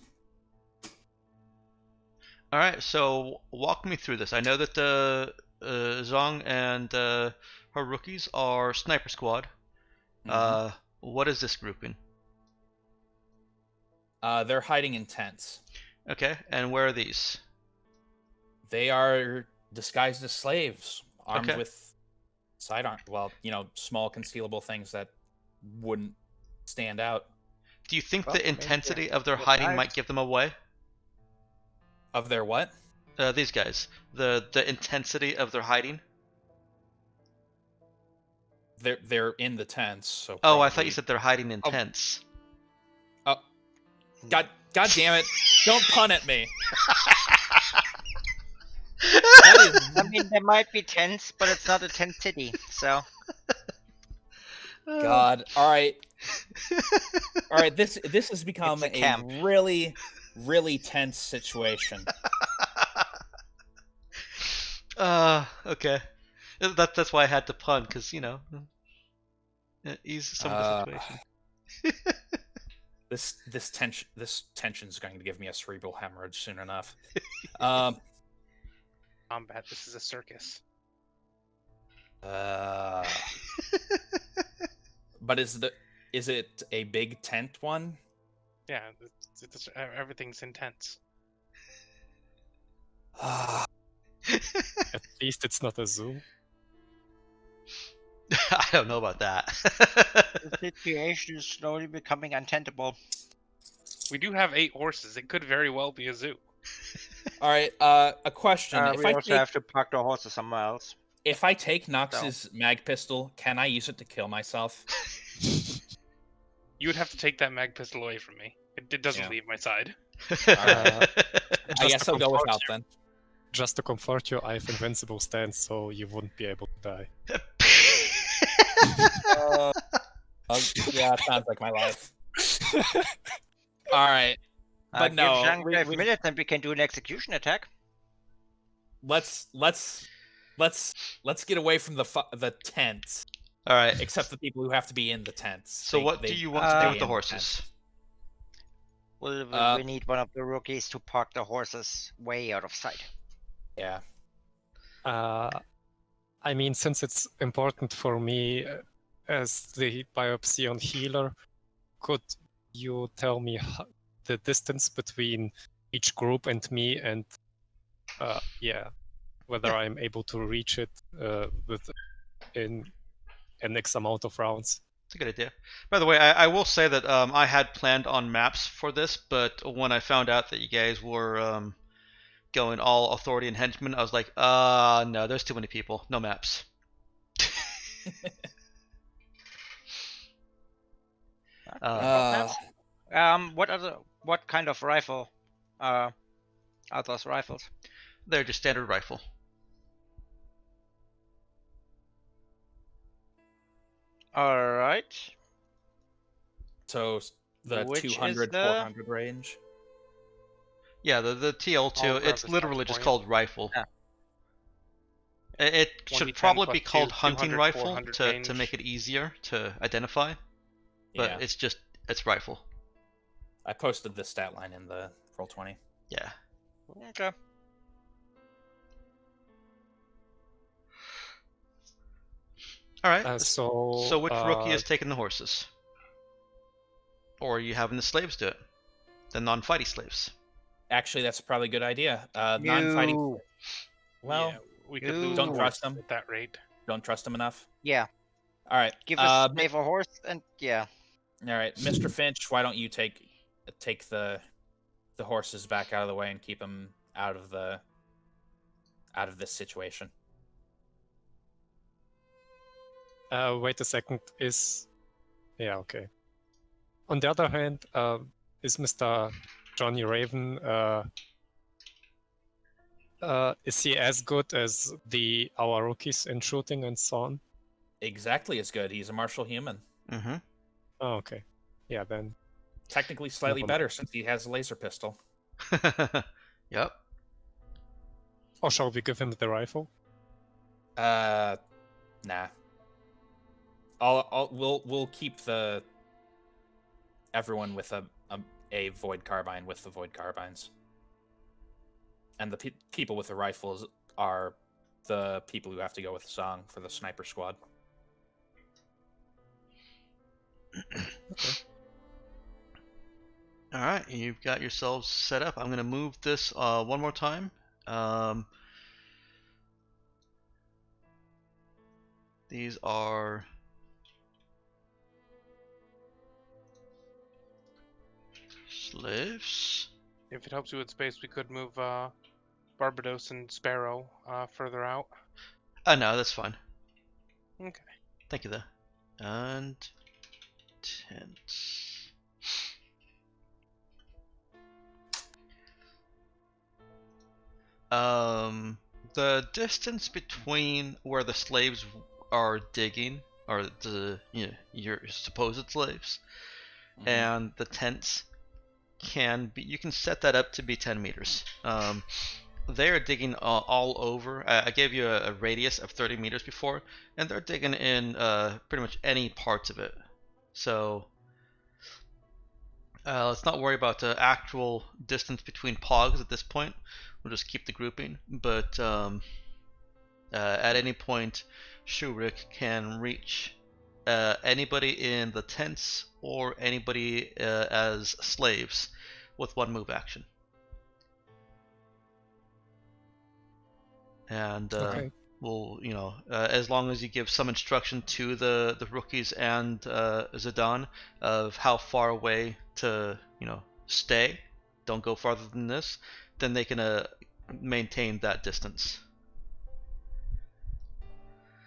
All right, so walk me through this. I know that Zong and her rookies are sniper squad. What is this grouping? They're hiding in tents. Okay, and where are these? They are disguised as slaves, armed Okay. with sidearm. Well, small concealable things that wouldn't stand out. Do you think Well, the maybe intensity of their they're hiding guys. might give them away? Of their what? These guys. The intensity of their hiding? They're in the tents. So. Oh, I thought probably- you said they're hiding in Oh. tents. God damn it! Don't pun at me. I mean, there might be tents, but it's not a tent city, so. God. All right. This has become It's a camp. really, really tense situation. Okay. That's why I had to pun, because, ease some of the situation. This tension's going to give me a cerebral hemorrhage soon enough. Combat. This is a circus. But is it a big tent one? Yeah, everything's intense. At least it's not a zoo. I don't know about that. The situation is slowly becoming untenable. We do have 8 horses. It could very well be a zoo. All right. A question: We also have to park the horses somewhere else. if I take Nox's mag pistol, can I use it to kill myself? You would have to take that mag pistol away from me. It doesn't Yeah. leave my side. I Just guess to I'll go comfort without you. then. Just to comfort you, I have invincible stance, so you wouldn't be able to die. Yeah, sounds like my life. All right, But Give no, Zhang we- 5 we- minutes and we can do an execution attack. let's get away from the tents. All right. Except the people who have to be in the tents. So what do you want to do with the horses? We need one of the rookies to park the horses way out of sight. Yeah. I mean, since it's important for me as the biopsion healer, could you tell me the distance between each group and me, and whether I'm able to reach it within an X amount of rounds? It's a good idea. By the way, I will say that I had planned on maps for this, but when I found out that you guys were going all authority and henchmen, I was like, no, there's too many people. No maps. What kind of rifle are those rifles? They're just standard rifle. All right. So the Which is 200, the- 400 range. Yeah, the TL2, All around it's the literally start just point. called rifle. Yeah. It 1d10 should probably be plus called 2, hunting 200, rifle 400 to range. make it easier to identify, but Yeah. it's rifle. I posted the stat line in the Roll20. Yeah. Okay. All right. So So which rookie is taking the horses? Or are you having the slaves do it? The non-fighty slaves. Actually, that's probably a good idea. Non-fighting. You- Well, Yeah, we could you- lose Don't horse trust them. at that rate. don't trust them enough. Yeah. All right. Give us slave a horse, and yeah. All right, Mr. Finch, why don't you take the horses back out of the way and keep them out of this situation? Wait a second. Okay. On the other hand, is Mr. Johnny Raven is he as good as our rookies in shooting and so on? Exactly as good. He's a martial human. Mm-hmm. Oh, okay. Yeah, then. Technically slightly Never mind. better since he has a laser pistol. Yep. Or shall we give him the rifle? Nah. We'll keep everyone with a void carbine with the void carbines, and the people with the rifles are the people who have to go with the song for the sniper squad. Okay. All right, you've got yourselves set up. I'm going to move this one more time. These are slaves. If it helps you with space, we could move Barbados and Sparrow further out. No, that's fine. Okay. Thank you, though. And tents. The distance between where the slaves are digging, or your supposed slaves, Mhm. and the tents you can set that up to be 10 meters. They're digging all over. I gave you a radius of 30 meters before, and they're digging in pretty much any parts of it. So let's not worry about the actual distance between pogs at this point. We'll just keep the grouping. But at any point, Shurik can reach anybody in the tents or anybody as slaves with one move action. And Okay. we'll, as long as you give some instruction to the rookies and Zidane of how far away to, stay, don't go farther than this, then they can maintain that distance.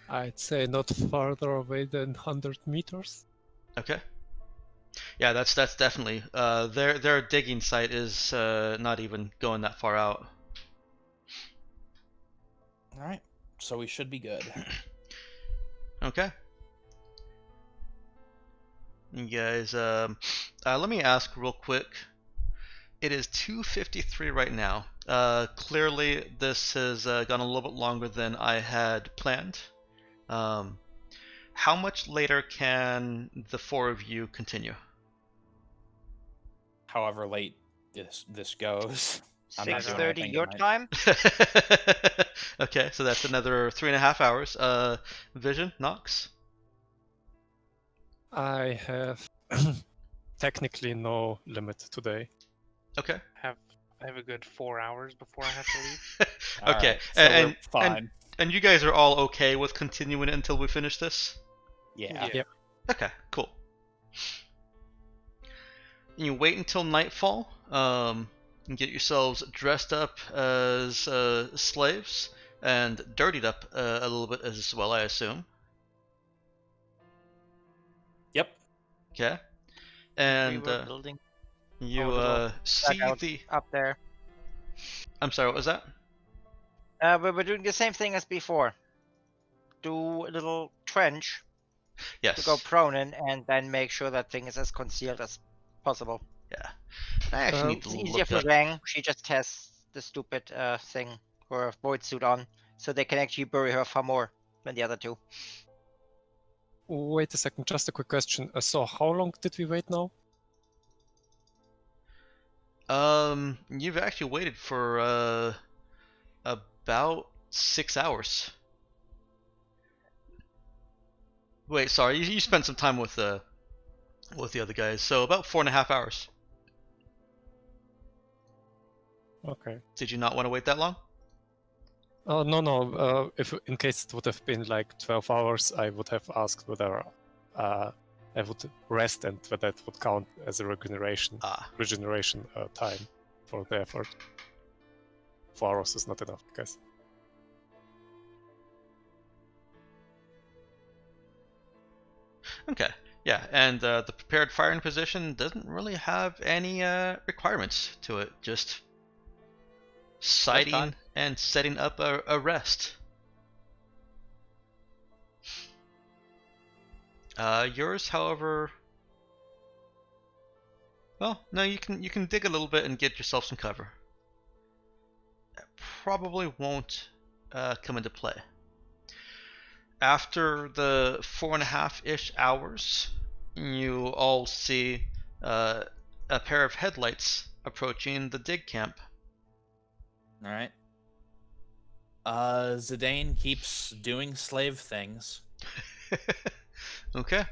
I'd say not farther away than 100 meters. Okay. Yeah, that's definitely their digging site is not even going that far out. All right, so we should be good. Okay. You guys, let me ask real quick. It is 2:53 right now. Clearly, this has gone a little bit longer than I had planned. How how much later can the four of you continue? However late this goes. I'm not doing 6:30 anything your tonight. time. Okay, so that's another 3.5 hours. Vision, Nox? I have technically no limit today. Okay. I have a good 4 hours before I have to leave. Okay, Alright, so we're fine. And you guys are all okay with continuing it until we finish this? Yeah. Yep. Okay, cool. You wait until nightfall, and get yourselves dressed up as slaves, and dirtied up a little bit as well, I assume. Yep. Okay. We And were building you little see dugouts the... up there. I'm sorry, what was that? We're doing the same thing as before. Do a little trench Yes. to go prone in, and then make sure that thing is as concealed as possible. Yeah. I actually need It's to easier look for up... Zhang. She just has the stupid thing or void suit on, so they can actually bury her far more than the other two. Wait a second, just a quick question. So how long did we wait now? You've actually waited for about 6 hours. Wait, sorry, you spent some time with the other guys, so about 4.5 hours. Okay. Did you not want to wait that long? No. If in case it would have been like 12 hours, I would have asked whether I would rest and whether it would count as a regeneration time for the effort. 4 hours is not enough, I guess. Okay, yeah, and the prepared firing position doesn't really have any requirements to it, just sighting fine. and setting up a rest. Yours, however... Well, no, you can dig a little bit and get yourself some cover. It probably won't come into play. After the 4.5-ish hours, you all see a pair of headlights approaching the dig camp. Alright. Zidane keeps doing slave things. Okay.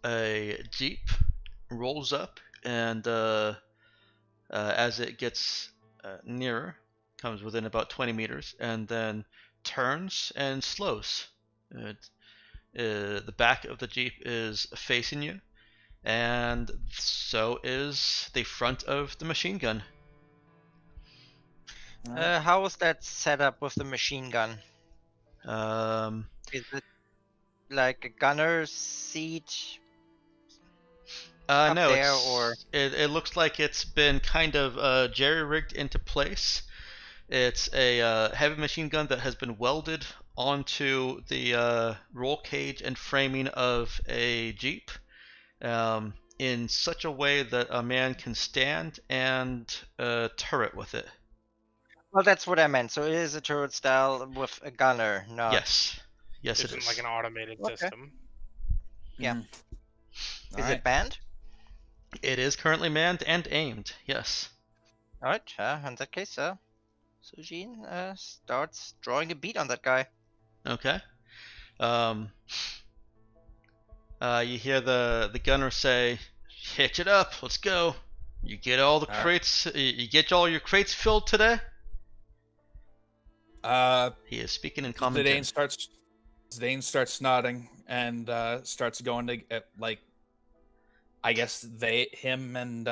A jeep rolls up, and as it gets nearer, comes within about 20 meters, and then turns and slows. The back of the jeep is facing you, and so is the front of the machine gun. How is that set up with the machine gun? Um, Is it like a gunner's seat? no, there, or it looks like it's been kind of jerry-rigged into place. It's a heavy machine gun that has been welded onto the roll cage and framing of a Jeep in such a way that a man can stand and turret with it. well, that's what I meant. So it is a turret style with a gunner, not. Yes. Yes, it Isn't is. like an automated Okay. system. Yeah. Mm. Is Alright. it banned? It is currently manned and aimed, yes. Alright, in that case, Sujin starts drawing a beat on that guy. Okay. You hear the gunner say, "Hitch it up, let's go. You get all the crates. You get all your crates filled today." He is speaking in common. Zidane starts nodding and starts going to like, I guess him and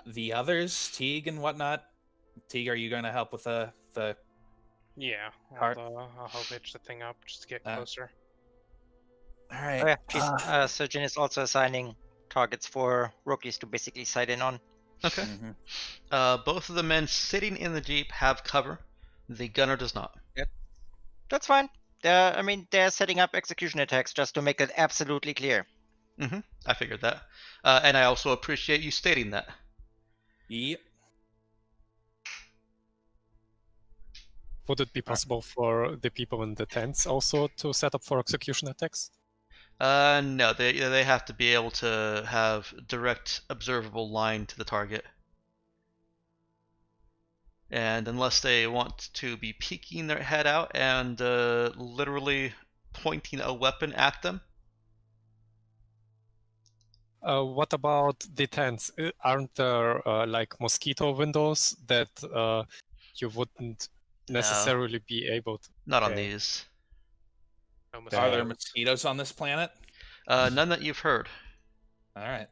the others, Teague and whatnot. Teague, are you going to help with the? Yeah, Cart. I'll help hitch the thing up just to get closer. All right. Oh yeah, Sujin is also assigning targets for rookies to basically sight in on. Okay. Mhm. Both of the men sitting in the jeep have cover. The gunner does not. That's fine. They're setting up execution attacks just to make it absolutely clear. I figured that. And I also appreciate you stating that. Yep. Would it be possible for the people in the tents also to set up for execution attacks? No, they have to be able to have direct observable line to the target. And unless they want to be peeking their head out and literally pointing a weapon at them. What about the tents? Aren't there like mosquito windows that you wouldn't necessarily be able to? Not on Okay. these. No Are there mosquitoes. mosquitoes on this planet? None that you've heard. All right.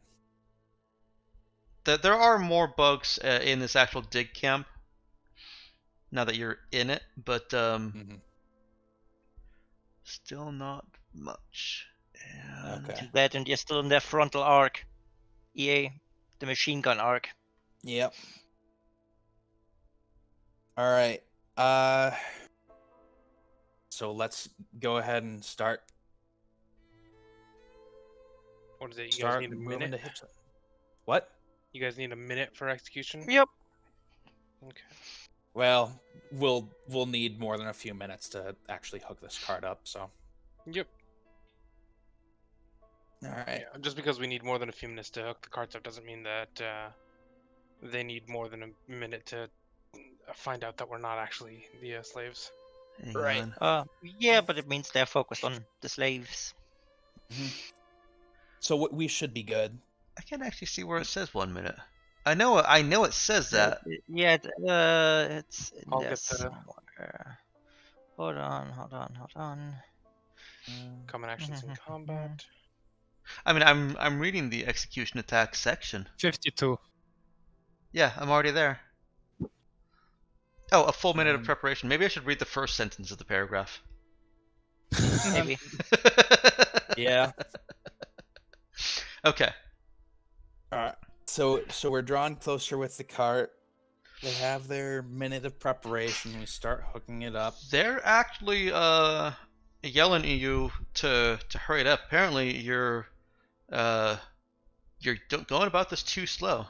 There are more bugs in this actual dig camp. Now that you're in it, but still not much. And Okay. That and you're still in their frontal arc. EA, the machine gun arc. Yep. All right. So let's go ahead and start. What is it? You guys Start need a moving minute? to hit. What? You guys need a minute for execution? Yep. Okay. Well, we'll need more than a few minutes to actually hook this card up. So. Yep. All right. Yeah, just because we need more than a few minutes to hook the cards up doesn't mean that they need more than a minute to find out that we're not actually the slaves. hang Right. on. Yeah, but it means they're focused on the slaves. So we should be good. I can't actually see where it says 1 minute. I know it says that. Yeah, it's in I'll there get the- somewhere. Hold on. Common actions in combat. I mean, I'm reading the execution attack section. 52. Yeah, I'm already there. Oh, a full minute of Um, preparation. Maybe I should read the first sentence of the paragraph. Maybe. Yeah. Okay. All right. So we're drawn closer with the cart. They have their minute of preparation. We start hooking it up. They're actually yelling at you to hurry it up. Apparently you're going about this too slow.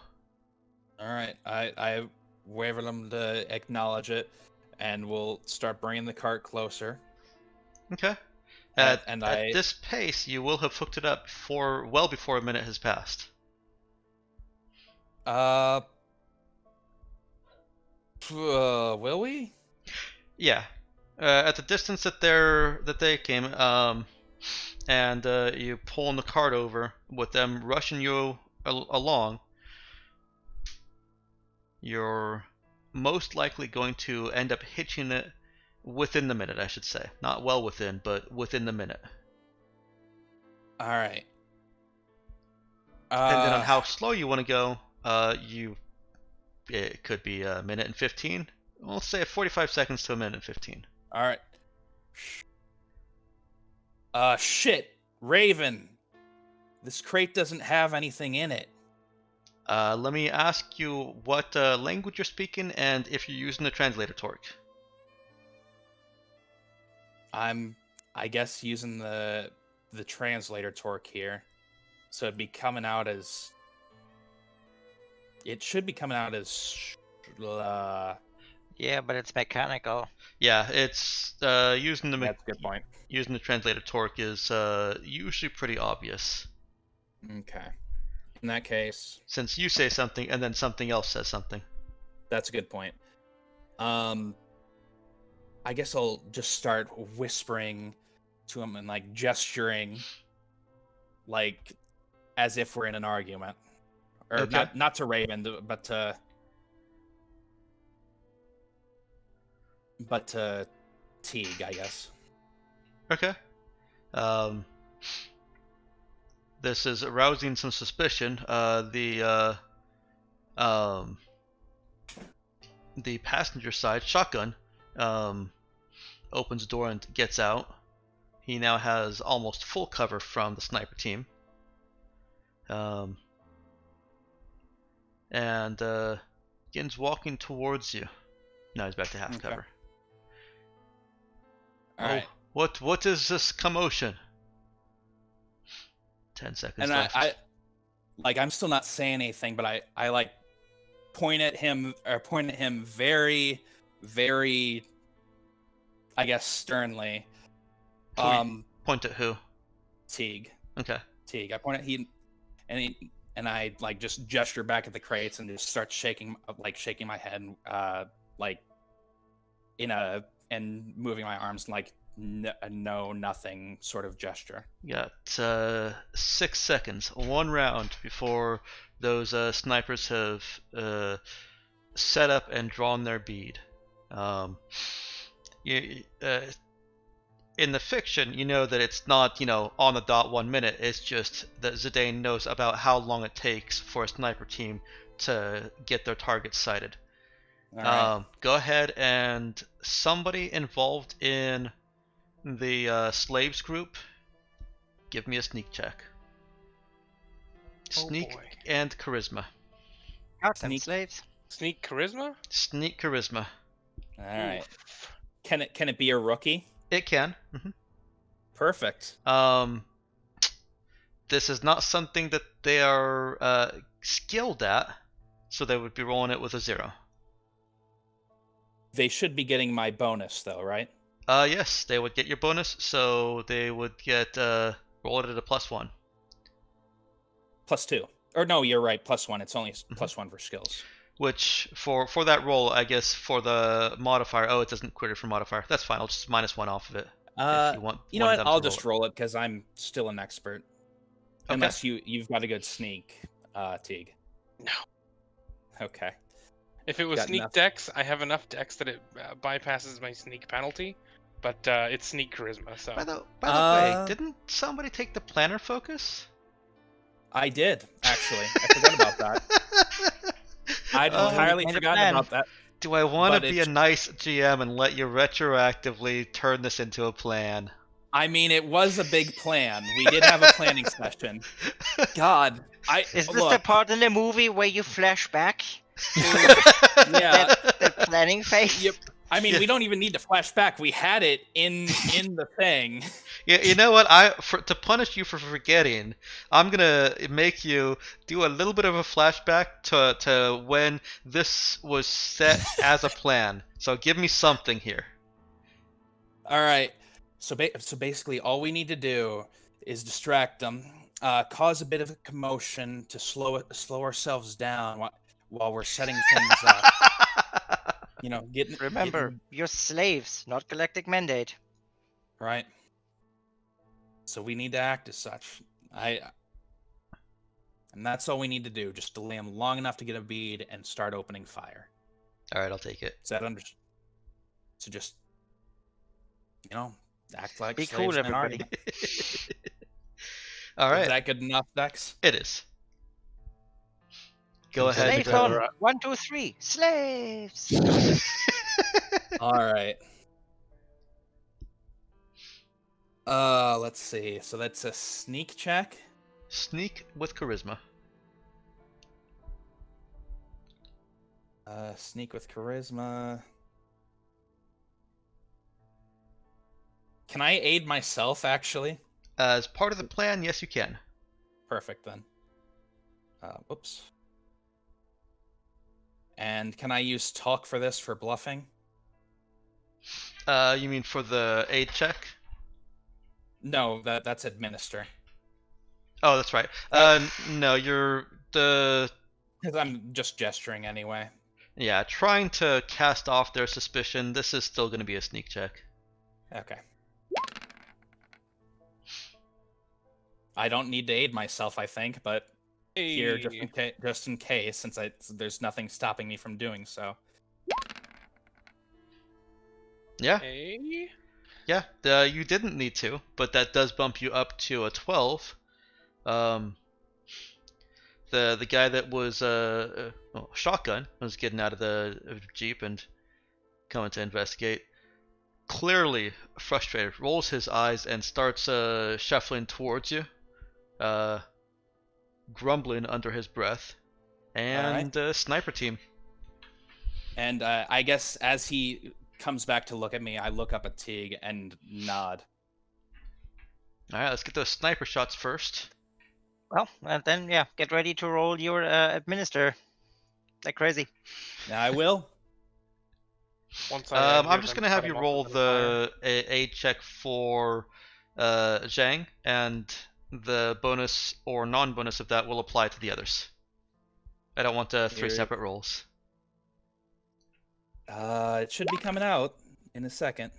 All right. I wave at them to acknowledge it, and we'll start bringing the cart closer. Okay. And- At, and at I- this pace, you will have hooked it up well before a minute has passed. Will we? Yeah. At the distance that they came, and you pulling the cart over with them rushing you along, you're most likely going to end up hitching it within the minute, I should say. Not well within, but within the minute. All right. Depending on how slow you want to go, it could be a minute and 15. We'll say 45 seconds to a minute and 15. All right. Shit, Raven. This crate doesn't have anything in it. Let me ask you what language you're speaking and if you're using the translator torque. I'm, I guess, using the translator torque here, so it'd be coming out as. It should be coming out as. Yeah, but it's mechanical. Yeah, it's using the That's a good point. using the translator torque is usually pretty obvious. Okay. In that case, Since you say something and then something else says something. that's a good point. I guess I'll just start whispering to him and like gesturing, like as if we're in an argument, or Okay. not to Raven, but to Teague, I guess. Okay. This is arousing some suspicion. The passenger side shotgun opens the door and gets out. He now has almost full cover from the sniper team. And begins walking towards you. Now he's back to half Okay. cover. All right. What is this commotion? 10 seconds And left. I'm still not saying anything, but I like point at him very, very I guess sternly. Point at who? Teague. Okay. Teague. I point at and I like just gesture back at the crates and just start shaking my head, like and moving my arms like no nothing sort of gesture. You got 6 seconds, 1 round before those snipers have set up and drawn their bead. In the fiction, you know that it's not, on the dot 1 minute. It's just that Zidane knows about how long it takes for a sniper team to get their targets sighted. All right. Go ahead, and somebody involved in the slaves group, give me a sneak check. Sneak boy. and charisma. Out and Sneak. slaves. Sneak charisma? Sneak charisma. All right. Oof. Can it be a rookie? It can. Perfect. This is not something that they are skilled at, so they would be rolling it with a 0. They should be getting my bonus though, right? Yes, they would get your bonus, so they would get roll it at a +1. +2. Or no, you're right. +1. It's only +1 for skills. Which for that roll, I guess for the modifier, it doesn't query for modifier. That's fine. I'll just -1 off of it. If you want. You know one what? of them to I'll just it. roll it because I'm still an expert. Okay. Unless you've got a good sneak, Teague. No. Okay. If it was Got sneak enough. dex, I have enough dex that it bypasses my sneak penalty, but it's sneak charisma, so. By the way, didn't somebody take the planner focus? I did actually. I forgot about that. I'd entirely made a forgotten plan. about that. Do I want to But be a nice GM and let you retroactively turn this into a plan? I mean, it was a big plan. We did have a planning session. God, Is this look, the part in the movie where you flash back Yeah. the planning phase? Yep. I mean, we don't even need to flash back. We had it in the thing. Yeah, you know what? To punish you for forgetting, I'm gonna make you do a little bit of a flashback to when this was set as a plan. So give me something here. All right. So basically, all we need to do is distract them, cause a bit of a commotion to slow ourselves down while we're setting things up. Remember, getting- you're slaves, not galactic mandate. right. So we need to act as such. And that's all we need to do. Just delay them long enough to get a bead and start opening fire. All right, I'll take it. Is that So just, act like Be slaves cool, in an everybody. army. All Is right, that good enough, Dex? it is. Go ahead. Slaves on 1, 2, 3. Slaves. All right. Let's see. So that's a sneak check. Sneak with charisma. Sneak with charisma. Can I aid myself, actually? As part of the plan, yes, you can. Perfect, then. Whoops. And can I use talk for this for bluffing? You mean for the aid check? No, that's administer. Oh, that's right. No, you're the Because I'm just gesturing anyway. yeah, trying to cast off their suspicion. This is still going to be a sneak check. Okay. I don't need to aid myself, I think, but here, just in case, since there's nothing stopping me from doing so. Yeah, Hey. yeah. You didn't need to, but that does bump you up to a 12. The guy that was shotgun was getting out of the jeep and coming to investigate. Clearly frustrated, rolls his eyes and starts shuffling towards you, grumbling under his breath. And sniper team. And I guess as he comes back to look at me, I look up at Teague and nod. All right, let's get those sniper shots first. Well, and then, yeah, get ready to roll your administer like crazy. Now I will. Once I hear I'm just them, gonna have cut you 'em off roll with the fire. the aid check for Zhang, and the bonus or non-bonus of that will apply to the others. I don't want 3 Here. separate rolls. It should be coming out in a second.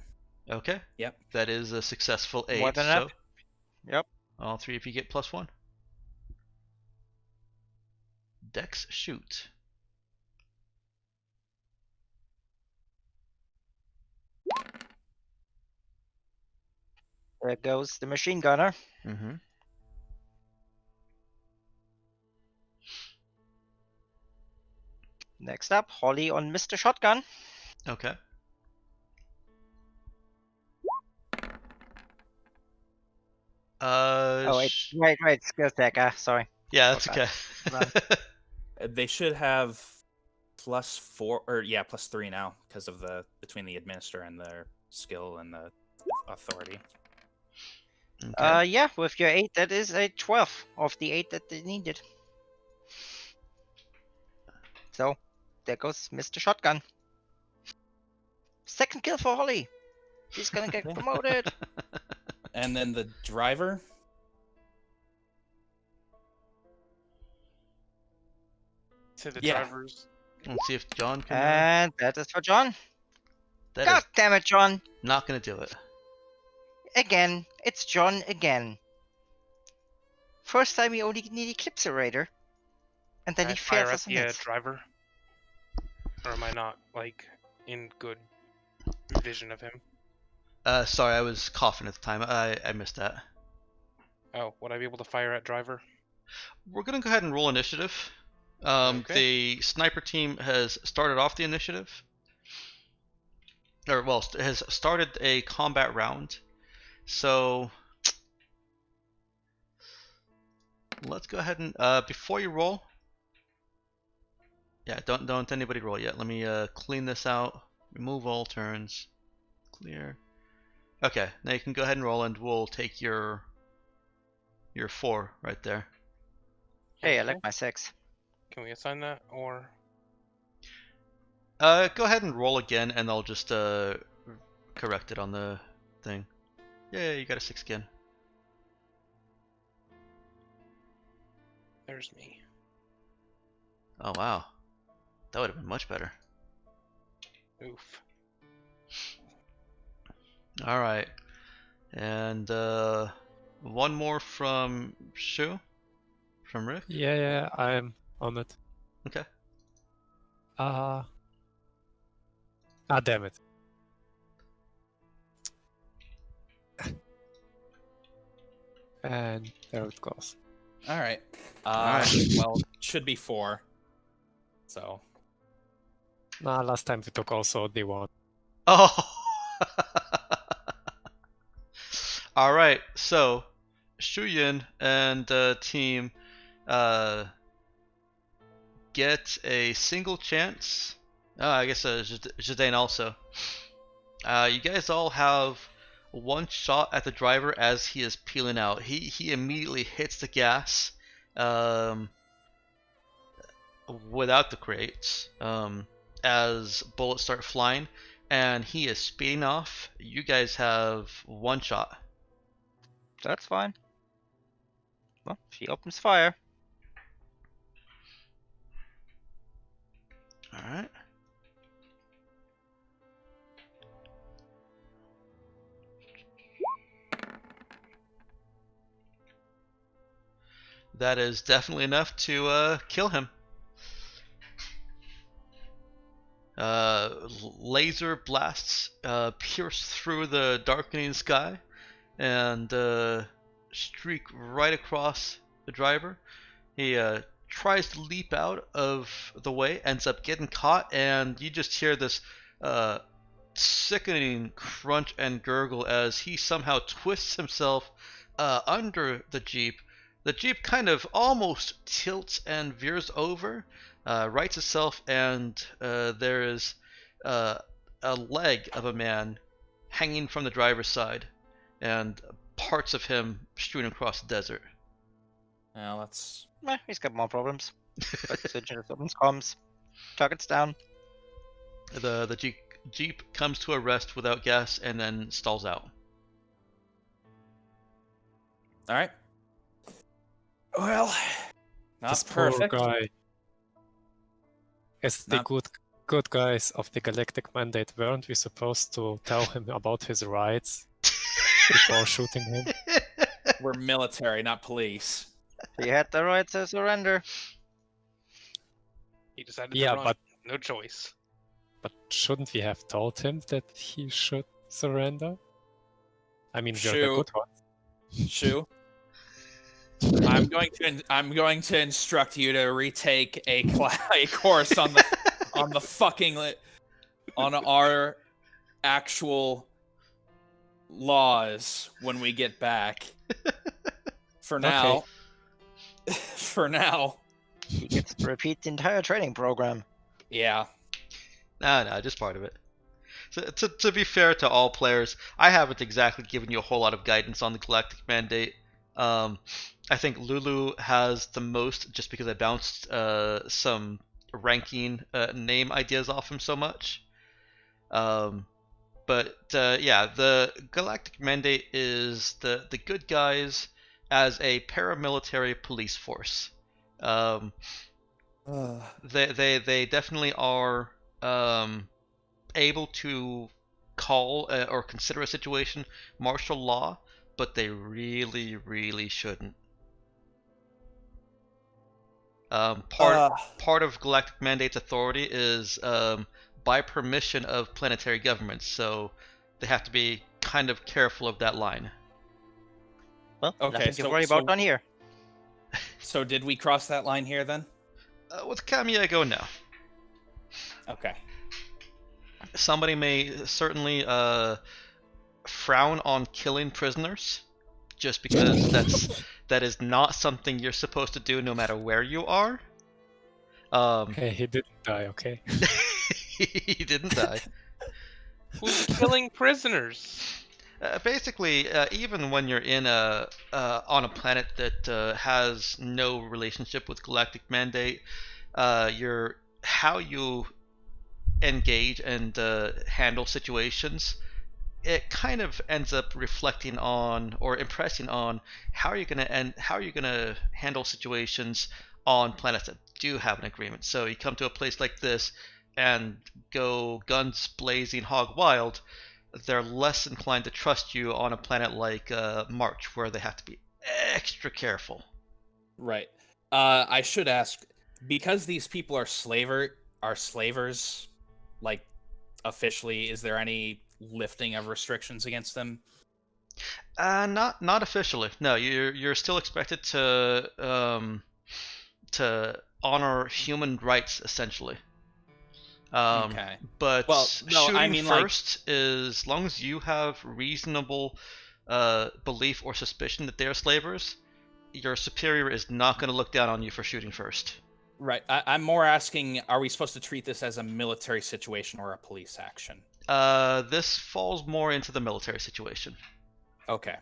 Okay. Yep. That is a successful More aid. than So enough. Yep. all 3 of you get +1. Dex shoot. There goes the machine gunner. Mm-hmm. Next up, Holly on Mr. Shotgun. Okay. Oh, wait, right, skill check. Sorry. Yeah, that's Forgot. okay. They should have +4 or +3 now because of the between the administer and their skill and the authority. Okay. Yeah, with your 8, that is a 12 of the 8 that they needed. So, there goes Mr. Shotgun. Second kill for Holly. She's gonna get promoted. And then the driver. To the Yeah. drivers. Let's see if John can. And that is for John. That God is damn it, John. not gonna do it. Again. It's John again. First time he only need Eclipserator. And then Can I he fire fails at us on the hits. driver? Or am I not, like, in good vision of him? Sorry, I was coughing at the time. I missed that. Oh, would I be able to fire at driver? We're gonna go ahead and roll initiative. Okay. The sniper team has started off the initiative, or well, has started a combat round. So let's go ahead and before you roll, yeah, don't anybody roll yet. Let me clean this out. Remove all turns. Clear. Okay, now you can go ahead and roll, and we'll take your 4 right there. Hey, I Okay. like my 6. Can we assign that, or... Go ahead and roll again, and I'll just correct it on the thing. Yeah, you got a 6 again. There's me. Oh wow, that would have been much better. Oof. All right, and one more from Shu, from Rick. Yeah, I'm on it. Okay. Damn it. And there it goes. All right. Alright. Well, should be 4. So Nah, last time we took also D1. Oh. All right. So, Shuyin and team get a single chance. Oh, I guess Zidane also. You guys all have one shot at the driver as he is peeling out. He immediately hits the gas without the crates as bullets start flying, and he is speeding off. You guys have one shot. That's fine. Well, she opens fire. All right. That is definitely enough to kill him. Laser blasts pierce through the darkening sky and streak right across the driver. He tries to leap out of the way, ends up getting caught, and you just hear this sickening crunch and gurgle as he somehow twists himself under the Jeep. The Jeep kind of almost tilts and veers over, rights itself, and there is a leg of a man hanging from the driver's side, and parts of him strewn across the desert. well, that's He's got more problems. But Sujin opens comms. Target's down. The Jeep comes to a rest without gas and then stalls out. All right. Well, not This poor perfect. guy. As the Not- good guys of the Galactic Mandate, weren't we supposed to tell him about his rights before shooting him? We're military, not police. He had the right to surrender. He decided Yeah, to run. but- No choice. But shouldn't we have told him that he should surrender? I mean, we're the Shoo. good ones. Shu, I'm going to instruct you to retake a course on the fucking on our actual laws when we get back. For now, for now, He gets to repeat the entire training program. yeah. No, just part of it. So, to be fair to all players, I haven't exactly given you a whole lot of guidance on the Galactic Mandate. I think Lulu has the most, just because I bounced some ranking name ideas off him so much. But yeah, the Galactic Mandate is the good guys as a paramilitary police force. They definitely are able to call or consider a situation martial law, but they really shouldn't. Part of Galactic Mandate's authority is by permission of planetary governments, so they have to be kind of careful of that line. Well, Okay, nothing to so- worry so- about on here. So did we cross that line here then? With Kamiego, no. Okay. Somebody may certainly frown on killing prisoners, just because that is not something you're supposed to do no matter where you are. Hey, he didn't die, okay? He didn't die. Who's killing prisoners? Basically, even when you're in on a planet that has no relationship with Galactic Mandate, how you engage and handle situations, it kind of ends up reflecting on or impressing on how you're gonna handle situations on planets that do have an agreement. So you come to a place like this and go guns blazing hog wild, they're less inclined to trust you on a planet like March, where they have to be extra careful. Right. I should ask, because these people are slavers, like officially, is there any lifting of restrictions against them? Not officially. No, you're still expected to honor human rights essentially. Okay. But Well, no, shooting I mean, like- first is, as long as you have reasonable belief or suspicion that they're slavers, your superior is not going to look down on you for shooting first. Right. I'm more asking, are we supposed to treat this as a military situation or a police action? This falls more into the military situation. Okay.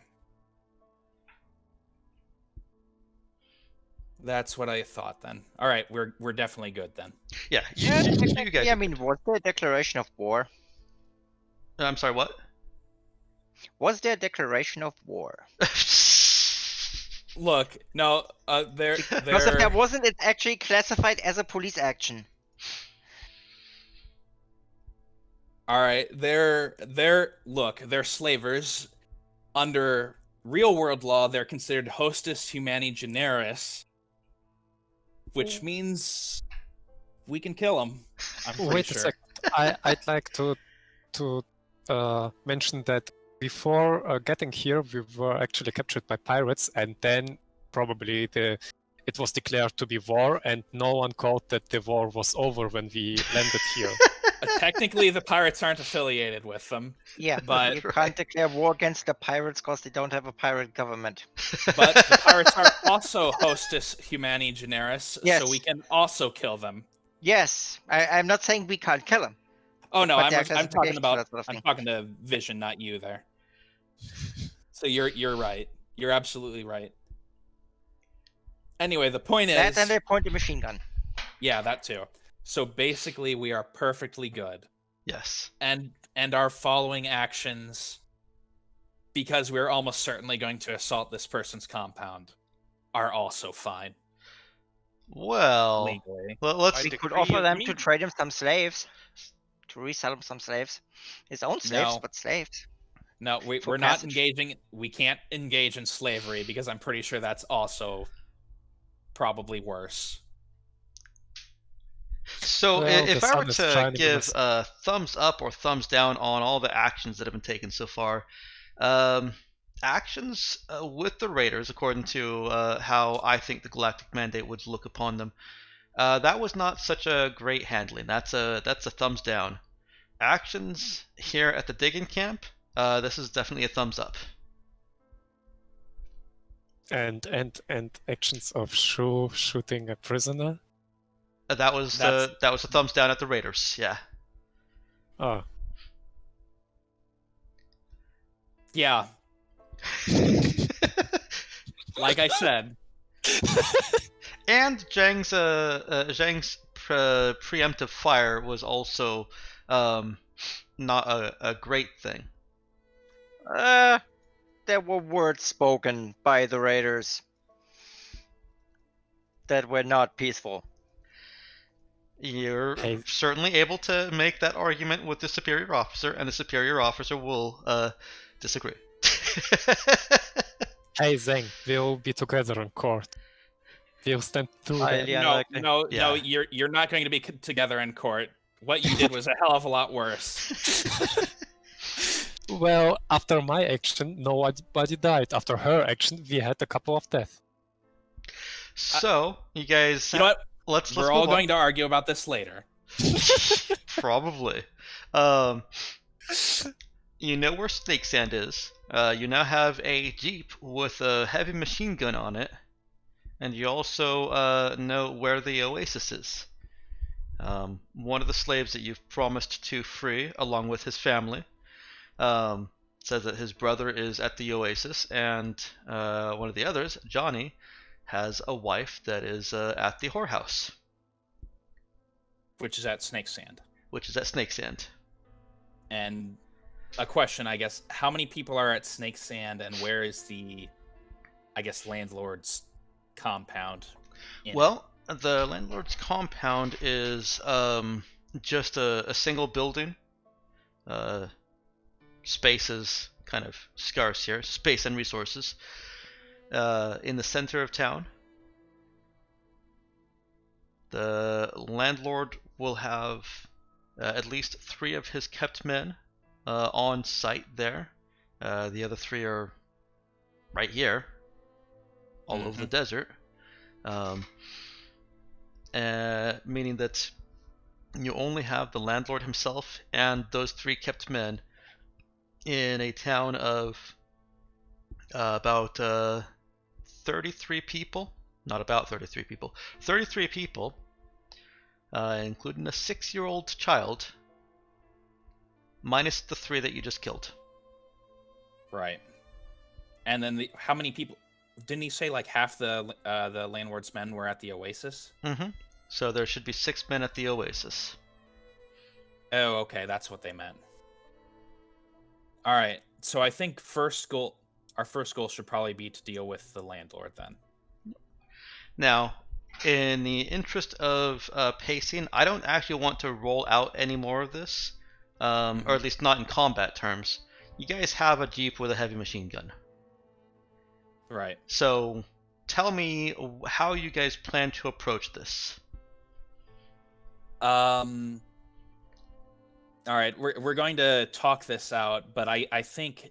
That's what I thought then. All right, we're definitely good then. Yeah, you guys. Yeah, I mean, was there a declaration of war? I'm sorry, what? Was there a declaration of war? Look, no, there. Because if there wasn't, it's actually classified as a police action. All right, they're slavers. Under real world law, they're considered hostis humani generis, which means we can kill them. I'm pretty Wait sure. a second. I'd like to mention that before getting here, we were actually captured by pirates, and then probably it was declared to be war, and no one called that the war was over when we landed here. Technically, the pirates aren't affiliated with them, Yeah, But- you can't declare war against the pirates because they don't have a pirate government. but the pirates are also hostis humani generis, Yes. so we can also kill them. Yes, I'm not saying we can't kill them. Oh no, But I'm their talking classification, about that sort of I'm thing. talking to Vision, not you there. So you're right. You're absolutely right. Anyway, the point is, That and they point a machine gun. yeah, that too. So basically, we are perfectly good. Yes. and our following actions, because we're almost certainly going to assault this person's compound, are also fine Well, legally. let's. I We could decree offer of them me. to trade him some slaves, to resell him some slaves. His own slaves, No. but slaves. No, For we're not passage. engaging. We can't engage in slavery because I'm pretty sure that's also probably worse. So Well, the if I were sun is to shining in give us. a thumbs up or thumbs down on all the actions that have been taken so far, actions with the Raiders, according to how I think the Galactic Mandate would look upon them, that was not such a great handling. That's a thumbs down. Actions here at the digging camp, this is definitely a thumbs up. And actions of shooting a prisoner. That was That's- a thumbs down at the Raiders. Yeah. Oh, Yeah, like I said, And Zhang's preemptive fire was also not a great thing. There were words spoken by the raiders that were not peaceful. You're Hey. certainly able to make that argument with the superior officer, and the superior officer will disagree. hey Zeng, we'll be together in court. We'll stand through that. Highly unlikely. no, Yeah. you're not going to be together in court. What you did was a hell of a lot worse. Well, after my action, nobody died. After her action, we had a couple of deaths. So you guys, You know what? let's We're move all on. going to argue about this later. Probably. You know where Snake Sand is. You now have a Jeep with a heavy machine gun on it. And you also know where the Oasis is. One of the slaves that you've promised to free, along with his family, says that his brother is at the Oasis, and one of the others, Johnny, has a wife that is at the whorehouse, Which is at Snake Sand. which is at Snake Sand. And a question, I guess, how many people are at Snake Sand, and where is the, I guess, landlord's compound? Well, the landlord's compound is just a single building. Space is kind of scarce here, space and resources. In the center of town. The landlord will have at least 3 of his kept men on site there. The other 3 are right here, all over the desert. Meaning that you only have the landlord himself and those 3 kept men in a town of about 33 people. Not about 33 people. 33 people, including a 6-year-old child, minus the 3 that you just killed. Right. And then how many people? Didn't he say like half the landlord's men were at the Oasis? Mm-hmm. So there should be 6 men at the Oasis. Oh, okay, that's what they meant. All right. So I think our first goal should probably be to deal with the landlord then. Now, in the interest of pacing, I don't actually want to roll out any more of this, or at least not in combat terms. You guys have a Jeep with a heavy machine gun. Right. So tell me how you guys plan to approach this. All right, we're going to talk this out, but I think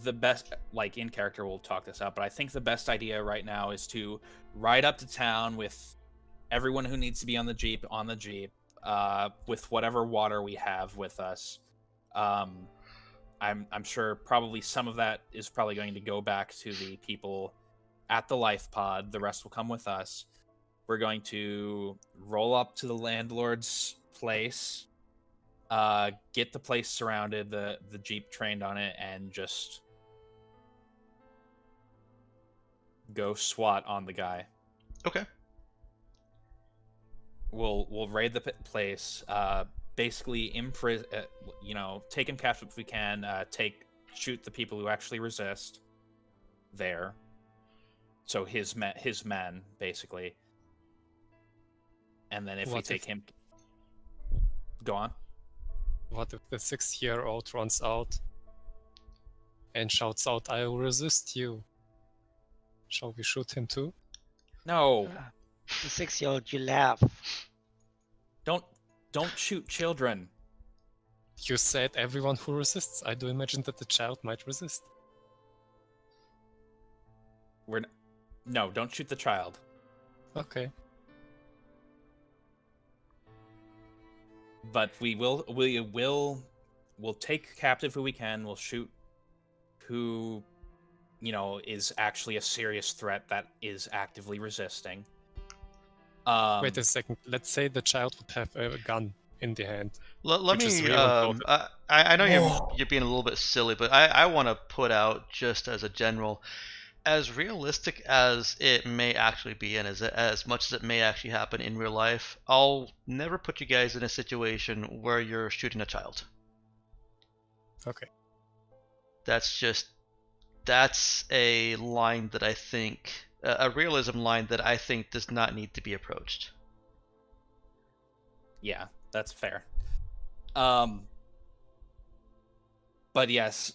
the best, like in character, we'll talk this out. But I think the best idea right now is to ride up to town with everyone who needs to be on the Jeep, with whatever water we have with us. I'm sure probably some of that is probably going to go back to the people at the life pod. The rest will come with us. We're going to roll up to the landlord's place. Get the place surrounded, the Jeep trained on it, and just go SWAT on the guy. Okay. We'll raid the place. basically take him captive if we can. Shoot the people who actually resist there. So his men basically. And then if we take him, go on. What if the 6-year-old runs out and shouts out, "I will resist you"? Shall we shoot him too? No, The 6-year-old, you laugh. don't shoot children. You said everyone who resists. I do imagine that the child might resist. No, don't shoot the child. Okay. But we'll take captive who we can. We'll shoot who, is actually a serious threat that is actively resisting. Wait a second. Let's say the child would have a gun in the hand. Let Which is me. real important. I know Whoa. you're being a little bit silly, but I want to put out just as a general, as realistic as it may actually be, and as much as it may actually happen in real life, I'll never put you guys in a situation where you're shooting a child. Okay. That's a line that I think, a realism line that I think does not need to be approached. Yeah, that's fair. But yes,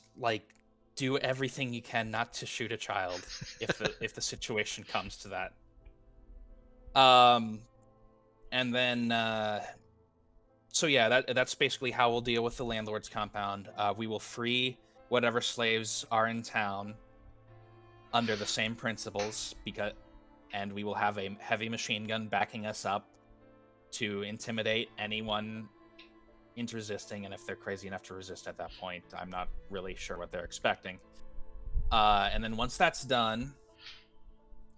do everything you can not to shoot a child if the situation comes to that. And then so yeah, that's basically how we'll deal with the landlord's compound. We will free whatever slaves are in town under the same principles, and we will have a heavy machine gun backing us up to intimidate anyone into resisting, and if they're crazy enough to resist at that point, I'm not really sure what they're expecting. And then once that's done,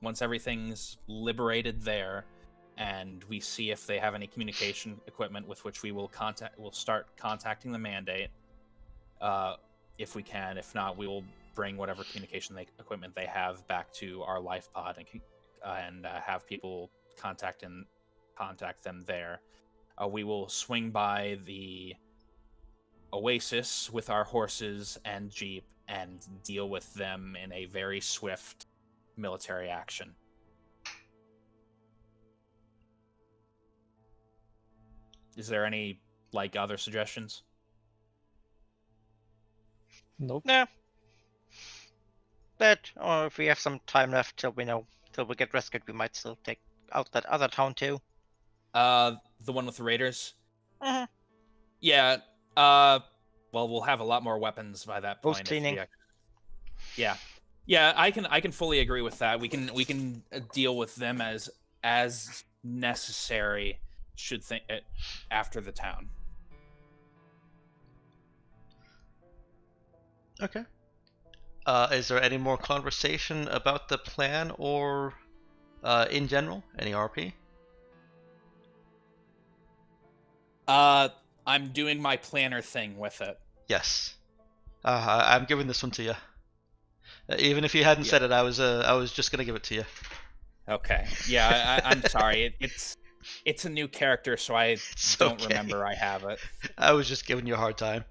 once everything's liberated there, and we see if they have any communication equipment with which we'll start contacting the mandate, if we can. If not, we will bring whatever communication equipment they have back to our life pod and have people contact them there. We will swing by the Oasis with our horses and jeep and deal with them in a very swift military action. Is there any other suggestions? Nope. Nah. That, or if we have some time left till we get rescued, we might still take out that other town too. The one with the raiders? Mhm. Yeah. Well, we'll have a lot more weapons by that point. Post cleaning. Yeah. I can fully agree with that. We can deal with them as necessary. After the town. Okay. Is there any more conversation about the plan or in general? Any RP? I'm doing my planner thing with it. Yes. I'm giving this one to you. Even if you hadn't said it, I was just gonna give it to you. Okay. Yeah, I'm sorry. It's a new character, so I don't remember I have it. I was just giving you a hard time.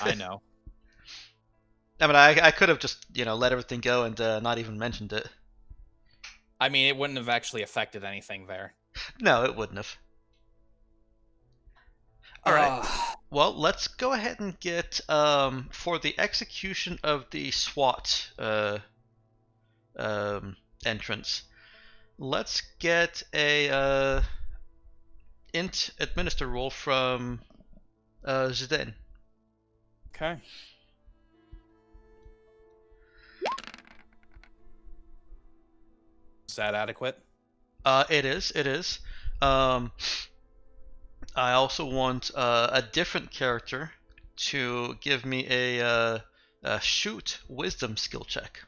I know. I mean, I could have just let everything go and not even mentioned it. I mean, it wouldn't have actually affected anything there. No, it wouldn't have. All right. Well, let's go ahead and get for the execution of the SWAT entrance. Let's get a int administer roll from Zidane. Okay. Is that adequate? It is. I also want a different character to give me a shoot wisdom skill check.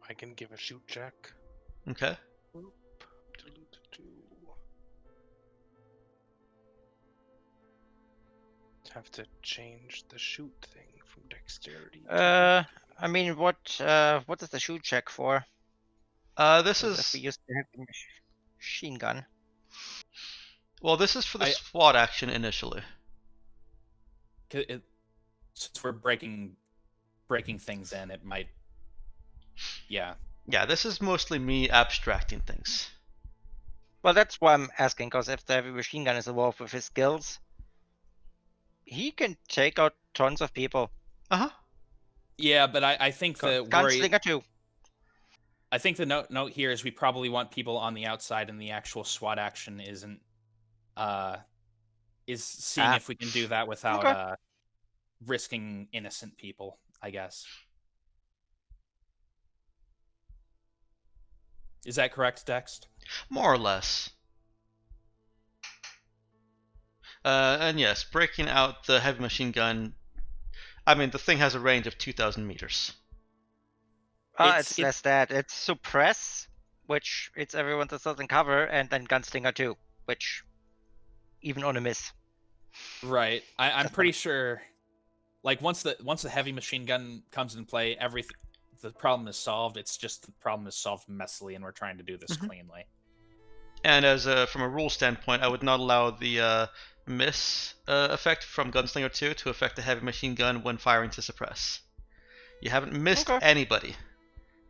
I can give a shoot check. Okay. Have to change the shoot thing from dexterity. I mean, what is the shoot check for? This is if we use the heavy machine gun. Well, this is for the SWAT action initially. Since we're breaking things in, it might. Yeah. Yeah, this is mostly me abstracting things. Well, that's why I'm asking, because if the heavy machine gun is involved with his skills, he can take out tons of people. Uh-huh. Yeah, but I think the worry. Gunslinger too. I think the note here is we probably want people on the outside, and the actual SWAT action isn't. Is seeing if we can do that without risking innocent people, I guess. Is that correct, Dex? More or less. And yes, breaking out the heavy machine gun. I mean, the thing has a range of 2,000 meters. It's less that. It's suppress, which it's everyone that doesn't cover, and then Gunslinger 2, which even on a miss. Right. I'm pretty sure. Like once the heavy machine gun comes in play, the problem is solved. It's just the problem is solved messily, and we're trying to do this cleanly. And as from a rule standpoint, I would not allow the miss effect from Gunslinger 2 to affect the heavy machine gun when firing to suppress. You haven't missed anybody.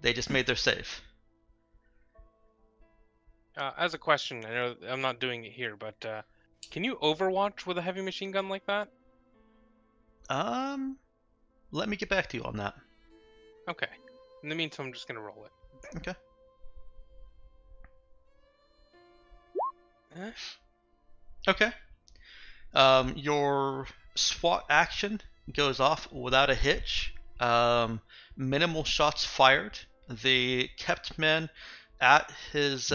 They just made their save. As a question, I know I'm not doing it here, but can you overwatch with a heavy machine gun like that? Let me get back to you on that. Okay. In the meantime, I'm just gonna roll it. Okay. Okay. Your SWAT action goes off without a hitch. Minimal shots fired. The kept men at his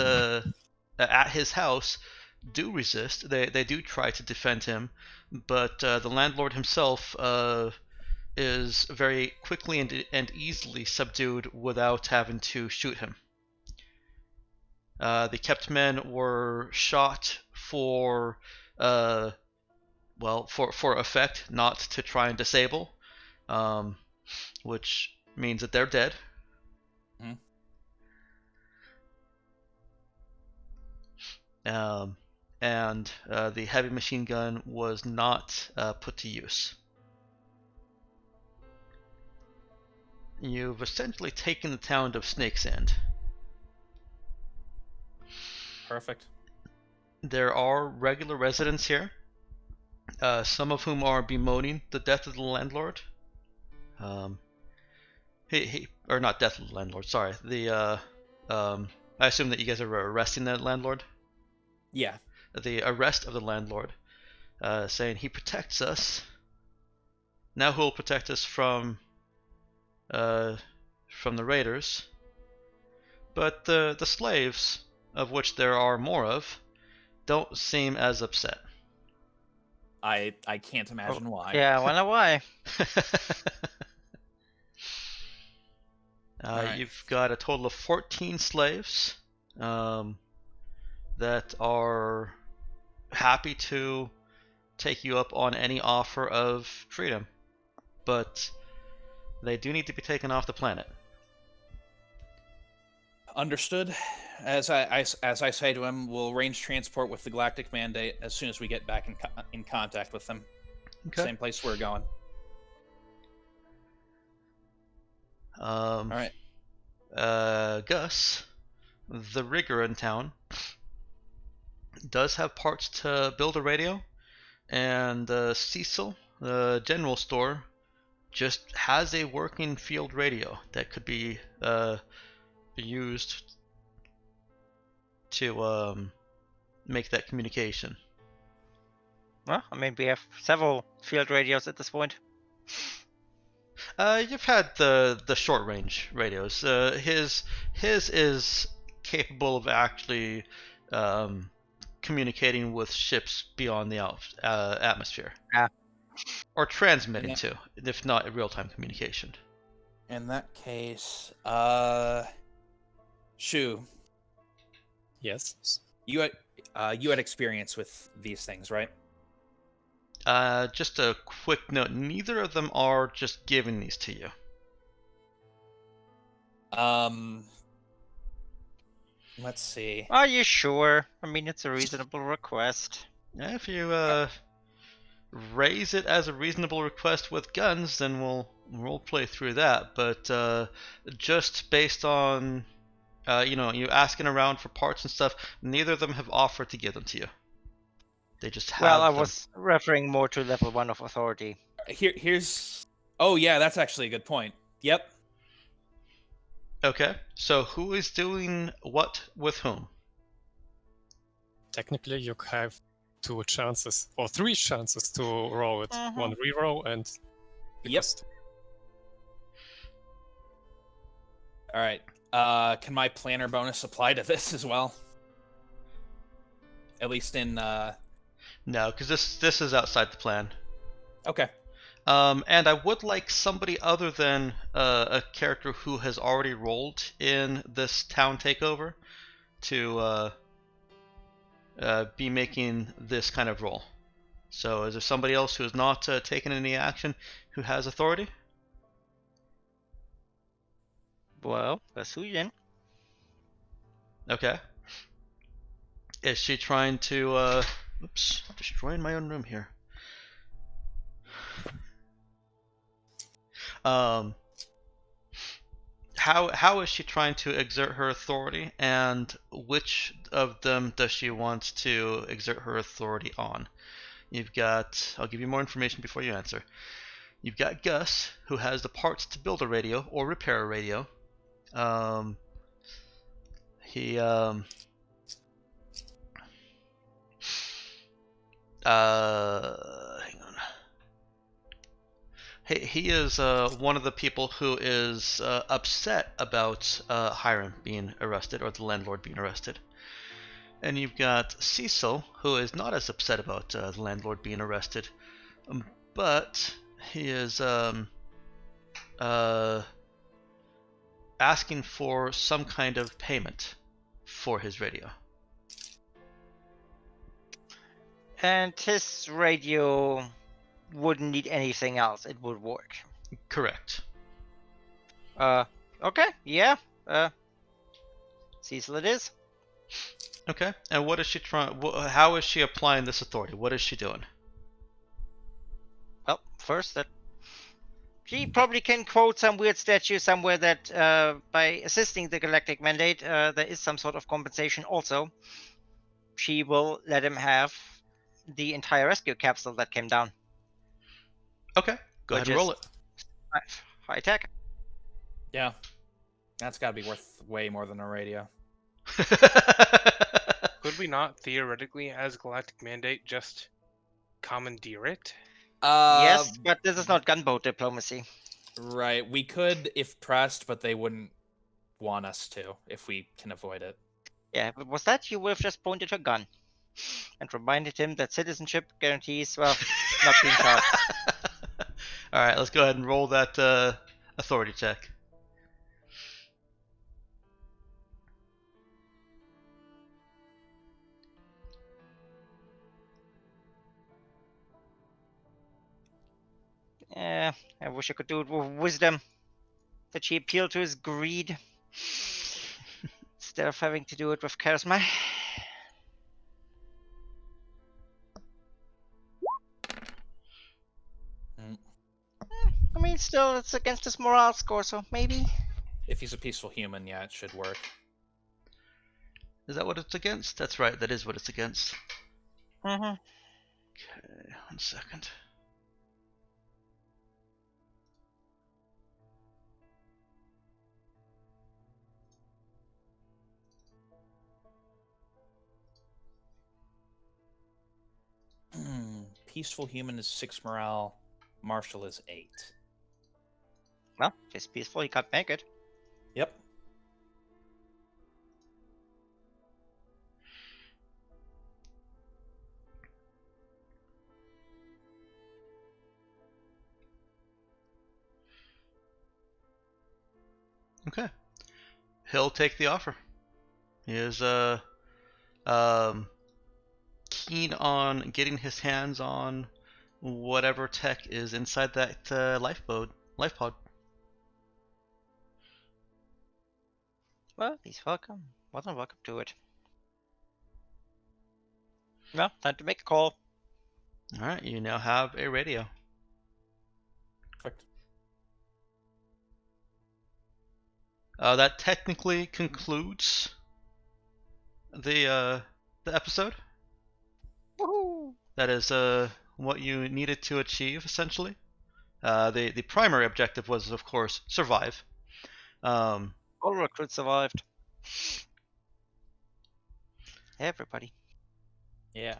house do resist. They do try to defend him, but the landlord himself is very quickly and easily subdued without having to shoot him. The kept men were shot for effect, not to try and disable, which means that they're dead. And the heavy machine gun was not put to use. You've essentially taken the town of Snakesand. Perfect. There are regular residents here, some of whom are bemoaning the death of the landlord. Or not death of the landlord, sorry. I assume that you guys are arresting the landlord? Yeah. The arrest of the landlord, saying he protects us. Now who will protect us from the raiders? But the slaves, of which there are more of, don't seem as upset. I can't imagine why. Yeah, I wonder why. Right. You've got a total of 14 slaves that are happy to take you up on any offer of freedom, but they do need to be taken off the planet. Understood. As I say to him, we'll arrange transport with the Galactic Mandate as soon as we get back in contact with them. Okay. Same place we're going. All right. Gus, the rigger in town, does have parts to build a radio, and Cecil, the general store, just has a working field radio that could be used to make that communication. Well, I mean, we have several field radios at this point. You've had the short range radios. His is capable of actually communicating with ships beyond the atmosphere. Yeah. Or transmitting to, if not real time communication. In that case, Shu. Yes. You had experience with these things, right? Just a quick note: neither of them are just giving these to you. Let's see. Are you sure? I mean, it's a reasonable request. If you raise it as a reasonable request with guns, then we'll play through that. But just based on you asking around for parts and stuff, neither of them have offered to give them to you. They just have Well, I them. was referring more to level 1 of authority. Here's. Oh yeah, that's actually a good point. Yep. Okay, so who is doing what with whom? Technically, you have 2 chances or 3 chances to roll it. Mhm. 1 reroll and. Yep. All right. Can my planner bonus apply to this as well? At least in. No, because this is outside the plan. Okay. And I would like somebody other than a character who has already rolled in this town takeover to be making this kind of roll. So is there somebody else who has not taken any action who has authority? Well, that's who then. Okay. Is she trying to oops, destroying my own room here. How is she trying to exert her authority, and which of them does she want to exert her authority on? You've got, I'll give you more information before you answer. You've got Gus, who has the parts to build a radio or repair a radio. Hang on. He is one of the people who is upset about Hiram being arrested, or the landlord being arrested. And you've got Cecil, who is not as upset about the landlord being arrested, but he is asking for some kind of payment for his radio. And his radio wouldn't need anything else. It would work. Correct. Okay, yeah. Cecil it is. Okay, and what is she trying? How is she applying this authority? What is she doing? Well, first that she probably can quote some weird statue somewhere that by assisting the Galactic Mandate, there is some sort of compensation. Also, she will let him have the entire rescue capsule that came down. Okay, go ahead and roll it. High tech. Yeah. That's got to be worth way more than a radio. Could we not theoretically, as Galactic Mandate, just commandeer it? Yes, but this is not gunboat diplomacy. Right. We could if pressed, but they wouldn't want us to if we can avoid it. Yeah, if it was that, you would have just pointed your gun and reminded him that citizenship guarantees, well, not being shot. Alright, let's go ahead and roll that authority check. Yeah, I wish I could do it with wisdom. That she appealed to his greed instead of having to do it with charisma. I mean, still, it's against his morale score, so maybe. If he's a peaceful human, yeah, it should work. Is that what it's against? That's right, that is what it's against. Mm-hmm. Okay, 1 second. Peaceful human is 6 morale. Martial is 8. Well, if he's peaceful, he can't make it. Yep. Okay. He'll take the offer. He is keen on getting his hands on whatever tech is inside that life pod. Well, he's welcome. more than welcome to it. Well, time to make a call. All right, you now have a radio. Perfect. That technically concludes the episode. Woohoo! That is what you needed to achieve, essentially. The primary objective was, of course, survive. All recruits survived. Everybody. Yeah.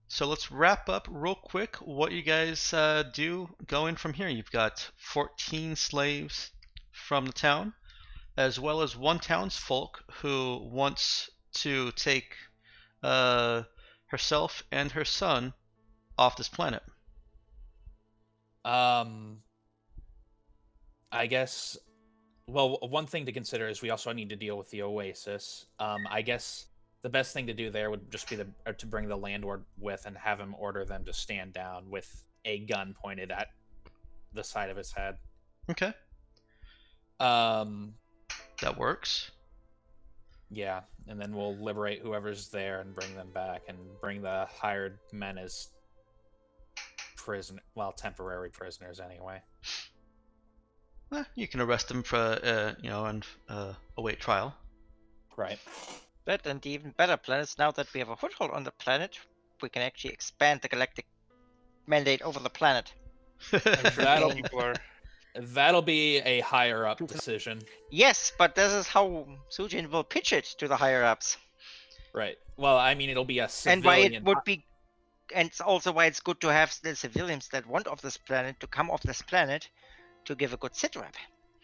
So let's wrap up real quick what you guys do going from here. You've got 14 slaves from the town, as well as one townsfolk who wants to take herself and her son off this planet. I guess. Well, one thing to consider is we also need to deal with the Oasis. I guess the best thing to do there would just be to bring the landlord with and have him order them to stand down with a gun pointed at the side of his head. Okay, Um, that works. yeah, and then we'll liberate whoever's there and bring them back, and bring the hired men as temporary prisoners anyway. You can arrest them for and await trial. Right. But and the even better plan is now that we have a foothold on the planet, we can actually expand the galactic mandate over the planet. I'm sure That'll- some people are. That'll be a higher up decision. Yes, but this is how Sujin will pitch it to the higher ups. Right. Well, I mean, it'll be a And civilian. why it would be, and it's also why it's good to have the civilians that want off this planet to come off this planet to give a good sit rep.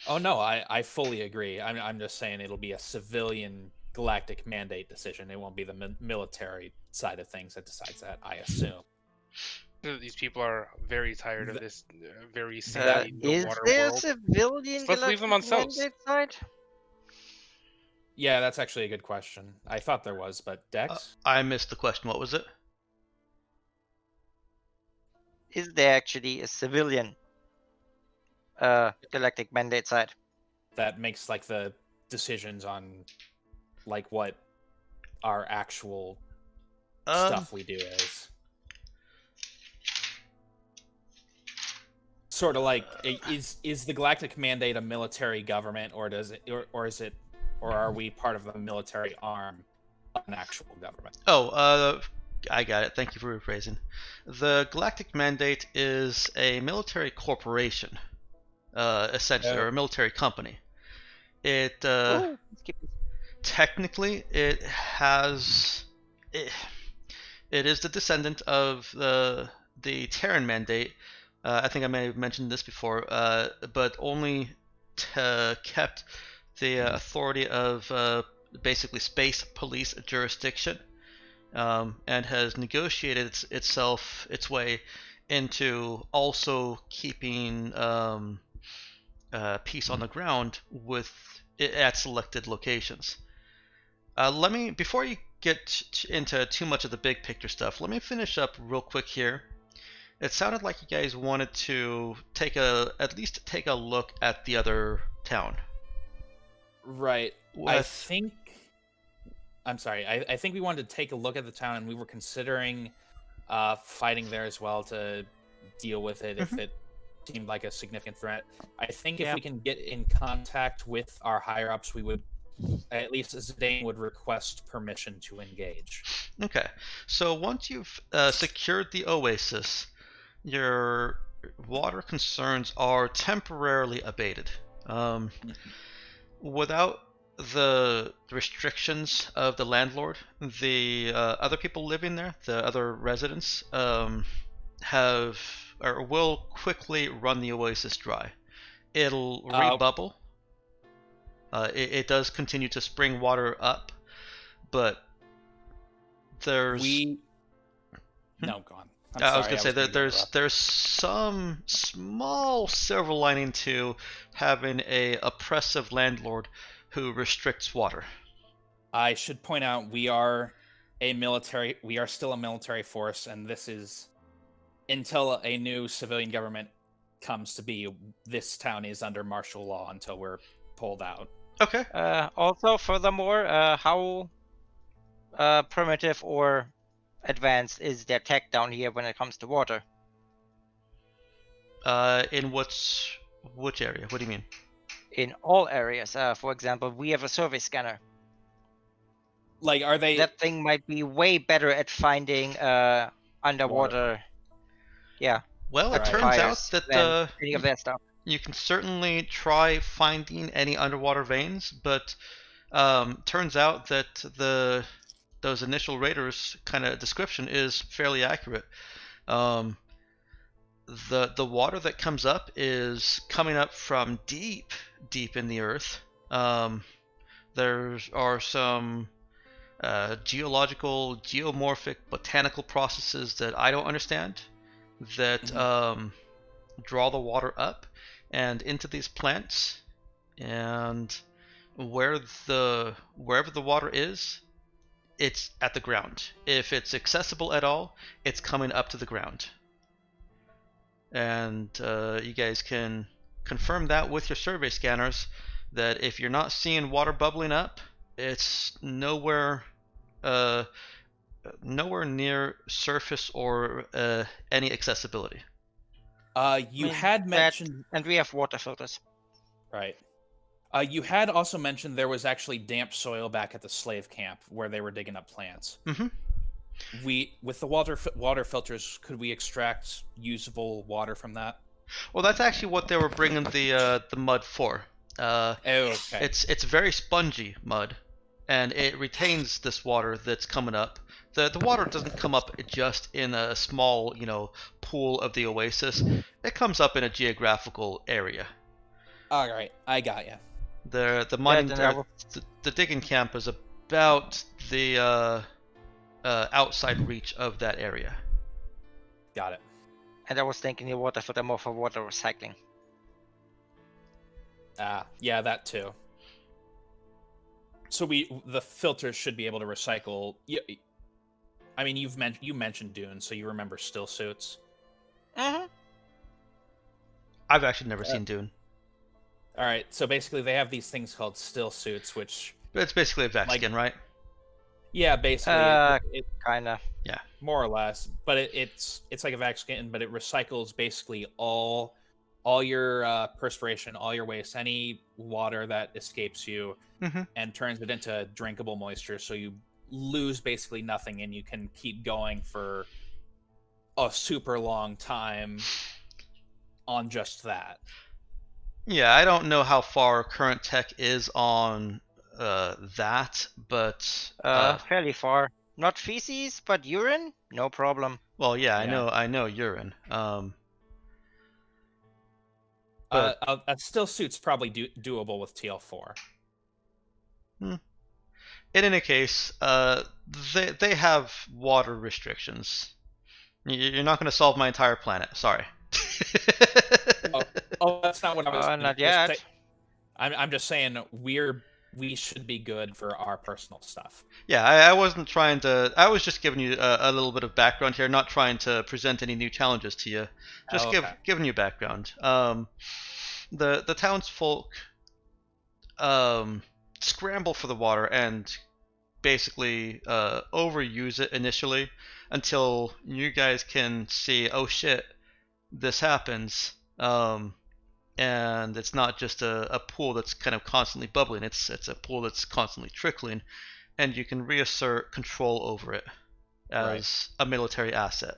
Oh no, I fully agree. I'm just saying it'll be a civilian galactic mandate decision. It won't be the military side of things that decides that, I assume. These people are very tired of this very Is sandy water there a world. civilian Let's leave them on galactic Sos. mandate side? Yeah, that's actually a good question. I thought there was, but Dex? I missed the question. What was it? Is there actually a civilian galactic mandate side? That makes like the decisions on like what our actual stuff we do is. Sort of like is the galactic mandate a military government, or does it or is it, or are we part of a military arm of an actual government? I got it. Thank you for rephrasing. The Galactic Mandate is a military corporation, essentially, or a military company. It Ooh, let's keep this. technically it is the descendant of the Terran Mandate. I think I may have mentioned this before, but only kept the authority of basically space police jurisdiction, and has negotiated its way into also keeping peace on the ground at selected locations. Before you get into too much of the big picture stuff, let me finish up real quick here. It sounded like you guys wanted to at least take a look at the other town. Right. With- I'm sorry. I think we wanted to take a look at the town, and we were considering fighting there as well to deal with it if it seemed like a significant threat. I think if we can get in contact with our higher ups, we would, at least Zidane would request permission to engage. Okay, so once you've secured the oasis, your water concerns are temporarily abated. Without the restrictions of the landlord, the other people living there, the other residents, will quickly run the oasis dry. It'll rebubble. It does continue to spring water up, but there's. No, go on. I was gonna say that there's some small silver lining to having a oppressive landlord who restricts water. I should point out we are still a military force, and this is until a new civilian government comes to be. This town is under martial law until we're pulled out. Okay. Also, furthermore, how primitive or advanced is their tech down here when it comes to water? In which area? What do you mean? In all areas. For example, we have a survey scanner. Like, are they? That thing might be way better at finding underwater, Well, it Right. turns out fires that than any of that stuff. you can certainly try finding any underwater veins, but turns out that those initial raiders kind of description is fairly accurate. Um, the water that comes up is coming up from deep in the earth. There are some geological, geomorphic, botanical processes that I don't understand that draw the water up and into these plants, and wherever the water is, it's at the ground. If it's accessible at all, it's coming up to the ground. And you guys can confirm that with your survey scanners, that if you're not seeing water bubbling up, it's nowhere near surface or any accessibility. You had mentioned, and we have water filters. right? You had also mentioned there was actually damp soil back at the slave camp where they were digging up plants. Mm-hmm. With the water filters, could we extract usable water from that? Well, that's actually what they were bringing the mud for. Okay. It's very spongy mud, and it retains this water that's coming up. The water doesn't come up just in a small, pool of the oasis. It comes up in a geographical area. All right, I got you. The mining, then the digging camp is about the outside reach of that area. Got it. And I was thinking the water filter more for water recycling. Yeah, that too. So the filters should be able to recycle. I mean, you mentioned Dune, so you remember still suits. Mm-hmm. I've actually never seen Dune. All right, so basically they have these things called still suits, which But it's basically a vac skin, right? yeah, basically it Kinda. Yeah, more or less. But it's like a vac skin, but it recycles basically all your perspiration, all your waste, any water that escapes you, and turns it into drinkable moisture. So you lose basically nothing, and you can keep going for a super long time on just that. Yeah, I don't know how far current tech is on that, but Fairly far. Not feces, but urine? No problem. well, yeah, Yeah. I know urine. But Still suits probably doable with TL4. in any case, they have water restrictions. You're not going to solve my entire planet. Sorry. Oh, that's not what I was. Not yet. I'm just saying we should be good for our personal stuff. Yeah, I wasn't trying to. I was just giving you a little bit of background here, not trying to present any new challenges to you. Just giving you background. The townsfolk scramble for the water and basically overuse it initially until you guys can see, oh shit, this happens. And it's not just a pool that's kind of constantly bubbling. It's a pool that's constantly trickling, and you can reassert control over it as a military asset.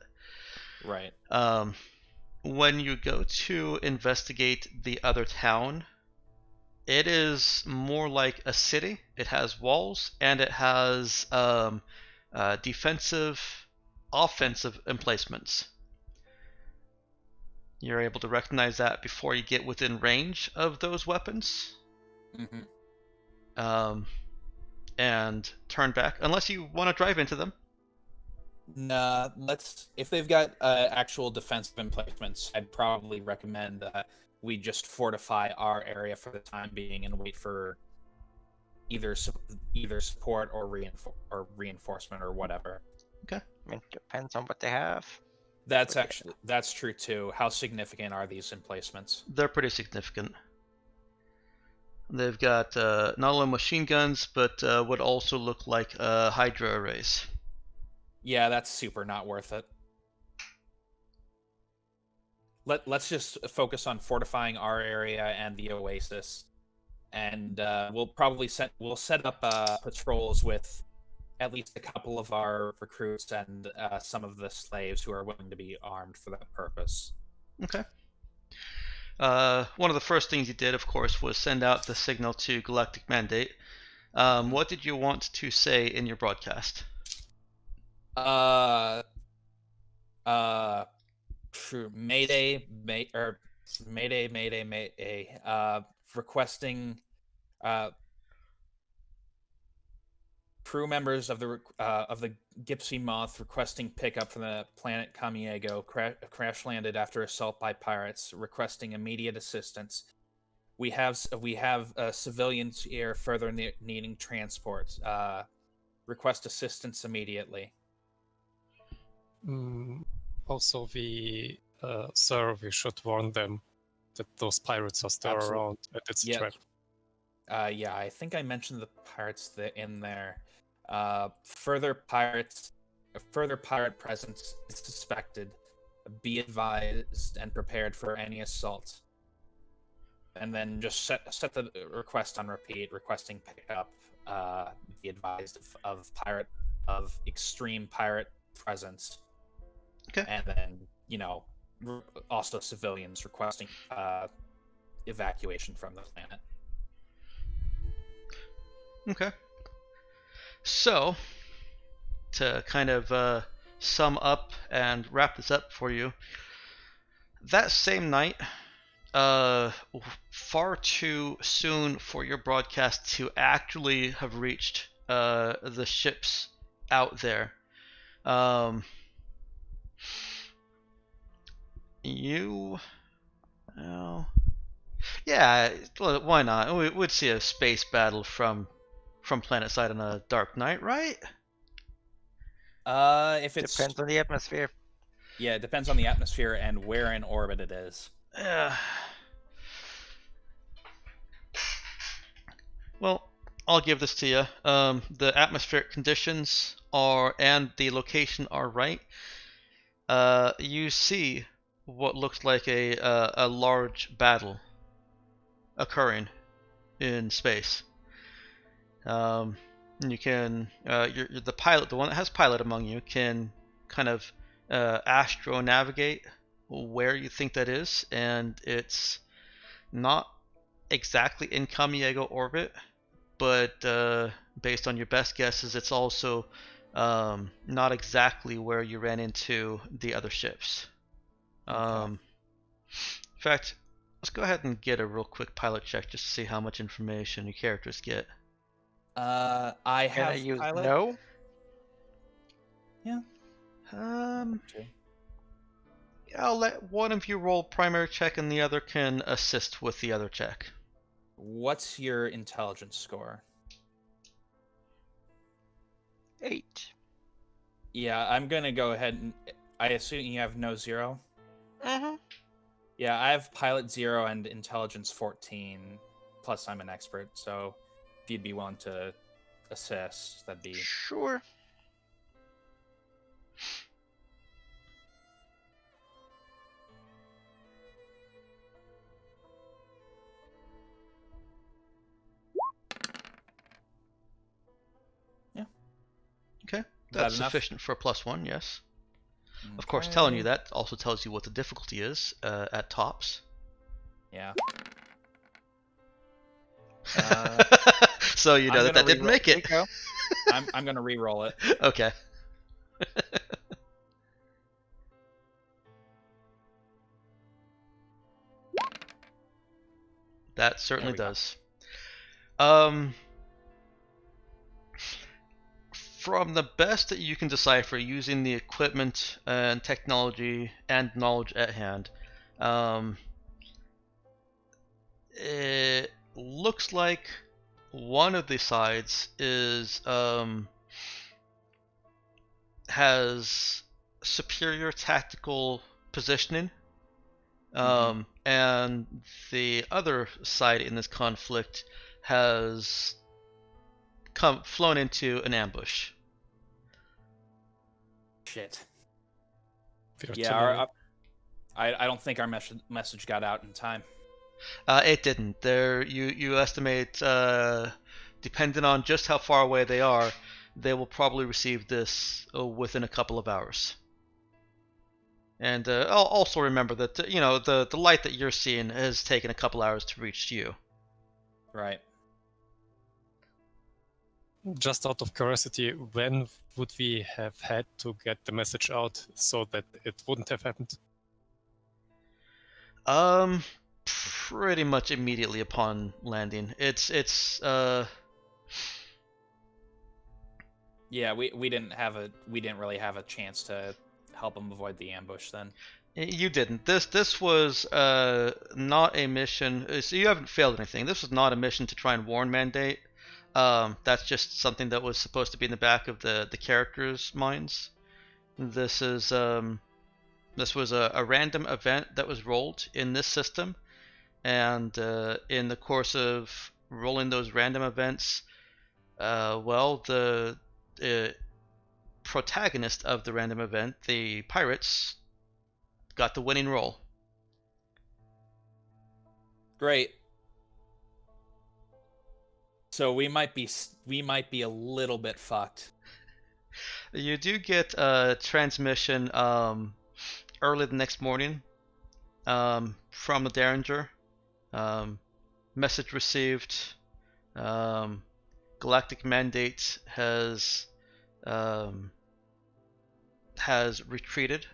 Right. When you go to investigate the other town, it is more like a city. It has walls, and it has defensive, offensive emplacements. You're able to recognize that before you get within range of those weapons. And turn back, unless you want to drive into them. Nah, if they've got actual defensive emplacements, I'd probably recommend that we just fortify our area for the time being and wait for either support or reinforcement or whatever. Okay. I mean, depends on what they have. That's true too. How significant are these emplacements? They're pretty significant. They've got not only machine guns, but what also look like Hydra arrays. Yeah, that's super not worth it. Let's just focus on fortifying our area and the Oasis, and we'll set up patrols with at least a couple of our recruits and some of the slaves who are willing to be armed for that purpose. Okay. One of the first things you did, of course, was send out the signal to Galactic Mandate. What did you want to say in your broadcast? Mayday, Mayday. Requesting crew members of the Gypsy Moth requesting pickup from the planet Kamiego crash landed after assault by pirates, requesting immediate assistance. We have civilians here further needing transport. Request assistance immediately. Also, sir, we should warn them that those pirates are still around and it's a trap. Yeah, I think I mentioned the pirates in there. Further pirate presence is suspected. Be advised and prepared for any assault. And then just set the request on repeat, requesting pickup. Be advised of extreme pirate presence. Okay. And then, also civilians requesting evacuation from the planet. Okay. So, to kind of sum up and wrap this up for you, that same night, far too soon for your broadcast to actually have reached the ships out there. Yeah, why not? We'd see a space battle from planet side on a dark night, right? If it's Depends on the atmosphere. Yeah, it depends on the atmosphere and where in orbit it is. Well, I'll give this to you. The atmospheric conditions and the location are right. You see what looks like a large battle occurring in space. You can you're the pilot, the one that has pilot among you, can kind of astro navigate where you think that is, and it's not exactly in Kamiego orbit, but based on your best guesses, it's also not exactly where you ran into the other ships. Okay. In fact, let's go ahead and get a real quick pilot check just to see how much information your characters get. I Can I have use pilot. no? Yeah. I'll let one of you roll primary check and the other can assist with the other check. What's your intelligence score? 8. Yeah, I'm gonna go ahead and I assume you have no 0. Mm-hmm. Yeah, I have pilot 0 and intelligence 14. Plus, I'm an expert, so if you'd be willing to assist, that'd be Sure. Okay, that that's enough? sufficient for a +1, yes. Of course, telling you that also tells you what the difficulty is at tops. Yeah. So you know that didn't make it. I'm gonna re-roll it. Okay. That certainly does. From the best that you can decipher using the equipment and technology and knowledge at hand, it looks like one of the sides has superior tactical positioning And the other side in this conflict has flown into an ambush. Shit. Virtually. Yeah, I don't think our message got out in time. It didn't. You estimate, depending on just how far away they are, they will probably receive this within a couple of hours. And I'll also remember that the light that you're seeing has taken a couple hours to reach you. Right. Just out of curiosity, when would we have had to get the message out so that it wouldn't have happened? Pretty much immediately upon landing. Yeah, we didn't really have a chance to help them avoid the ambush then. You didn't. This was not a mission. So you haven't failed anything. This was not a mission to try and warn Mandate. That's just something that was supposed to be in the back of the characters' minds. This was a random event that was rolled in this system, and in the course of rolling those random events, the protagonist of the random event, the pirates, got the winning roll. Great. So we might be a little bit fucked. You do get a transmission early the next morning from the Derringer. Message received. Galactic Mandate has retreated,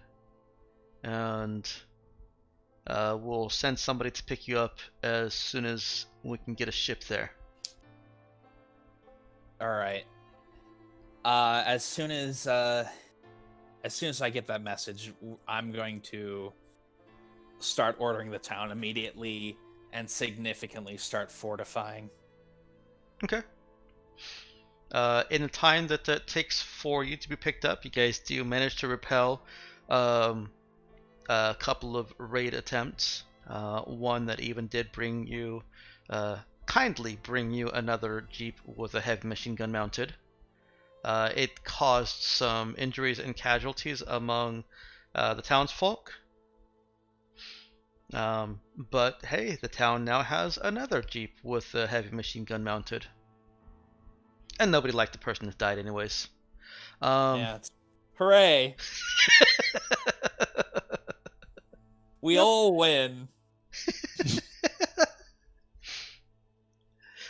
and we'll send somebody to pick you up as soon as we can get a ship there. All right. As soon as I get that message, I'm going to start ordering the town immediately and significantly start fortifying. Okay. In the time that takes for you to be picked up, you guys do manage to repel a couple of raid attempts. One that even did kindly bring you another jeep with a heavy machine gun mounted. It caused some injuries and casualties among the townsfolk. But hey, the town now has another jeep with a heavy machine gun mounted. And nobody liked the person that died anyways. Yeah, hooray! We all win.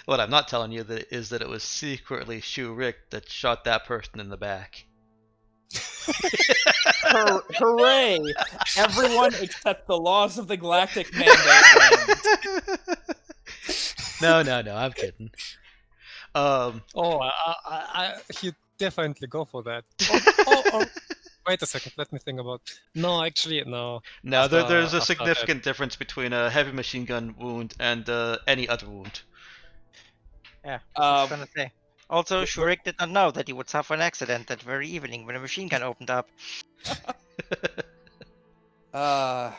What I'm not telling you is that it was secretly Shu Rick that shot that person in the back. Hooray! Everyone except the laws of the Galactic Mandate wins. No, I'm kidding. He'd definitely go for that. Wait a second, let me think about. No, actually, no. No, there's a significant difference between a heavy machine gun wound and any other wound. Yeah, I was gonna say. Also, Shurik did not know that he would suffer an accident that very evening when a machine gun opened up. But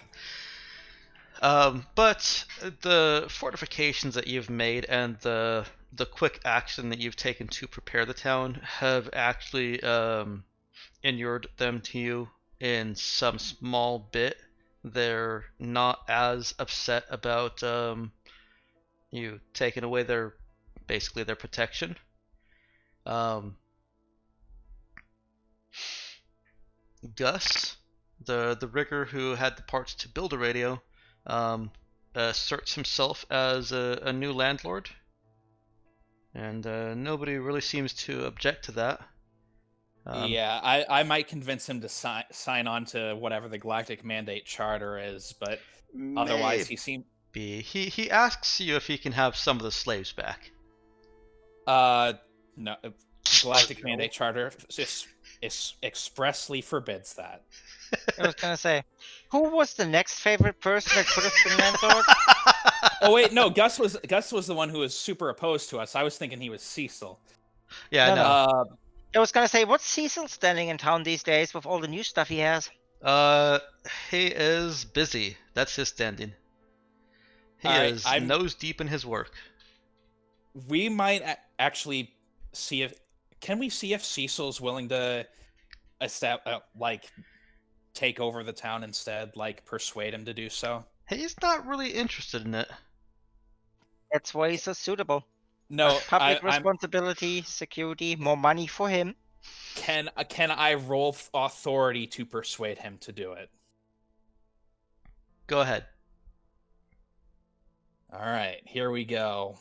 the fortifications that you've made and the quick action that you've taken to prepare the town have actually inured them to you in some small bit. They're not as upset about you taking away their protection. Gus, the rigger who had the parts to build a radio, asserts himself as a new landlord, and nobody really seems to object to that. Yeah, I might convince him to sign on to whatever the Galactic Mandate Charter is, but otherwise he seems... He asks you if he can have some of the slaves back. No, Galactic Mandate Charter expressly forbids that. I was gonna say, who was the next favorite person that could have been landlord? Oh wait, no, Gus was the one who was super opposed to us. I was thinking he was Cecil. Yeah, No, no. I was gonna say, what's Cecil standing in town these days with all the new stuff he has? Uh, he is busy. That's his standing. He Alright, is nose deep in his work. We might actually see if can we see if Cecil's willing to take over the town instead, like persuade him to do so. He's not really interested in it. That's why he's so suitable. No, Public I'm responsibility, security, more money for him. can I roll authority to persuade him to do it? Go ahead. All right, here we go.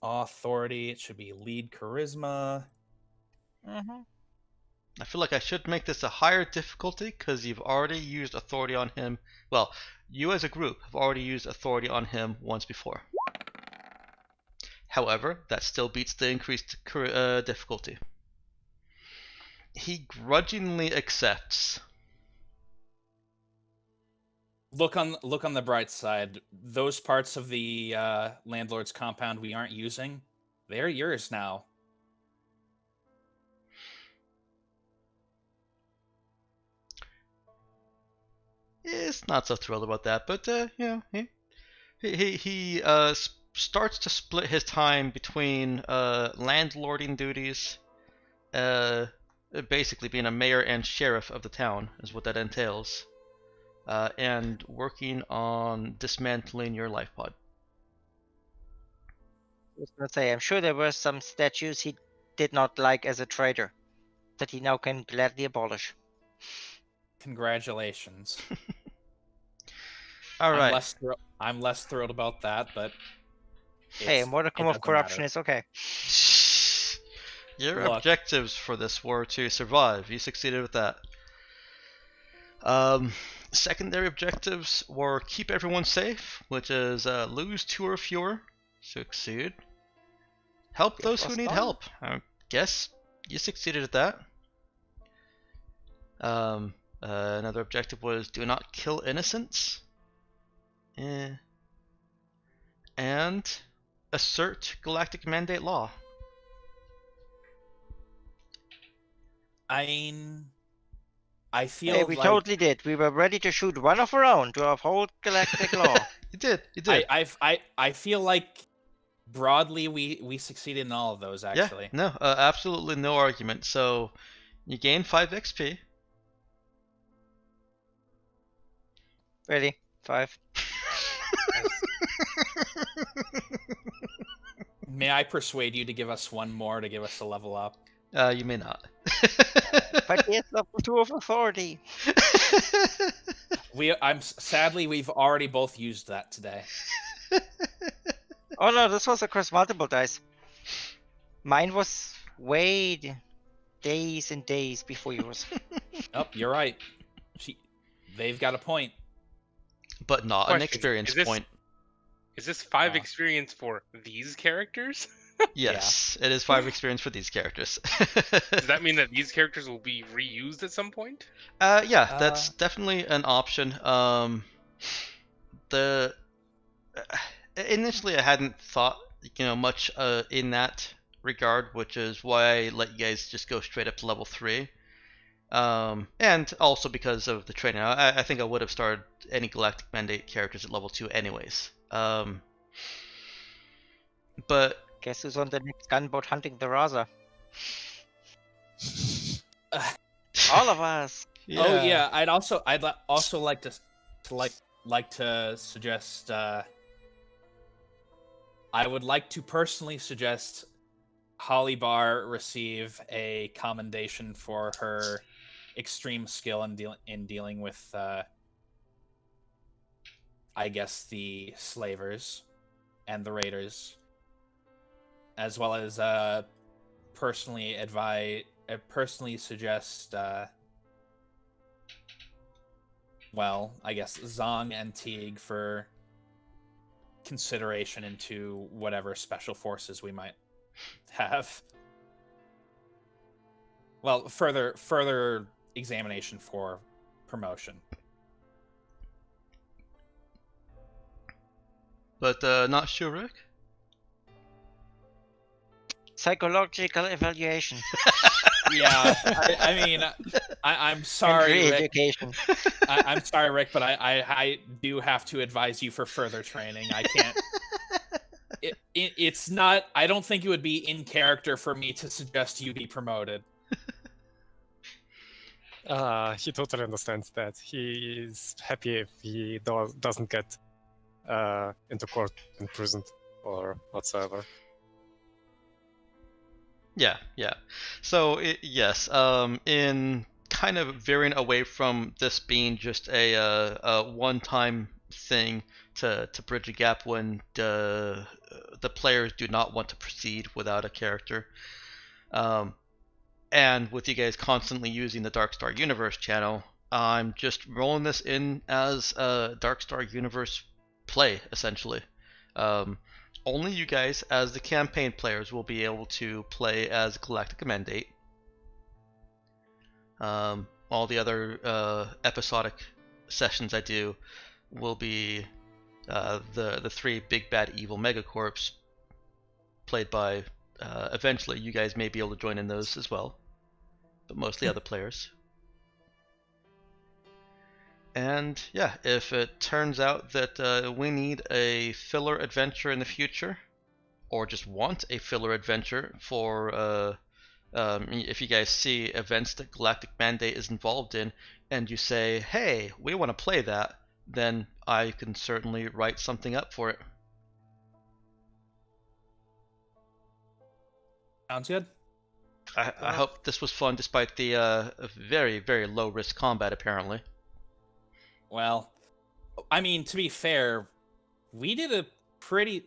Authority, it should be lead charisma. Mm-hmm. I feel like I should make this a higher difficulty because you've already used authority on him. Well, you as a group have already used authority on him once before. However, that still beats the increased difficulty. He grudgingly accepts. Look on the bright side. Those parts of the landlord's compound we aren't using, they're yours now. Is not so thrilled about that, but he starts to split his time between landlording duties, basically being a mayor and sheriff of the town is what that entails, and working on dismantling your life pod. I was gonna say, I'm sure there were some statues he did not like as a traitor that he now can gladly abolish. Congratulations. All right. I'm less thrilled about that, but Hey, a modicum of corruption is okay. Your Look. objectives for this were to survive. You succeeded with that. Secondary objectives were keep everyone safe, which is lose 2 or fewer. Succeed. Help Get those who lost need on. help. I guess you succeeded at that. Another objective was do not kill innocents. And assert galactic mandate law. I feel Hey, we like totally did. We were ready to shoot one of our own to uphold galactic law. You did. You did. I feel like broadly we succeeded in all of those actually. Yeah, no, absolutely no argument. So you gain 5 XP. Ready? 5. May I persuade you to give us one more to give us a level up? You may not. But yes, level 2 of authority. Sadly we've already both used that today. Oh no, this was across multiple dice. Mine was way days and days before yours. Oh, you're right. They've got a point. But not an Question, experience is this- point. Is this 5 experience for these characters? Yes, it is 5 experience for these characters. Does that mean that these characters will be reused at some point? Yeah, that's definitely an option. Initially I hadn't thought, much in that regard, which is why I let you guys just go straight up to level 3. And also because of the training. I think I would have started any Galactic Mandate characters at level 2 anyways. But Guess who's on the next gunboat hunting the Raza? All of us. yeah. Oh yeah, I'd also like to suggest. I would like to personally suggest Holly Barr receive a commendation for her extreme skill in dealing with, I guess, the slavers and the raiders, as well as personally suggest. Well, I guess Zong and Teague for consideration into whatever special forces we might have. Well, further examination for promotion. But not sure, Rick? Psychological evaluation. Yeah, I mean, I'm sorry, And Rick. re-education. I'm sorry, Rick, but I do have to advise you for further training. I can't. It's not. I don't think it would be in character for me to suggest you be promoted. He totally understands that. He is happy if he doesn't get into court imprisoned or whatsoever. Yeah, yeah. So yes, in kind of veering away from this being just a one-time thing to bridge a gap when the players do not want to proceed without a character, and with you guys constantly using the Darkstar Universe channel, I'm just rolling this in as a Darkstar Universe play essentially. Only you guys, as the campaign players, will be able to play as Galactic Mandate. All the other episodic sessions I do will be the three big bad evil megacorps, played by. Eventually, you guys may be able to join in those as well, but mostly other players. And yeah, if it turns out that we need a filler adventure in the future, or just want a filler adventure for if you guys see events that Galactic Mandate is involved in, and you say, hey, we want to play that, then I can certainly write something up for it. Sounds good. I hope this was fun despite the very, very low risk combat apparently. Well, I mean, to be fair, we did a pretty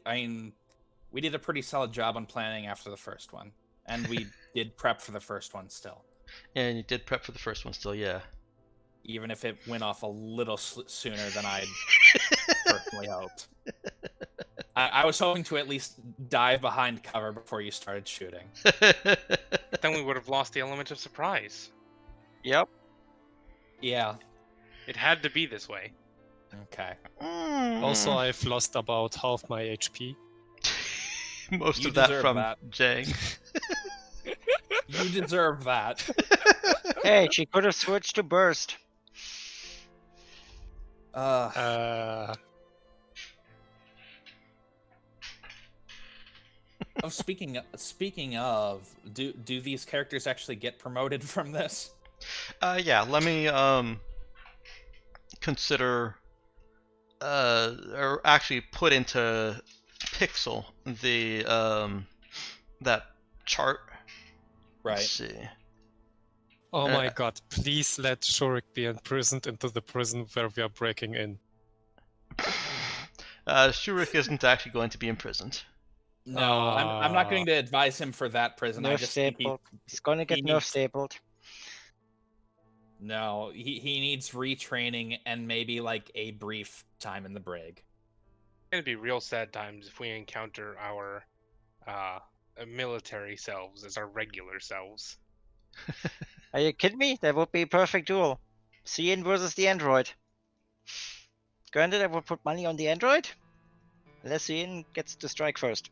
solid job on planning after the first one, and we did prep for the first one still. And you did prep for the first one still, yeah. Even if it went off a little sooner than I'd personally hoped. I was hoping to at least dive behind cover before you started shooting. But then we would have lost the element of surprise. Yep. Yeah. It had to be this way. Okay. Also, I've lost about half my HP. Most You of that deserve from that. Jang. You deserve that. Hey, she could have switched to burst. Oh, speaking of, do these characters actually get promoted from this? Yeah, let me consider or actually put into pixel the that chart. Let's Right. see. Oh my god, please let Shurik be imprisoned into the prison where we are breaking in. Shurik isn't actually going to be imprisoned. No, I'm not going to advise him for that prison. I Nerf just think stapled. He's gonna get nerf stapled. No, he needs retraining and maybe like a brief time in the brig. It's gonna be real sad times if we encounter our military selves as our regular selves. Are you kidding me? That would be a perfect duel. Cian versus the android. Granted, I would put money on the android, unless Cian gets to strike first.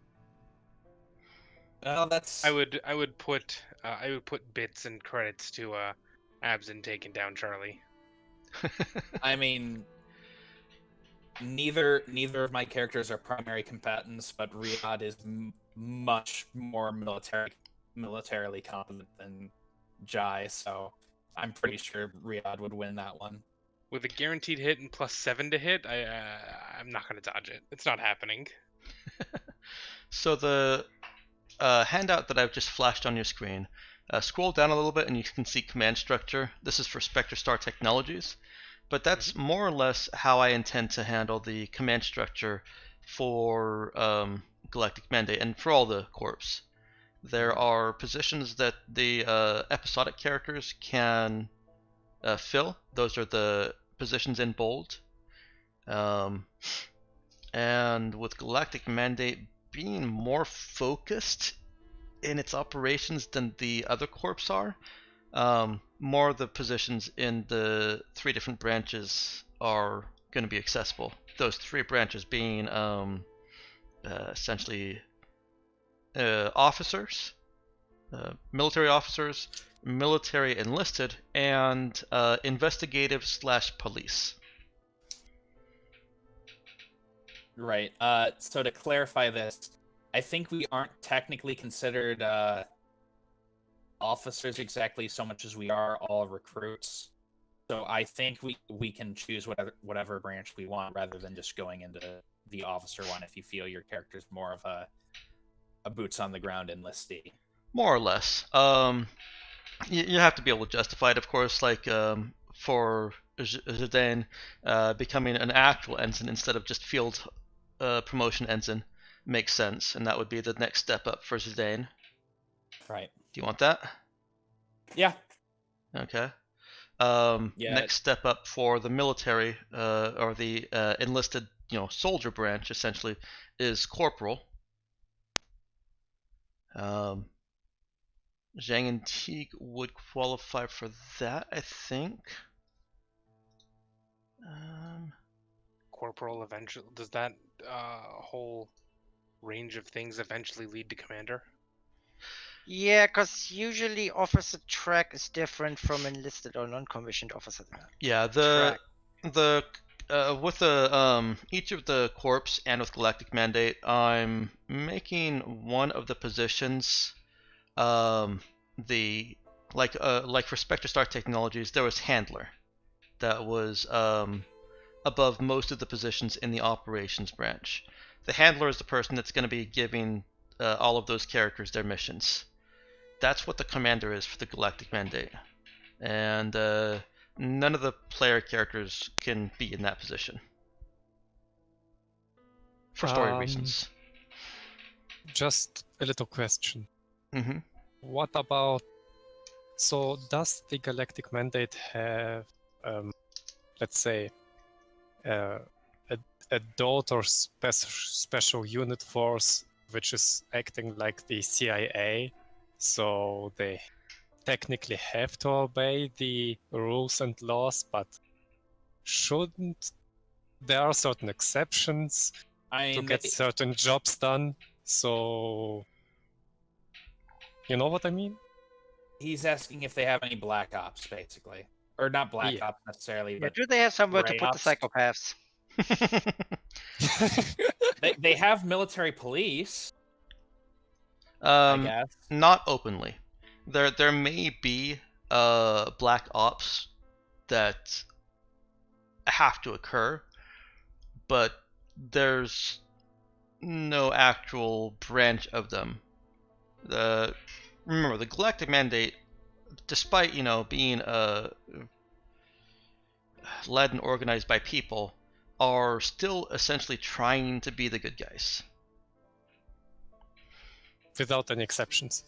Well, that's. I would put bits and credits to Absin taking down Charlie. I mean, neither of my characters are primary combatants, but Riyadh is much more militarily competent than Jai, so I'm pretty sure Riyadh would win that one. With a guaranteed hit and +7 to hit, I'm not gonna dodge it. It's not happening. So the handout that I've just flashed on your screen, scroll down a little bit and you can see command structure. This is for Spectre Star Technologies, but that's more or less how I intend to handle the command structure for Galactic Mandate and for all the corps. There are positions that the episodic characters can fill. Those are the positions in bold. And with Galactic Mandate being more focused in its operations than the other corps are, more of the positions in the three different branches are going to be accessible. Those three branches being essentially officers, military officers, military enlisted, and investigative/police. Right. So to clarify this, I think we aren't technically considered officers exactly so much as we are all recruits. So I think we can choose whatever branch we want rather than just going into the officer one if you feel your character's more of a boots on the ground enlistee. More or less. You have to be able to justify it, of course. Like for Zidane, becoming an actual ensign instead of just field promotion ensign makes sense, and that would be the next step up for Zidane. Right. Do you want that? Yeah. Okay. Yeah. Next step up for the military or the enlisted, soldier branch essentially is corporal. Zhang and Teague would qualify for that, I think. Corporal eventually, does that whole range of things eventually lead to commander? Yeah, because usually officer track is different from enlisted or non-commissioned officer track. Yeah, with each of the corps and with Galactic Mandate, I'm making one of the positions like for Spectre Star Technologies, there was handler that was above most of the positions in the operations branch. The handler is the person that's going to be giving all of those characters their missions. That's what the commander is for the Galactic Mandate, and none of the player characters can be in that position for story reasons. Just a little question. Mm-hmm. What about... So does the Galactic Mandate have, let's say, a daughter special unit force which is acting like the CIA? So they technically have to obey the rules and laws, but shouldn't... There are certain exceptions to get certain jobs done, so... You know what I mean? He's asking if they have any black ops, basically. Or not black Yeah. ops necessarily, Yeah, but do they have somewhere to gray put the ops? psychopaths? they have military police, I guess. Not openly. There may be black ops that have to occur, but there's no actual branch of them. Remember, the Galactic Mandate, despite being led and organized by people, are still essentially trying to be the good guys. Without any exceptions.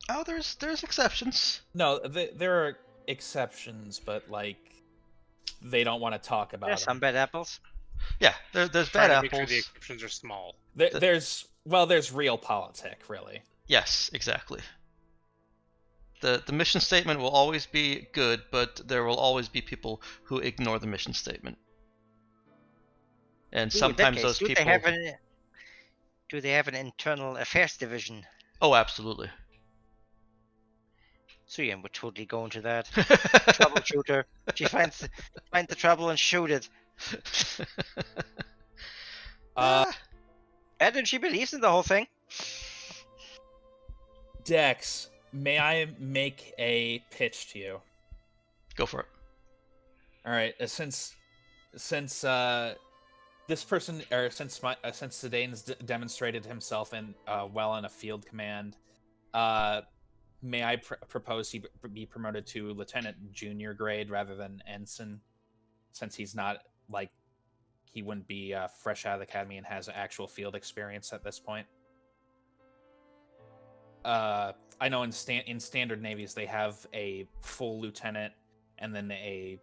Oh, there's exceptions. No, there are exceptions, but like they don't want to talk about There's some them. bad apples. Yeah, there's Trying bad to make sure apples. the exceptions are small. There's realpolitik, really. Yes, exactly. The mission statement will always be good, but there will always be people who ignore the mission statement. And sometimes those people... Do they have an internal affairs division? Oh, absolutely. Suyin would totally go into that. Troubleshooter. She finds the trouble and shoot it. And then she believes in the whole thing. Dex, may I make a pitch to you? Go for it. All right. Since this person, or since Zidane's demonstrated himself well in a field command, may I propose he be promoted to lieutenant junior grade rather than ensign, since he's not he wouldn't be fresh out of the academy and has actual field experience at this point. I know in standard navies they have a full lieutenant and then a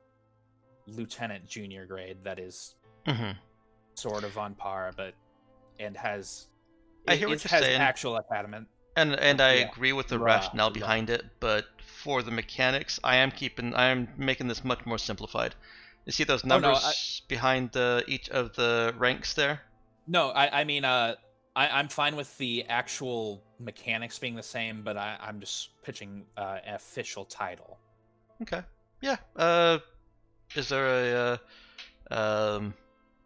lieutenant junior grade that is sort of on par, has actual academy. And I agree with the rationale behind it, but for the mechanics, I am making this much more simplified. You see those numbers behind each of the ranks there? No, I mean, I'm fine with the actual mechanics being the same, but I'm just pitching an official title. Okay. Yeah. Is there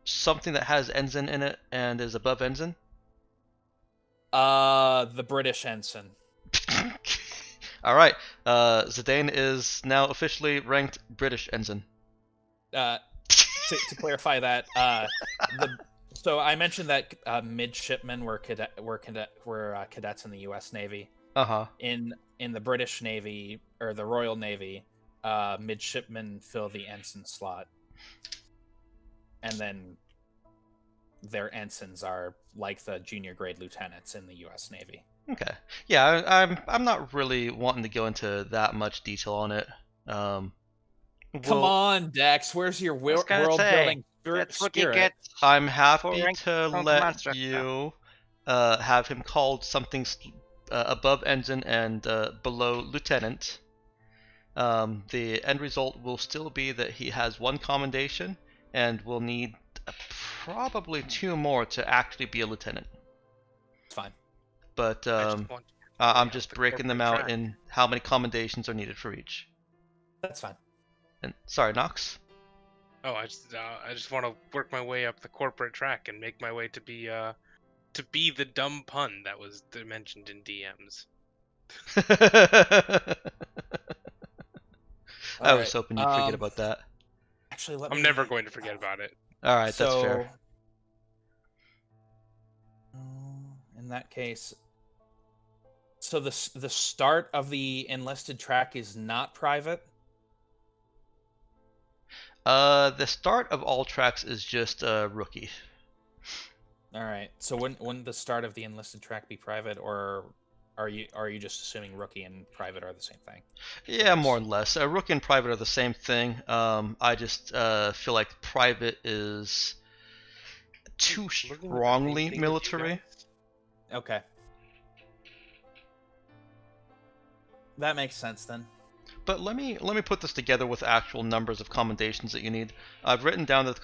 something that has ensign in it and is above ensign? The British ensign. All right. Zidane is now officially ranked British ensign. To clarify that, so I mentioned that midshipmen were cadets in the U.S. Navy. Uh-huh. In the British Navy or the Royal Navy, midshipmen fill the ensign slot, and then their ensigns are like the junior grade lieutenants in the U.S. Navy. Okay. Yeah, I'm not really wanting to go into that much detail on it. Come on, Dex. Where's your world building That's what you spirit? get. I'm happy rank to on command let structure. you have him called something above ensign and below lieutenant. The end result will still be that he has one commendation and will need probably 2 more to actually be a lieutenant. It's fine. But I just want to I'm lay just out the breaking them corporate out track. in how many commendations are needed for each. That's fine. And sorry, Nox. Oh, I just want to work my way up the corporate track and make my way to be the dumb pun that was mentioned in DMs. I was hoping you'd forget about that. Actually, I'm never going to forget about it. All right, that's fair. In that case, so the start of the enlisted track is not private. The start of all tracks is just rookie. All right. So wouldn't the start of the enlisted track be private, or are you just assuming rookie and private are the same thing? Yeah, more or less. Rookie and private are the same thing. I just feel like private is too strongly military. Okay. That makes sense then. But let me put this together with actual numbers of commendations that you need. I've written down the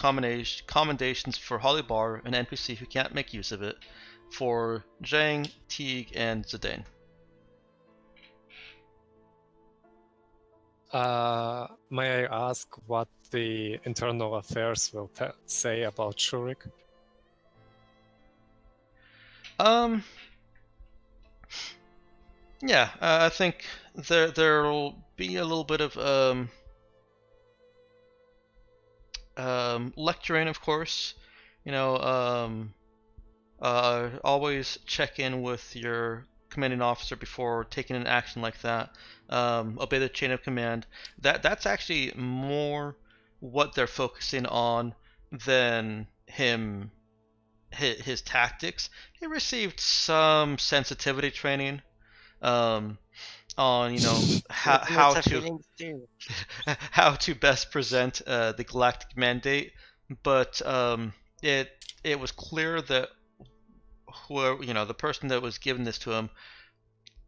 commendations for Holly Bar, an NPC who can't make use of it, for Zhang, Teague, and Zidane. May I ask what the internal affairs will say about Shurik? Yeah, I think there'll be a little bit of lecturing, of course. You know, always check in with your commanding officer before taking an action like that. Obey the chain of command. That's actually more what they're focusing on than his tactics. He received some sensitivity training on how to best present the galactic mandate, but it was clear that the person that was giving this to him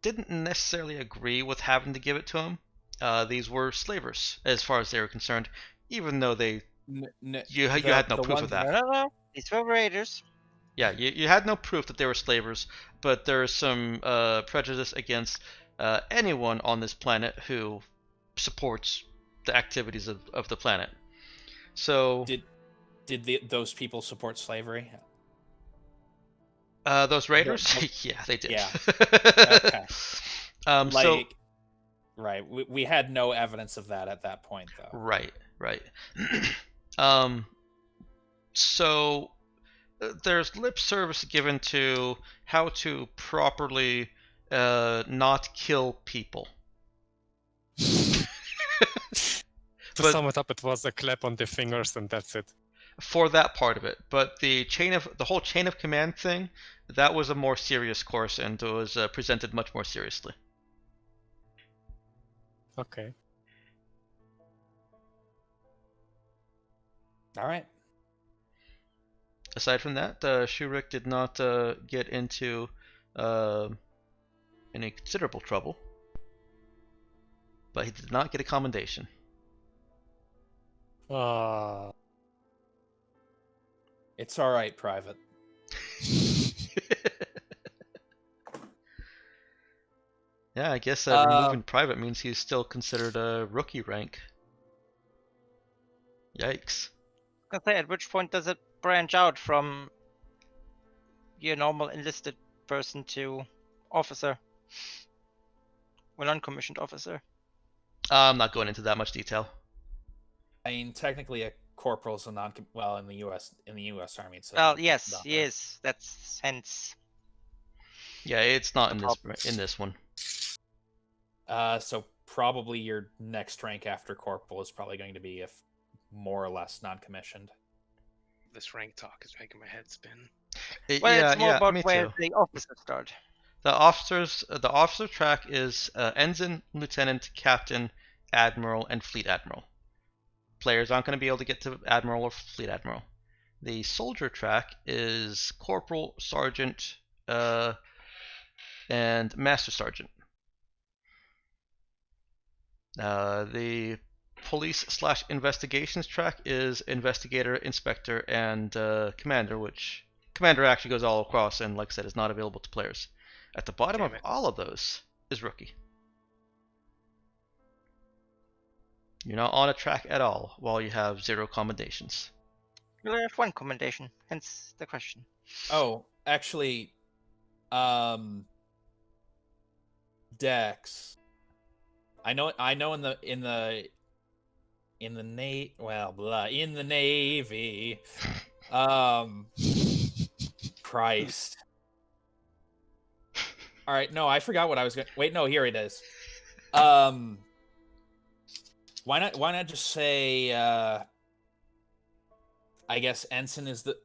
didn't necessarily agree with having to give it to him. These were slavers as far as they were concerned, even though you had no proof of that. No. These were raiders. Yeah, you had no proof that they were slavers, but there is some prejudice against anyone on this planet who supports the activities of the planet. So did those people support slavery? Those raiders? Yeah, they did. Yeah. Okay. Right. We had no evidence of that at that point, though. Right. So there's lip service given to how to properly not kill people. To sum it up, it was a clap on the fingers and that's it. For that part of it, but the whole chain of command thing, that was a more serious course and was presented much more seriously. Okay. All right. Aside from that, Shurik did not get into any considerable trouble, but he did not get a commendation. It's all right, Private. Yeah, I guess Um, removing private means he's still considered a rookie rank. Yikes. I was gonna say, at which point does it branch out from your normal enlisted person to officer or non-commissioned officer? I'm not going into that much detail. I mean, technically, a corporal is a non. Well, in the U.S. Army, it's a Well, non-commissioned yes, officer. yes, that's hence. Yeah, it's not The in problem. this one. So probably your next rank after corporal is probably going to be if more or less non-commissioned. This rank talk is making my head spin. Well, Yeah, it's more yeah, about me where too. the officers start. The officer track is ensign, lieutenant, captain, admiral, and fleet admiral. Players aren't going to be able to get to admiral or fleet admiral. The soldier track is corporal, sergeant, and master sergeant. The police/investigations track is investigator, inspector, and commander, which commander actually goes all across and, like I said, is not available to players. At the bottom Damn of it. all of those is rookie. You're not on a track at all while you have 0 commendations. You only have one commendation, hence the question. Oh, actually, Dex. I know in the Navy. Christ. All right, no, I forgot what I was going. Wait, no, here it is. Why not just say I guess ensign is the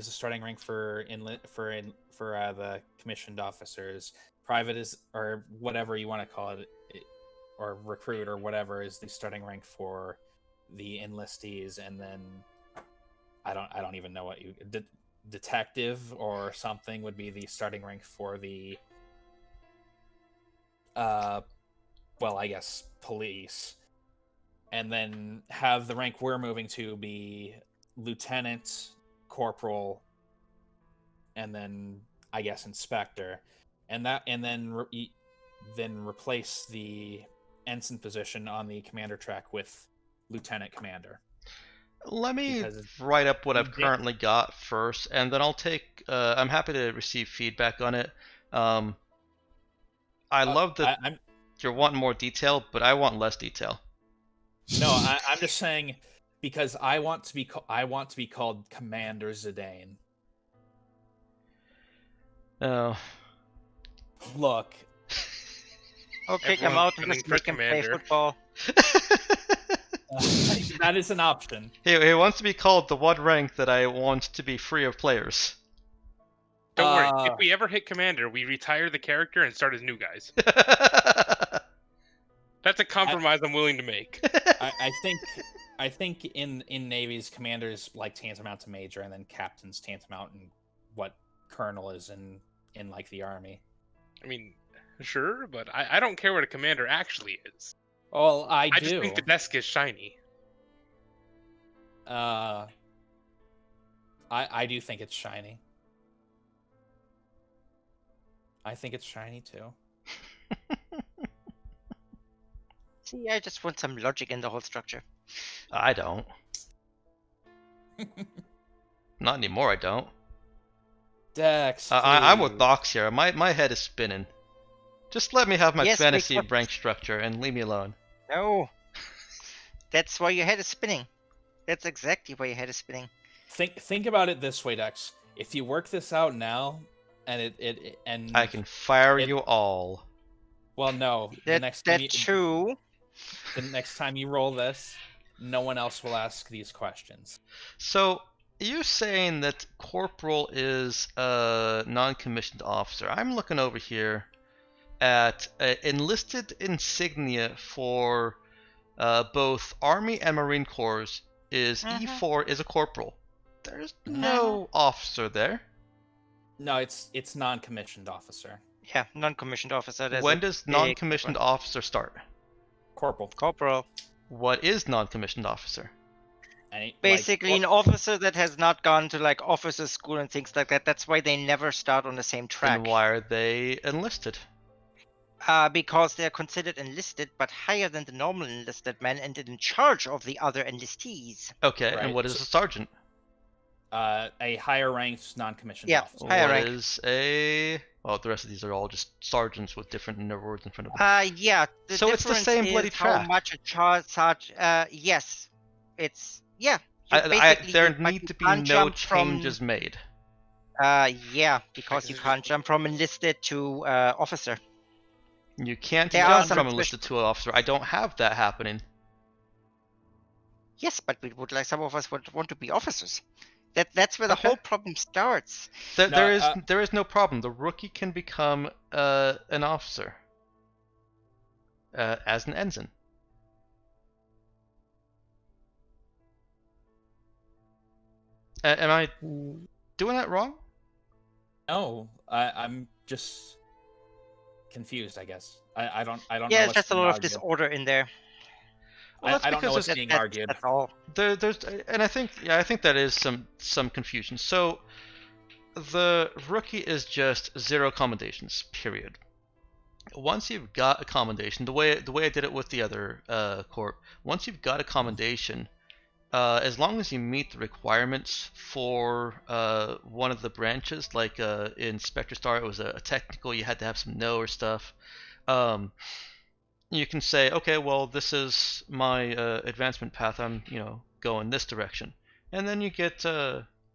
starting rank for the commissioned officers. Private is, or whatever you want to call it, or recruit or whatever, is the starting rank for the enlistees, and then I don't even know what detective or something would be the starting rank for the well, I guess police, and then have the rank we're moving to be lieutenant, corporal, and then I guess inspector, and then replace the ensign position on the commander track with lieutenant commander. Let me Because write up what I've Yeah. currently got first, and then I'll take. I'm happy to receive feedback on it. I love that I'm you're wanting more detail, but I want less detail. I'm just saying because I want to be called Commander Zidane. Oh, Look, I'll kick him Everyone's out and gunning just for make him play commander. football. that is an option. he wants to be called the one rank that I want to be free of players. Don't worry. If we ever hit commander, we retire the character and start as new guys. That's a compromise I'm willing to make. I think in navies, commanders like tantamount to major, and then captains tantamount in what colonel is in like the army. I mean, sure, but I don't care what a commander actually is. Well, I do. just think the desk is shiny. I do think it's shiny. I think it's shiny too. See, I just want some logic in the whole structure. I don't. Not anymore, I don't. Dex, I'm with please. Nox here. My head is spinning. Just let me have my Yes, fantasy because- rank structure and leave me alone. No. That's why your head is spinning. That's exactly why your head is spinning. Think about it this way, Dex. If you work this out now, and and I can fire It- you all. well, no, That's true. the next time you roll this, no one else will ask these questions. So, you're saying that corporal is a non-commissioned officer. I'm looking over here at enlisted insignia for both Army and Marine Corps is E4 is a corporal. There's no officer there. No, it's non-commissioned officer. Yeah, non-commissioned officer. There's When a does big non-commissioned difference. officer start? Corporal. Corporal? What is non-commissioned officer? Basically, an officer that has not gone to like officer school and things like that. That's why they never start on the same track. Then why are they enlisted? Because they're considered enlisted, but higher than the normal enlisted men and in charge of the other enlistees. Okay, Right. and what is a sergeant? A higher ranked non-commissioned Yeah. officer. Higher What rank. is a... Well, the rest of these are all just sergeants with different words in front of them. Yeah. The So it's the difference same is bloody how track. much a charge. Yes, it's yeah. You There but need you to be can't no jump changes made. Yeah, because you Because can't jump from enlisted to officer. You can't There are jump some from enlisted to officer. I don't have that happening. Yes, but we would like some of us would want to be officers. That's where the Okay. whole problem starts. There is no problem. The rookie can become an officer as an ensign. Am I doing that wrong? No, I'm just confused. I guess I don't know Yeah, what's just a being lot of argued. disorder in there. Well, that's I don't know because what's being That- argued. That's all. there's and I think that is some confusion. So the rookie is just 0 commendations. Period. Once you've got a commendation, the way I did it with the other corp, once you've got a commendation, as long as you meet the requirements for one of the branches, like in Spectrestar, it was a technical, you had to have some know or stuff. You can say, okay, well, this is my advancement path. I'm, going this direction, and then you get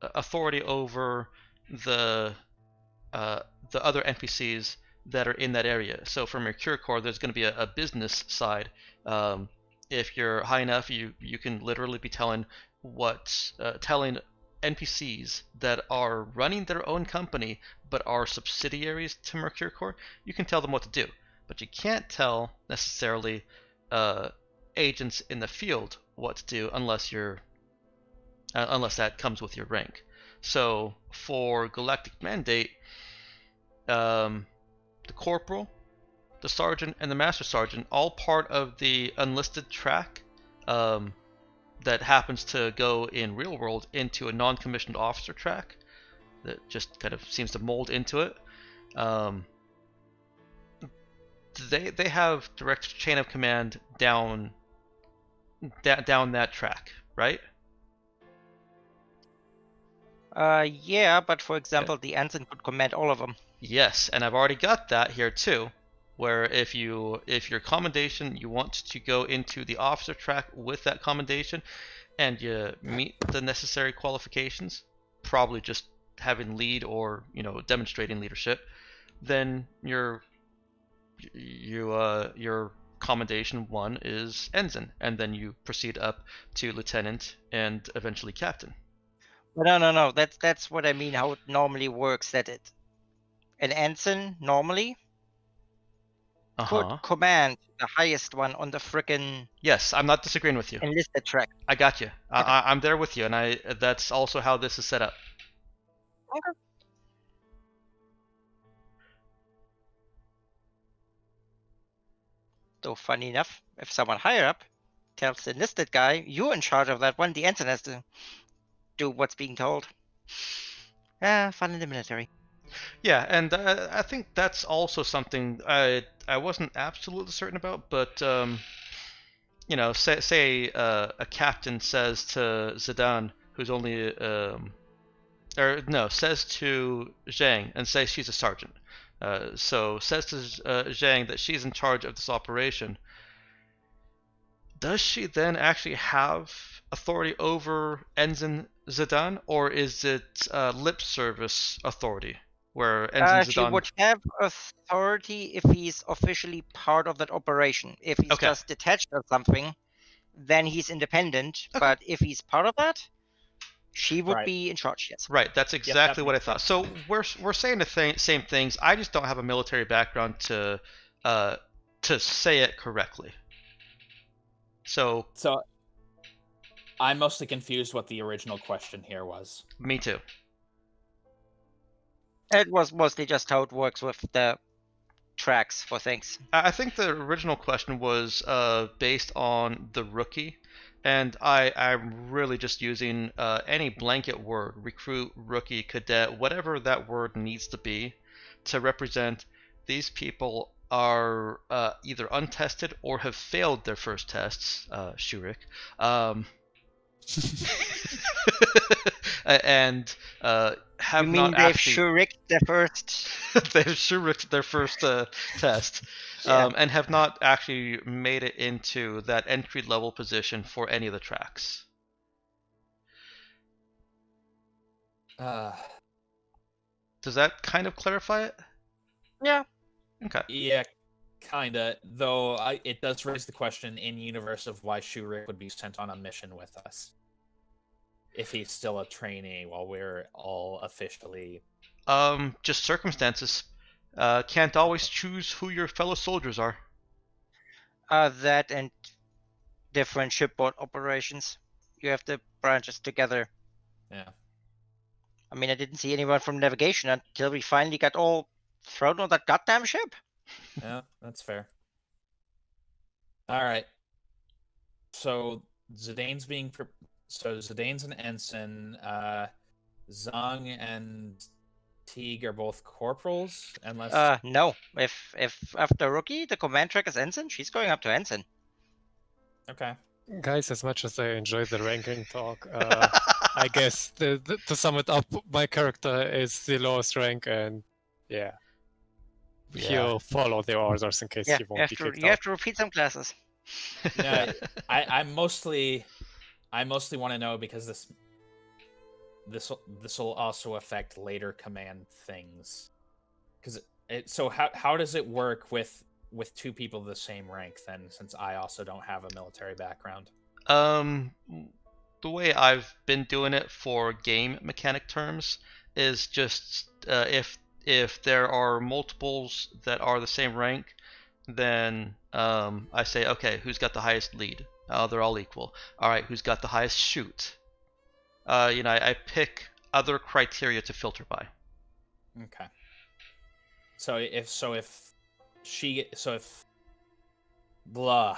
authority over the the other NPCs that are in that area. So from your cure core, there's going to be a business side. If you're high enough, you can literally be telling telling NPCs that are running their own company but are subsidiaries to Mercure Core. You can tell them what to do, but you can't tell necessarily agents in the field what to do unless that comes with your rank. So for Galactic Mandate, the corporal, the sergeant, and the master sergeant, all part of the unlisted track that happens to go in real world into a non-commissioned officer track that just kind of seems to mold into it. They have direct chain of command down that track, right? Yeah, but for example, the ensign could command all of them. Yes, and I've already got that here too, where if your commendation, you want to go into the officer track with that commendation, and you meet the necessary qualifications, probably just having lead or demonstrating leadership, then your commendation 1 is ensign, and then you proceed up to lieutenant and eventually captain. No. That's what I mean. How it normally works. That an ensign normally could command the highest one on the frickin' Yes, I'm not disagreeing with you. enlisted track. I got you. I'm there with you, and that's also how this is set up. Okay. Though funny enough, if someone higher up tells the enlisted guy, "You're in charge of that one," the ensign has to do what's being told. Fun in the military. Yeah, and I think that's also something I wasn't absolutely certain about, but say a captain says to Zidane, who's only says to Zhang and says she's a sergeant. So says to Zhang that she's in charge of this operation. Does she then actually have authority over Ensign Zidane, or is it lip service authority? Where Ensign She Zidane... would have authority if he's officially part of that operation. If he's Okay. just detached or something, then he's independent. Okay. But if he's part of that, she would Right. be in charge. Yes. Right, that's exactly what I makes thought. sense. So we're saying the same things. I just don't have a military background to say it correctly. So I'm mostly confused what the original question here was. me too. It was mostly just how it works with the tracks for things. I think the original question was based on the rookie, and I'm really just using any blanket word, recruit, rookie, cadet, whatever that word needs to be, to represent these people are either untested or have failed their first tests, Shurik, and have You mean not they've actually Shuricked their first? they've Shuriked their first test, Yeah. and have not actually made it into that entry level position for any of the tracks. Does that kind of clarify it? Yeah. Okay. Yeah, kinda. Though it does raise the question in universe of why Shurik would be sent on a mission with us if he's still a trainee while we're all officially. Just circumstances. Can't always choose who your fellow soldiers are. That and different shipboard operations. You have the branches together. Yeah. I mean, I didn't see anyone from navigation until we finally got all thrown on that goddamn ship. Yeah, that's fair. All right. So Zidane's Zidane's an ensign. Zhang and Teague are both corporals, unless. No. If after rookie the command track is ensign, she's going up to ensign. Okay. Guys, as much as I enjoy the ranking talk, I guess to sum it up, my character is the lowest rank, and yeah, he'll follow the orders in case Yeah, he you won't have be to kicked you out. have to repeat some classes. Yeah, I mostly want to know because this will also affect later command things. Because so how does it work with two people of the same rank then? Since I also don't have a military background. The way I've been doing it for game mechanic terms is just if there are multiples that are the same rank, then I say, okay, who's got the highest lead? Oh, they're all equal. All right, who's got the highest shoot? I pick other criteria to filter by. Okay. So if blah,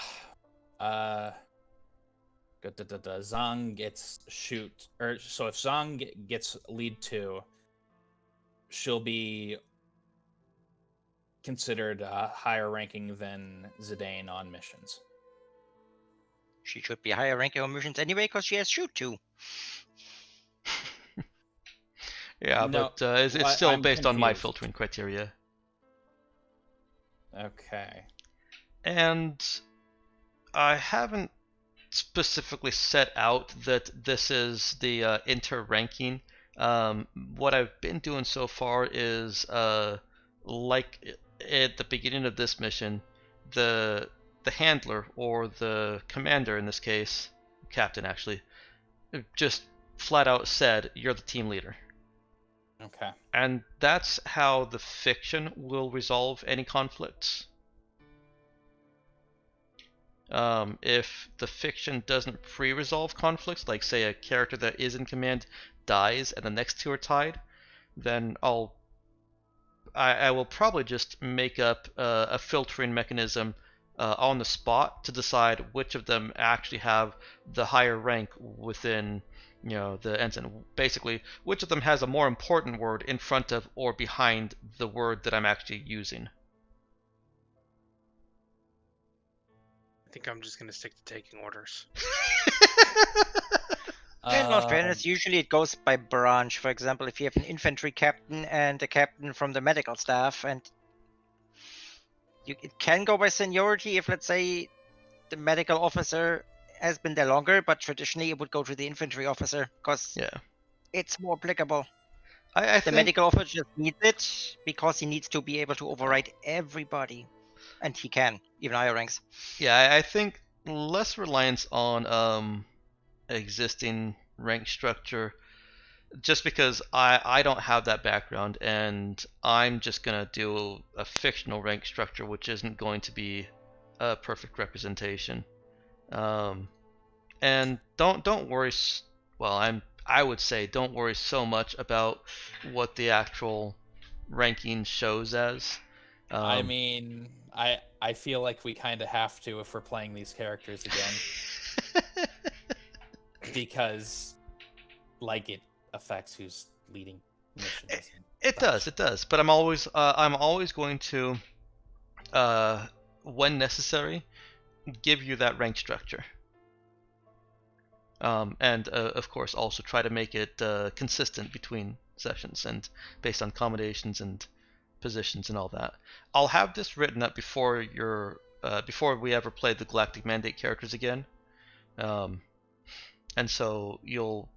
Zhang gets shoot, or so if Zhang gets lead 2, she'll be considered higher ranking than Zidane on missions. She should be higher ranking on missions anyway because she has shoot 2. Yeah, No, but it's still I'm based on my confused. filtering criteria. Okay. And I haven't specifically set out that this is the inter-ranking. What I've been doing so far is like at the beginning of this mission, the handler or the commander in this case, captain actually, just flat out said, "You're the team leader." Okay. And that's how the fiction will resolve any conflicts. If the fiction doesn't pre-resolve conflicts, like say a character that is in command dies and the next two are tied, then I will probably just make up a filtering mechanism on the spot to decide which of them actually have the higher rank within the ensign. Basically, which of them has a more important word in front of or behind the word that I'm actually using. I think I'm just gonna stick to taking orders. In all fairness, usually it goes by branch. For example, if you have an infantry captain and a captain from the medical staff, and it can go by seniority if, let's say, the medical officer has been there longer, but traditionally it would go to the infantry officer because it's more applicable. I The think medical officer just needs it because he needs to be able to override everybody, and he can, even higher ranks. Yeah, I think less reliance on existing rank structure, just because I don't have that background, and I'm just gonna do a fictional rank structure, which isn't going to be a perfect representation. And don't worry. Well, I would say don't worry so much about what the actual ranking shows as. I mean, I feel like we kind of have to if we're playing these characters again. Because, like, it affects who's leading missions. It does. But I'm always going to when necessary, give you that rank structure. And of course, also try to make it consistent between sessions and based on accommodations and positions and all that. I'll have this written up before before we ever play the Galactic Mandate characters again, and so you'll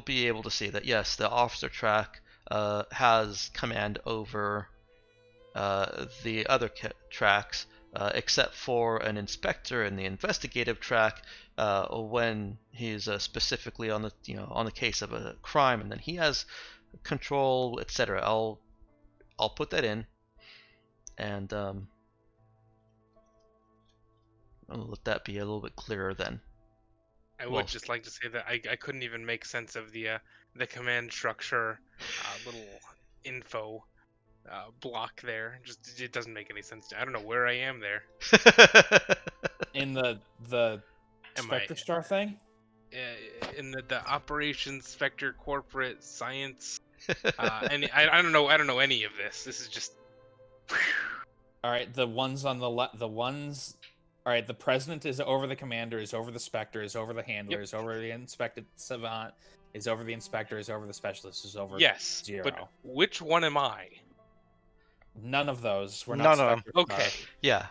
be able to see that yes, the officer track has command over the other tracks, except for an inspector in the investigative track when he's specifically on the on the case of a crime, and then he has control, etc. I'll put that in, and I'll let that be a little bit clearer then. I would just like to say that I couldn't even make sense of the command structure little info block there. Just it doesn't make any sense. I don't know where I am there. In the Spectre Star thing? In the Operations Spectre Corporate Science. And I don't know any of this. This is just. All right, the ones on the left. All right, the president is over the commander, is over the Spectre, is over the handler, is over the inspected savant, is over the inspector, is over the specialist, is over zero. But which one am I? None of those. We're None not of them. Spectre Okay. Star. Yeah.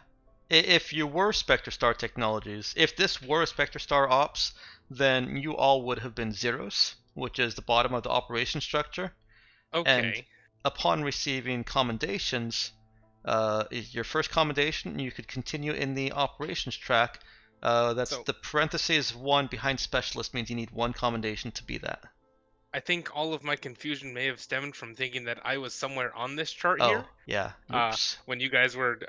If you were Spectre Star Technologies, if this were Spectre Star Ops, then you all would have been zeros, which is the bottom of the operation structure. Okay. And upon receiving commendations, your first commendation, you could continue in the operations track. That's the parentheses 1 behind specialist means you need 1 commendation to be that. I think all of my confusion may have stemmed from thinking that I was somewhere on this chart Oh, here. yeah. Oops. When you guys were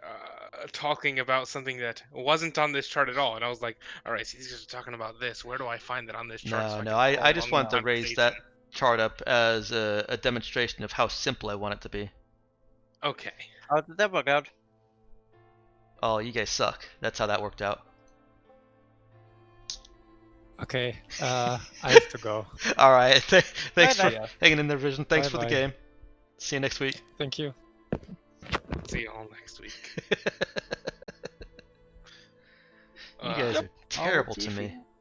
talking about something that wasn't on this chart at all, and I was like, all right, so these guys are talking about this. Where do I find that on this chart? I just wanted to raise that chart up as a demonstration of how simple I want it to be. Okay. How did that work out? Oh, you guys suck. That's how that worked out. Okay, I have to go. All right. Thanks for Bye-bye. hanging in there, Vision. Thanks for the Bye-bye. game. See you next week. Thank you. See you all next week. You guys are terrible to me. Tiffy.